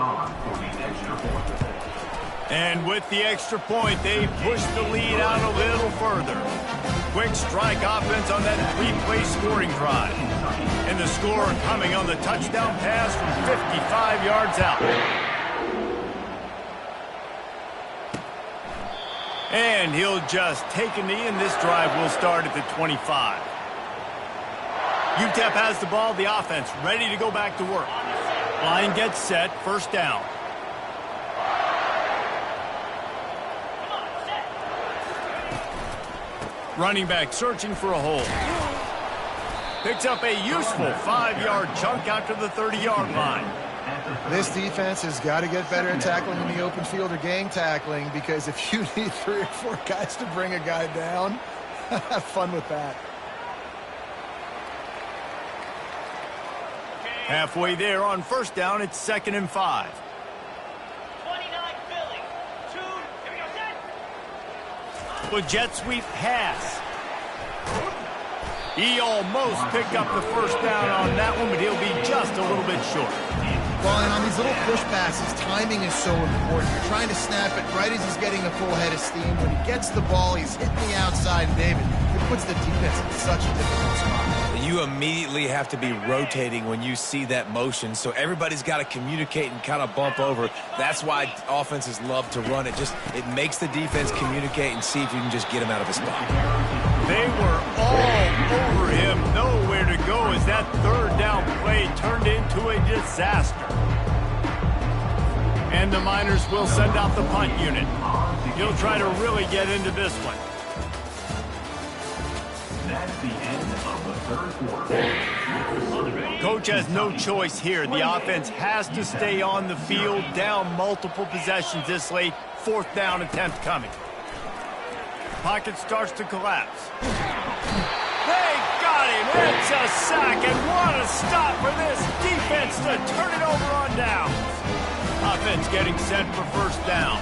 And with the extra point, they push the lead out a little further. Quick strike offense on that three-play scoring drive. And the score coming on the touchdown pass from 55 yards out. And he'll just take a knee, and this drive will start at the 25. UTEP has the ball, the offense ready to go back to work. Line gets set, first down. Running back searching for a hole. Picks up a useful 5-yard chunk out to the 30-yard line. This defense has got to get better at tackling in the open field or gang tackling, because if you need 3 or 4 guys to bring a guy down, have fun with that. Halfway there on first down, it's 2nd and 5. 29 Philly. 2. Here we go, set. A jet sweep pass. He almost picked up the first down on that one, but he'll be just a little bit short. Well, and on these little push passes, timing is so important. You're trying to snap it right as he's getting a full head of steam. When he gets the ball, he's hitting the outside, and David, it puts the defense in such a difficult spot. You immediately have to be rotating when you see that motion, so everybody's got to communicate and kind of bump over. That's why offenses love to run it. It makes the defense communicate and see if you can just get him out of his spot. They were all over him, nowhere to go as that third down play turned into a disaster. And the Miners will send out the punt unit. He'll try to really get into this one. That's the end of the third quarter. Coach has no choice here. The offense has to stay on the field, down multiple possessions this late. 4th down attempt coming. Pocket starts to collapse. They got him. It's a sack, and what a stop for this defense to turn it over on downs. Offense getting set for 1st down.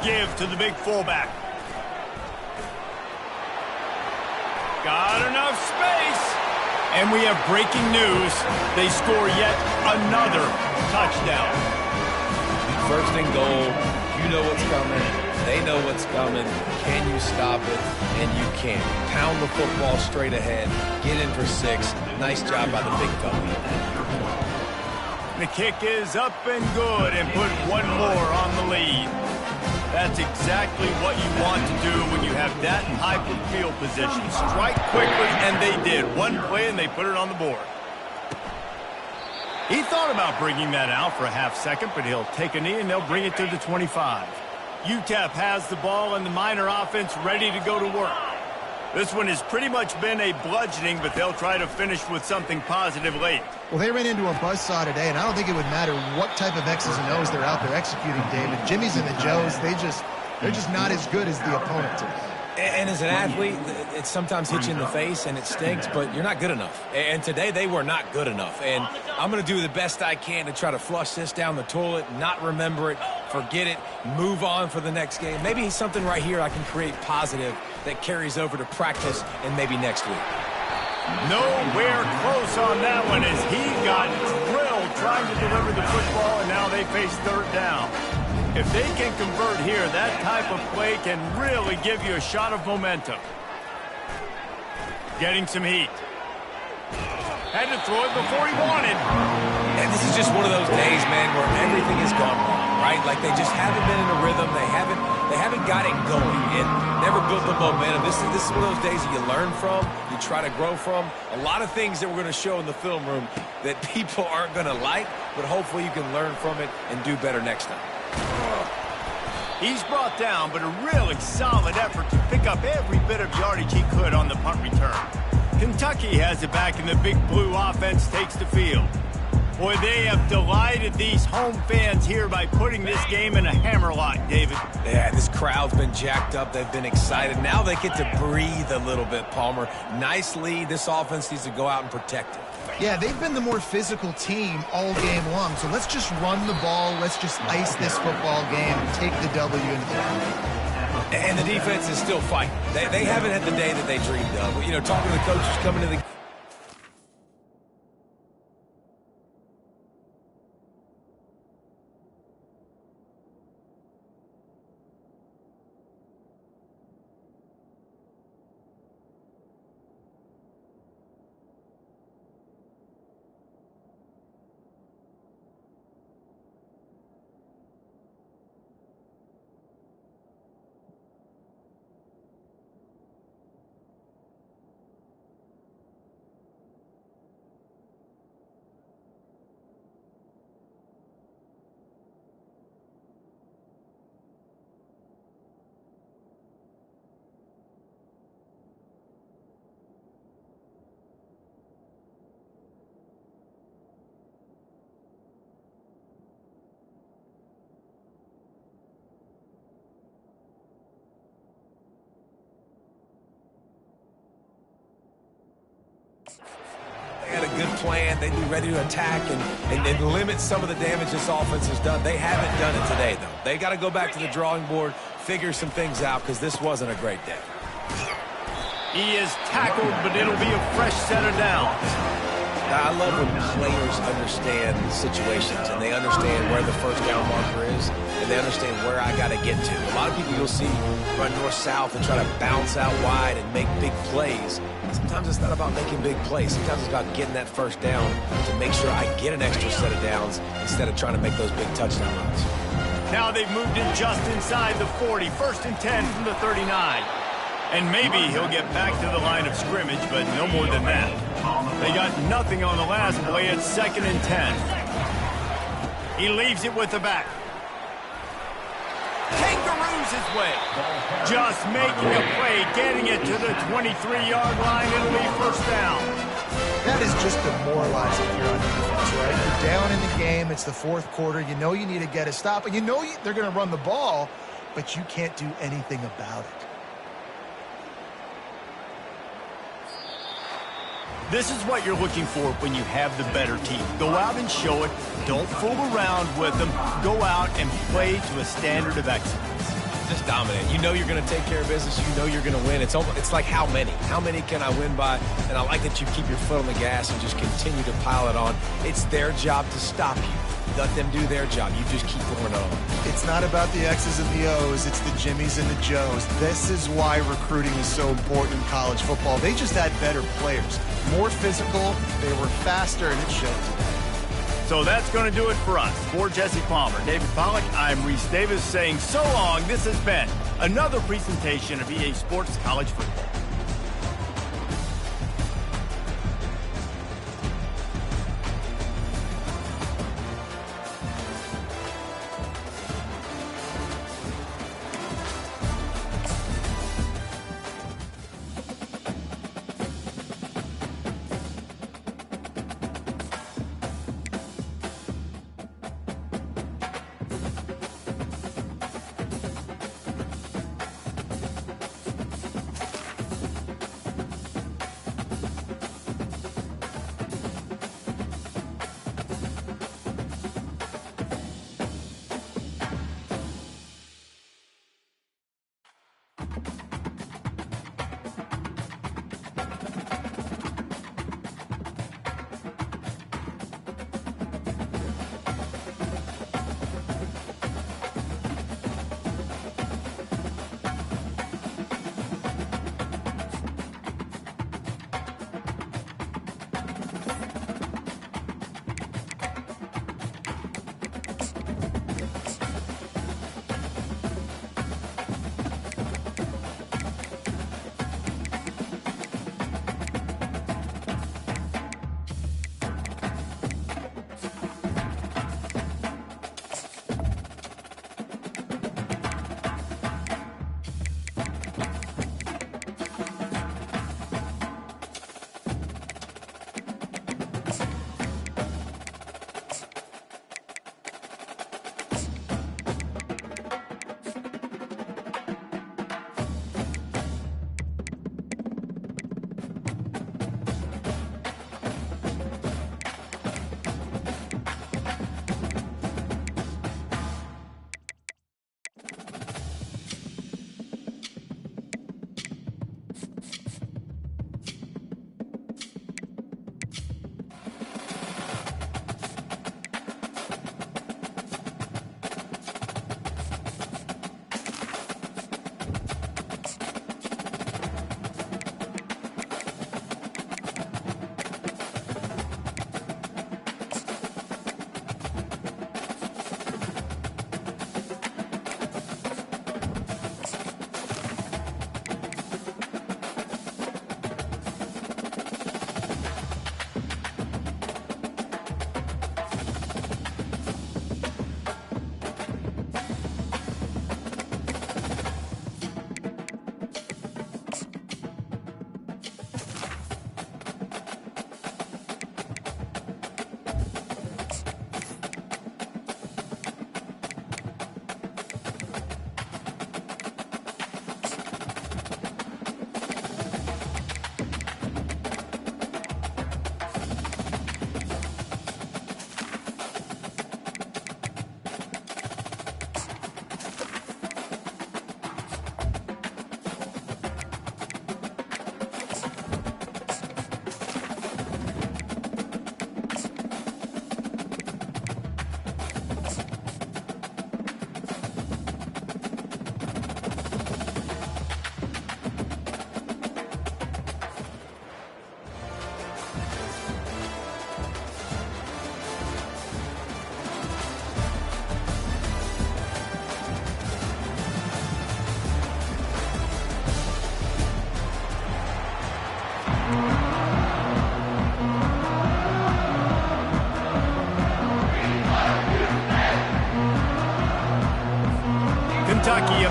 Give to the big fullback. Got enough space. And we have breaking news. They score yet another touchdown. 1st and goal. You know what's coming. They know what's coming. Can you stop it? And you can. Pound the football straight ahead. Get in for 6. Nice job by the big fella. The kick is up and good, and put one more on the lead. That's exactly what you want to do when you have that type of field position. Strike quickly, and they did. One play, and they put it on the board. He thought about bringing that out for a half second, but he'll take a knee, and they'll bring it to the 25. UTEP has the ball, and the Miner offense ready to go to work. This one has pretty much been a bludgeoning, but they'll try to finish with something positive late. Well, they ran into a buzzsaw today, and I don't think it would matter what type of X's and O's they're out there executing, David. Jimmy's and the Joes, they're just not as good as the opponent today. And as an athlete, it sometimes hits you in the face and it stinks, but you're not good enough. And today they were not good enough. And I'm going to do the best I can to try to flush this down the toilet, not remember it, forget it, move on for the next game. Maybe something right here I can create positive that carries over to practice and maybe next week. Nowhere close on that one as he got drilled trying to deliver the football, and now they face 3rd down. If they can convert here, that type of play can really give you a shot of momentum. Getting some heat. Had to throw it before he wanted. And this is just one of those days, man, where everything has gone wrong, right? Like they just haven't been in a rhythm. They haven't got it going and never built the momentum. This is one of those days that you learn from, you try to grow from. A lot of things that we're going to show in the film room that people aren't going to like, but hopefully you can learn from it and do better next time. He's brought down, but a really solid effort to pick up every bit of yardage he could on the punt return. Kentucky has it back, and the Big Blue offense takes the field. Boy, they have delighted these home fans here by putting this game in a hammerlock, David. Yeah, this crowd's been jacked up. They've been excited. Now they get to breathe a little bit, Palmer. Nice lead. This offense needs to go out and protect it. Yeah, they've been the more physical team all game long, so let's just run the ball. Let's just ice this football game and take the W into the ground. And the defense is still fighting. They haven't had the day that they dreamed of. You know, talking to the coaches coming to the had a good plan. They'd be ready to attack and limit some of the damage this offense has done. They haven't done it today, though. They got to go back to the drawing board, figure some things out, because this wasn't a great day. He is tackled, but it'll be a fresh set of downs. I love when players understand situations and they understand where the 1st down marker is and they understand where I got to get to. A lot of people you'll see run north-south and try to bounce out wide and make big plays. Sometimes it's not about making big plays. Sometimes it's about getting that 1st down to make sure I get an extra set of downs instead of trying to make those big touchdown runs. Now they've moved in just inside the 40. 1st and 10 from the 39. And maybe he'll get back to the line of scrimmage, but no more than that. They got nothing on the last play. It's 2nd and 10. He leaves it with the back. Kangaroo! switcheroos his way. Just making a play, getting it to the 23-yard line. It'll be first down. That is just demoralizing if you're on defense, right? You're down in the game. It's the fourth quarter. You know you need to get a stop, and you know they're going to run the ball, but you can't do anything about it. This is what you're looking for when you have the better team. Go out and show it. Don't fool around with them. Go out and play to a standard of excellence. Just dominate. You know you're going to take care of business. You know you're going to win. It's like how many? How many can I win by? And I like that you keep your foot on the gas and just continue to pile it on. It's their job to stop you. Let them do their job. You just keep going on. It's not about the X's and the O's. It's the Jimmies and the Joes. This is why recruiting is so important in college football. They just had better players. More physical. They were faster, and it showed today. So that's going to do it for us. For Jesse Palmer, David Pollack, I'm Reese Davis saying so long. This has been another presentation of EA Sports College Football.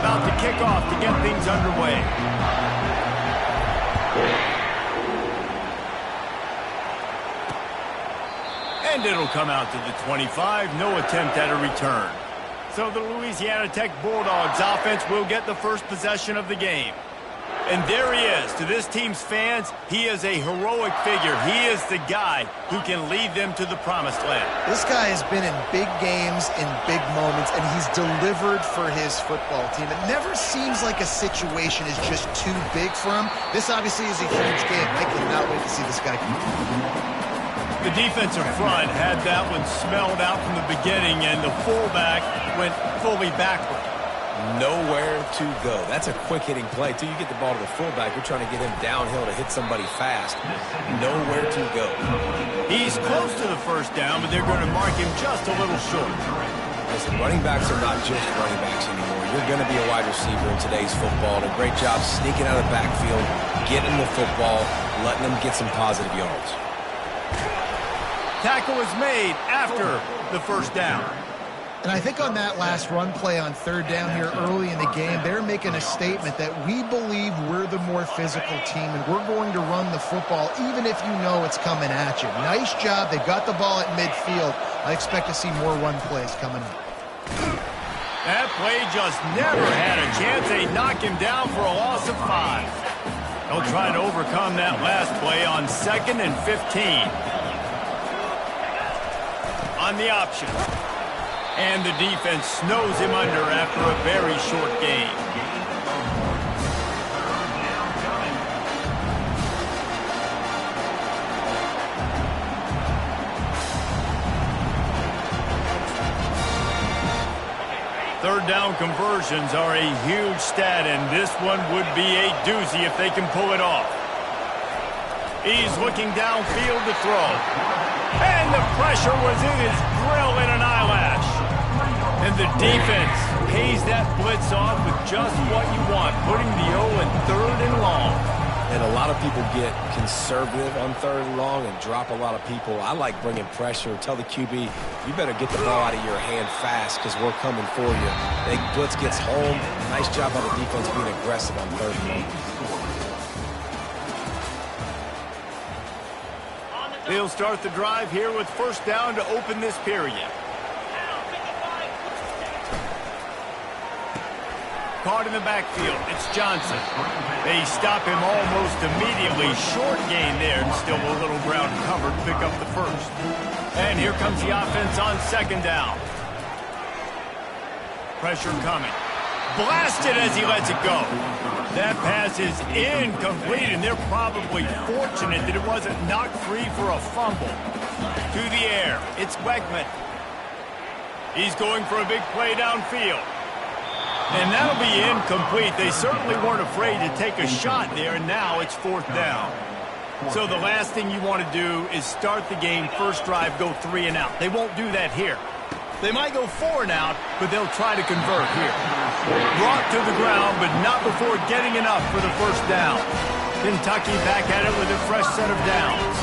about to kick off to get things underway. And it'll come out to the 25. No attempt at a return. So the Louisiana Tech Bulldogs offense will get the first possession of the game. And there he is. To this team's fans, he is a heroic figure. He is the guy who can lead them to the promised land. This guy has been in big games, in big moments, and he's delivered for his football team. It never seems like a situation is just too big for him. This obviously is a huge game. I cannot wait to see this guy compete. The defensive front had that one smelled out from the beginning, and the fullback went fully backward. Nowhere to go. That's a quick-hitting play. Till you get the ball to the fullback, you're trying to get him downhill to hit somebody fast. Nowhere to go. He's close to the first down, but they're going to mark him just a little short. Listen, running backs are not just running backs anymore. You're going to be a wide receiver in today's football. And a great job sneaking out of the backfield, getting the football, letting them get some positive yards. Tackle was made after the first down. And I think on that last run play on third down here early in the game, they're making a statement that we believe we're the more physical team and we're going to run the football even if you know it's coming at you. Nice job. They got the ball at midfield. I expect to see more run plays coming up. That play just never had a chance. They knock him down for a loss of 5. They'll try to overcome that last play on 2nd and 15. On the option. And the defense snows him under after a very short gain. Third down conversions are a huge stat, and this one would be a doozy if they can pull it off. He's looking downfield to throw. And the pressure was in his grill in an eyelash. And the defense pays that blitz off with just what you want, putting the O in 3rd and long. And a lot of people get conservative on 3rd and long and drop a lot of people. I like bringing pressure. Tell the QB, you better get the ball out of your hand fast because we're coming for you. Big blitz gets home. Nice job by the defense being aggressive on 3rd and long. They'll start the drive here with first down to open this period. Caught in the backfield, it's Johnson. They stop him almost immediately. Short gain there, and still a little ground covered to pick up the first. And here comes the offense on 2nd down. Pressure coming. Blasted as he lets it go. That pass is incomplete, and they're probably fortunate that it wasn't knocked free for a fumble. To the air, it's Wegman. He's going for a big play downfield. And that'll be incomplete. They certainly weren't afraid to take a shot there, and now it's 4th down. So the last thing you want to do is start the game, first drive, go 3 and out. They won't do that here. They might go 4 and out, but they'll try to convert here. Brought to the ground, but not before getting enough for the first down. Kentucky back at it with a fresh set of downs.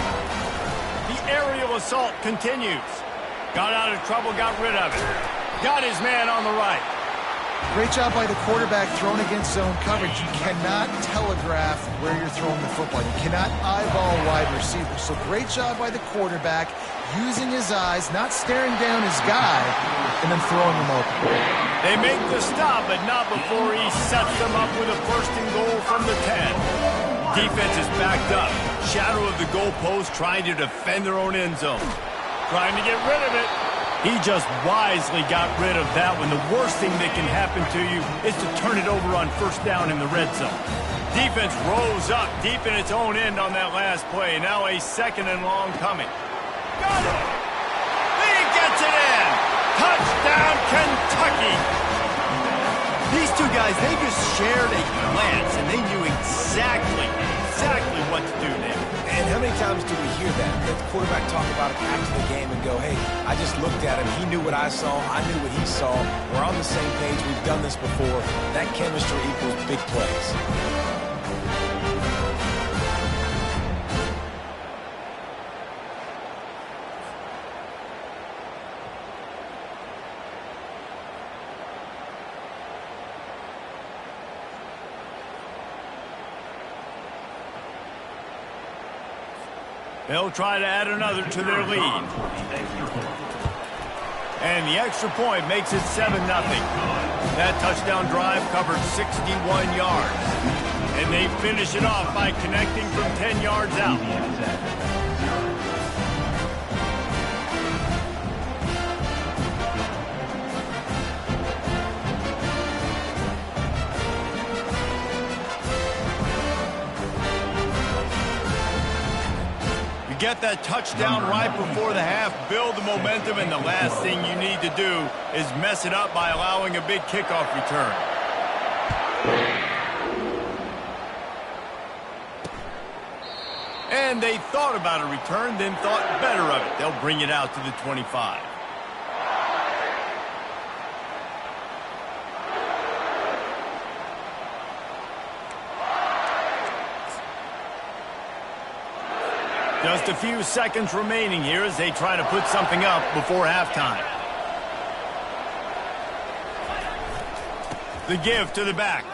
The aerial assault continues. Got out of trouble, got rid of it. Got his man on the right. Great job by the quarterback thrown against zone coverage. You cannot telegraph where you're throwing the football. You cannot eyeball wide receivers. So great job by the quarterback using his eyes, not staring down his guy, and then throwing him open. They make the stop, but not before he sets them up with a 1st and goal from the 10. Defense is backed up. Shadow of the goalpost trying to defend their own end zone. Trying to get rid of it. He just wisely got rid of that one. The worst thing that can happen to you is to turn it over on 1st down in the red zone. Defense rose up deep in its own end on that last play. Now a 2nd and long coming. Got it! He gets it in! Touchdown, Kentucky! These two guys, they just shared a glance, and they knew exactly what to do now. And how many times do we hear that? The quarterback talk about it after the game and go, hey, I just looked at him. He knew what I saw. I knew what he saw. We're on the same page. We've done this before. That chemistry equals big plays. They'll try to add another to their lead. And the extra point makes it 7-0. That touchdown drive covered 61 yards. And they finish it off by connecting from 10 yards out. Get that touchdown right before the half, build the momentum, and the last thing you need to do is mess it up by allowing a big kickoff return. And they thought about a return, then thought better of it. They'll bring it out to the 25. Just a few seconds remaining here as they try to put something up before halftime. The give to the back.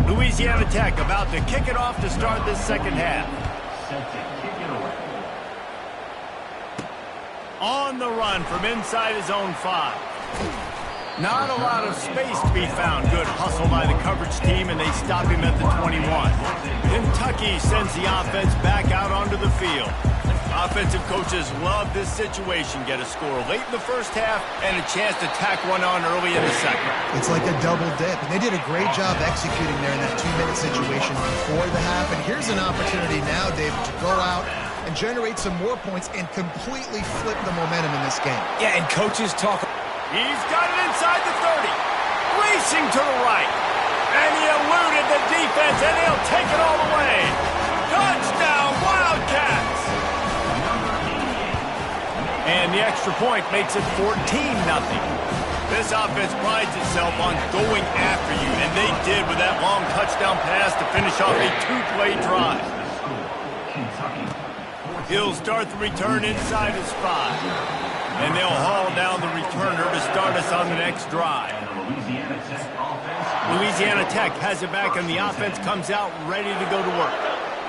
Louisiana Tech about to kick it off to start this second half. On the run from inside his own 5. Not a lot of space to be found. Good hustle by the coverage team, and they stop him at the 21. Kentucky sends the offense back out onto the field. Offensive coaches love this situation. Get a score late in the first half and a chance to tack one on early in the second. It's like a double dip, and they did a great job executing there in that 2-minute situation before the half. And here's an opportunity now, David, to go out and generate some more points and completely flip the momentum in this game. Yeah, and coaches talk. He's got it inside the 30. Racing to the right. And he eluded the defense, and he'll take it all the way. Touchdown, Wildcats! And the extra point makes it 14-0. This offense prides itself on going after you, and they did with that long touchdown pass to finish off a 2-play drive. He'll start the return inside his 5. And they'll haul down the returner to start us on the next drive. Louisiana Tech has it back, and the offense comes out ready to go to work.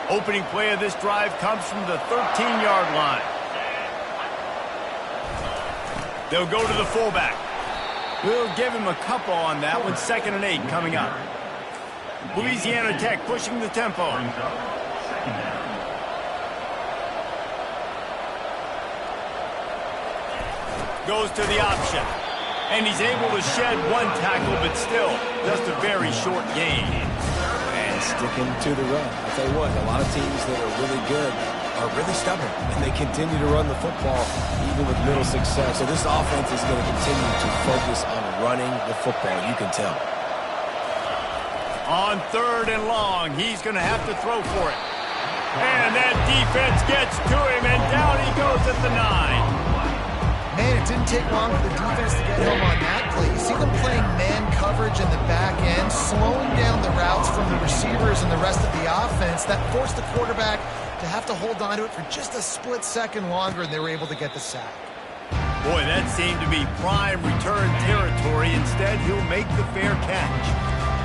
Opening play of this drive comes from the 13-yard line. They'll go to the fullback. We'll give him a couple on that one. 2nd and 8 coming up. Louisiana Tech pushing the tempo. Goes to the option. And he's able to shed one tackle, but still just a very short gain. And sticking to the run. I'll tell you what, a lot of teams that are really good are really stubborn, and they continue to run the football even with little success. So this offense is going to continue to focus on running the football, you can tell. On 3rd and long, he's going to have to throw for it. And that defense gets to him, and down he goes at the 9. Man, it didn't take long for the defense to get home on that play. You see them playing man coverage in the back end, slowing down the routes from the receivers and the rest of the offense. That forced the quarterback to have to hold on to it for just a split second longer, and they were able to get the sack. Boy, that seemed to be prime return territory. Instead, he'll make the fair catch.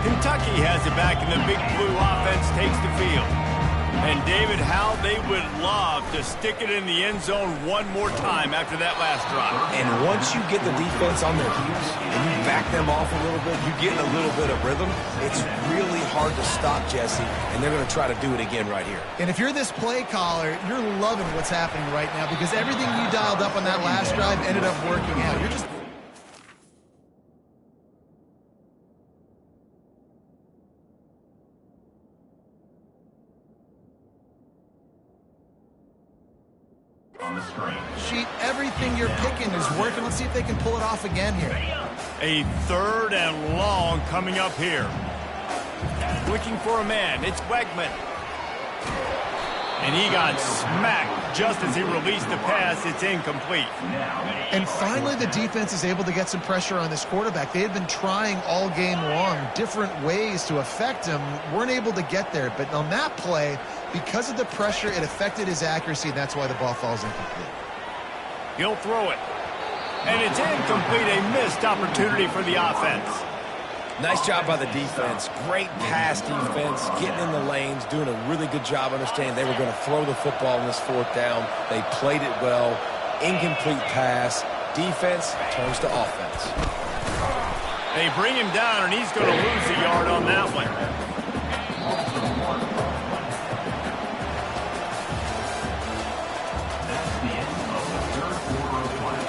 Kentucky has it back, and the big blue offense takes the field. And David, how they would love to stick it in the end zone one more time after that last drive. And once you get the defense on their heels and you back them off a little bit, you get a little bit of rhythm, it's really hard to stop, Jesse, and they're going to try to do it again right here. And if you're this play caller, you're loving what's happening right now because everything you dialed up on that last drive ended up working out. You're just... On the screen. Sheet, everything you're picking is working. Let's see if they can pull it off again here. A 3rd and long coming up here. Looking for a man. It's Wegman. And he got smacked just as he released the pass. It's incomplete. And finally, the defense is able to get some pressure on this quarterback. They had been trying all game long different ways to affect him, weren't able to get there. But on that play, because of the pressure, it affected his accuracy, and that's why the ball falls incomplete. He'll throw it. And it's incomplete, a missed opportunity for the offense. Nice job by the defense. Great pass defense, getting in the lanes, doing a really good job understanding they were going to throw the football in this fourth down. They played it well. Incomplete pass. Defense turns to offense. They bring him down, and he's going to lose a yard on that one. That's the end of the third quarter of play.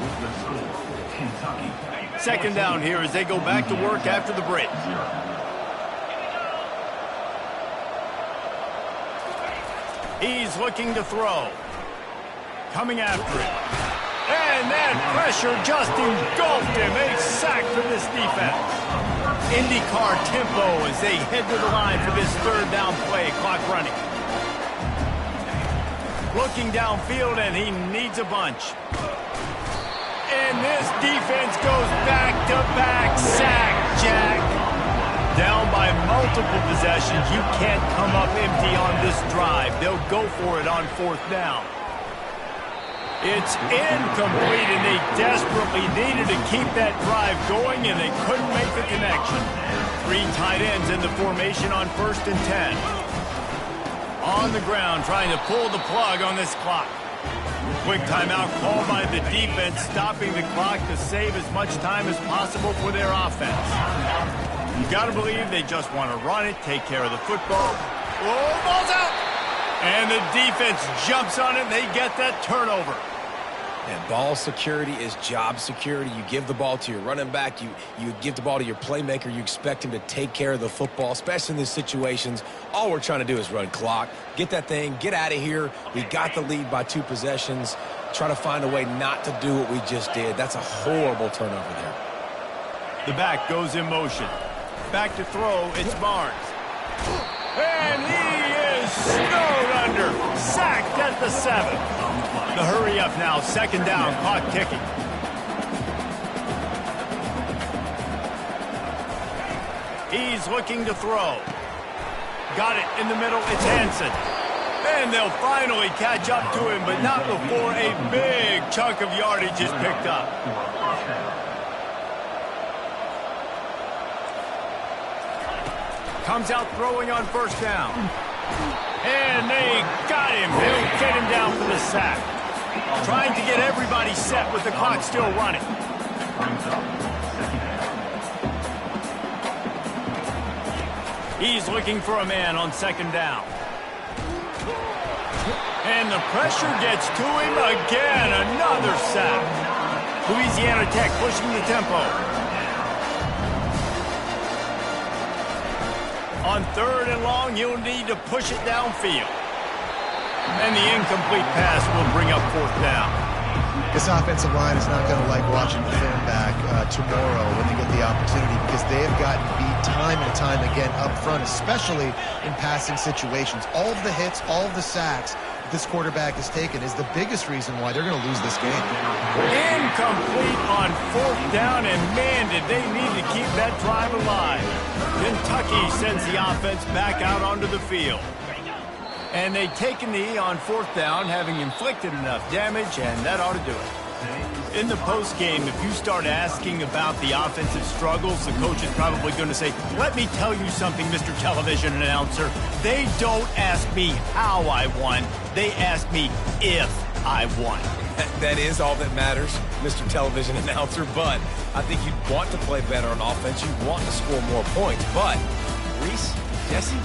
With the score, Kentucky. Second down here as they go back to work after the break. He's looking to throw. Coming after it. And that pressure just engulfed him. A sack for this defense. IndyCar tempo as they head to the line for this third down play. Clock running. Looking downfield, and he needs a bunch. And this defense goes back-to-back sack, Jack. Down by multiple possessions. You can't come up empty on this drive. They'll go for it on fourth down. It's incomplete, and they desperately needed to keep that drive going, and they couldn't make the connection. Three tight ends in the formation on 1st and 10. On the ground, trying to pull the plug on this clock. Quick timeout called by the defense, stopping the clock to save as much time as possible for their offense. You got to believe they just want to run it, take care of the football. Oh, ball's out! And the defense jumps on it, and they get that turnover. And ball security is job security. You give the ball to your running back. You give the ball to your playmaker. You expect him to take care of the football, especially in these situations. All we're trying to do is run clock. Get that thing. Get out of here. We got the lead by 2 possessions. Try to find a way not to do what we just did. That's a horrible turnover there. The back goes in motion. Back to throw. It's Barnes. And he is snowed under. Sacked at the 7. The hurry up now. Second down. Clock ticking. He's looking to throw. Got it in the middle. It's Hansen. And they'll finally catch up to him, but not before a big chunk of yardage is picked up. Comes out throwing on first down. And they got him. They'll get him down for the sack. Trying to get everybody set with the clock still running. He's looking for a man on second down. And the pressure gets to him again. Another sack. Louisiana Tech pushing the tempo. On third and long, you'll need to push it downfield. And the incomplete pass will bring up fourth down. This offensive line is not going to like watching the film back tomorrow when they get the opportunity, because they have gotten beat time and time again up front, especially in passing situations. All of the hits, all of the sacks this quarterback has taken is the biggest reason why they're going to lose this game. Incomplete on fourth down, and man, did they need to keep that drive alive. Kentucky sends the offense back out onto the field. And they take a knee on fourth down, having inflicted enough damage, and that ought to do it. In the postgame, if you start asking about the offensive struggles, the coach is probably going to say, let me tell you something, Mr. Television Announcer. They don't ask me how I won. They ask me if I won. That is all that matters, Mr. Television Announcer, but I think you'd want to play better on offense. You'd want to score more points, but Reese, Jesse,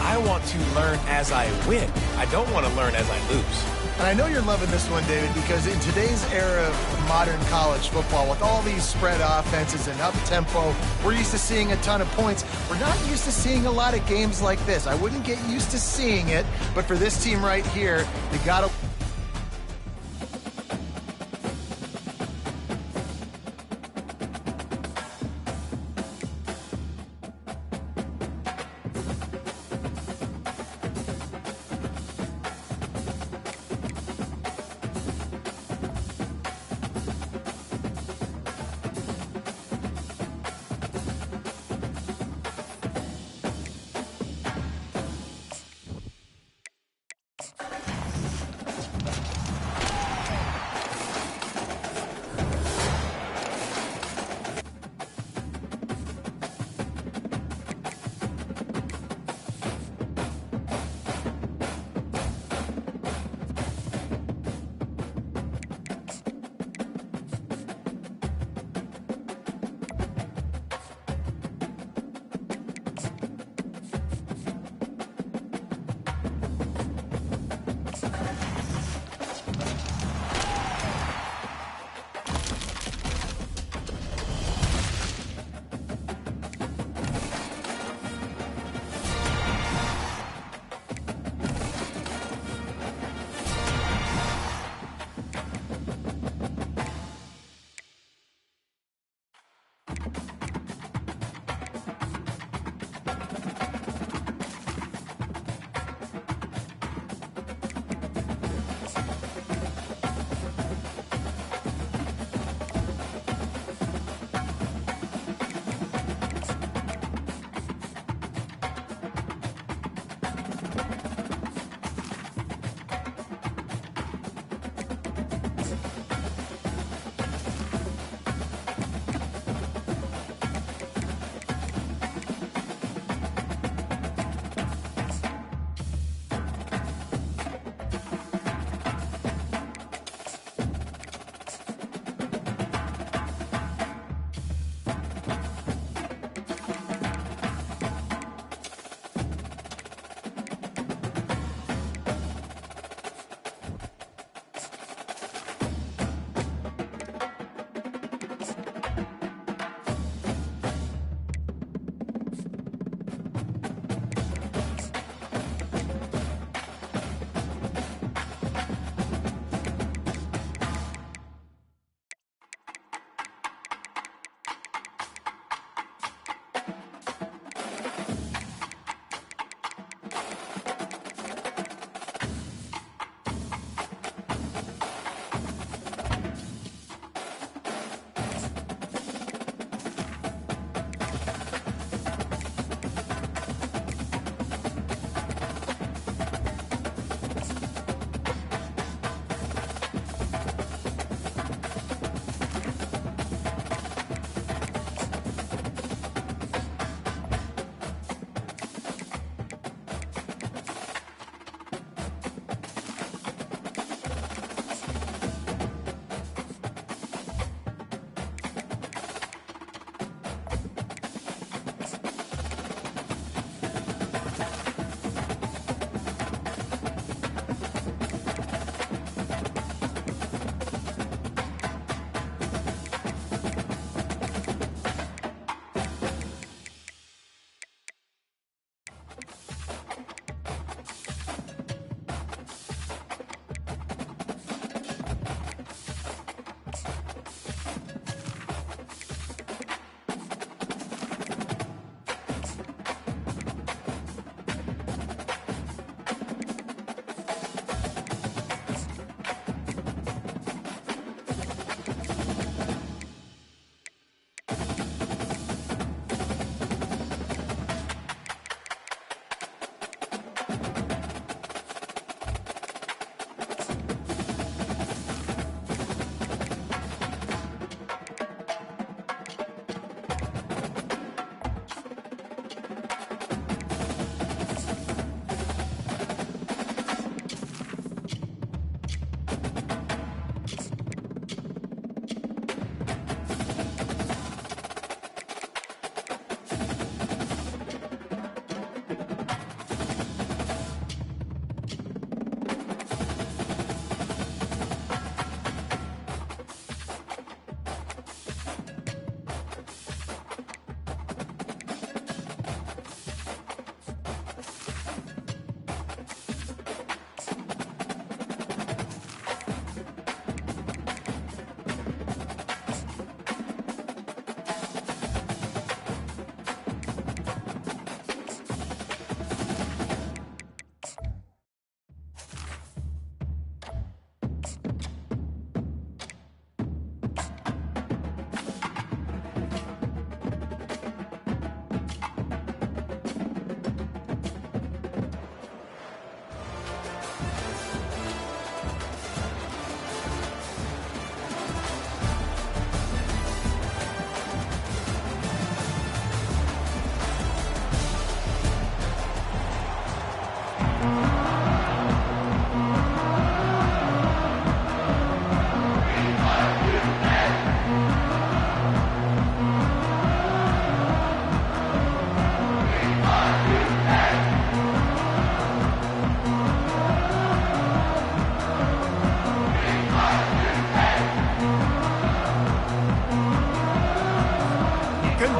I want to learn as I win. I don't want to learn as I lose. And I know you're loving this one, David, because in today's era of modern college football, with all these spread offenses and up-tempo, we're used to seeing a ton of points. We're not used to seeing a lot of games like this. I wouldn't get used to seeing it, but for this team right here, you got to...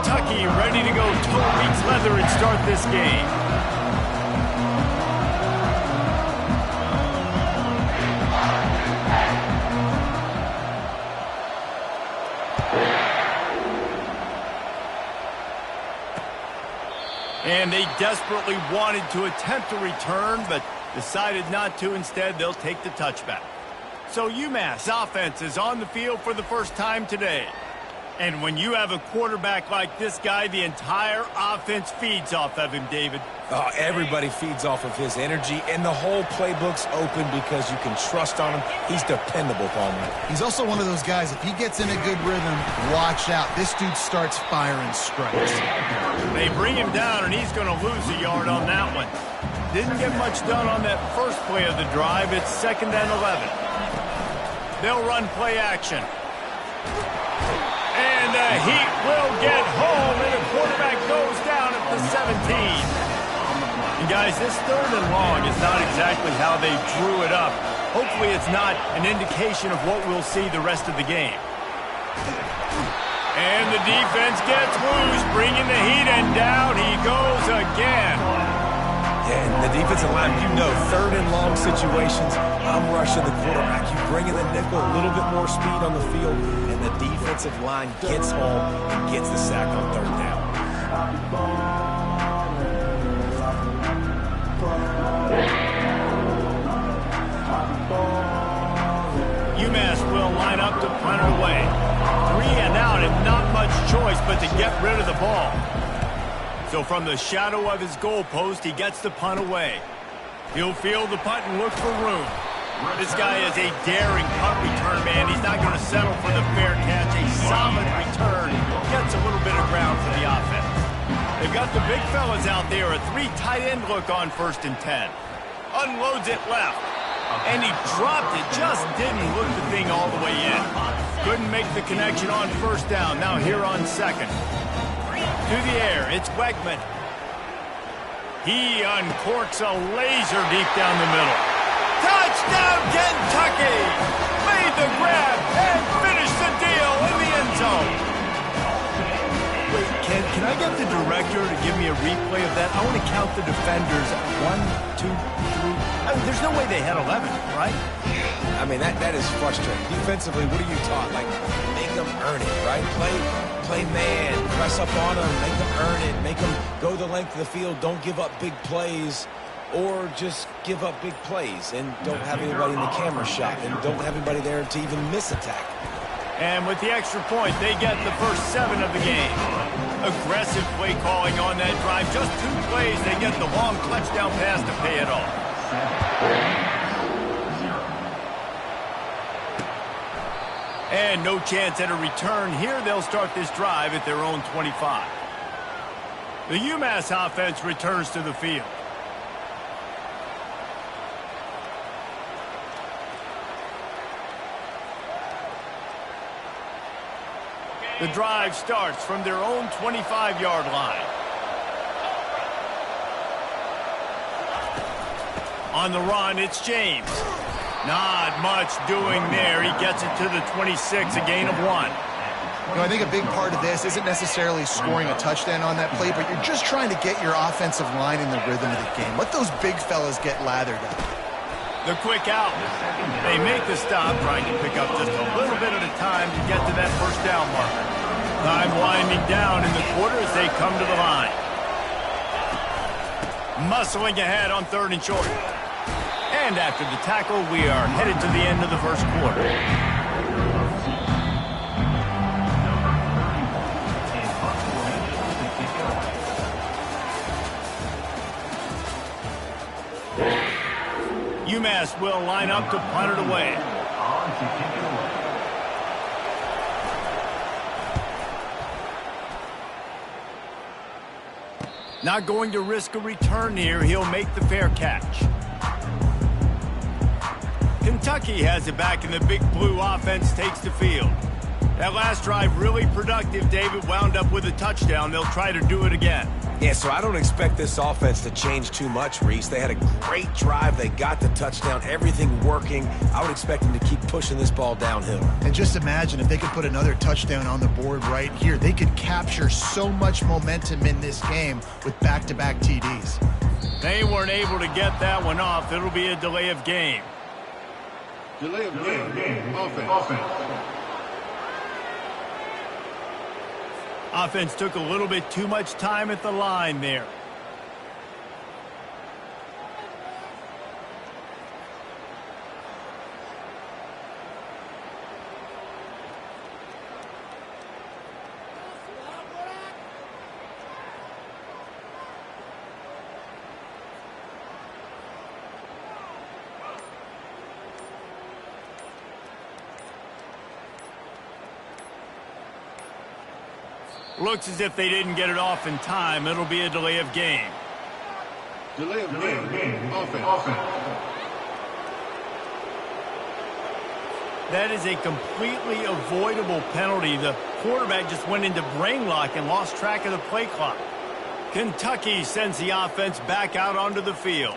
Kentucky ready to go toe meets leather and start this game. And they desperately wanted to attempt a return, but decided not to. Instead, they'll take the touchback. So UMass offense is on the field for the first time today. And when you have a quarterback like this guy, the entire offense feeds off of him, David. Oh, everybody feeds off of his energy, and the whole playbook's open because you can trust on him. He's dependable, Palmer. He's also one of those guys, if he gets in a good rhythm, watch out. This dude starts firing strikes. They bring him down, and he's going to lose a yard on that one. Didn't get much done on that first play of the drive. It's 2nd and 11. They'll run play action. And the Heat will get home, and the quarterback goes down at the 17. And guys, this 3rd and long is not exactly how they drew it up. Hopefully it's not an indication of what we'll see the rest of the game. And the defense gets loose, bringing the Heat, and down he goes again. Yeah, and the defensive line, you know, 3rd and long situations, I'm rushing the quarterback. You bring in the nickel, a little bit more speed on the field, and the defensive line gets home and gets the sack on 3rd down. UMass will line up to punt it away. 3 and out, and not much choice but to get rid of the ball. So from the shadow of his goalpost, he gets the punt away. He'll field the punt and look for room. This guy is a daring punt return man. He's not going to settle for the fair catch. A solid return. Gets a little bit of ground for the offense. They've got the big fellas out there. A 3 tight end look on 1st and 10. Unloads it left. And he dropped it. Just didn't look the thing all the way in. Couldn't make the connection on 1st down. Now here on 2nd. To the air, it's Wegman. He uncorks a laser deep down the middle. Touchdown, Kentucky! Made the grab and finished the deal in the end zone. Wait, can I get the director to give me a replay of that? I want to count the defenders. 1, 2, 3. I mean, there's no way they had 11, right? I mean, that is frustrating. Defensively, what are you taught? Like, make them earn it, right? Play man, press up on them, make them earn it, make them go the length of the field, don't give up big plays, or just give up big plays and don't have anybody in the camera shot and don't have anybody there to even miss attack. And with the extra point, they get the first 7 of the game. Aggressive play calling on that drive. Just 2 plays, they get the long touchdown pass to pay it off. And no chance at a return here. They'll start this drive at their own 25. The UMass offense returns to the field. The drive starts from their own 25-yard line. On the run, it's James. Not much doing there. He gets it to the 26, a gain of 1. You know, I think a big part of this isn't necessarily scoring a touchdown on that play, but you're just trying to get your offensive line in the rhythm of the game. Let those big fellas get lathered up. The quick out. They make the stop, trying to pick up just a little bit at a time to get to that 1st down marker. Time winding down in the quarter as they come to the line. Muscling ahead on 3rd and short. And after the tackle, we are headed to the end of the 1st quarter. UMass will line up to punt it away. Not going to risk a return here. He'll make the fair catch. Kentucky has it back, and the big blue offense takes the field. That last drive really productive, David. Wound up with a touchdown. They'll try to do it again. Yeah, so I don't expect this offense to change too much, Reese. They had a great drive. They got the touchdown. Everything working. I would expect them to keep pushing this ball downhill. And just imagine if they could put another touchdown on the board right here. They could capture so much momentum in this game with back-to-back TDs. They weren't able to get that one off. It'll be a delay of game. Delay of game. Offense. Offense took a little bit too much time at the line there. Looks as if they didn't get it off in time. It'll be a delay of game. Delay of game. Offense. That is a completely avoidable penalty. The quarterback just went into brain lock and lost track of the play clock. Kentucky sends the offense back out onto the field.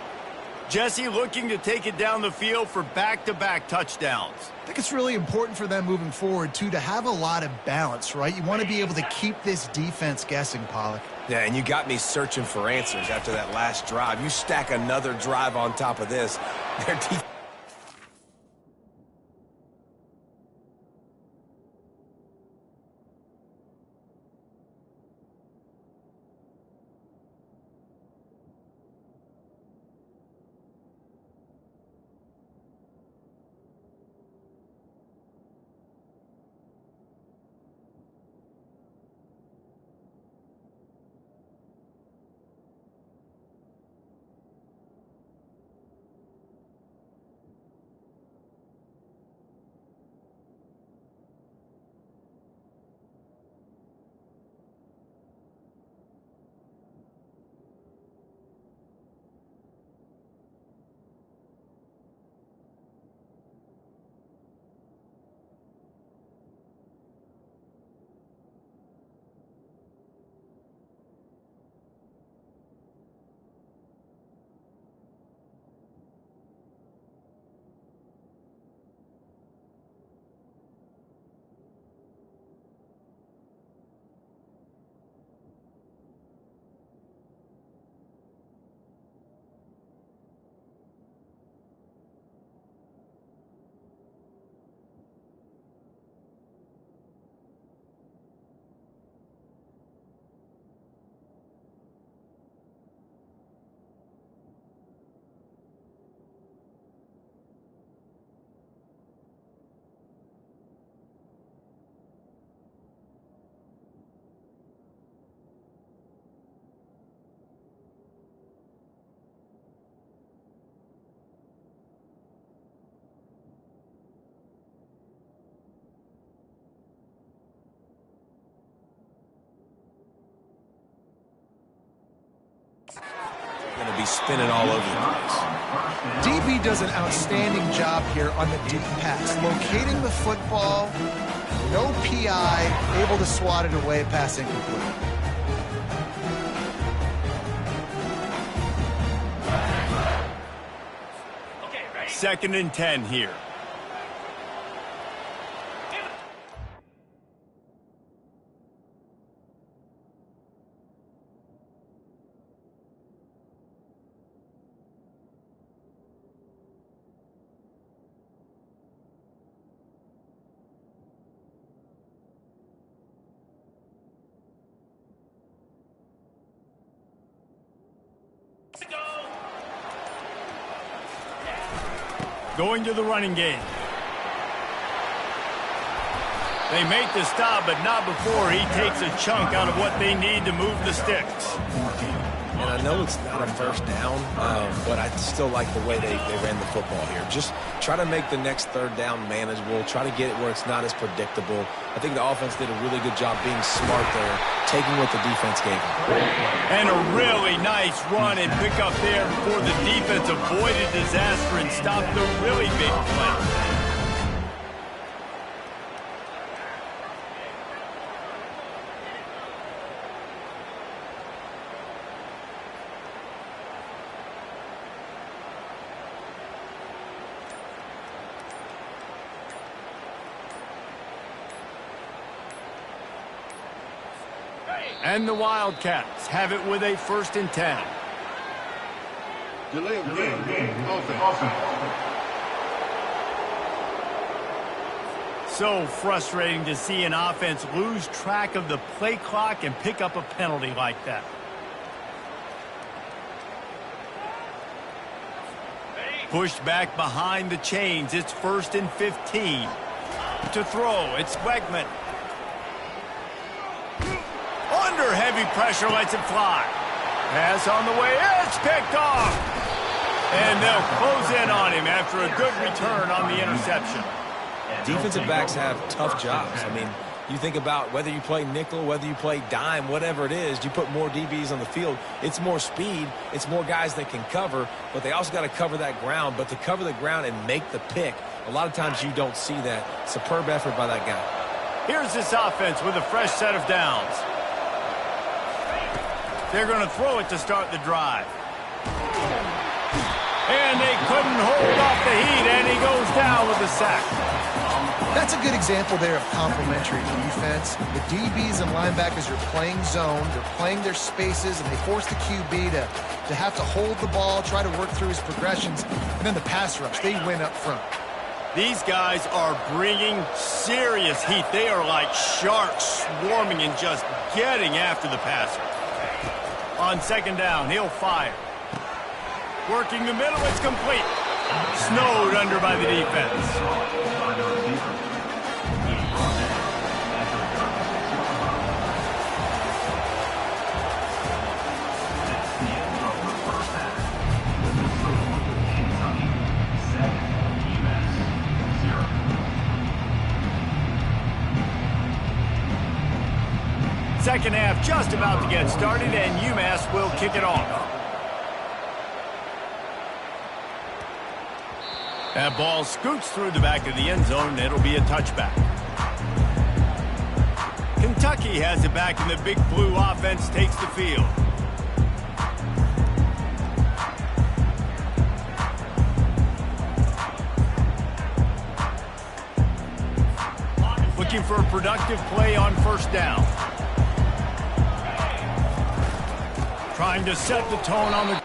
Jesse looking to take it down the field for back-to-back touchdowns. I think it's really important for them moving forward, too, to have a lot of balance, right? You want to be able to keep this defense guessing, Pollock. Yeah, and you got me searching for answers after that last drive. You stack another drive on top of this. Their defense. Going to be spinning all over the place. DB does an outstanding job here on the deep pass. Locating the football, no PI, able to swat it away, pass incomplete. Second and 10 here. Going to the running game. They make the stop, but not before he takes a chunk out of what they need to move the sticks. And I know it's not a first down, but I still like the way they ran the football here. Just try to make the next third down manageable. Try to get it where it's not as predictable. I think the offense did a really good job being smart there, taking what the defense gave them. And a really nice run and pick up there before the defense avoided disaster and stopped the really big play. And the Wildcats have it with a 1st and 10. Delay of game. Offense. So frustrating to see an offense lose track of the play clock and pick up a penalty like that. Pushed back behind the chains. It's 1st and 15. To throw, it's Wegman. Under heavy pressure, lets it fly. Pass on the way, it's picked off. And they'll close in on him after a good return on the interception. Defensive backs have tough jobs. I mean, you think about whether you play nickel, whether you play dime, whatever it is, you put more DBs on the field. It's more speed. It's more guys that can cover, but they also got to cover that ground. But to cover the ground and make the pick, a lot of times you don't see that. Superb effort by that guy. Here's this offense with a fresh set of downs. They're going to throw it to start the drive. And they couldn't hold off the heat, and he goes down with a sack. That's a good example there of complementary defense. The DBs and linebackers are playing zone, they're playing their spaces, and they force the QB to have to hold the ball, try to work through his progressions, and then the pass rush, they win up front. These guys are bringing serious heat. They are like sharks swarming and just getting after the passer. On 2nd down, he'll fire. Working the middle, it's complete. Snowed under by the defense. Second half just about to get started, and UMass will kick it off. That ball scoots through the back of the end zone, and it'll be a touchback. Kentucky has it back, and the big blue offense takes the field. Looking for a productive play on 1st down. Trying to set the tone on the...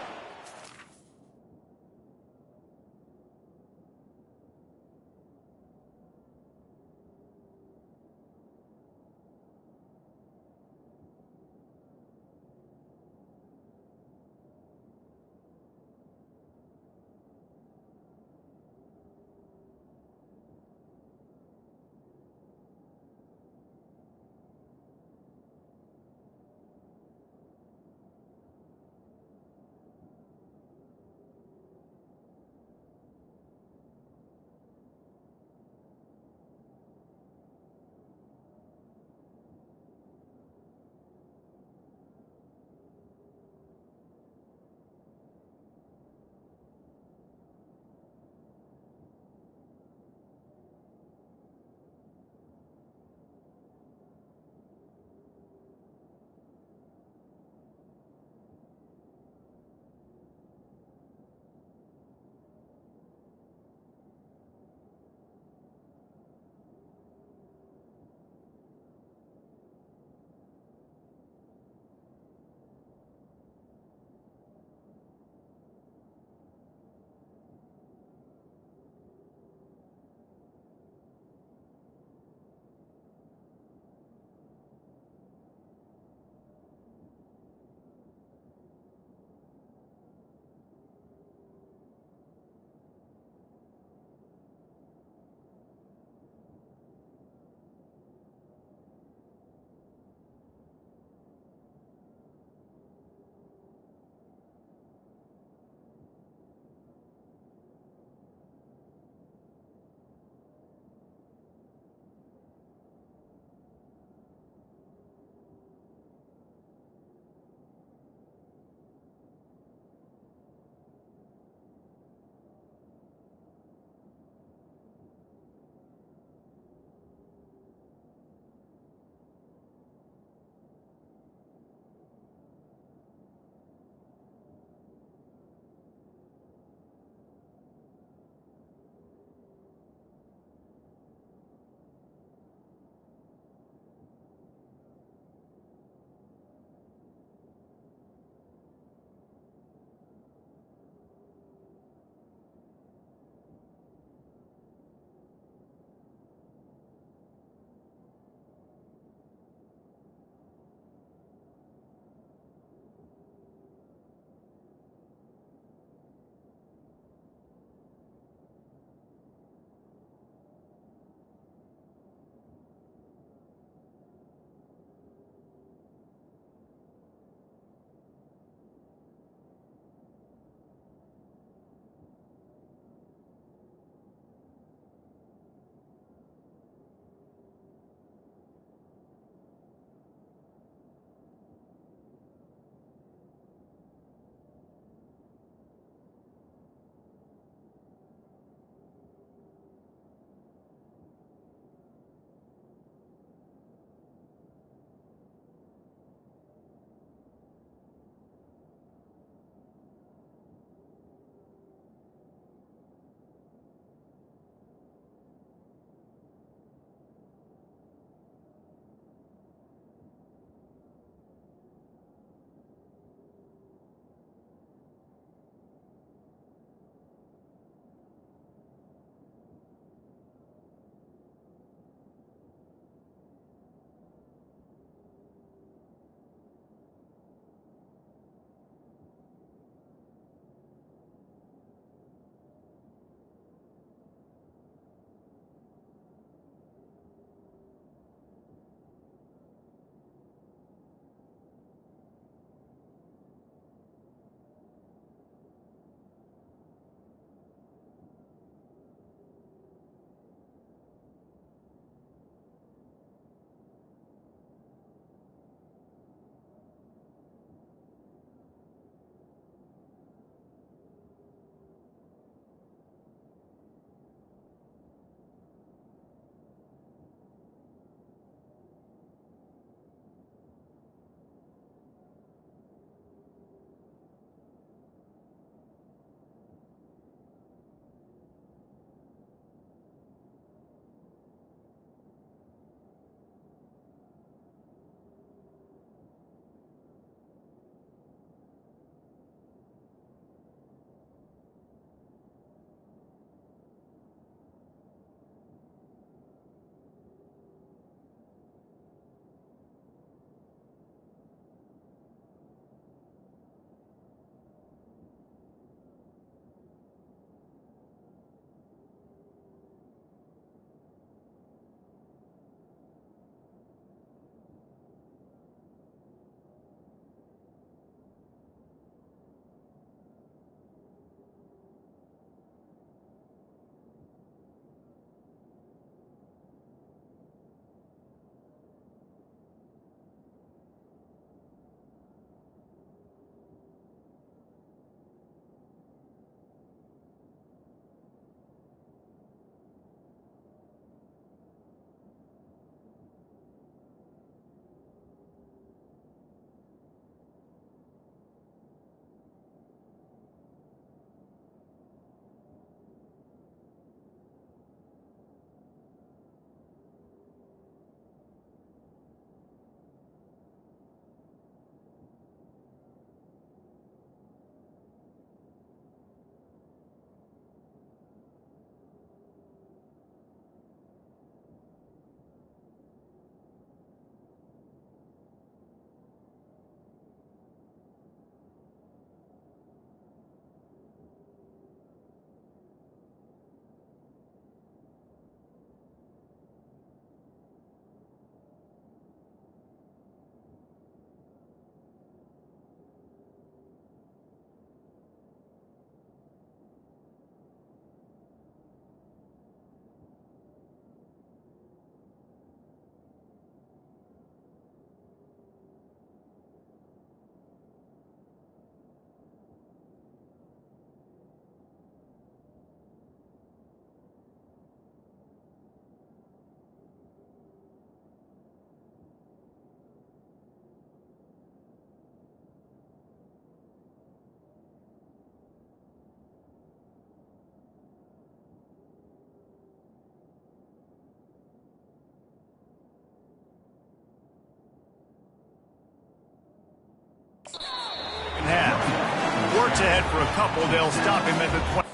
couple, they'll stop him at the 20.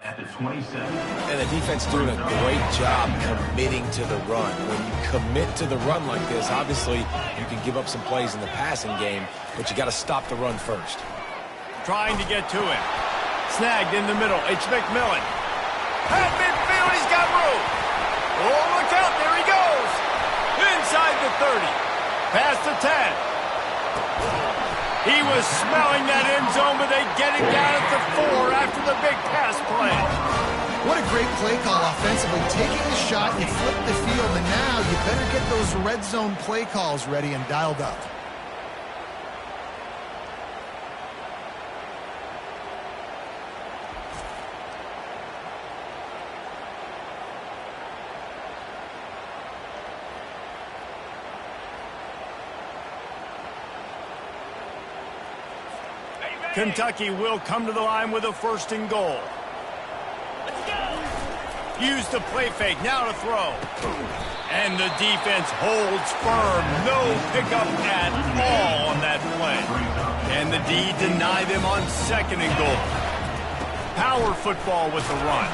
At the 27. And the defense doing a great job committing to the run. When you commit to the run like this, obviously you can give up some plays in the passing game, but you got to stop the run first. Trying to get to him. Snagged in the middle. It's McMillan. At midfield, he's got room. Oh, look out. There he goes. Inside the 30. Past the 10. He was smelling that end zone, but they get him down at the 4 after the big pass play. What a great play call offensively. Taking the shot, you flip the field, and now you better get those red zone play calls ready and dialed up. Kentucky will come to the line with a 1st and goal. Use the play fake, now to throw. And the defense holds firm. No pickup at all on that play. And the D deny them on 2nd and goal. Power football with the run.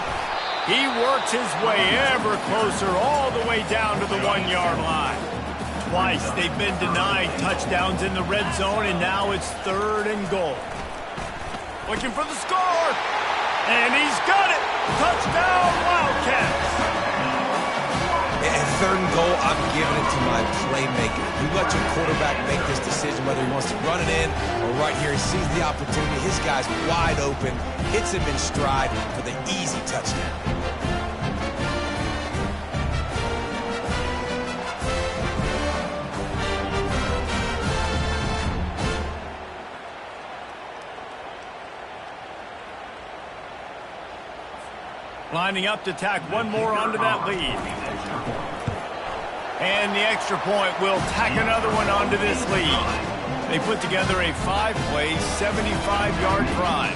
He works his way ever closer all the way down to the 1-yard line. Twice they've been denied touchdowns in the red zone, and now it's 3rd and goal. Looking for the score, and he's got it. Touchdown, Wildcats. At 3rd and goal, I'm giving it to my playmaker. You let your quarterback make this decision whether he wants to run it in or right here. He sees the opportunity. His guy's wide open, hits him in stride for the easy touchdown. Lining up to tack one more onto that lead. And the extra point will tack another one onto this lead. They put together a 5-play, 75-yard drive.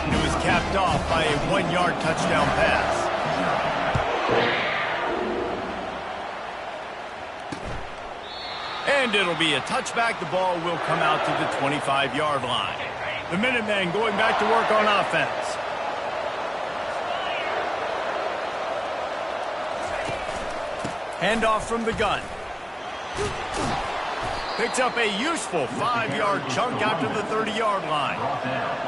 It was capped off by a 1-yard touchdown pass. And it'll be a touchback. The ball will come out to the 25-yard line. The Minutemen going back to work on offense. Handoff from the gun. Picks up a useful 5-yard chunk out to the 30-yard line.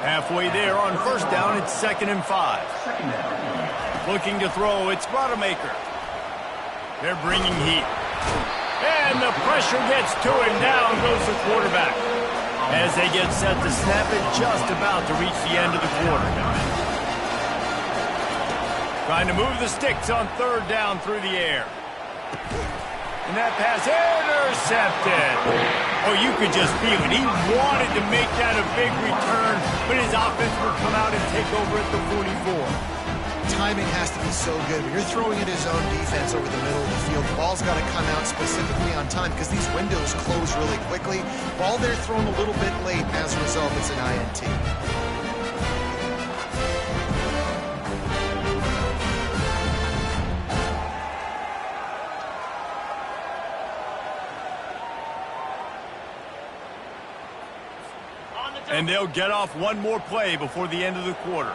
Halfway there on 1st down, it's 2nd and 5. Looking to throw, it's Rodemaker. They're bringing heat. And the pressure gets to him. Down goes the quarterback. As they get set to snap it, just about to reach the end of the quarter. Trying to move the sticks on 3rd down through the air. And that pass intercepted. Oh, you could just feel it. He wanted to make that a big return, but his offense will come out and take over at the 44. Timing has to be so good. When you're throwing at his own defense over the middle of the field, the ball's got to come out specifically on time because these windows close really quickly. Ball there thrown a little bit late, and as a result, it's an INT. And they'll get off one more play before the end of the quarter.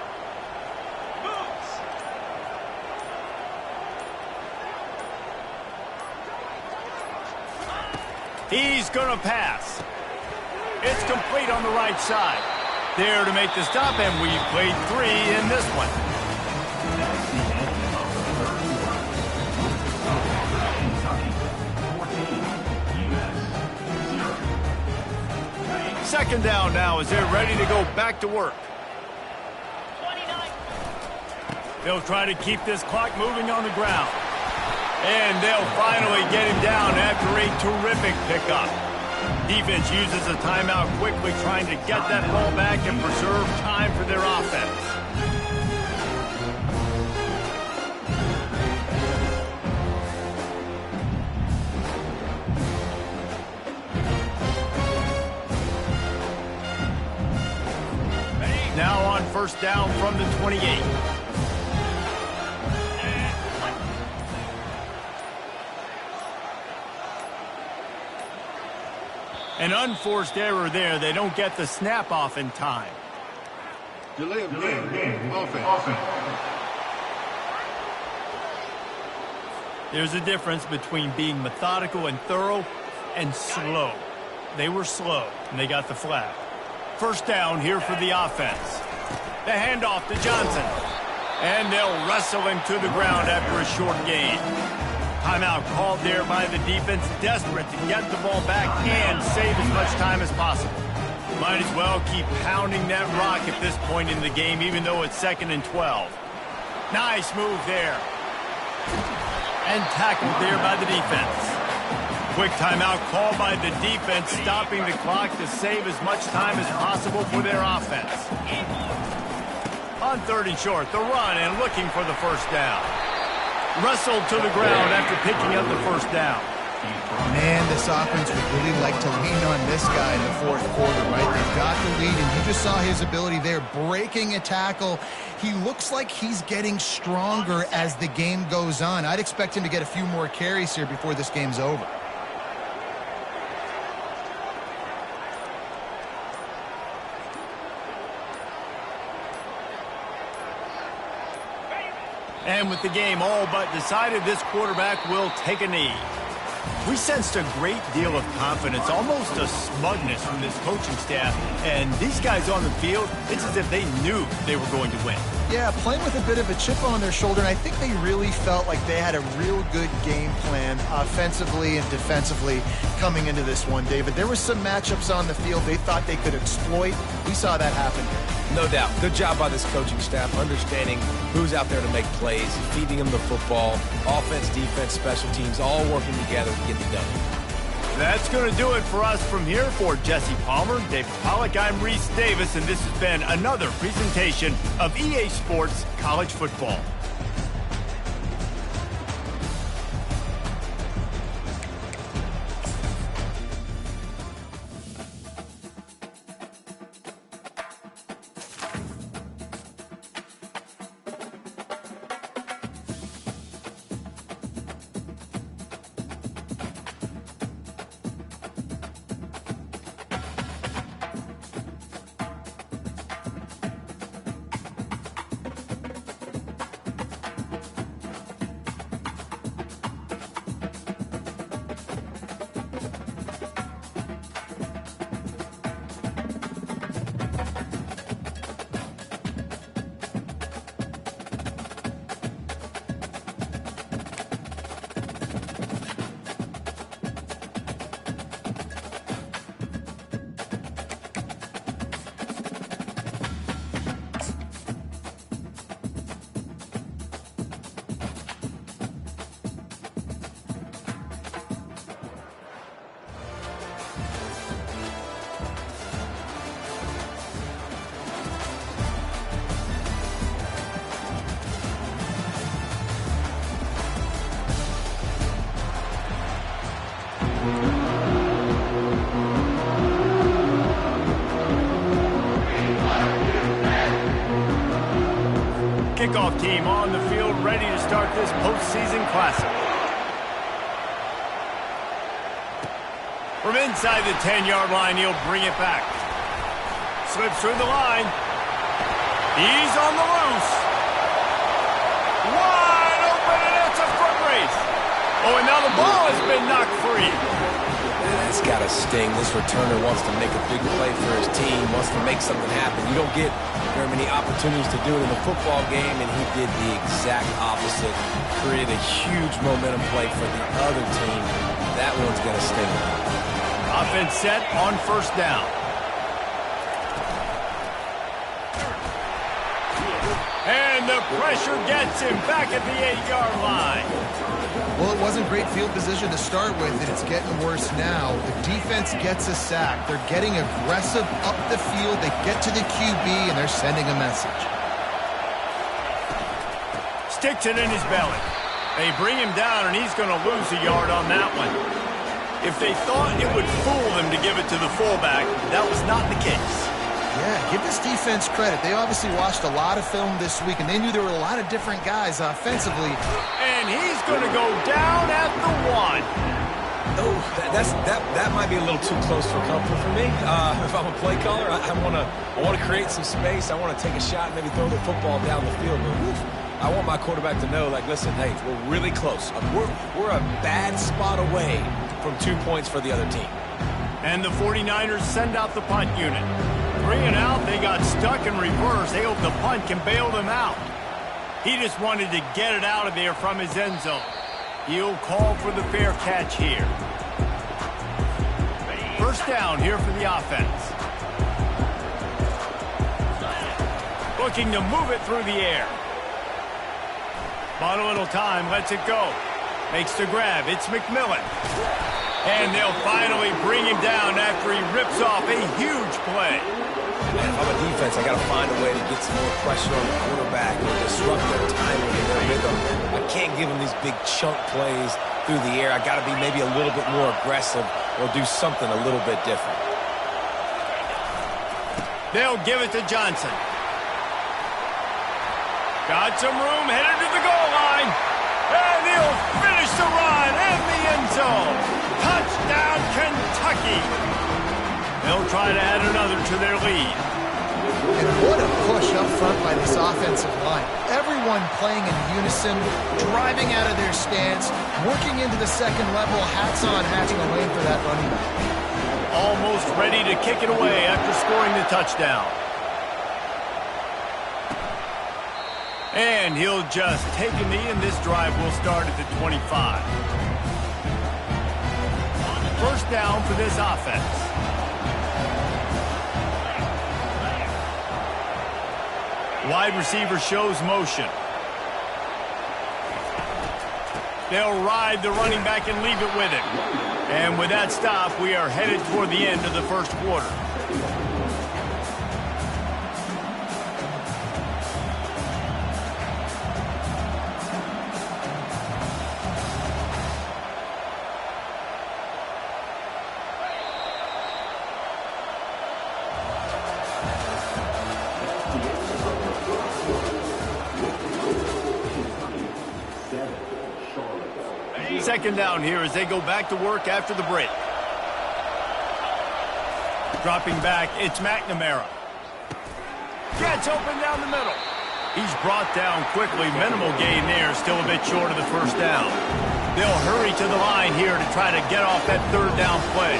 He's going to pass. It's complete on the right side. There to make the stop, and we've played 3 in this one. That's the end of the third quarter. Kentucky 14, US 0. Second down now as they're ready to go back to work. 29. They'll try to keep this clock moving on the ground. And they'll finally get him down after a terrific pickup. Defense uses a timeout quickly, trying to get that ball back and preserve time for their offense. Now on first down from the 28. An unforced error there. They don't get the snap off in time. Delay of game. Offense. There's a difference between being methodical and thorough and slow. They were slow, and they got the flag. First down here for the offense. The handoff to Johnson. And they'll wrestle him to the ground after a short gain. Timeout called there by the defense, desperate to get the ball back and save as much time as possible. Might as well keep pounding that rock at this point in the game, even though it's 2nd and 12. Nice move there. And tackled there by the defense. Quick timeout called by the defense, stopping the clock to save as much time as possible for their offense. On 3rd and short, the run and looking for the first down. Wrestled to the ground after picking up the first down. Man, this offense would really like to lean on this guy in the 4th quarter, right? They've got the lead, and you just saw his ability there, breaking a tackle. He looks like he's getting stronger as the game goes on. I'd expect him to get a few more carries here before this game's over. And with the game all but decided, this quarterback will take a knee. We sensed a great deal of confidence, almost a smugness from this coaching staff. And these guys on the field, it's as if they knew they were going to win. Yeah, playing with a bit of a chip on their shoulder, and I think they really felt like they had a real good game plan offensively and defensively coming into this one, David. There were some matchups on the field they thought they could exploit. We saw that happen. No doubt. Good job by this coaching staff, understanding who's out there to make plays, feeding them the football, offense, defense, special teams, all working together to get it done. That's going to do it for us from here. For Jesse Palmer, David Pollack, I'm Reese Davis, and this has been another presentation of EA Sports College Football. Kickoff team on the field, ready to start this postseason classic. From inside the 10-yard line, he'll bring it back. Slips through the line. He's on the loose. Wide open, and it's a foot race. Oh, and now the ball has been knocked free. That's got to sting. This returner wants to make a big play for his team, wants to make something happen. You don't get very many opportunities to do it in a football game, and he did the exact opposite. Created a huge momentum play for the other team. That one's going to sting. Offense set on first down. And the pressure gets him back at the 8-yard line. Well, it wasn't great field position to start with, and it's getting worse now. The defense gets a sack. They're getting aggressive up the field. They get to the QB, and they're sending a message. Sticks it in his belly. They bring him down, and he's going to lose a yard on that one. If they thought it would fool them to give it to the fullback, that was not the case. Yeah, give this defense credit. They obviously watched a lot of film this week, and they knew there were a lot of different guys offensively. And he's going to go down at the 1. Oh, that might be a little too close for comfort for me. If I'm a play caller, I want to create some space. I want to take a shot and maybe throw the football down the field. But I want my quarterback to know, like, listen, hey, we're really close. We're a bad spot away from 2 points for the other team. And the 49ers send out the punt unit. 3 and out, they got stuck in reverse. They hope the punt can bail them out. He just wanted to get it out of there from his end zone. He'll call for the fair catch here. First down here for the offense. Looking to move it through the air. Bought a little time, lets it go. Makes the grab, it's McMillan. And they'll finally bring him down after he rips off a huge play. Man, if I'm a defense, I got to find a way to get some more pressure on the quarterback and disrupt their timing and their rhythm. I can't give them these big chunk plays through the air. I got to be maybe a little bit more aggressive or do something a little bit different. They'll give it to Johnson. Got some room, headed to the goal line. And he'll finish the run in the end zone. Touchdown, Kentucky. They'll try to add another to their lead. And what a push up front by this offensive line. Everyone playing in unison, driving out of their stance, working into the second level, hats on, hatching a lane for that running back. Almost ready to kick it away after scoring the touchdown. And he'll just take a knee, and this drive will start at the 25. First down for this offense. Wide receiver shows motion. They'll ride the running back and leave it with him. And with that stop, we are headed toward the end of the first quarter. Second down here as they go back to work after the break. Dropping back, it's McNamara. Gets open down the middle. He's brought down quickly. Minimal gain there, still a bit short of the first down. They'll hurry to the line here to try to get off that third down play.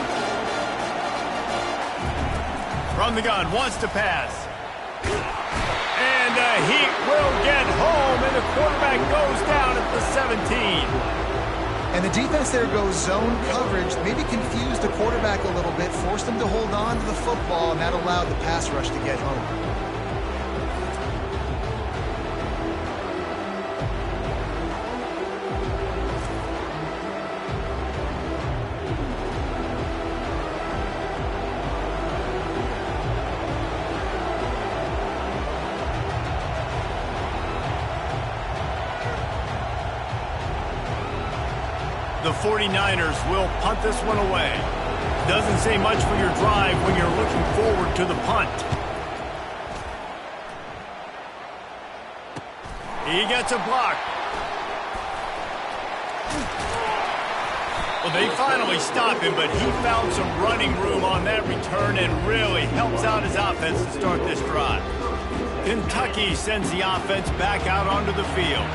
From the gun, wants to pass. And he will get home, and the quarterback goes down at the 17. And the defense there goes zone coverage, maybe confused the quarterback a little bit, forced him to hold on to the football, and that allowed the pass rush to get home. The 49ers will punt this one away. Doesn't say much for your drive when you're looking forward to the punt. He gets a block. Well, they finally stop him, but he found some running room on that return and really helps out his offense to start this drive. Kentucky sends the offense back out onto the field.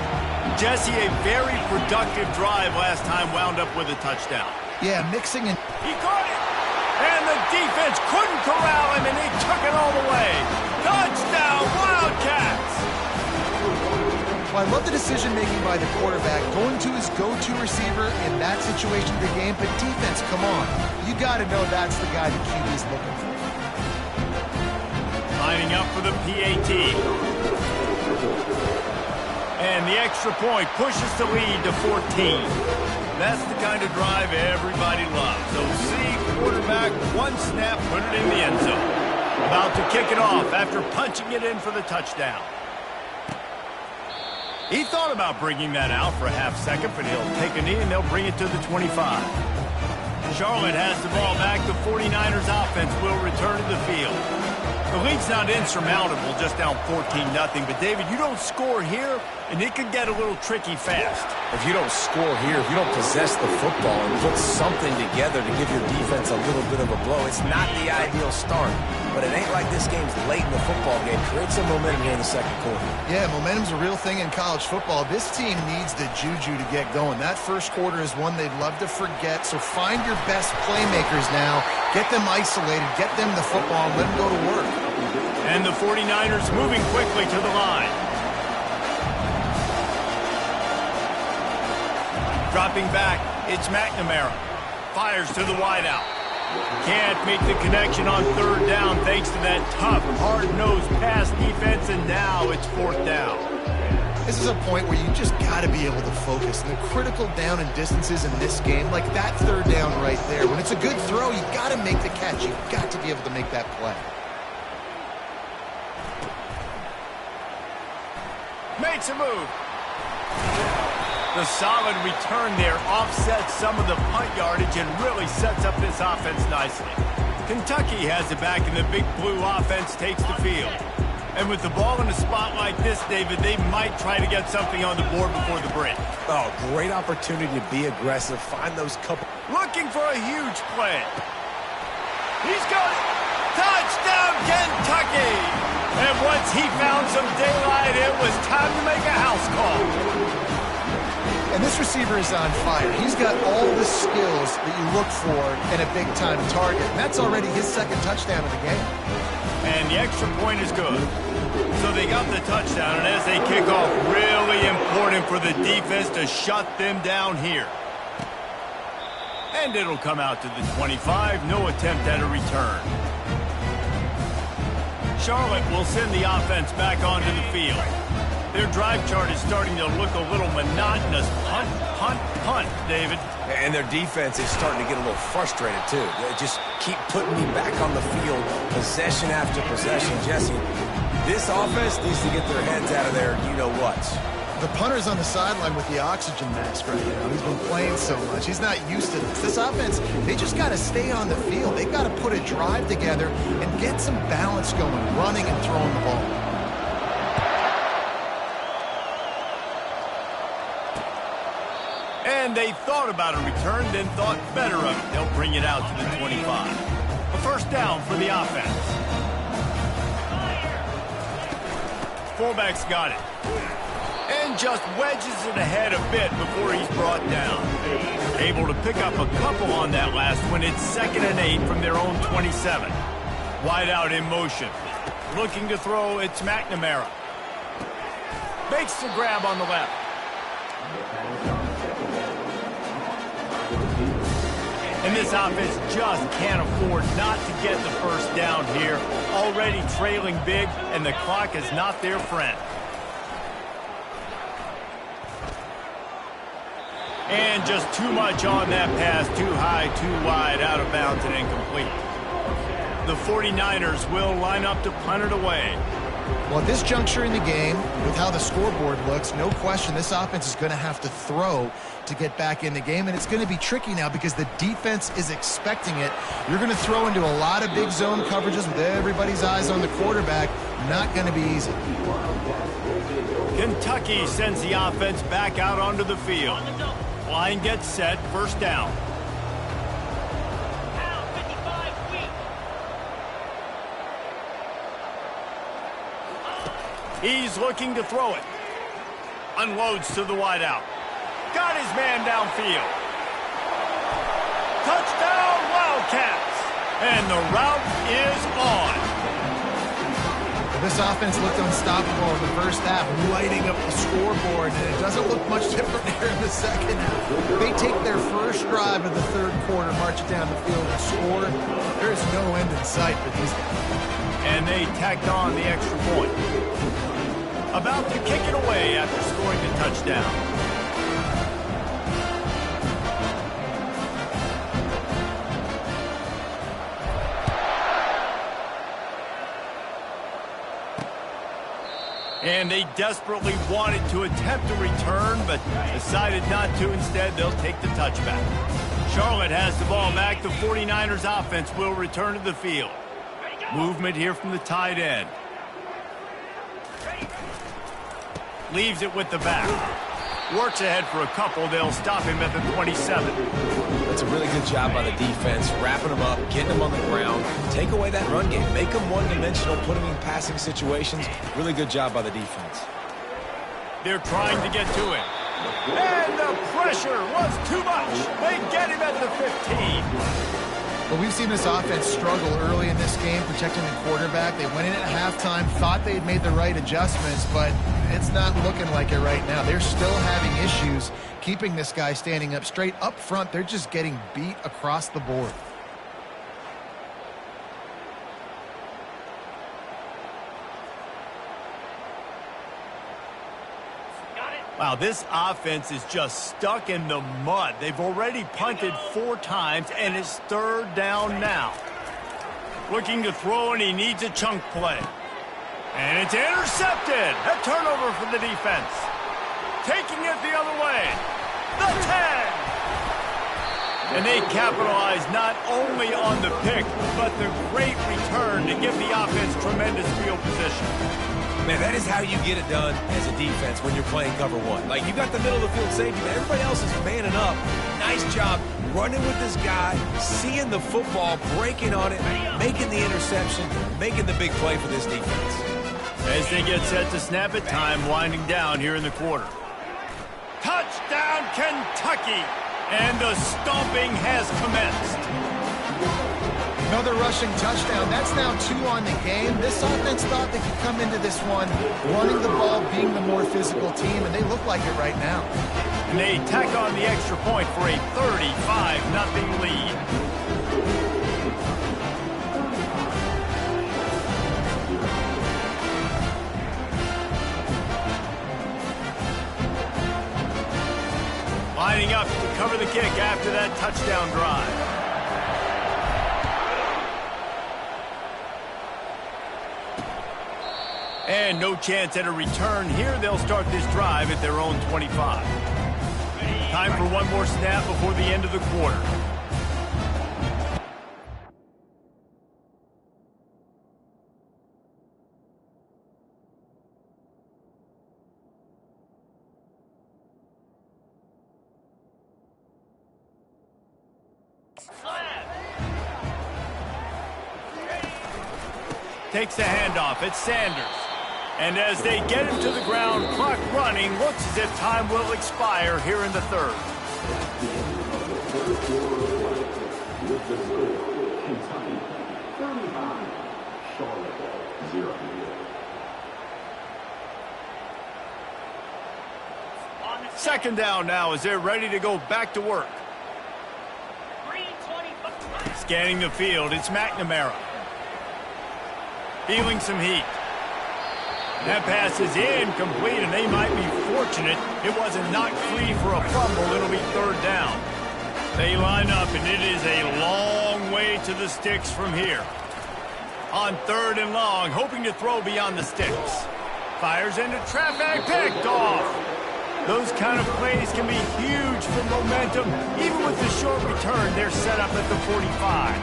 Jesse, a very productive drive last time wound up with a touchdown. Yeah, mixing and... He caught it! And the defense couldn't corral him, and he took it all the way. Touchdown, Wildcats! Well, I love the decision-making by the quarterback, going to his go-to receiver in that situation of the game. But defense, come on. You got to know that's the guy the QB is looking for. Lining up for the PAT. And the extra point pushes the lead to 14. That's the kind of drive everybody loves. So see quarterback, one snap, put it in the end zone. About to kick it off after punching it in for the touchdown. He thought about bringing that out for a half second, but he'll take a knee and they'll bring it to the 25. Charlotte has the ball back. The 49ers offense will return to the field. The lead's not insurmountable, just down 14-0. But, David, you don't score here, and it could get a little tricky fast. If you don't score here, if you don't possess the football and put something together to give your defense a little bit of a blow, it's not the ideal start. But it ain't like this game's late in the football game. Create some momentum here in the second quarter. Yeah, momentum's a real thing in college football. This team needs the juju to get going. That first quarter is one they'd love to forget. So find your best playmakers now. Get them isolated. Get them the football and let them go to work. And the 49ers moving quickly to the line. Dropping back, it's McNamara. Fires to the wideout. Can't make the connection on third down thanks to that tough, hard-nosed pass defense, and now it's fourth down. This is a point where you just got to be able to focus. And the critical down and distances in this game, like that third down right there, when it's a good throw, you got to make the catch. You've got to be able to make that play. Makes a move. The solid return there offsets some of the punt yardage and really sets up this offense nicely. Kentucky has it back, and the big blue offense takes the field. And with the ball in a spot like this, David, they might try to get something on the board before the break. Oh, great opportunity to be aggressive. Find those couple. Looking for a huge play. He's got it. Touchdown, Kentucky! And once he found some daylight, it was time to make a house call. And this receiver is on fire. He's got all the skills that you look for in a big-time target. And that's already his second touchdown of the game. And the extra point is good. So they got the touchdown, and as they kick off, really important for the defense to shut them down here. And it'll come out to the 25. No attempt at a return. Charlotte will send the offense back onto the field. Their drive chart is starting to look a little monotonous. Punt, punt, punt, David. And their defense is starting to get a little frustrated, too. They just keep putting me back on the field, possession after possession. Jesse, this offense needs to get their heads out of there, you-know-what. The punter's on the sideline with the oxygen mask right now. He's been playing so much. He's not used to this. This offense, they just got to stay on the field. They've got to put a drive together and get some balance going, running and throwing the ball. And they thought about a return, then thought better of it. They'll bring it out to the 25. A first down for the offense. Fullback's got it. And just wedges it ahead a bit before he's brought down. Able to pick up a couple on that last one. It's 2nd and 8 from their own 27. Wide out in motion. Looking to throw, it's McNamara. Makes the grab on the left. And this offense just can't afford not to get the first down here. Already trailing big, and the clock is not their friend. And just too much on that pass. Too high, too wide, out of bounds, and incomplete. The 49ers will line up to punt it away. Well, at this juncture in the game, with how the scoreboard looks, no question this offense is going to have to throw to get back in the game, and it's going to be tricky now because the defense is expecting it. You're going to throw into a lot of big zone coverages with everybody's eyes on the quarterback. Not going to be easy. Kentucky sends the offense back out onto the field. Line gets set, first down. He's looking to throw it. Unloads to the wideout. Got his man downfield. Touchdown, Wildcats! And the route is on. This offense looked unstoppable in the first half, lighting up the scoreboard, and it doesn't look much different here in the second half. They take their first drive of the third quarter, march it down the field, and score. There's no end in sight for these guys. And they tacked on the extra point. About to kick it away after scoring the touchdown. And they desperately wanted to attempt a return, but decided not to. Instead, they'll take the touchback. Charlotte has the ball back. The 49ers offense will return to the field. Movement here from the tight end. Leaves it with the back. Works ahead for a couple. They'll stop him at the 27. That's a really good job by the defense, wrapping them up, getting them on the ground. Take away that run game. Make them one-dimensional, put them in passing situations. Really good job by the defense. They're trying to get to it. And the pressure was too much. They get him at the 15. Well, we've seen this offense struggle early in this game, protecting the quarterback. They went in at halftime, thought they'd made the right adjustments, but it's not looking like it right now. They're still having issues keeping this guy standing up straight. Up front, they're just getting beat across the board. Wow, this offense is just stuck in the mud. They've already punted 4 times, and it's third down now. Looking to throw, and he needs a chunk play. And it's intercepted. A turnover for the defense. Taking it the other way. The 10. And they capitalize not only on the pick, but the great return to give the offense tremendous field position. Man, that is how you get it done as a defense when you're playing cover one. Like, you got the middle of the field safety, but everybody else is manning up. Nice job running with this guy, seeing the football, breaking on it, making the interception, making the big play for this defense. As they get set to snap it, time winding down here in the quarter. Touchdown, Kentucky! And the stomping has commenced. Another rushing touchdown. That's now 2 on the game. This offense thought they could come into this one running the ball, being the more physical team, and they look like it right now. And they tack on the extra point for a 35-0 lead. Lining up to cover the kick after that touchdown drive. And no chance at a return here. They'll start this drive at their own 25. Time for one more snap before the end of the quarter. Takes the handoff. It's Sanders. And as they get him to the ground, clock running, looks as if time will expire here in the third. Kentucky 35, Charlotte 0. Second down now as they're ready to go back to work. Scanning the field, it's McNamara. Feeling some heat. That pass is incomplete, and they might be fortunate it wasn't knocked free for a fumble. It'll be third down. They line up, and it is a long way to the sticks from here. On third and long, hoping to throw beyond the sticks. Fires into traffic, picked off. Those kind of plays can be huge for momentum. Even with the short return, they're set up at the 45.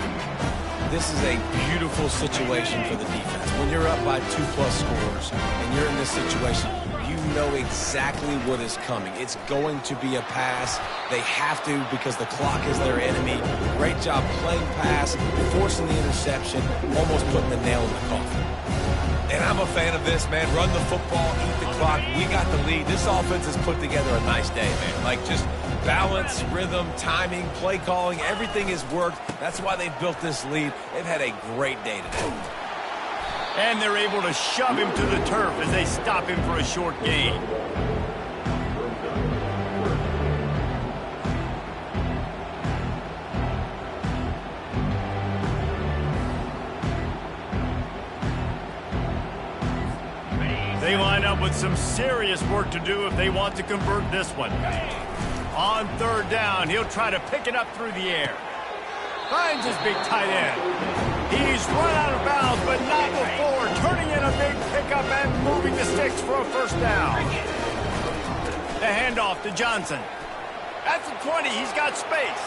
This is a beautiful situation for the defense. When you're up by 2+ scores and you're in this situation, you know exactly what is coming. It's going to be a pass. They have to because the clock is their enemy. Great job playing pass, forcing the interception, almost putting the nail in the coffin. And I'm a fan of this, man. Run the football, eat the clock. We got the lead. This offense has put together a nice day, man. Like, just balance, rhythm, timing, play calling, everything has worked. That's why they've built this lead. They've had a great day today. And they're able to shove him to the turf as they stop him for a short gain. They line up with some serious work to do if they want to convert this one. On third down, he'll try to pick it up through the air. Finds his big tight end. He's run out of bounds, but not before turning in a big pickup and moving the sticks for a first down. The handoff to Johnson. At the 20, he's got space.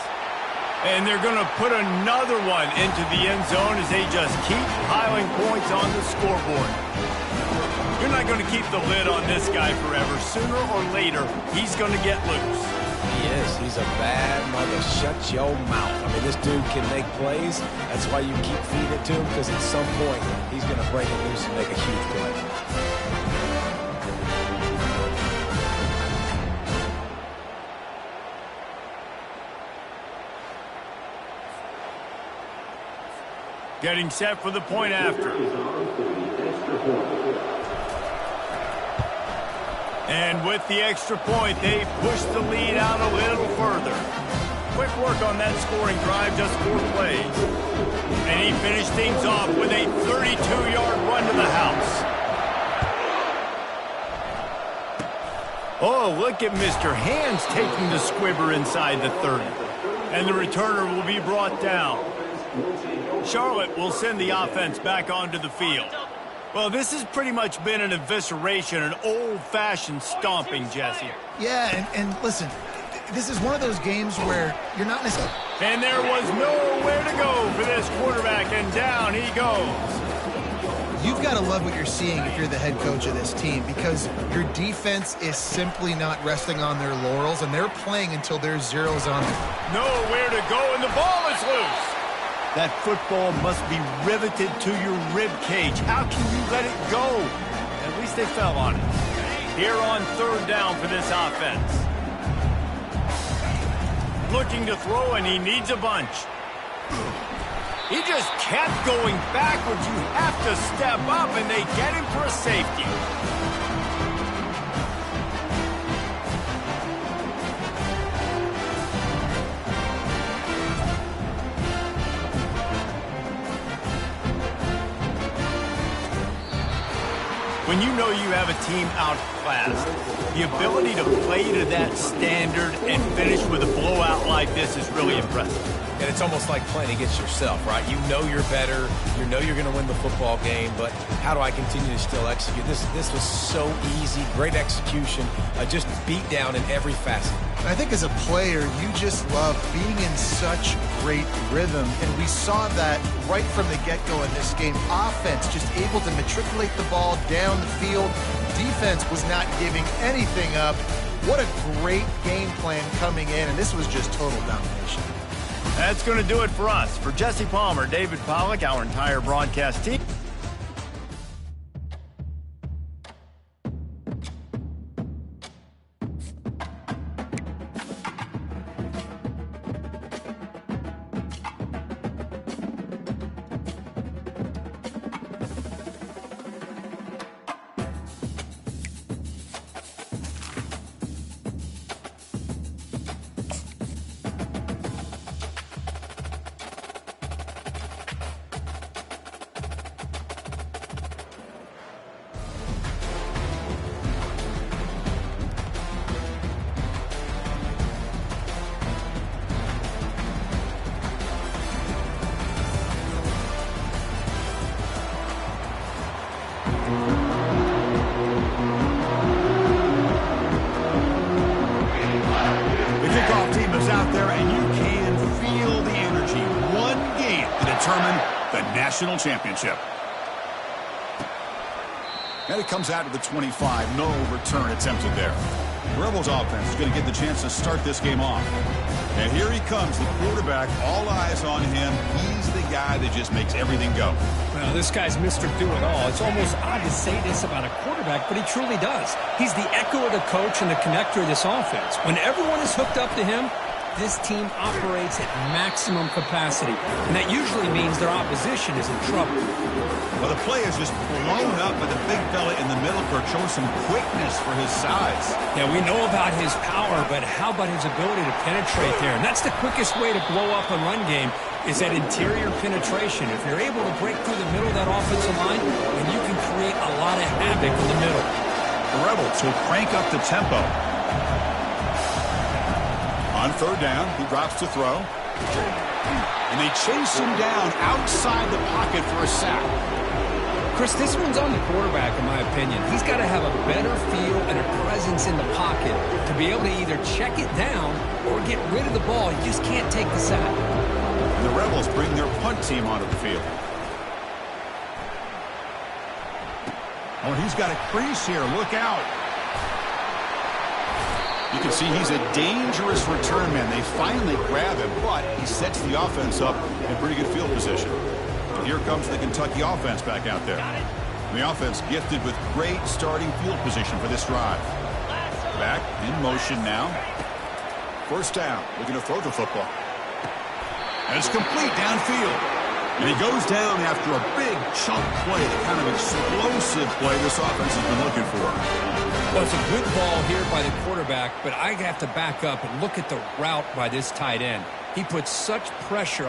And they're going to put another one into the end zone as they just keep piling points on the scoreboard. You're not going to keep the lid on this guy forever. Sooner or later, he's going to get loose. He is. He's a bad mother. Shut your mouth. I mean, this dude can make plays. That's why you keep feeding it to him, because at some point, he's going to break it loose and make a huge play. Getting set for the point after. And with the extra point, they push the lead out a little further. Quick work on that scoring drive, just 4 plays. And he finished things off with a 32-yard run to the house. Oh, look at Mr. Hands taking the squibber inside the 30. And the returner will be brought down. Charlotte will send the offense back onto the field. Well, this has pretty much been an evisceration, an old-fashioned stomping, Jesse. Yeah, and listen, this is one of those games where you're not necessarily... And there was nowhere to go for this quarterback, and down he goes. You've got to love what you're seeing if you're the head coach of this team, because your defense is simply not resting on their laurels, and they're playing until there's zeros on them. Nowhere to go, and the ball is loose. That football must be riveted to your rib cage. How can you let it go? At least they fell on it. Here on third down for this offense. Looking to throw, and he needs a bunch. He just kept going backwards. You have to step up, and they get him for a safety. When you know you have a team outclassed, the ability to play to that standard and finish with a blowout like this is really impressive. And it's almost like playing against yourself, right? You know you're better. You know you're going to win the football game, but how do I continue to still execute? This was so easy, great execution, just beat down in every facet. I think as a player, you just love being in such great rhythm, and we saw that right from the get-go in this game. Offense just able to matriculate the ball down the field. Defense was not giving anything up. What a great game plan coming in, and this was just total domination. That's going to do it for us. For Jesse Palmer, David Pollack, our entire broadcast team. National championship. And it comes out to the 25. No return attempted there. The Rebels offense is going to get the chance to start this game off. And here he comes, the quarterback, all eyes on him. He's the guy that just makes everything go. Well, this guy's Mr. Do-It-All. It's almost odd to say this about a quarterback, but he truly does. He's the echo of the coach and the connector of this offense. When everyone is hooked up to him, this team operates at maximum capacity, and that usually means their opposition is in trouble. Well, the play is just blown up by the big fella in the middle for showing some quickness for his size. Yeah, we know about his power, but how about his ability to penetrate there? And that's the quickest way to blow up a run game is that interior penetration. If you're able to break through the middle of that offensive line, then you can create a lot of havoc in the middle. The Rebels will crank up the tempo. On third down, he drops to throw. And they chase him down outside the pocket for a sack. Chris, this one's on the quarterback, in my opinion. He's got to have a better feel and a presence in the pocket to be able to either check it down or get rid of the ball. You just can't take the sack. And the Rebels bring their punt team onto the field. Oh, he's got a crease here. Look out. You can see he's a dangerous return man. They finally grab him, but he sets the offense up in pretty good field position. And here comes the Kentucky offense back out there. The offense gifted with great starting field position for this drive. Back in motion now. First down, looking to throw the football. And it's complete downfield. And he goes down after a big chunk play, the kind of explosive play this offense has been looking for. Well, it's a good ball here by the quarterback, but I have to back up and look at the route by this tight end. He puts such pressure.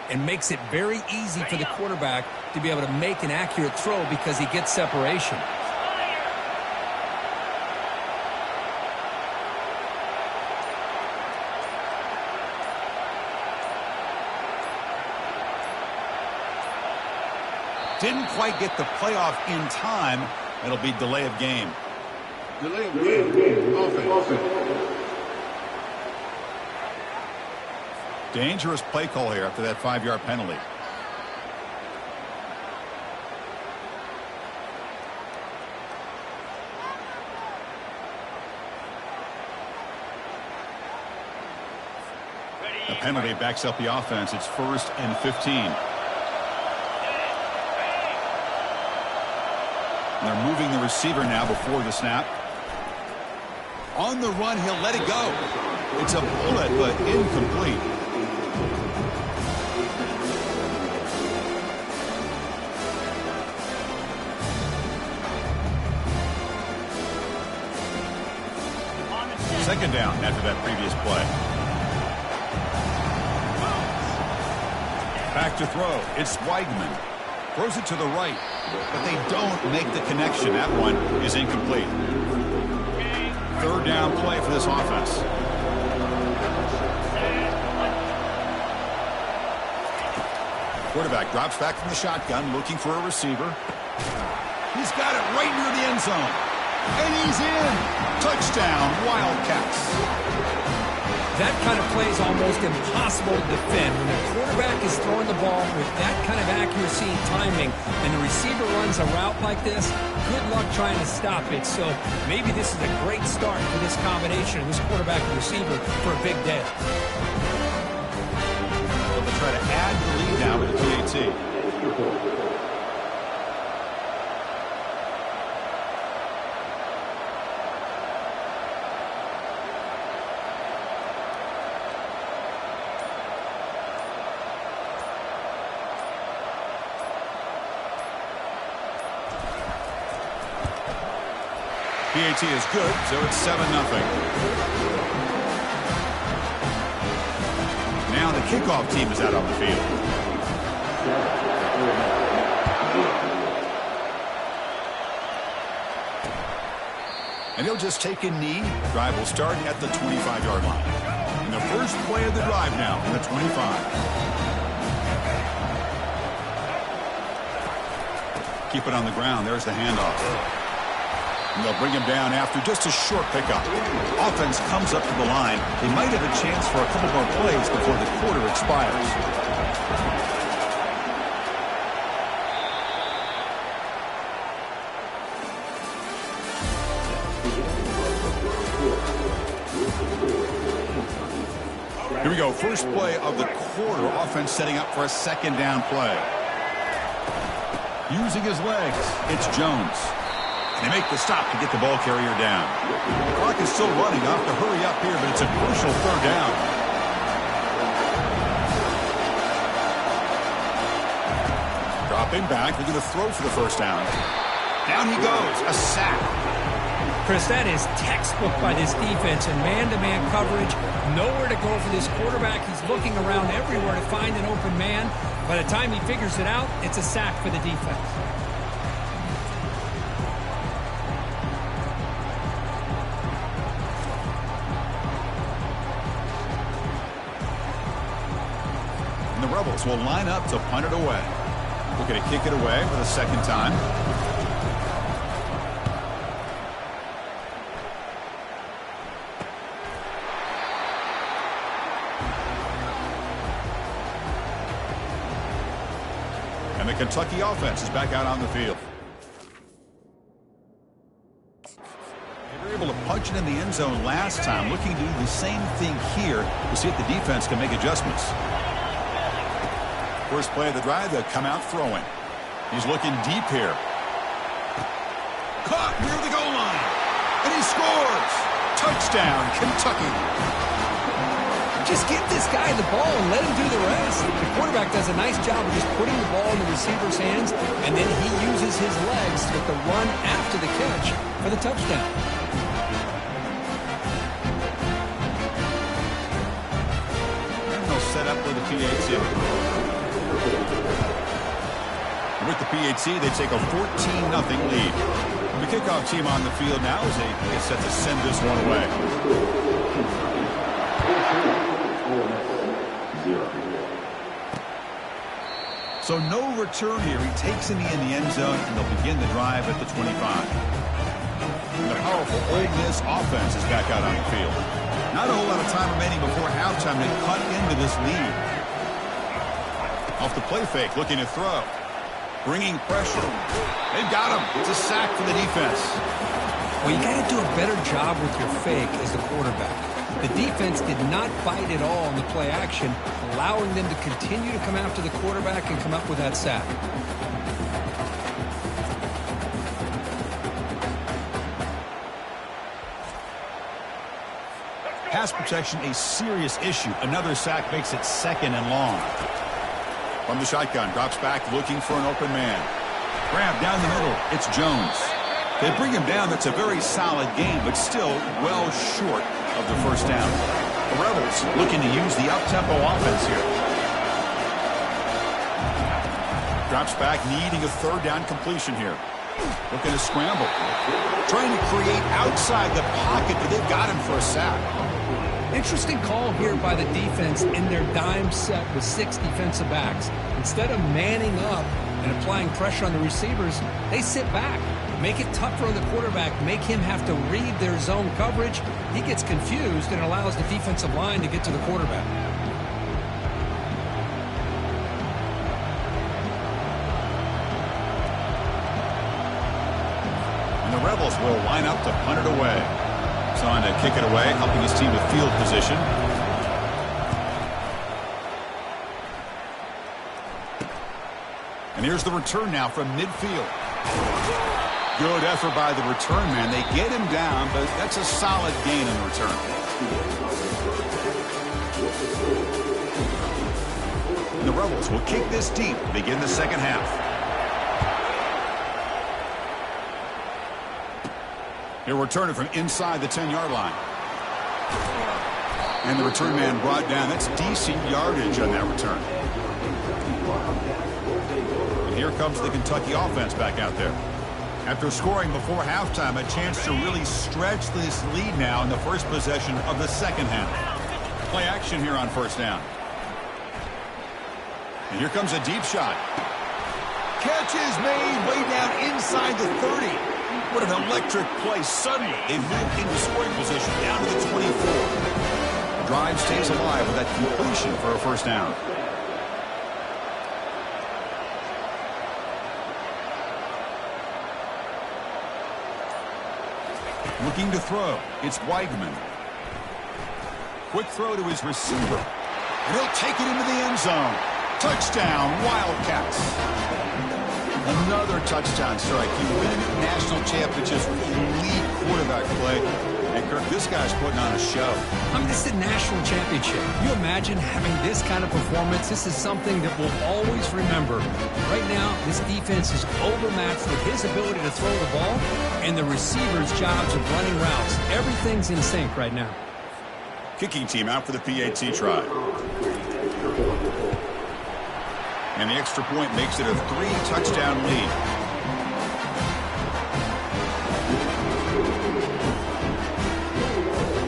And makes it very easy for the quarterback to be able to make an accurate throw because he gets separation. Didn't quite get the playoff in time. It'll be delay of game. Delay of game. Offense. Dangerous play call here after that 5-yard penalty. The penalty backs up the offense. It's 1st and 15. And they're moving the receiver now before the snap. On the run, he'll let it go. It's a bullet, but incomplete. Second down after that previous play. Back to throw. It's Weigman. Throws it to the right, but they don't make the connection. That one is incomplete. Third down play for this offense. Quarterback drops back from the shotgun, looking for a receiver. He's got it right near the end zone. And he's in. Touchdown, Wildcats. That kind of play is almost impossible to defend. When the quarterback is throwing the ball with that kind of accuracy and timing, and the receiver runs a route like this, good luck trying to stop it. So maybe this is a great start for this combination of this quarterback and receiver for a big day. They'll try to add the lead now with the PAT. PAT is good, so it's 7-0. Now the kickoff team is out on the field. And he'll just take a knee. Drive will start at the 25-yard line. And the first play of the drive now from the 25. Keep it on the ground. There's the handoff. And they'll bring him down after just a short pickup. Offense comes up to the line. They might have a chance for a couple more plays before the quarter expires. Here we go. First play of the quarter. Offense setting up for a second down play. Using his legs, it's Jones. They make the stop to get the ball carrier down. The clock is still running. Off to hurry up here, but it's a crucial third down. Dropping back. They're going to throw for the first down. Down he goes. A sack. Chris, that is textbook by this defense and man-to-man coverage. Nowhere to go for this quarterback. He's looking around everywhere to find an open man. By the time he figures it out, it's a sack for the defense. And the Rebels will line up to punt it away. We're going to kick it away for the second time. And the Kentucky offense is back out on the field. They were able to punch it in the end zone last time, looking to do the same thing here to see if the defense can make adjustments. First play of the drive, they'll come out throwing. He's looking deep here. Caught near the goal line. And he scores. Touchdown, Kentucky. Just give this guy the ball and let him do the rest. The quarterback does a nice job of just putting the ball in the receiver's hands, and then he uses his legs with the run after the catch for the touchdown. And they'll set up with the PAT. With the PAT, they take a 14-0 lead. The kickoff team on the field now as they get set to send this one away. So no return here. He takes it in the end zone, and they'll begin the drive at the 25. And the powerful Ole Miss offense is back out on the field. Not a whole lot of time remaining before halftime. They cut into this lead. Off the play fake, looking to throw. Bringing pressure. They've got him. It's a sack for the defense. Well, you got to do a better job with your fake as the quarterback. The defense did not bite at all in the play action, allowing them to continue to come after the quarterback and come up with that sack. Pass protection, a serious issue. Another sack makes it second and long. From the shotgun, drops back looking for an open man. Grab down the middle. It's Jones. They bring him down. That's a very solid game, but still well short of the first down. The Rebels looking to use the up-tempo offense here. Drops back, needing a third down completion here. Looking to scramble. Trying to create outside the pocket, but they've got him for a sack. Interesting call here by the defense in their dime set with 6 defensive backs. Instead of manning up and applying pressure on the receivers, they sit back. Make it tougher on the quarterback, make him have to read their zone coverage. He gets confused and allows the defensive line to get to the quarterback. And the Rebels will line up to punt it away. He's on to kick it away, helping his team with field position. And here's the return now from midfield. Good effort by the return man. They get him down, but that's a solid gain in return. And the Rebels will kick this deep to begin the second half. He'll return it from inside the 10-yard line. And the return man brought down. That's decent yardage on that return. And here comes the Kentucky offense back out there. After scoring before halftime, a chance to really stretch this lead now in the first possession of the second half. Play action here on first down. And here comes a deep shot. Catch is made way down inside the 30. What an electric play. Suddenly, they move into scoring position down to the 24. The drive stays alive with that completion for a first down. Looking to throw. It's Weigman. Quick throw to his receiver. And he'll take it into the end zone. Touchdown, Wildcats. Another touchdown strike. You win national championships with elite quarterback play. And Kirk, this guy's putting on a show. I mean, this is a national championship. You imagine having this kind of performance? This is something that we'll always remember. Right now, this defense is overmatched with his ability to throw the ball and the receiver's jobs of running routes. Everything's in sync right now. Kicking team out for the PAT try. And the extra point makes it a 3-touchdown lead.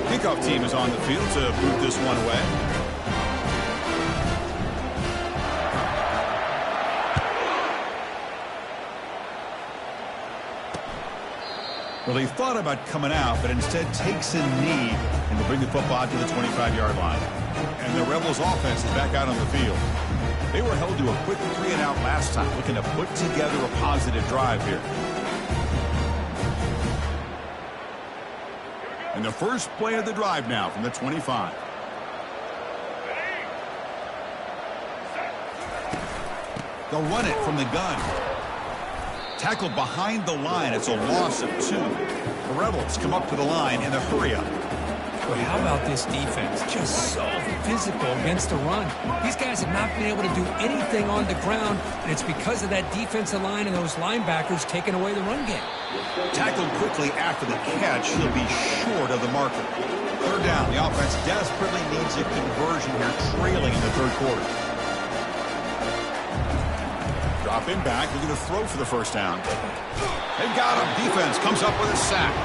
Kickoff team is on the field to boot this one away. Well, he thought about coming out, but instead takes a knee and will bring the football to the 25-yard line. And the Rebels offense is back out on the field. They were held to a quick 3-and-out last time, looking to put together a positive drive here. And the first play of the drive now from the 25. They'll run it from the gun. Tackled behind the line. It's a loss of 2. The Rebels come up to the line in a hurry-up. But how about this defense? Just so physical against the run. These guys have not been able to do anything on the ground, and it's because of that defensive line and those linebackers taking away the run game. Tackled quickly after the catch. He'll be short of the marker. Third down. The offense desperately needs a conversion here, trailing in the third quarter. Drop him back. Looking to throw for the first down. They got him. Defense comes up with a sack.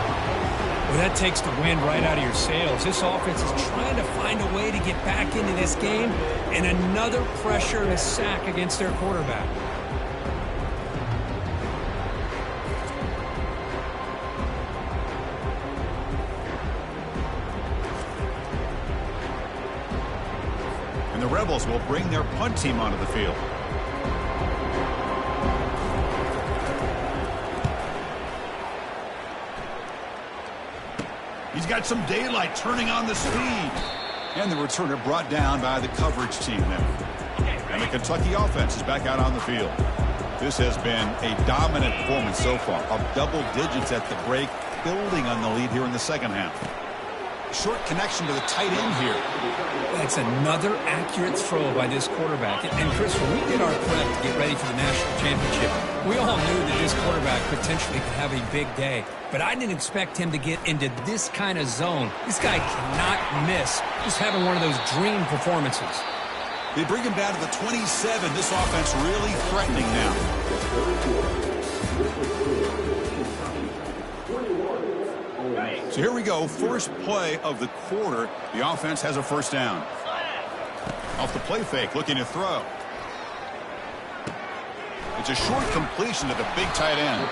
Well, that takes the wind right out of your sails. This offense is trying to find a way to get back into this game, and another pressure and a sack against their quarterback. And the Rebels will bring their punt team onto the field. He's got some daylight, turning on the speed. And the returner brought down by the coverage team now. And the Kentucky offense is back out on the field. This has been a dominant performance so far, of double digits at the break, building on the lead here in the second half. Short connection to the tight end here. That's another accurate throw by this quarterback. And Chris, when we did our prep to get ready for the national championship, we all knew that this quarterback potentially could have a big day. But I didn't expect him to get into this kind of zone. This guy cannot miss. Just having one of those dream performances. They bring him down to the 27. This offense really threatening now. So here we go. First play of the quarter. The offense has a first down. Off the play fake, looking to throw. It's a short completion to the big tight end.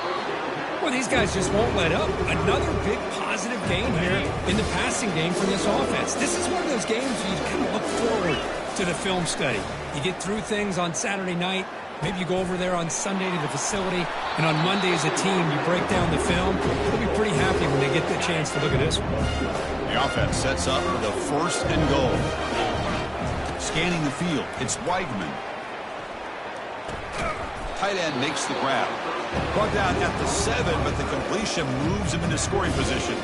Well, these guys just won't let up. Another big positive game here in the passing game from this offense. This is one of those games you kind of look forward to the film study. You get through things on Saturday night. Maybe you go over there on Sunday to the facility, and on Monday as a team, you break down the film. They'll be pretty happy when they get the chance to look at this one. The offense sets up for the first and goal. Scanning the field, it's Weigman. Tight end makes the grab. Brought down at the 7, but the completion moves him into scoring position.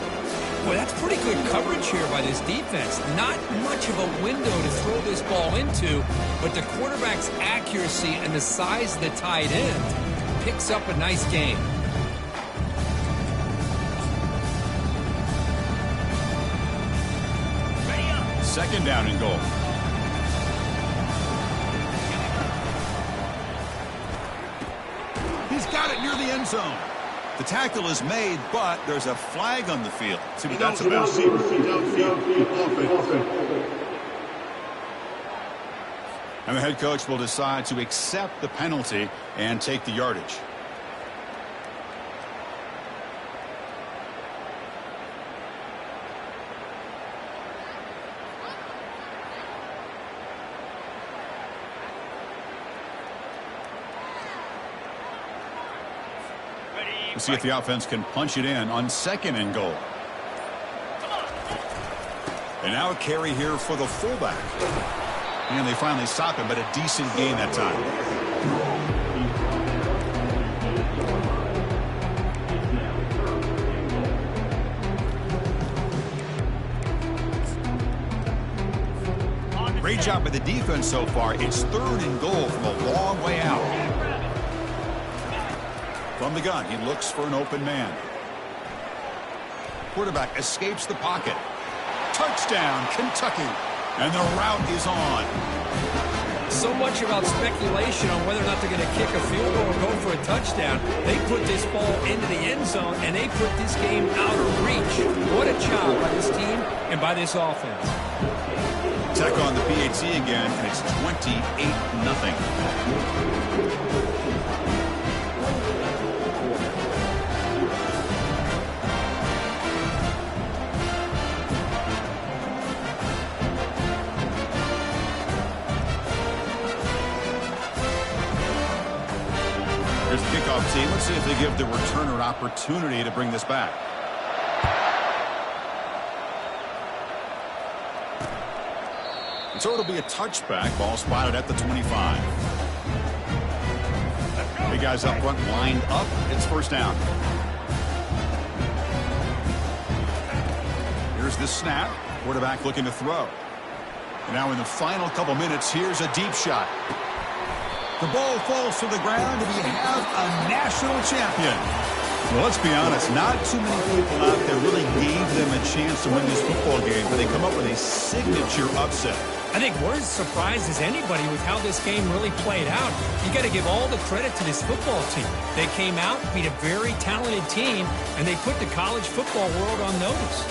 Well, that's pretty good coverage here by this defense. Not much of a window to throw this ball into, but the quarterback's accuracy and the size of the tight end picks up a nice game. Second down and goal. He's got it near the end zone. The tackle is made, but there's a flag on the field. See what that's about. And the head coach will decide to accept the penalty and take the yardage. We'll see if the offense can punch it in on 2nd and goal. And now a carry here for the fullback. And they finally stop him, but a decent gain that time. Great job by the defense so far. It's 3rd and goal from a long way out. From the gun, he looks for an open man. Quarterback escapes the pocket. Touchdown, Kentucky. And the route is on. So much about speculation on whether or not they're going to kick a field goal or go for a touchdown. They put this ball into the end zone, and they put this game out of reach. What a job by this team and by this offense. Tech on the PAT again, and it's 28-0. Here's the kickoff team. Let's see if they give the returner an opportunity to bring this back. So it'll be a touchback. Ball spotted at the 25. Big guys up front lined up. It's 1st down. Here's the snap. Quarterback looking to throw. And now in the final couple minutes, here's a deep shot. The ball falls to the ground, and we have a national champion. Well, let's be honest, not too many people out there really gave them a chance to win this football game, but they come up with a signature upset. I think we're as surprised as anybody with how this game really played out. You got to give all the credit to this football team. They came out, beat a very talented team, and they put the college football world on notice.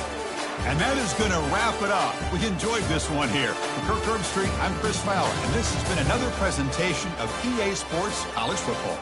And that is going to wrap it up. We enjoyed this one here. For Kirk Herbstreit, I'm Chris Fowler, and this has been another presentation of EA Sports College Football.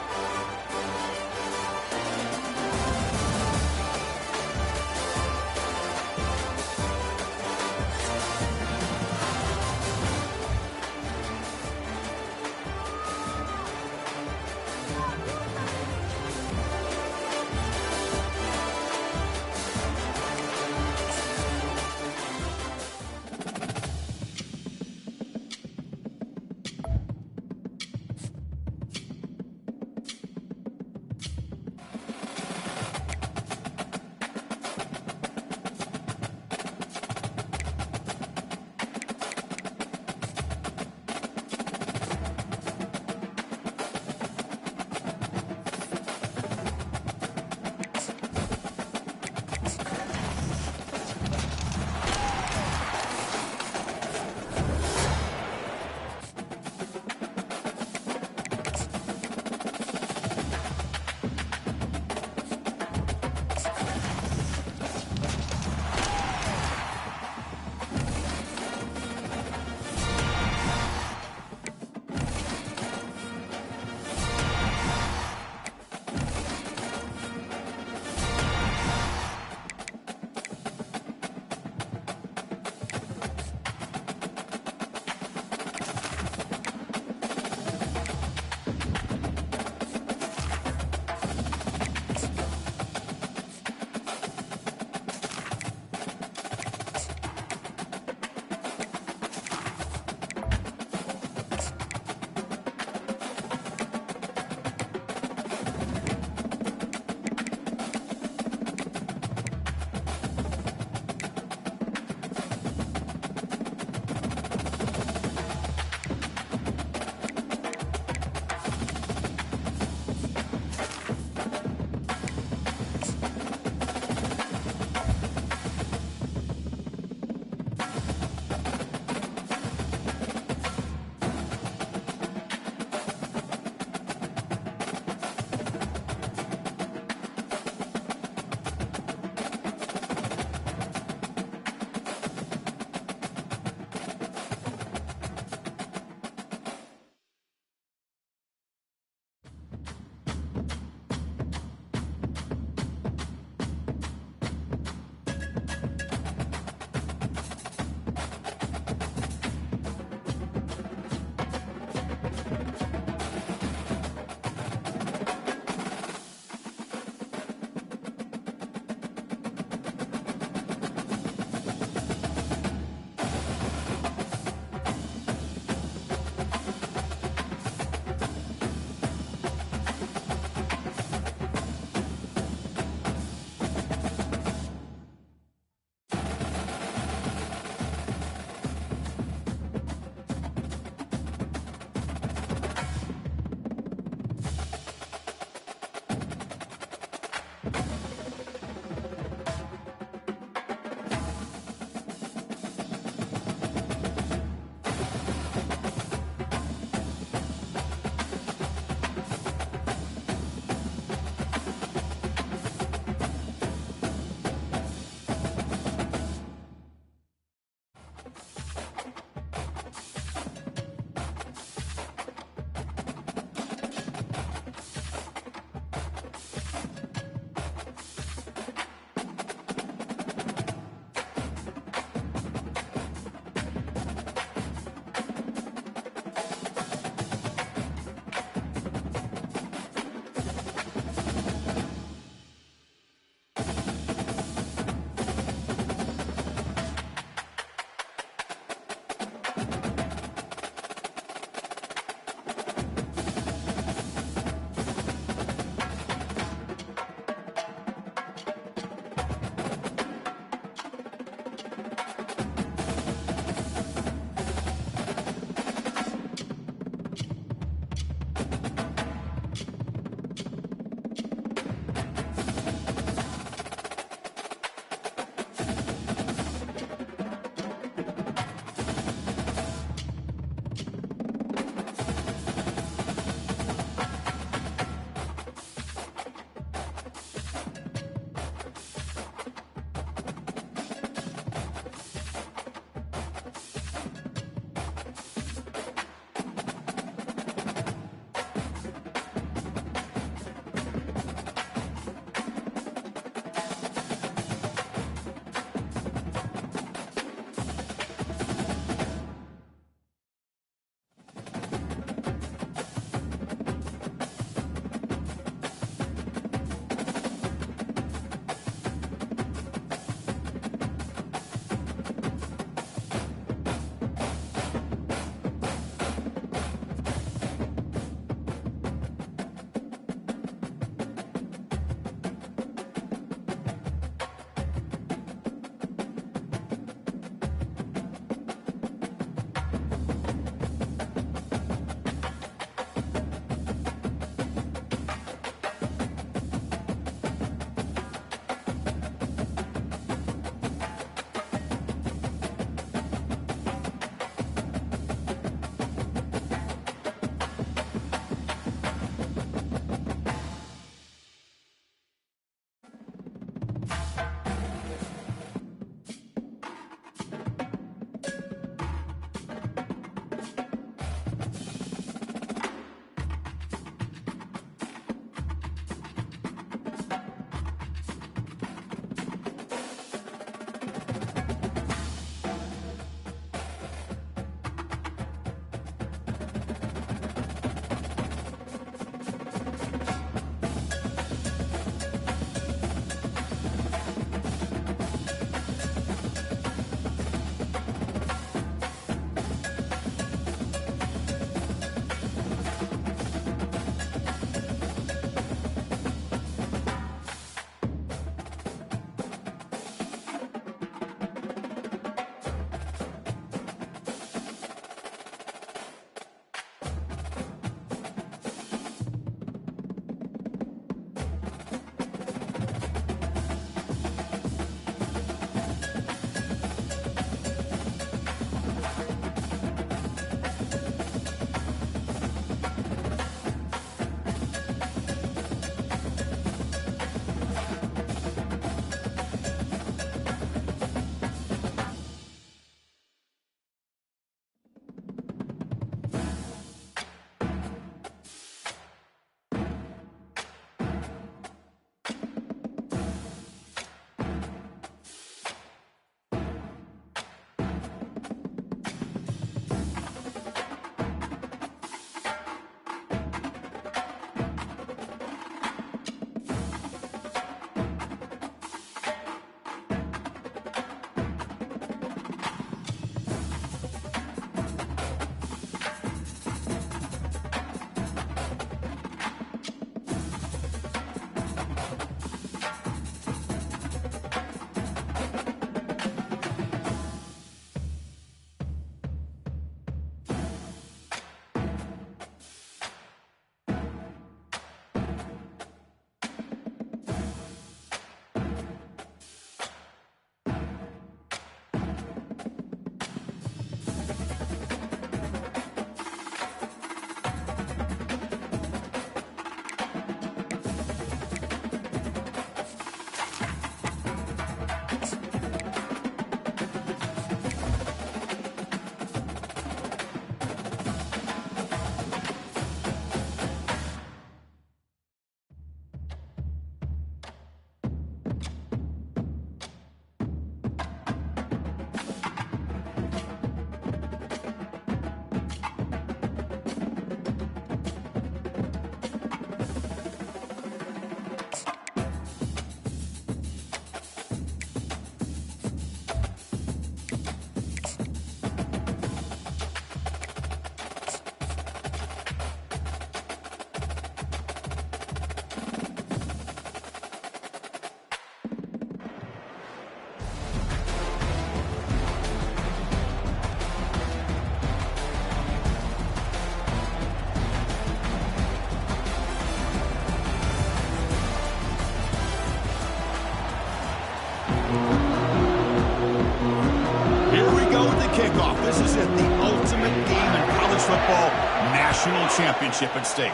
This is it, the ultimate game in college football, national championship at stake.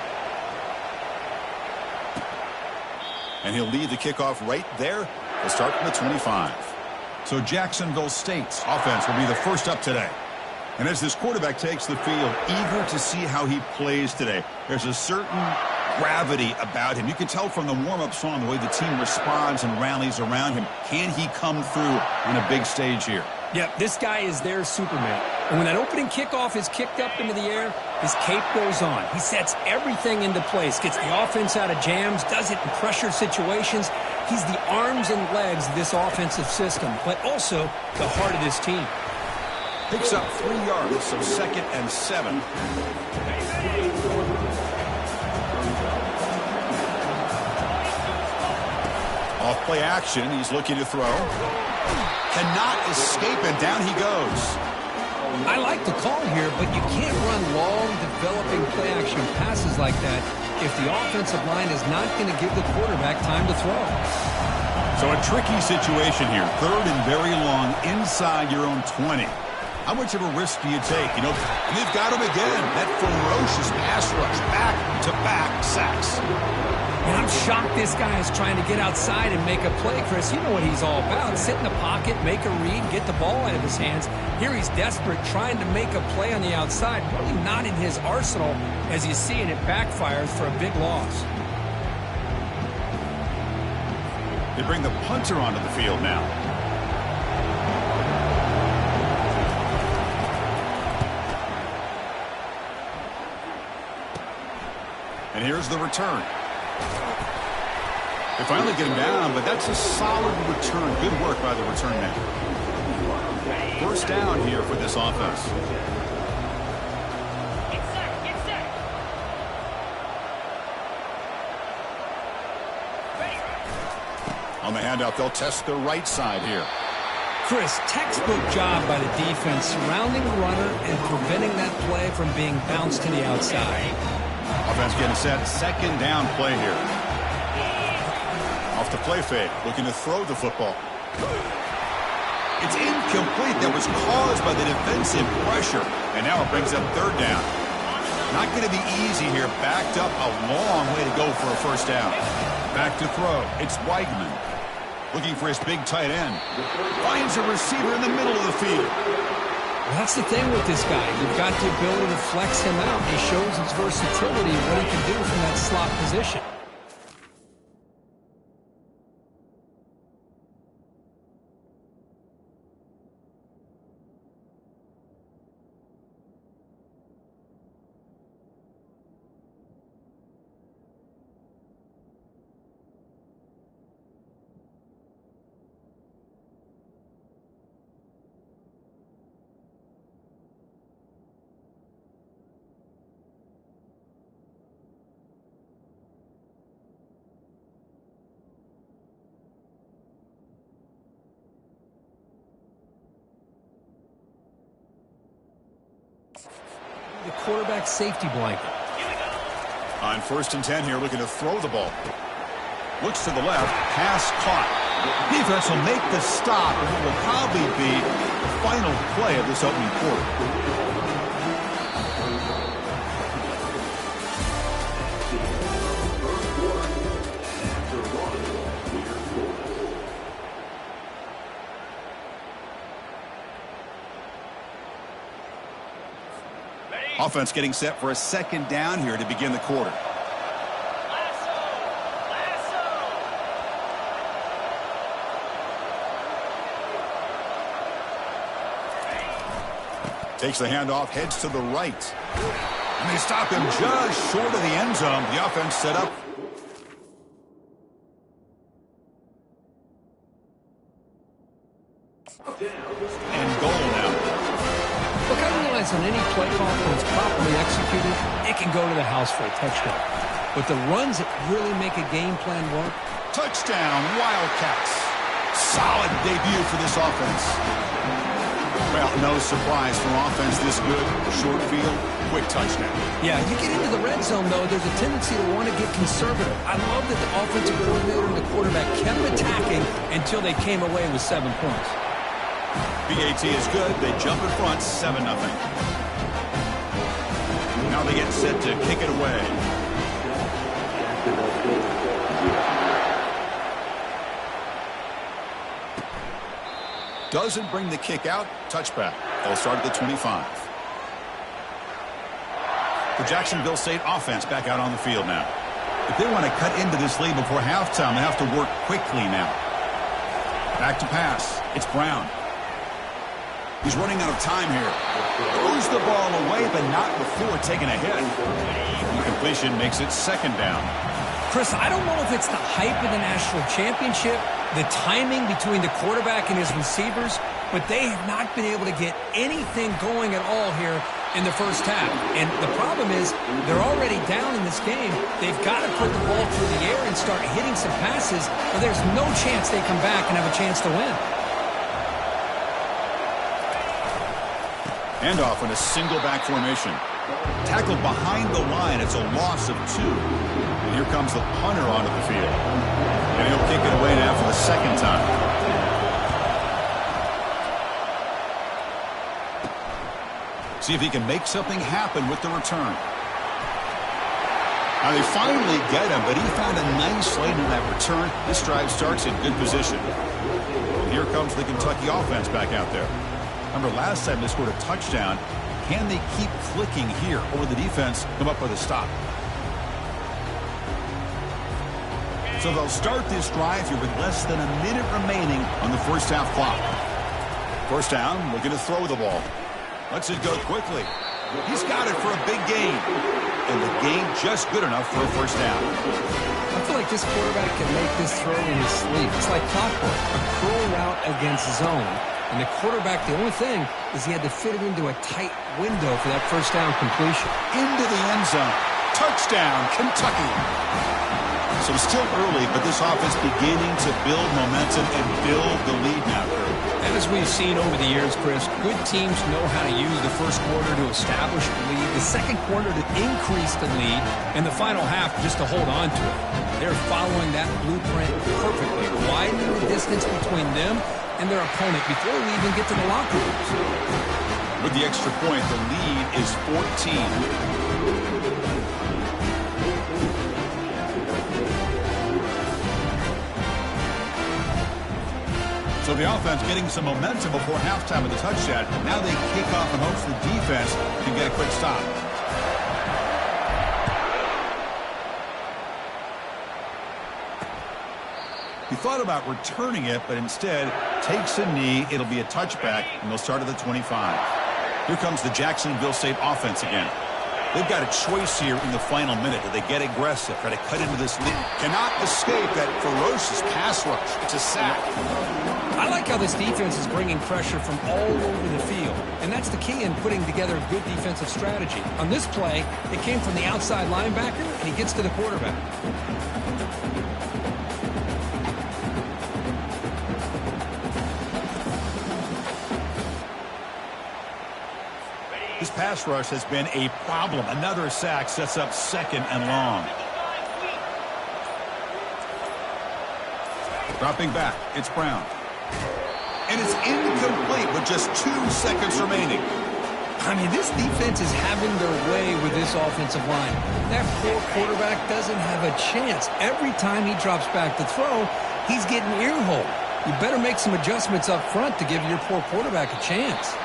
And he'll lead the kickoff right there. They'll start from the 25. So Jacksonville State's offense will be the first up today. And as this quarterback takes the field, eager to see how he plays today. There's a certain gravity about him. You can tell from the warm-up song the way the team responds and rallies around him. Can he come through on a big stage here? Yep, this guy is their Superman. And when that opening kickoff is kicked up into the air, his cape goes on. He sets everything into place, gets the offense out of jams, does it in pressure situations. He's the arms and legs of this offensive system, but also the heart of this team. Picks up 3 yards, so 2nd and 7. Off play action, he's looking to throw. Cannot escape, and down he goes. I like the call here, but you can't run long, developing play-action passes like that if the offensive line is not going to give the quarterback time to throw. So a tricky situation here. 3rd and very long inside your own 20. How much of a risk do you take? You know, and they've got him again. That ferocious pass rush, back-to-back sacks. And I'm shocked this guy is trying to get outside and make a play, Chris. You know what he's all about. Sit in the pocket, make a read, get the ball out of his hands. Here he's desperate, trying to make a play on the outside. Really not in his arsenal, as you see, and it backfires for a big loss. They bring the punter onto the field now. And here's the return. They finally get him down, but that's a solid return. Good work by the return man. First down here for this offense. Get set. Ready. On the handout, they'll test the right side here. Chris, textbook job by the defense surrounding the runner and preventing that play from being bounced to the outside. Offense getting set. 2nd down play here. Off the play fake, looking to throw the football. It's incomplete. That was caused by the defensive pressure. And now it brings up 3rd down. Not going to be easy here. Backed up a long way to go for a first down. Back to throw. It's Weigman. Looking for his big tight end. Finds a receiver in the middle of the field. Well, that's the thing with this guy. You've got the ability to flex him out. He shows his versatility and what he can do from that slot position. The quarterback safety blanket. On 1st and 10 here, looking to throw the ball. Looks to the left, pass caught. Defense will make the stop, and it will probably be the final play of this opening quarter. Offense getting set for a 2nd down here to begin the quarter. Takes the handoff, heads to the right. And they stop him just short of the end zone. The offense set up. And goal now. Look, I realize on any play call, when it's properly executed, it can go to the house for a touchdown. But the runs that really make a game plan work. Touchdown, Wildcats. Solid debut for this offense. Well, no surprise from offense this good. Short field, quick touchdown. Yeah, you get into the red zone, though, there's a tendency to want to get conservative. I love that the offensive coordinator and the quarterback kept attacking until they came away with 7 points. BAT is good. They jump in front, 7-0. Now they get set to kick it away. Doesn't bring the kick out. Touchback. They'll start at the 25. The Jacksonville State offense back out on the field now. If they want to cut into this lead before halftime, they have to work quickly now. Back to pass. It's Brown. He's running out of time here. Throws the ball away, but not before taking a hit. Incompletion makes it 2nd down. Chris, I don't know if it's the hype of the national championship, the timing between the quarterback and his receivers, but they have not been able to get anything going at all here in the first half. And the problem is they're already down in this game. They've got to put the ball through the air and start hitting some passes, or there's no chance they come back and have a chance to win. Handoff in a single back formation. Tackled behind the line. It's a loss of 2. And here comes the punter onto the field. And he'll kick it away now for the 2nd time. See if he can make something happen with the return. Now they finally get him, but he found a nice lane in that return. This drive starts in good position. And here comes the Kentucky offense back out there. Remember last time they scored a touchdown. Can they keep clicking here, or will the defense come up with a stop? So they'll start this drive here with less than a minute remaining on the first half clock. First down, looking to throw the ball. Lets it go quickly. He's got it for a big gain. And the gain just good enough for a first down. I feel like this quarterback can make this throw in his sleep. It's like clockwork, a curl route against zone. And the quarterback, the only thing is he had to fit it into a tight window for that first down completion. Into the end zone. Touchdown, Kentucky. So it's still early, but this offense beginning to build momentum and build the lead now. And as we've seen over the years, Chris, good teams know how to use the first quarter to establish the lead, the second quarter to increase the lead, and the final half just to hold on to it. They're following that blueprint perfectly, widening the distance between them and their opponent before we even get to the locker rooms. With the extra point, the lead is 14. So the offense getting some momentum before halftime with the touchdown. Now they kick off and hopes the defense can get a quick stop. He thought about returning it, but instead takes a knee. It'll be a touchback, and they'll start at the 25. Here comes the Jacksonville State offense again. They've got a choice here in the final minute. Do they get aggressive, try to cut into this lead? Cannot escape that ferocious pass rush. It's a sack. I like how this defense is bringing pressure from all over the field, and that's the key in putting together a good defensive strategy. On this play, it came from the outside linebacker, and he gets to the quarterback. This pass rush has been a problem. Another sack sets up 2nd and long. Dropping back, it's Brown. And it's incomplete with just 2 seconds remaining. I mean, this defense is having their way with this offensive line. That poor quarterback doesn't have a chance. Every time he drops back to throw, he's getting ear-holed. You better make some adjustments up front to give your poor quarterback a chance.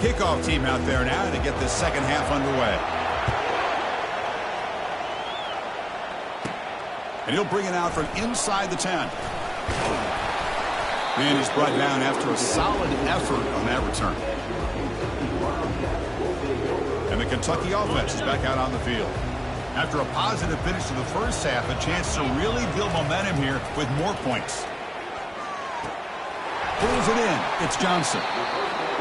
Kickoff team out there now to get this second half underway. And he'll bring it out from inside the 10. And he's brought down after a solid effort on that return. And the Kentucky offense is back out on the field. After a positive finish to the first half, a chance to really build momentum here with more points. Pulls it in. It's Johnson.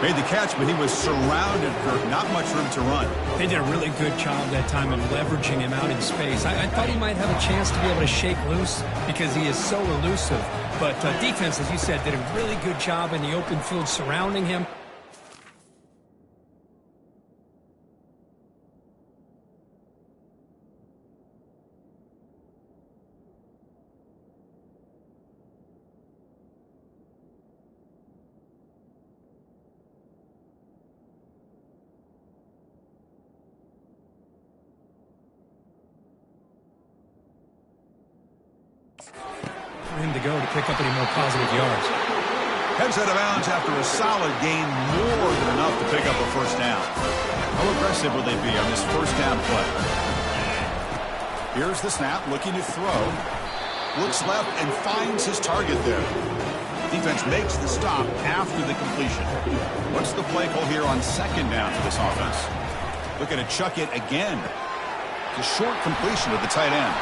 Made the catch, but he was surrounded for not much room to run. They did a really good job that time of leveraging him out in space. I thought he might have a chance to be able to shake loose because he is so elusive. But defense, as you said, did a really good job in the open field surrounding him. For him to go to pick up any more positive yards. Heads out of bounds after a solid gain, more than enough to pick up a first down. How aggressive will they be on this first down play? Here's the snap, looking to throw. Looks left and finds his target there. Defense makes the stop after the completion. What's the play call here on second down for this offense? Looking to chuck it again. The short completion of the tight end.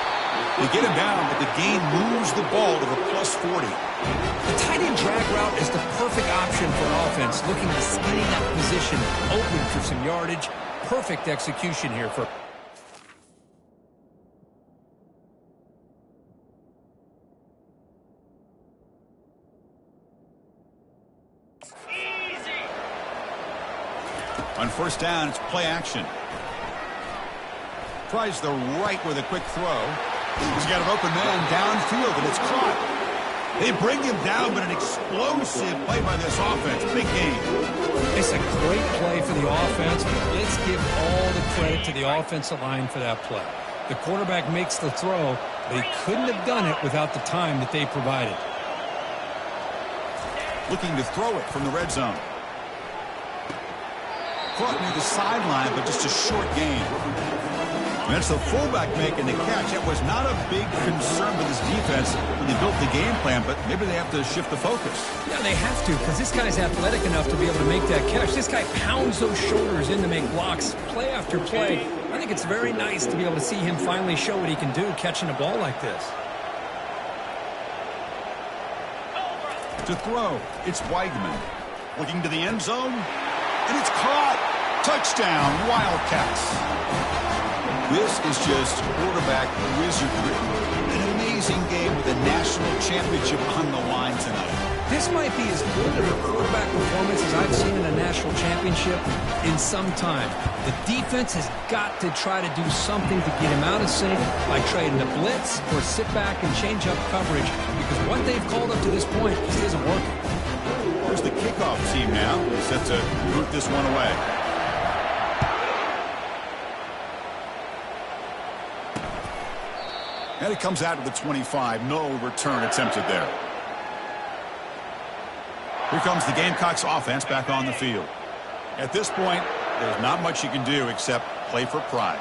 They get him down, but the gain moves the ball to the +40. The tight end drag route is the perfect option for an offense looking to skinny that position, open for some yardage. Perfect execution here for... On first down, it's play action. Tries the right with a quick throw. He's got an open man downfield, and it's caught. They bring him down, but an explosive play by this offense. Big game. It's a great play for the offense, but let's give all the credit to the offensive line for that play. The quarterback makes the throw, but he couldn't have done it without the time that they provided. Looking to throw it from the red zone. Caught near the sideline, but just a short gain. And that's the fullback making the catch. It was not a big concern for this defense when they built the game plan, but maybe they have to shift the focus. Yeah, they have to, because this guy's athletic enough to be able to make that catch. This guy pounds those shoulders in to make blocks play after play. I think it's very nice to be able to see him finally show what he can do catching a ball like this. To throw, it's Weigman. Looking to the end zone, and it's caught. Touchdown, Wildcats. This is just quarterback wizardry. An amazing game with a national championship on the line tonight. This might be as good of a quarterback performance as I've seen in a national championship in some time. The defense has got to try to do something to get him out of sync by trading the blitz or sit back and change up coverage, because what they've called up to this point just isn't working. Here's the kickoff team now, set to root this one away. And it comes out to the 25. No return attempted there. Here comes the Gamecocks offense back on the field. At this point, there's not much you can do except play for pride.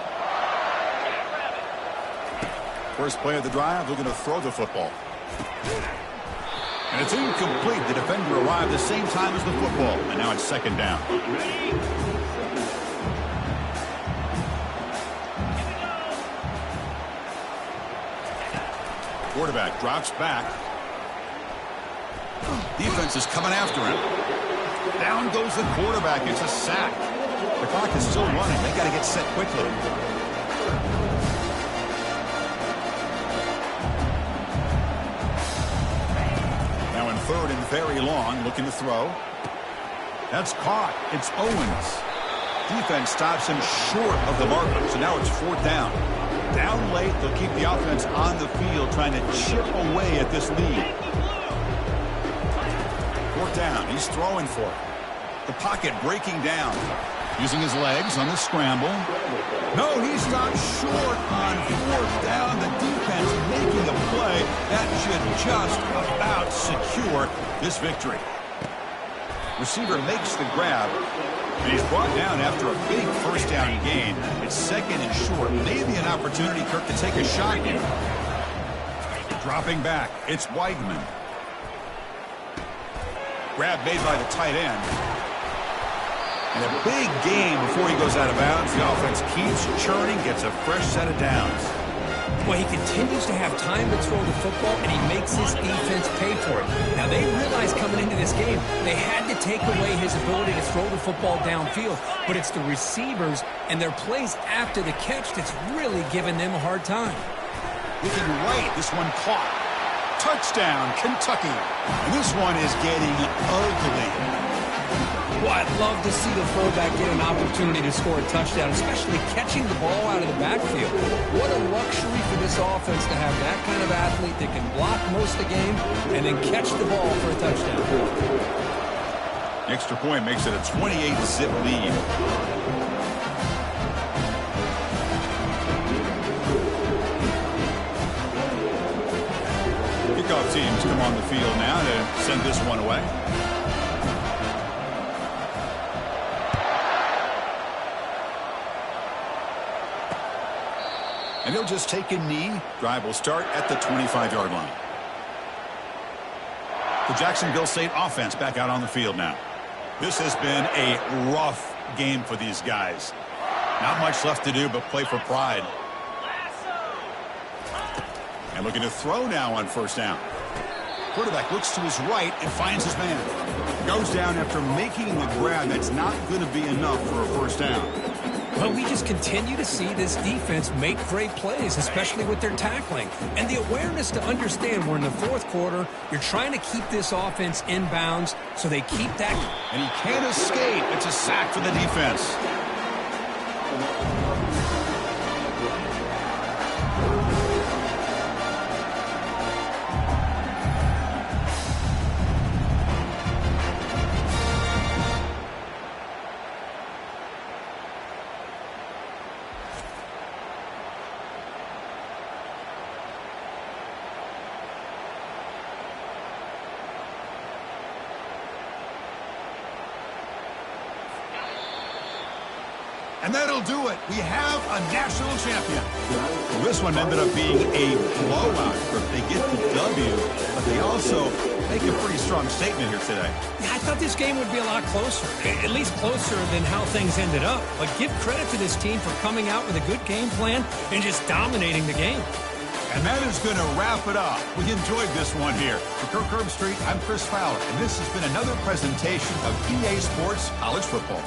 First play of the drive, they're going to throw the football. And it's incomplete. The defender arrived the same time as the football. And now it's second down. Quarterback drops back. Defense is coming after him. Down goes the quarterback. It's a sack. The clock is still running. They got to get set quickly. Now in third and very long, looking to throw. That's caught. It's Owens. Defense stops him short of the marker. So now it's fourth down. Down late, they'll keep the offense on the field trying to chip away at this lead. Fourth down, he's throwing for it. The pocket breaking down. Using his legs on the scramble. No, he stopped short on fourth down. The defense making a play that should just about secure this victory. Receiver makes the grab. And he's brought down after a big first down gain. It's second and short. Maybe an opportunity, Kirk, to take a shot here. Dropping back, it's Weigman. Grab made by the tight end. And a big gain before he goes out of bounds. The offense keeps churning, gets a fresh set of downs. Well, he continues to have time to throw the football, and he makes his defense pay for it. Now, they realized coming into this game, they had to take away his ability to throw the football downfield. But it's the receivers and their plays after the catch that's really giving them a hard time. Looking right, this one caught. Touchdown, Kentucky. And this one is getting ugly. Well, I'd love to see the fullback get an opportunity to score a touchdown, especially catching the ball out of the backfield. What a luxury for this offense to have that kind of athlete that can block most of the game and then catch the ball for a touchdown. Extra point makes it a 28-zip lead. field now to send this one away. And he'll just take a knee. Drive will start at the 25-yard line. The Jacksonville State offense back out on the field now. This has been a rough game for these guys. Not much left to do but play for pride. And looking to throw now on first down. Quarterback looks to his right and finds his man. Goes down after making the grab. That's not going to be enough for a first down. Well, we just continue to see this defense make great plays, especially with their tackling. And the awareness to understand we're in the fourth quarter, you're trying to keep this offense in bounds so they keep that. And he can't escape. It's a sack for the defense. And that'll do it. We have a national champion. Well, this one ended up being a blowout. They get the W, but they also make a pretty strong statement here today. Yeah, I thought this game would be a lot closer, at least closer than how things ended up. But give credit to this team for coming out with a good game plan and just dominating the game. And that is going to wrap it up. We enjoyed this one here. For Kirk Herbstreit, I'm Chris Fowler, and this has been another presentation of EA Sports College Football.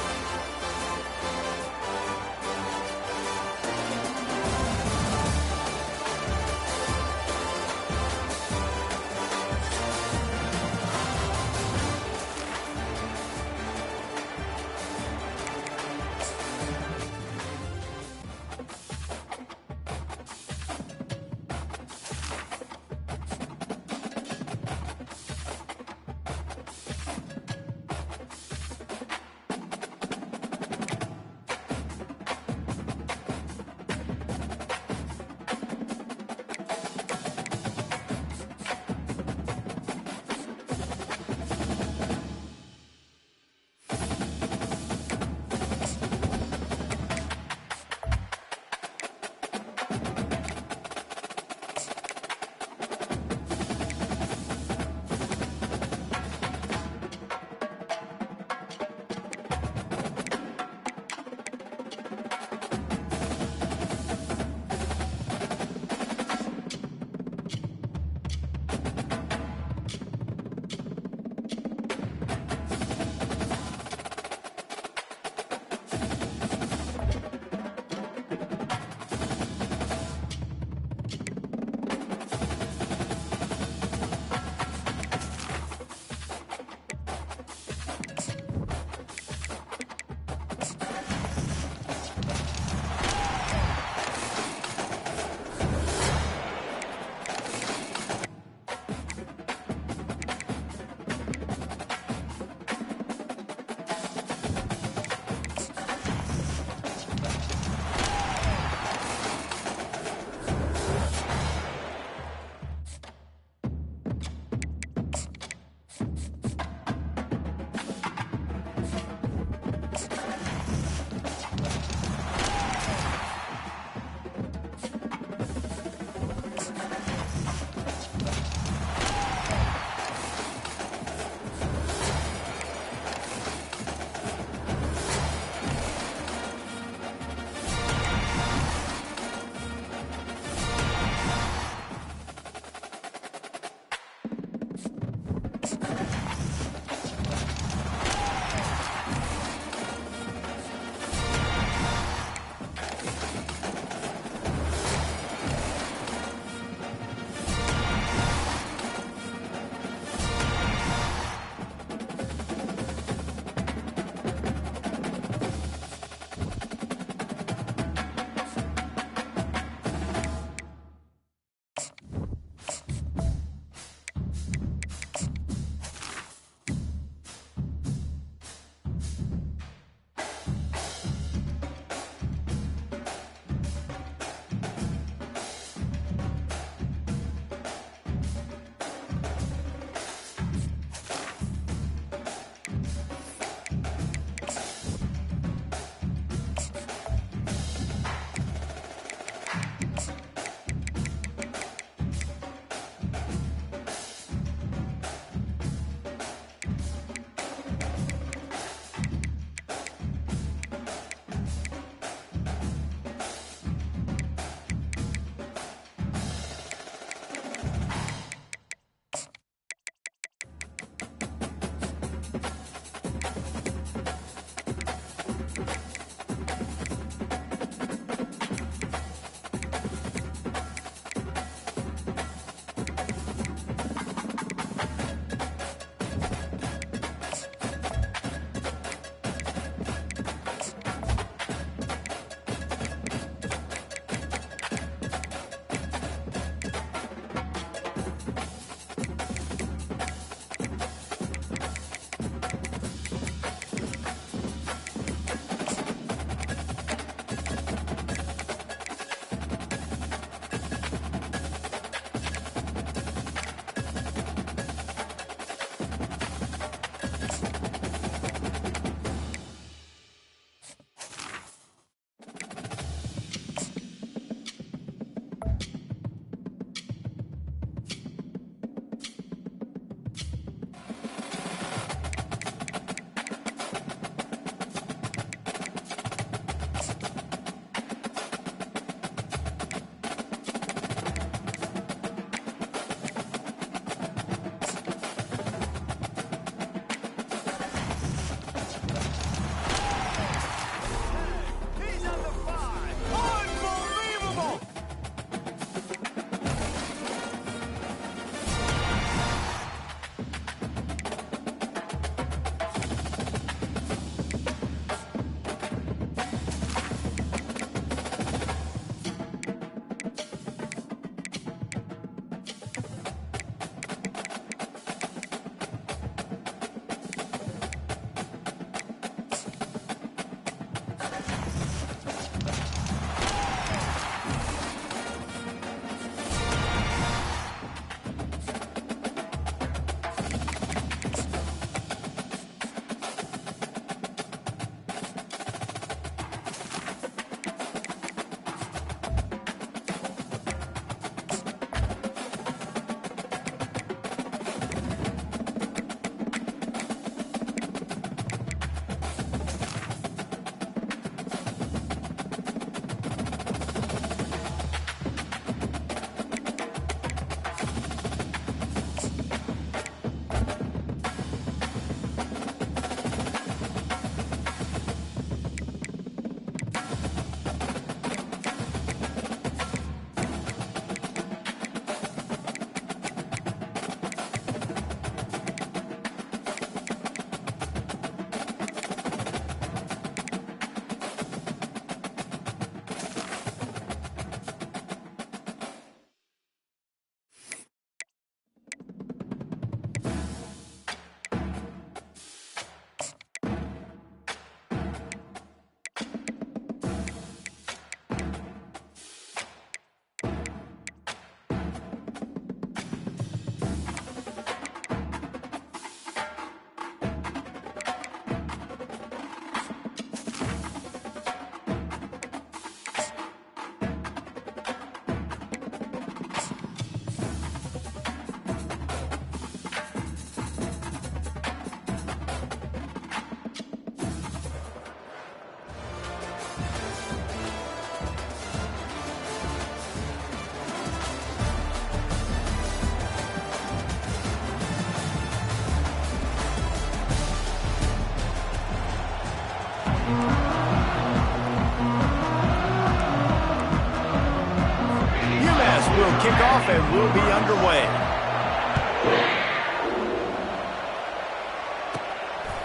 kickoff and we'll be underway.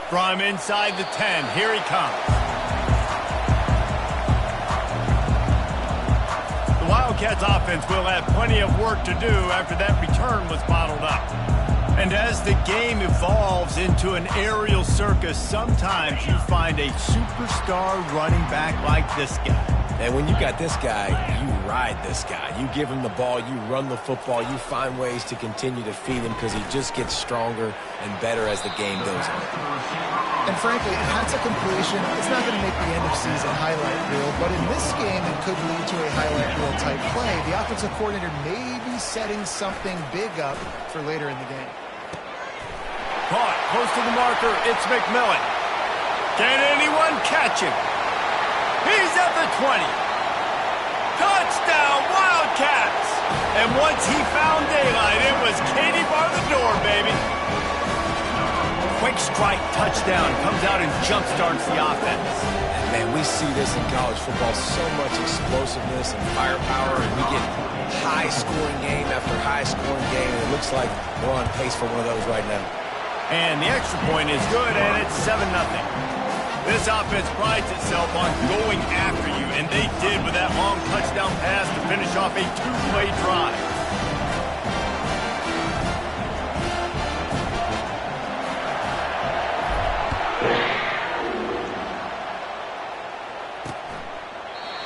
From inside the 10, here he comes. The Wildcats offense will have plenty of work to do after that return was bottled up. And as the game evolves into an aerial circus, sometimes you find a superstar running back like this guy. And when you got this guy, you ride this guy. You give him the ball, you run the football, you find ways to continue to feed him because he just gets stronger and better as the game goes on. And frankly, if that's a completion, it's not going to make the end of season highlight reel, but in this game, it could lead to a highlight reel type play. The offensive coordinator may be setting something big up for later in the game. Caught close to the marker, it's McMillan. Can anyone catch him? He's at the 20. Touchdown, Wildcats! And once he found daylight, it was Katie bar the door, baby. Quick strike touchdown comes out and jump-starts the offense. And man, we see this in college football, so much explosiveness and firepower, and we get high-scoring game after high-scoring game, and it looks like we're on pace for one of those right now. And the extra point is good, and it's 7-0. This offense prides itself on going after you, and they did with that long touchdown pass to finish off a two-play drive.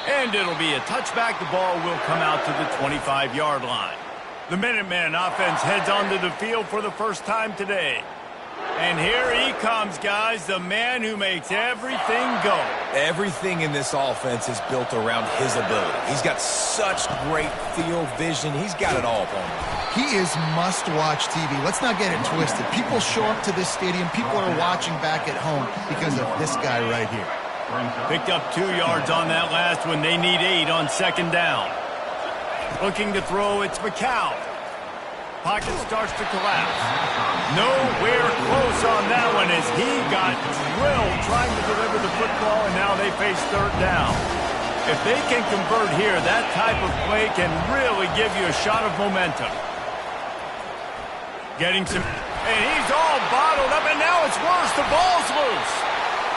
And it'll be a touchback. The ball will come out to the 25-yard line. The Minuteman offense heads onto the field for the first time today. And here he comes, guys, the man who makes everything go. Everything in this offense is built around his ability. He's got such great field vision. He's got it all upon him. He is must-watch TV. Let's not get it twisted. People show up to this stadium. People are watching back at home because of this guy right here. Picked up 2 yards on that last one. They need 8 on second down. Looking to throw, it's Ncaa. Pocket starts to collapse. Nowhere close on that one as he got drilled trying to deliver the football, and now they face third down. If they can convert here, that type of play can really give you a shot of momentum. Getting some, and he's all bottled up, and now it's worse. The ball's loose.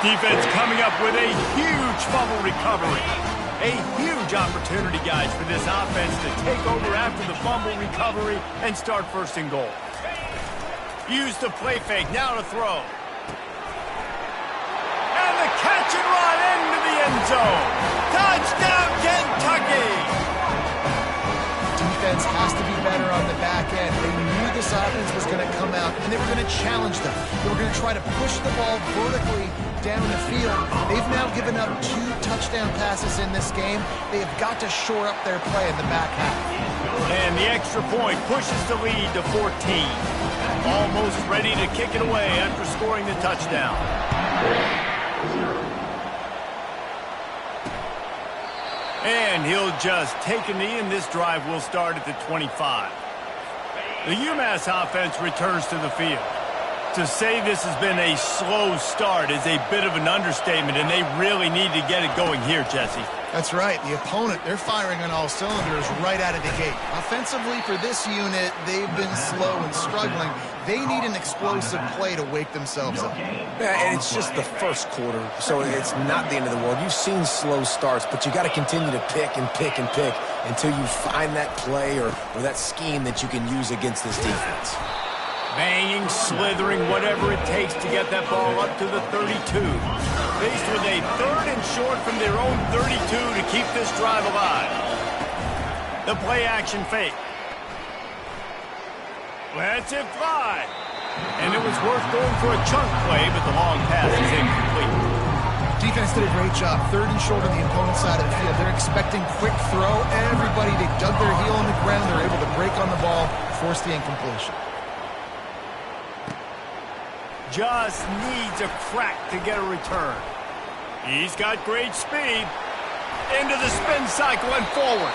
Defense coming up with a huge fumble recovery. A huge opportunity, guys, for this offense to take over after the fumble recovery and start first and goal. Use the play fake, now to throw. And the catch and run into the end zone. Touchdown, Kentucky! Defense has to be better on the back end. They knew this offense was going to come out, and they were going to challenge them. They were going to try to push the ball vertically down the field. They've now given up 2 touchdown passes in this game. They have got to shore up their play in the back half. And the extra point pushes the lead to 14. Almost ready to kick it away after scoring the touchdown. And he'll just take a knee, and this drive will start at the 25. The UMass offense returns to the field. To say this has been a slow start is a bit of an understatement, and they really need to get it going here, Jesse. That's right. The opponent, they're firing on all cylinders right out of the gate. Offensively, for this unit, they've been slow and struggling. They need an explosive play to wake themselves up. Yeah, and it's just the first quarter, so it's not the end of the world. You've seen slow starts, but you got to continue to pick and pick and pick until you find that play or that scheme that you can use against this defense. Banging, slithering, whatever it takes to get that ball up to the 32. Faced with a third and short from their own 32 to keep this drive alive. The play action fake. Lets it fly. And it was worth going for a chunk play, but the long pass is incomplete. Defense did a great job. Third and short on the opponent's side of the field. They're expecting quick throw. Everybody, they dug their heel on the ground. They're able to break on the ball, force the incompletion. Just needs a crack to get a return. He's got great speed. Into the spin cycle and forward.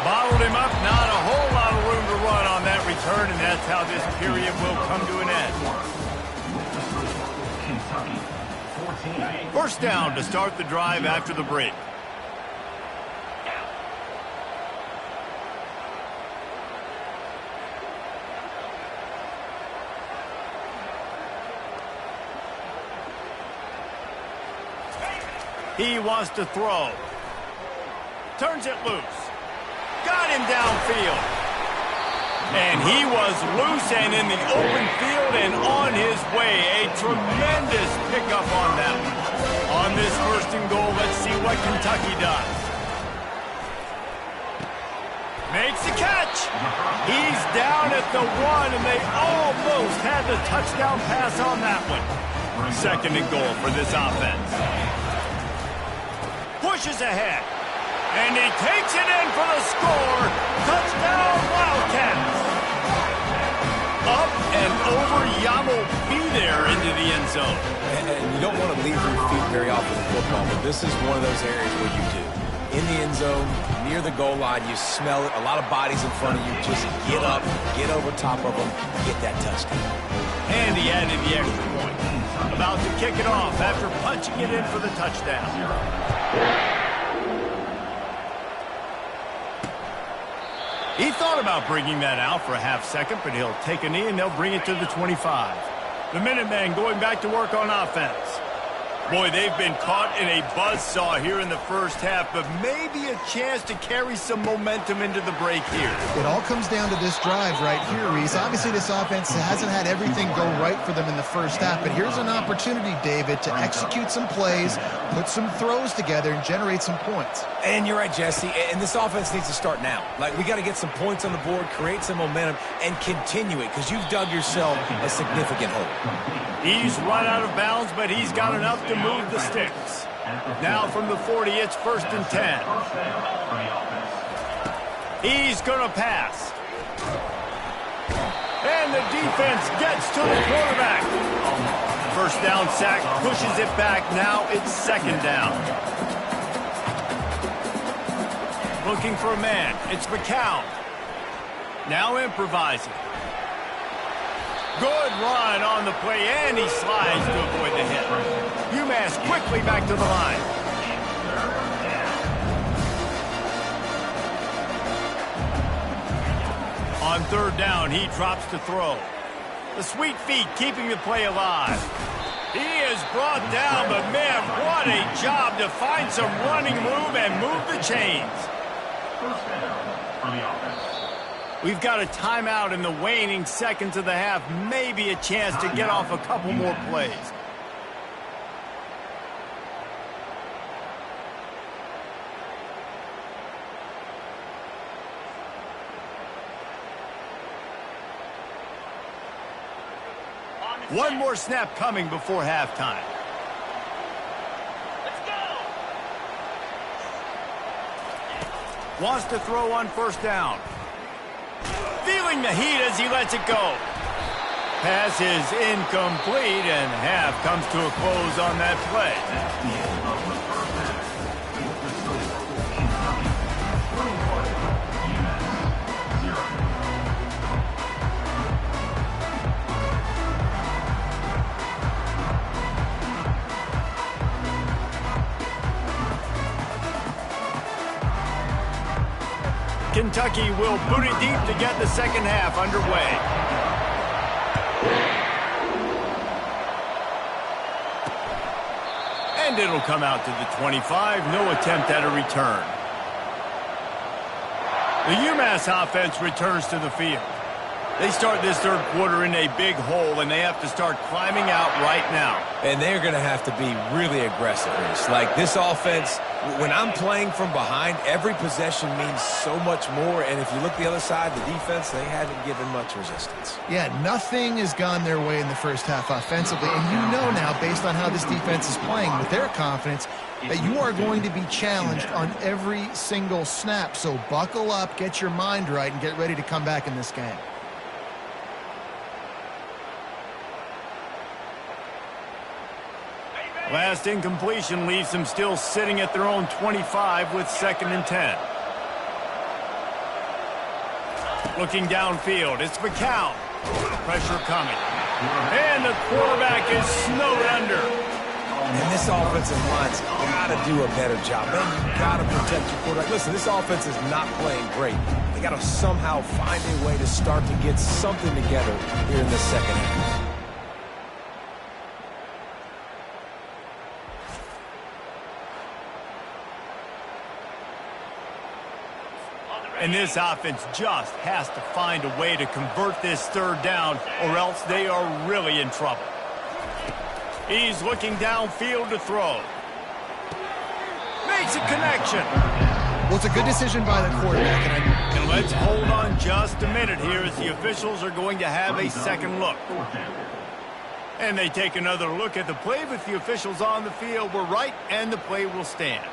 Bottled him up. Not a whole lot of room to run on that return, and that's how this period will come to an end. First down to start the drive after the break. He wants to throw. Turns it loose. Got him downfield. And he was loose and in the open field and on his way. A tremendous pickup on that one. On this 1st and goal, let's see what Kentucky does. Makes the catch. He's down at the 1, and they almost had the touchdown pass on that one. 2nd and goal for this offense. Pushes ahead. And he takes it in for the score. Touchdown, Wildcats. Up and over. Yamo be there into the end zone. And you don't want to leave your feet very often in football, but this is one of those areas where you do. In the end zone, near the goal line, you smell it. A lot of bodies in front of you. Just get up, get over top of them, get that touchdown. And he added the extra point. About to kick it off after punching it in for the touchdown. He thought about bringing that out for a half second, but he'll take a knee and they'll bring it to the 25. The Minutemen going back to work on offense. Boy, they've been caught in a buzzsaw here in the first half, but maybe a chance to carry some momentum into the break here. It all comes down to this drive right here, Reese. Obviously, this offense hasn't had everything go right for them in the first half, but here's an opportunity, David, to execute some plays, put some throws together, and generate some points. And you're right, Jesse, and this offense needs to start now. Like, we got to get some points on the board, create some momentum, and continue it, because you've dug yourself a significant hole. He's run out of bounds, but he's got enough to move the sticks. Now from the 40, it's 1st and 10. He's going to pass. And the defense gets to the quarterback. 1st down sack, pushes it back. Now it's 2nd down. Looking for a man. It's McCown. Now improvising. Good run on the play, and he slides to avoid the hit. UMass quickly back to the line. On 3rd down, he drops to throw. The sweet feet keeping the play alive. He is brought down, but man, what a job to find some running room and move the chains. 1st down for the offense. We've got a timeout in the waning seconds of the half. Maybe a chance to get off a couple more plays. One more snap coming before halftime. Let's go. Wants to throw on 1st down. Feeling the heat as he lets it go. Pass is incomplete, and half comes to a close on that play. That's the end of the first half. With the score, Kentucky 21, UMass 0. Kentucky will boot it deep to get the 2nd half underway. And it'll come out to the 25. No attempt at a return. The UMass offense returns to the field. They start this 3rd quarter in a big hole, and they have to start climbing out right now. And they're going to have to be really aggressive in this. Like, this offense, when I'm playing from behind, every possession means so much more. And if you look the other side, the defense, they haven't given much resistance. Yeah, nothing has gone their way in the first half offensively. And you know now, based on how this defense is playing, with their confidence, that you are going to be challenged on every single snap. So buckle up, get your mind right, and get ready to come back in this game. Last incompletion leaves them still sitting at their own 25 with 2nd and 10. Looking downfield, it's McCown. Pressure coming. And the quarterback is snowed under. And this offensive line's got to do a better job. Man, you got to protect your quarterback. Listen, this offense is not playing great. They got to somehow find a way to start to get something together here in the 2nd half. And this offense just has to find a way to convert this third down, or else they are really in trouble. He's looking downfield to throw. Makes a connection. Well, it's a good decision by the quarterback. And let's hold on just a minute here as the officials are going to have a second look. And they take another look at the play with the officials on the field. We're right, and the play will stand.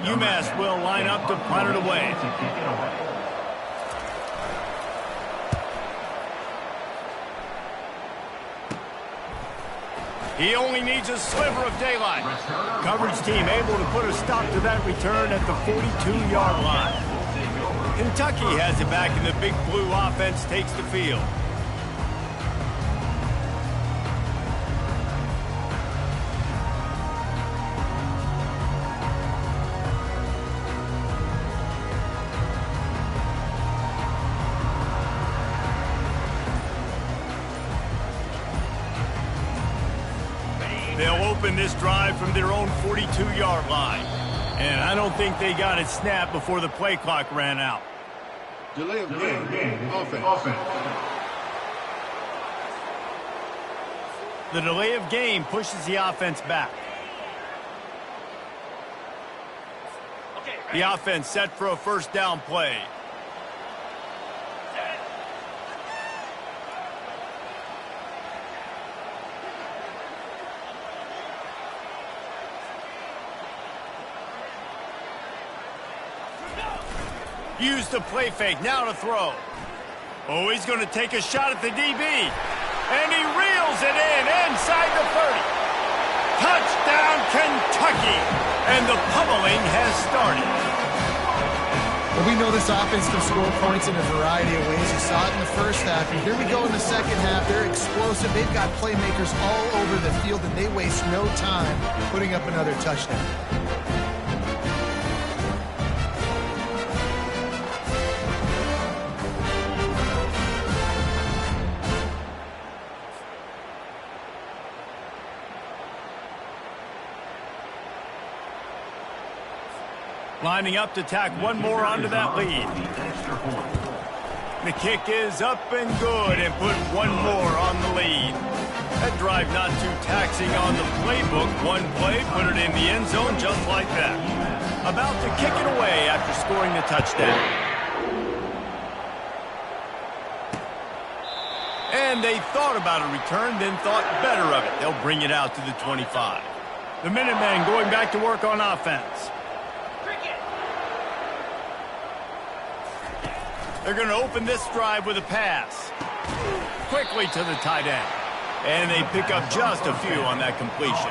UMass will line up to punt it away. He only needs a sliver of daylight. Coverage team able to put a stop to that return at the 42-yard line. Kentucky has it back, and the Big Blue offense takes the field. They'll open this drive from their own 42-yard line. And I don't think they got it snapped before the play clock ran out. Delay of game. Offense. The delay of game pushes the offense back. The offense set for a first down play. Use the play fake, now to throw. Oh, he's going to take a shot at the DB. And he reels it in inside the 30. Touchdown, Kentucky. And the pummeling has started. Well, we know this offense can score points in a variety of ways. You saw it in the first half, and here we go in the second half. They're explosive. They've got playmakers all over the field, and they waste no time putting up another touchdown. Lining up to tack one more onto that lead. The kick is up and good, and put one more on the lead. That drive not too taxing on the playbook. One play, put it in the end zone just like that. About to kick it away after scoring the touchdown. And they thought about a return, then thought better of it. They'll bring it out to the 25. The Minutemen going back to work on offense. They're going to open this drive with a pass. Quickly to the tight end. And they pick up just a few on that completion.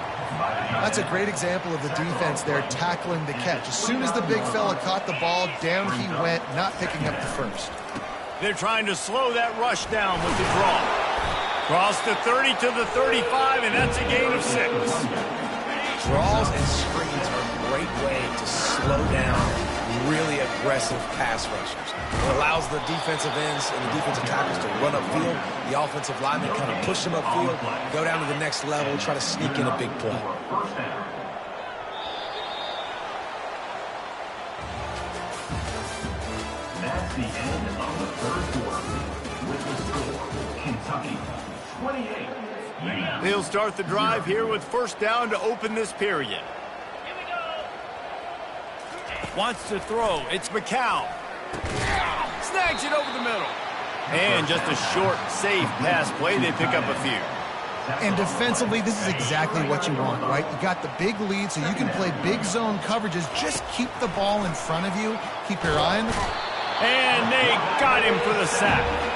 That's a great example of the defense there tackling the catch. As soon as the big fella caught the ball, down he went, not picking up the first. They're trying to slow that rush down with the draw. Cross the 30 to the 35, and that's a gain of 6. Draws and screens are a great way to slow down really aggressive pass rushers. It allows the defensive ends and the defensive tackles to run upfield. The offensive linemen kind of push them upfield, go down to the next level, try to sneak in a big play. That's the end of the third quarter. With the score, Kentucky 28. They'll start the drive here with first down to open this period. Wants to throw. It's Ncaa. Snags it over the middle. And just a short, safe pass play. They pick up a few. And defensively, this is exactly what you want, right? You got the big lead, so you can play big zone coverages. Just keep the ball in front of you. Keep your eye on the... And they got him for the sack.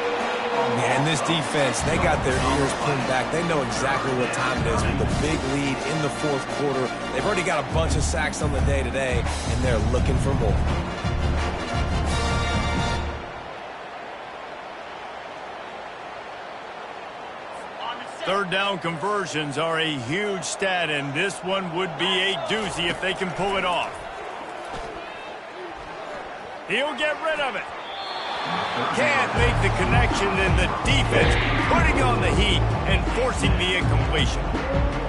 Yeah, and this defense, they got their ears pinned back. They know exactly what time it is with the big lead in the fourth quarter. They've already got a bunch of sacks on the day today, and they're looking for more. Third down conversions are a huge stat, and this one would be a doozy if they can pull it off. He'll get rid of it. Can't make the connection, and the defense putting on the heat and forcing the incompletion.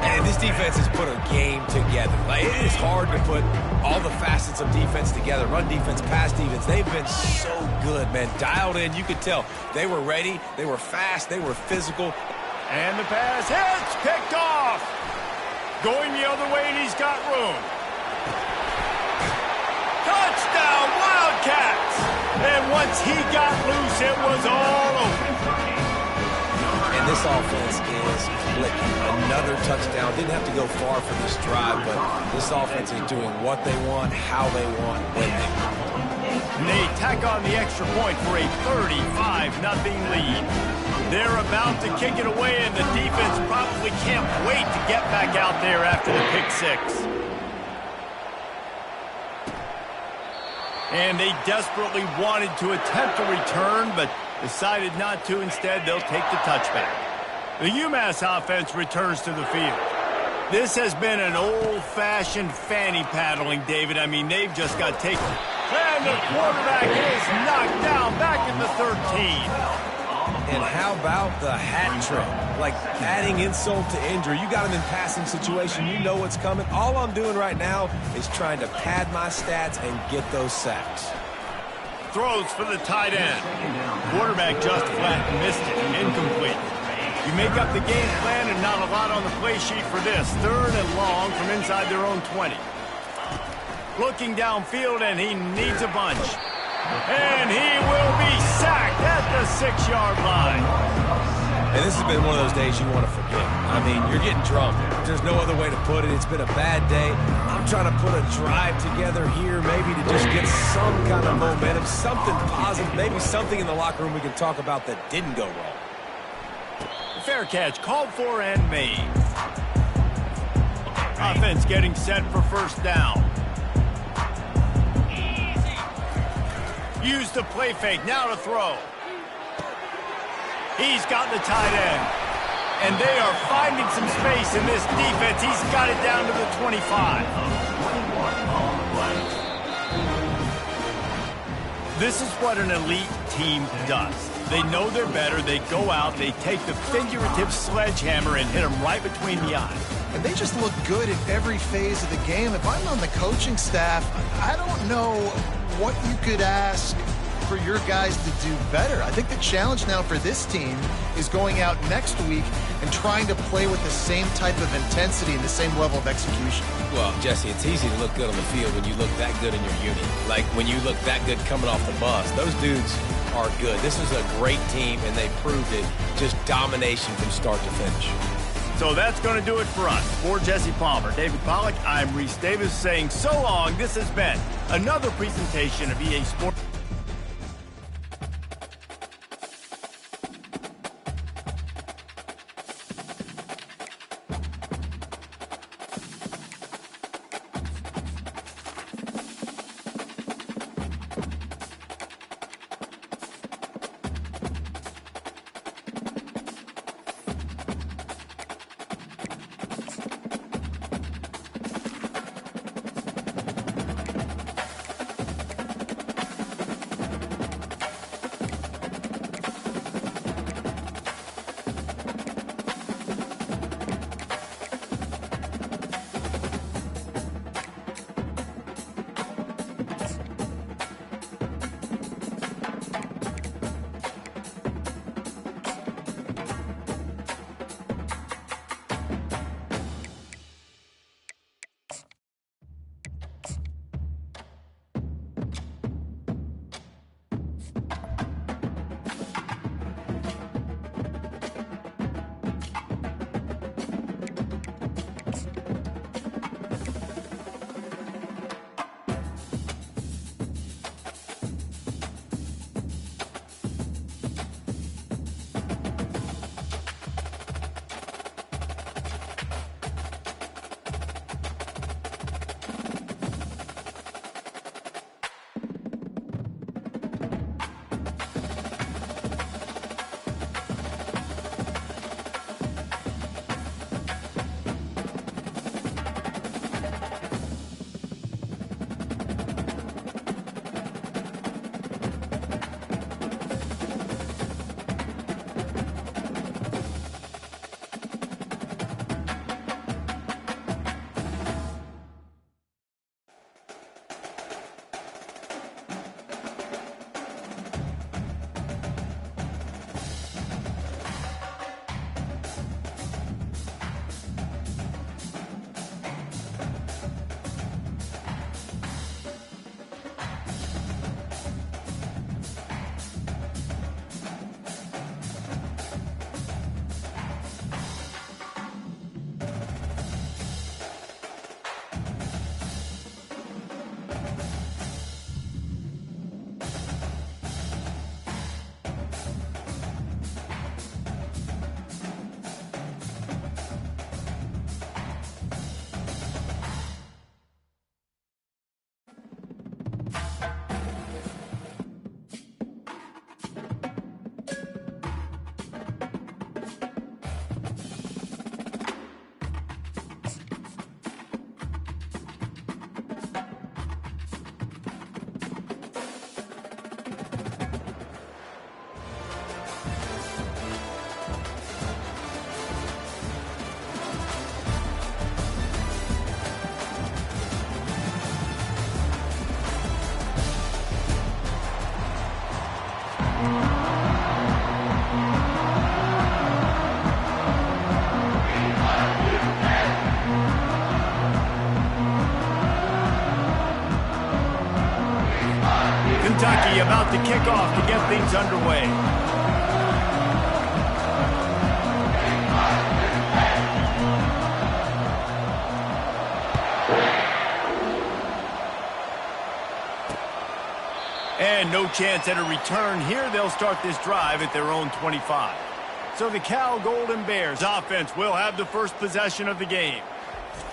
And this defense has put a game together. Like, it is hard to put all the facets of defense together. Run defense, pass defense. They've been so good, man. Dialed in. You could tell they were ready. They were fast. They were physical. And the pass hits. Picked off. Going the other way, and he's got room. Touchdown, Wildcats! And once he got loose, it was all over. And this offense is clicking. Another touchdown. Didn't have to go far for this drive, but this offense is doing what they want, how they want, when they want. And they tack on the extra point for a 35-0 lead. They're about to kick it away, and the defense probably can't wait to get back out there after the pick six. And they desperately wanted to attempt a return, but decided not to. Instead, they'll take the touchback. The UMass offense returns to the field. This has been an old-fashioned fanny paddling, David. I mean, they've just got taken. And the quarterback is knocked down back in the 13. And how about the hat trick? Like adding insult to injury. You got him in passing situation. You know what's coming. All I'm doing right now is trying to pad my stats and get those sacks. Throws for the tight end. Quarterback just flat missed it. Incomplete. You make up the game plan and not a lot on the play sheet for this. 3rd and long from inside their own 20. Looking downfield, and he needs a bunch. And he will be sacked at the 6-yard line. And this has been one of those days you want to forget. I mean, you're getting drunk. There's no other way to put it. It's been a bad day. I'm trying to put a drive together here, maybe to just get some kind of momentum, something positive, maybe something in the locker room we can talk about that didn't go wrong. Fair catch, called for and made. Offense getting set for first down. Use the play fake, now to throw. He's got the tight end. And they are finding some space in this defense. He's got it down to the 25. This is what an elite team does. They know they're better. They go out, they take the figurative sledgehammer and hit them right between the eyes. And they just look good in every phase of the game. If I'm on the coaching staff, I don't know what you could ask for your guys to do better. I think the challenge now for this team is going out next week and trying to play with the same type of intensity and the same level of execution. Well, Jesse, it's easy to look good on the field when you look that good in your unit. Like when you look that good coming off the bus. Those dudes are good. This is a great team, and they proved it. Just domination from start to finish. So that's going to do it for us. For Jesse Palmer, David Pollack, I'm Reese Davis saying so long. This has been another presentation of EA Sports. Kentucky about to kick off to get things underway. And no chance at a return here. They'll start this drive at their own 25. So the Cal Golden Bears offense will have the first possession of the game.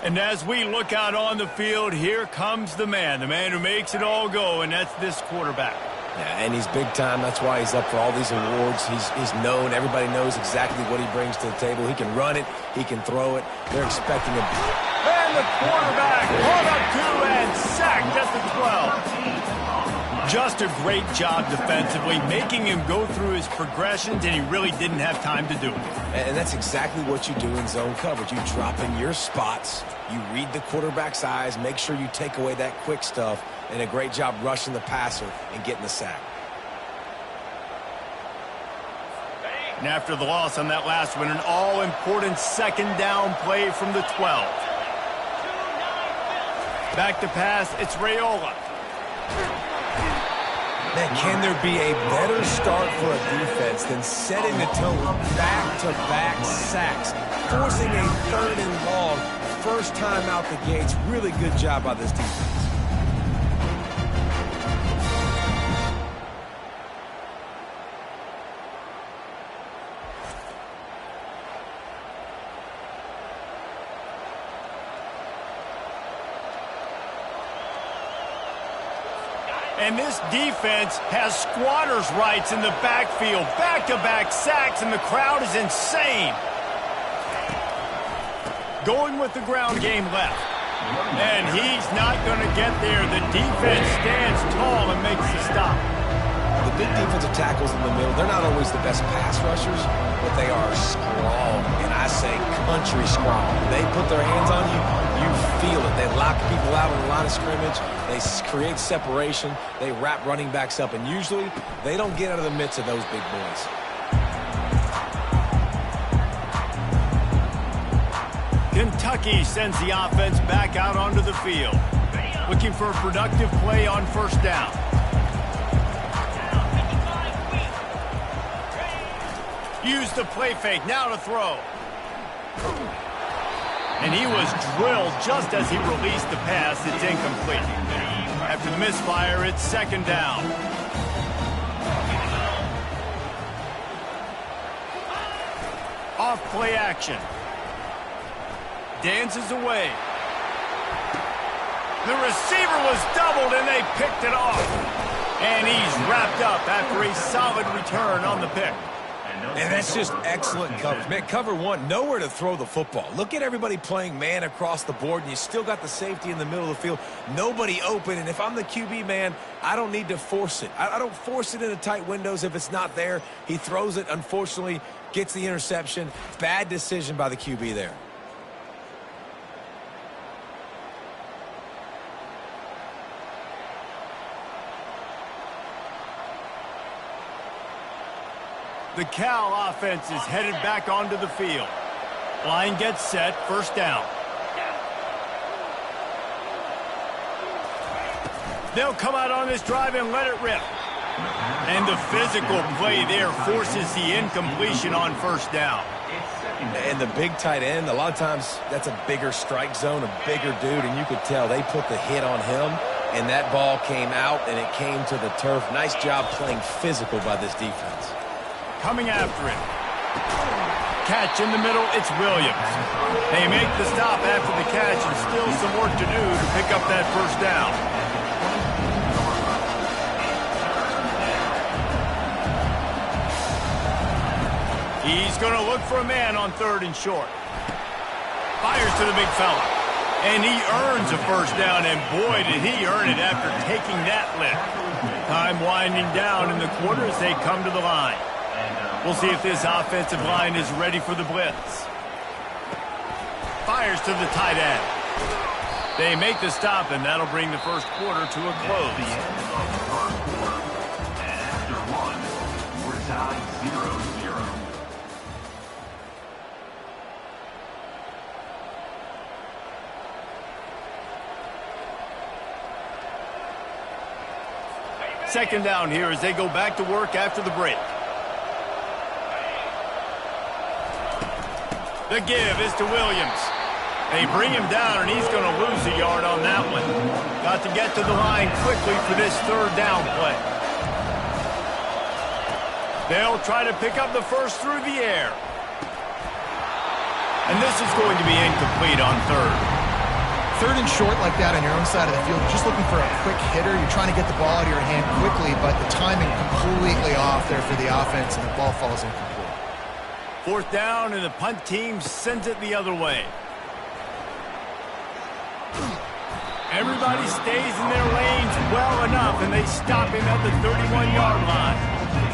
And as we look out on the field, here comes the man who makes it all go, and that's this quarterback. Yeah, and he's big time. That's why he's up for all these awards. He's known. Everybody knows exactly what he brings to the table. He can run it. He can throw it. They're expecting him. And the quarterback pulled up to and sacked at the 12. Just a great job defensively, making him go through his progressions, and he really didn't have time to do it. And that's exactly what you do in zone coverage. You drop in your spots, you read the quarterback's eyes, make sure you take away that quick stuff, and a great job rushing the passer and getting the sack. And after the loss on that last one, an all-important second down play from the 12. Back to pass, it's Raiola. Man, can there be a better start for a defense than setting the tone with back-to-back sacks, forcing a 3rd and long, first time out the gates? Really good job by this defense. And this defense has squatters' rights in the backfield. Back-to-back sacks, and the crowd is insane. Going with the ground game left. And he's not going to get there. The defense stands tall and makes the stop. The big defensive tackles in the middle, they're not always the best pass rushers, but they are strong, and I say country strong. They put their hands on you, you feel it. They lock people out on the line of scrimmage. They create separation. They wrap running backs up, and usually they don't get out of the midst of those big boys. Kentucky sends the offense back out onto the field, looking for a productive play on first down. Use the play fake, now to throw. And he was drilled just as he released the pass. It's incomplete. After the misfire, it's second down. Off play action. Dances away. The receiver was doubled, and they picked it off. And he's wrapped up after a solid return on the pick. And that's just excellent coverage. Man, cover one, nowhere to throw the football. Look at everybody playing man across the board, and you still got the safety in the middle of the field. Nobody open, and if I'm the QB, man, I don't need to force it. I don't force it into tight windows if it's not there. He throws it, unfortunately, gets the interception. Bad decision by the QB there. The Cal offense is headed back onto the field. Line gets set, first down. They'll come out on this drive and let it rip. And the physical play there forces the incompletion on first down. And the big tight end, a lot of times that's a bigger strike zone, a bigger dude, and you could tell they put the hit on him, and that ball came out, and it came to the turf. Nice job playing physical by this defense. Coming after it. Catch in the middle, it's Williams. They make the stop after the catch, and still some work to do to pick up that first down. He's going to look for a man on 3rd and short. Fires to the big fella. And he earns a first down, and boy, did he earn it after taking that lift. Time winding down in the quarter as they come to the line. We'll see if this offensive line is ready for the blitz. Fires to the tight end. They make the stop, and that'll bring the first quarter to a close. The end of the first quarter. And after one, we're tied 0-0. Second down here as they go back to work after the break. The give is to Williams. They bring him down, and he's going to lose a yard on that one. Got to get to the line quickly for this third down play. They'll try to pick up the first through the air. And this is going to be incomplete on third. Third and short like that on your own side of the field, just looking for a quick hitter. You're trying to get the ball out of your hand quickly, but the timing completely off there for the offense, and the ball falls incomplete. Fourth down, and the punt team sends it the other way. Everybody stays in their lanes well enough, and they stop him at the 31-yard line.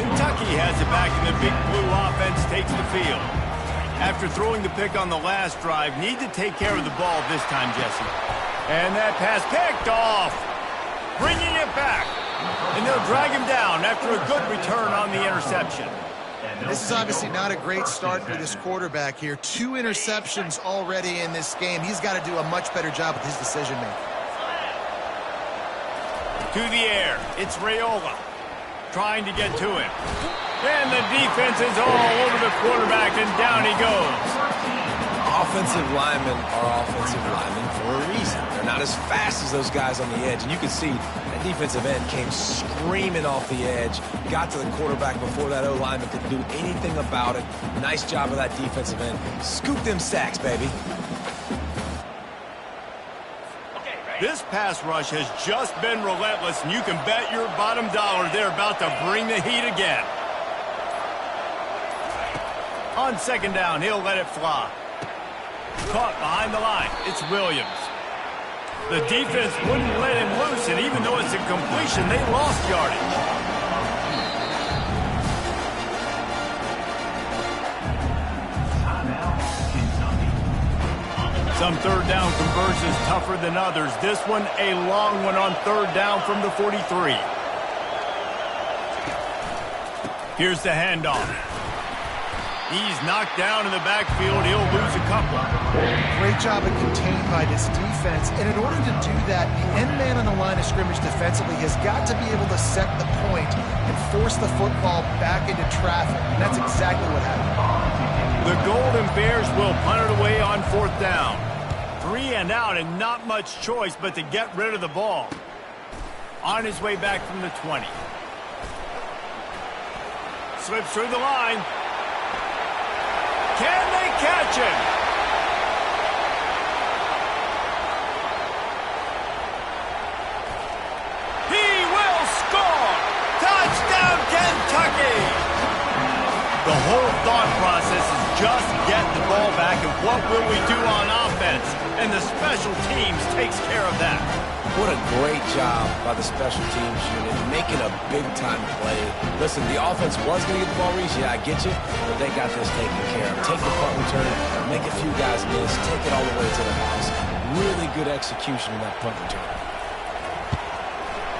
Kentucky has it back, and the Big Blue offense takes the field. After throwing the pick on the last drive, need to take care of the ball this time, Jesse. And that pass picked off. Bringing it back. And they'll drag him down after a good return on the interception. This is obviously not a great start for this quarterback here. 2 interceptions already in this game. He's got to do a much better job with his decision-making. To the air. It's Raiola. Trying to get to him. And the defense is all over the quarterback, and down he goes. Offensive linemen are offensive linemen for a reason. They're not as fast as those guys on the edge. And you can see that defensive end came screaming off the edge, got to the quarterback before that O-lineman could do anything about it. Nice job of that defensive end. Scoop them sacks, baby. This pass rush has just been relentless, and you can bet your bottom dollar they're about to bring the heat again. On second down, he'll let it fly. Caught behind the line. It's Williams. The defense wouldn't let him loose, and even though it's a completion, they lost yardage. Some third down conversions tougher than others. This one, a long one on third down from the 43. Here's the handoff. He's knocked down in the backfield. He'll lose a couple. Great job of contained by this defense. And in order to do that, the end man on the line of scrimmage defensively has got to be able to set the point and force the football back into traffic. And that's exactly what happened. The Golden Bears will punt it away on fourth down. 3 and out, and not much choice but to get rid of the ball. On his way back from the 20. Slips through the line. Can they catch him? He will score! Touchdown, Kentucky! The whole thought process is just get the ball back, and what will we do on offense? And the special teams takes care of that. What a great job by the special teams unit, making a big-time play. Listen, the offense was going to get the ball reached. Yeah, I get you, but they got this taken care of. Take the punt return, make a few guys miss, take it all the way to the house. Really good execution in that punt return.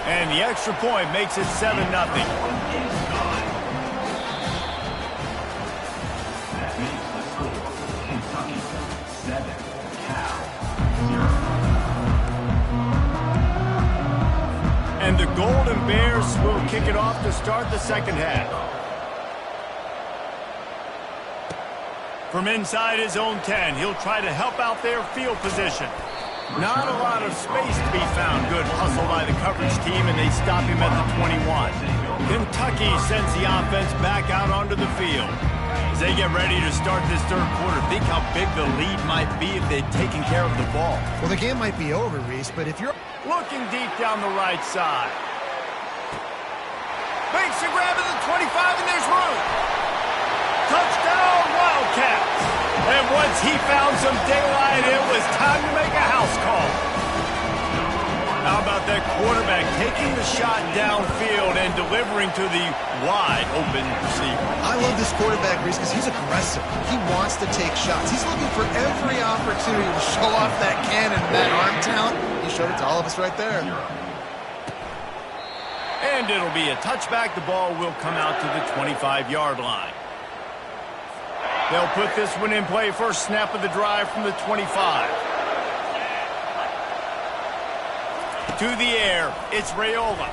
And the extra point makes it 7-0. Kentucky 7, Cal 0. And the Golden Bears will kick it off to start the second half. From inside his own 10, he'll try to help out their field position. Not a lot of space to be found. Good hustle by the coverage team, and they stop him at the 21. Kentucky sends the offense back out onto the field. As they get ready to start this third quarter, think how big the lead might be if they'd taken care of the ball. Well, the game might be over, Reese, but if you're looking deep down the right side. Makes a grab at the 25, and there's room. Touchdown, Wildcats. And once he found some daylight, it was time to make a house call. How about that quarterback taking the shot downfield and delivering to the wide open receiver? I love this quarterback, Reese, because he's aggressive. He wants to take shots. He's looking for every opportunity to show off that cannon and that arm talent. He showed it to all of us right there. And it'll be a touchback. The ball will come out to the 25-yard line. They'll put this one in play. First snap of the drive from the 25. To the air, it's Raiola.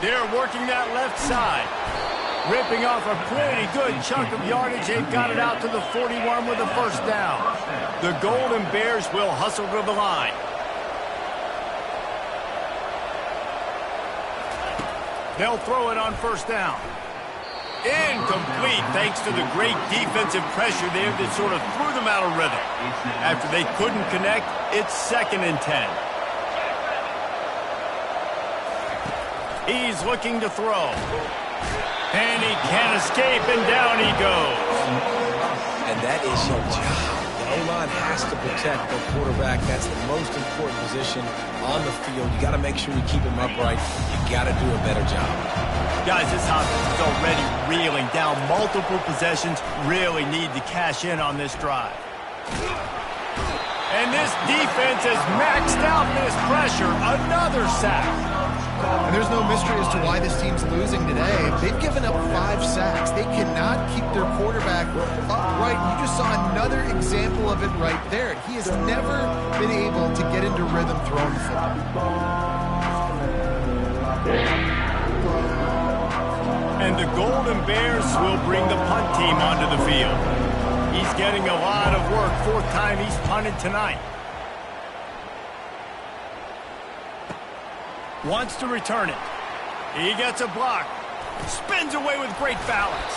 They're working that left side. Ripping off a pretty good chunk of yardage. They've got it out to the 41 with a first down. The Golden Bears will hustle to the line. They'll throw it on first down. Incomplete thanks to the great defensive pressure there that sort of threw them out of rhythm. After they couldn't connect, it's 2nd and 10. He's looking to throw. And he can't escape, and down he goes. And that is your job. The O-line has to protect the quarterback. That's the most important position on the field. You got to make sure you keep him upright. You got to do a better job. Guys, this offense is already reeling down multiple possessions. Really need to cash in on this drive. And this defense has maxed out this pressure. Another sack. And there's no mystery as to why this team's losing today. They've given up 5 sacks. They cannot keep their quarterback upright. You just saw another example of it right there. He has never been able to get into rhythm throwing the football. And the Golden Bears will bring the punt team onto the field. He's getting a lot of work. 4th time he's punted tonight. Wants to return it. He gets a block. Spins away with great balance.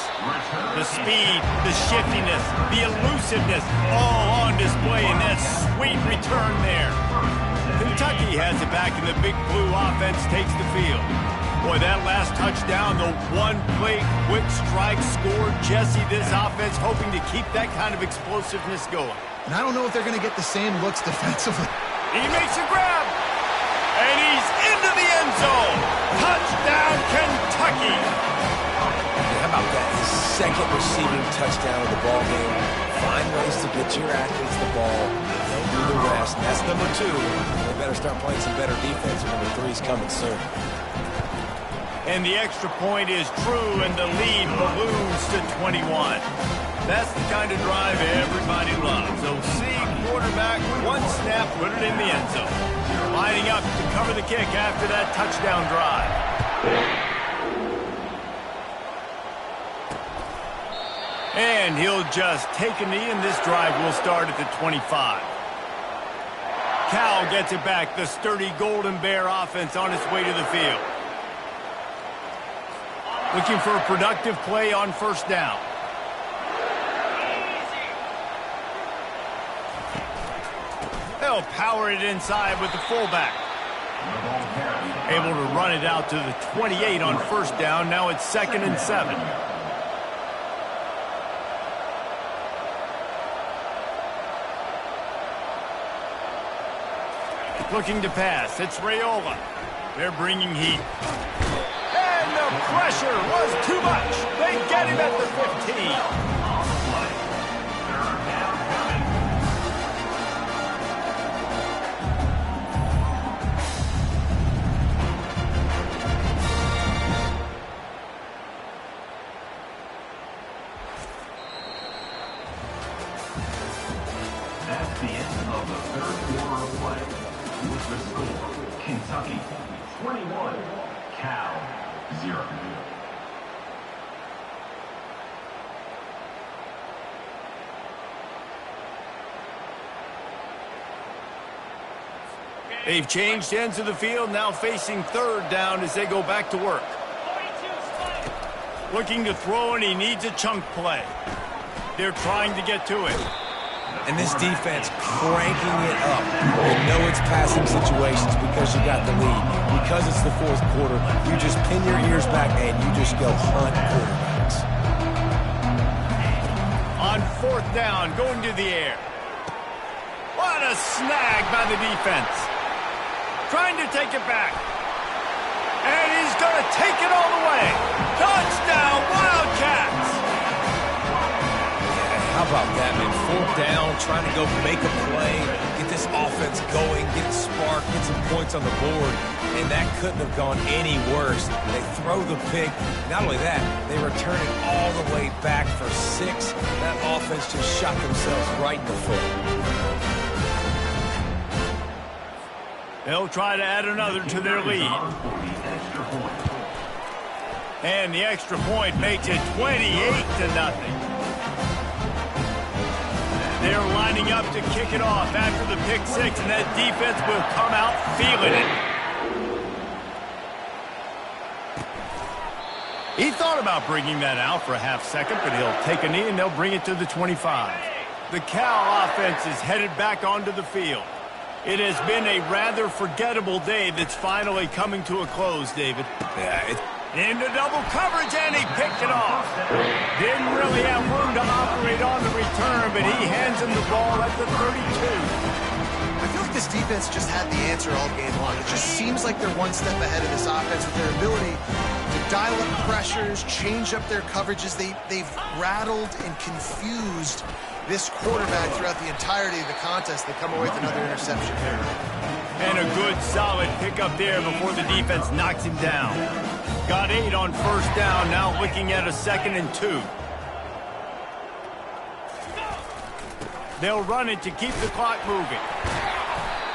The speed, the shiftiness, the elusiveness, all on display in that sweet return there. Kentucky has it back, and the Big Blue offense takes the field. Boy, that last touchdown, the one-play quick strike score. Jesse, this offense hoping to keep that kind of explosiveness going. And I don't know if they're going to get the same looks defensively. He makes a grab. And he's into the end zone. Touchdown, Kentucky. How about that? His 2nd receiving touchdown of the ball game. Find ways to get your athletes the ball. They'll do the rest. That's number 2. They better start playing some better defense. Number 3's coming soon. And the extra point is true, and the lead balloons to 21. That's the kind of drive everybody loves. So see quarterback, one snap, put it in the end zone. Lining up to cover the kick after that touchdown drive. And he'll just take a knee, and this drive will start at the 25. Cal gets it back. The sturdy Golden Bear offense on its way to the field. Looking for a productive play on first down. They'll power it inside with the fullback. Able to run it out to the 28 on first down. Now it's 2nd and 7. Looking to pass. It's Raiola. They're bringing heat. And the pressure was too much. They get him at the 15. That's the end of the 3rd quarter of play. With the score, Kentucky 21, Cal 0. They've changed ends of the field, now facing 3rd down as they go back to work. Looking to throw, and he needs a chunk play. They're trying to get to it. And this defense cranking it up. You know it's passing situations because you got the lead. Because it's the 4th quarter, you just pin your ears back and you just go hunt quarterbacks. On 4th down, going to the air. What a snag by the defense. Trying to take it back. And he's going to take it all the way. Touchdown, Wildcats! How about that, man? 4th down, trying to go make a play, get this offense going, get a spark, get some points on the board, and that couldn't have gone any worse. They throw the pick. Not only that, they return it all the way back for 6. That offense just shot themselves right in the foot. They'll try to add another to their lead. And the extra point makes it 28-0. They're lining up to kick it off after the pick six, and that defense will come out feeling it. He thought about bringing that out for a half second, but he'll take a knee and they'll bring it to the 25. The Cal offense is headed back onto the field. It has been a rather forgettable day that's finally coming to a close, David. Yeah, into double coverage, and he picked it off. Didn't really have room to operate on the return, but he hands him the ball at the 32. I feel like this defense just had the answer all game long. It just seems like they're one step ahead of this offense with their ability to dial up pressures, change up their coverages. They've rattled and confused this quarterback throughout the entirety of the contest. They come away with another interception here. And a good, solid pickup there before the defense knocks him down. Got 8 on first down, now looking at a 2nd and 2. They'll run it to keep the clock moving.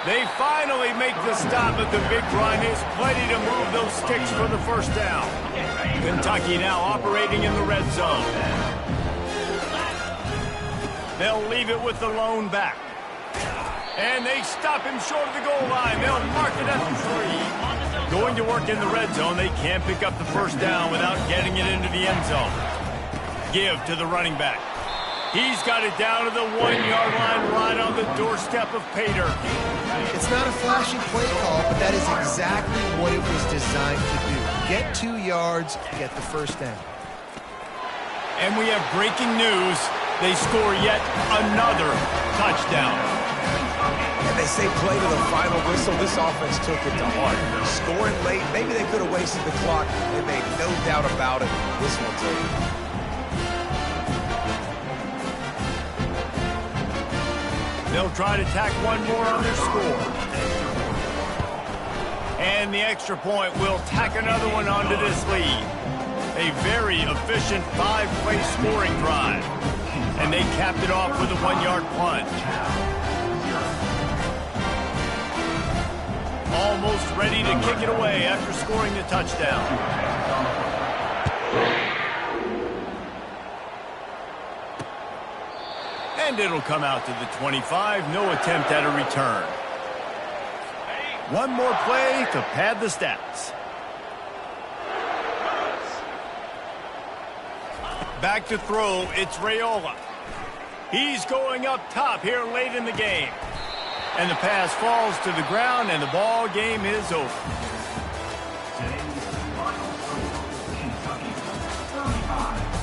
They finally make the stop, but the big run is plenty to move those sticks for the first down. Kentucky now operating in the red zone. They'll leave it with the lone back. And they stop him short of the goal line. They'll mark it at the 3. Going to work in the red zone, they can't pick up the first down without getting it into the end zone. Give to the running back. He's got it down to the 1-yard line right on the doorstep of Pater. It's not a flashy play call, but that is exactly what it was designed to do. Get 2 yards, get the first down. And we have breaking news. They score yet another touchdown. And they say play to the final whistle. This offense took it to heart. Scoring late, maybe they could have wasted the clock. They made no doubt about it. This one's over. They'll try to tack one more on their score. And the extra point will tack another one onto this lead. A very efficient 5-play scoring drive. And they capped it off with a 1-yard plunge. Almost ready to kick it away after scoring the touchdown. And it'll come out to the 25. No attempt at a return. One more play to pad the stats. Back to throw, it's Raiola. He's going up top here late in the game. And the pass falls to the ground, and the ball game is over. Today's final score, Kentucky 35,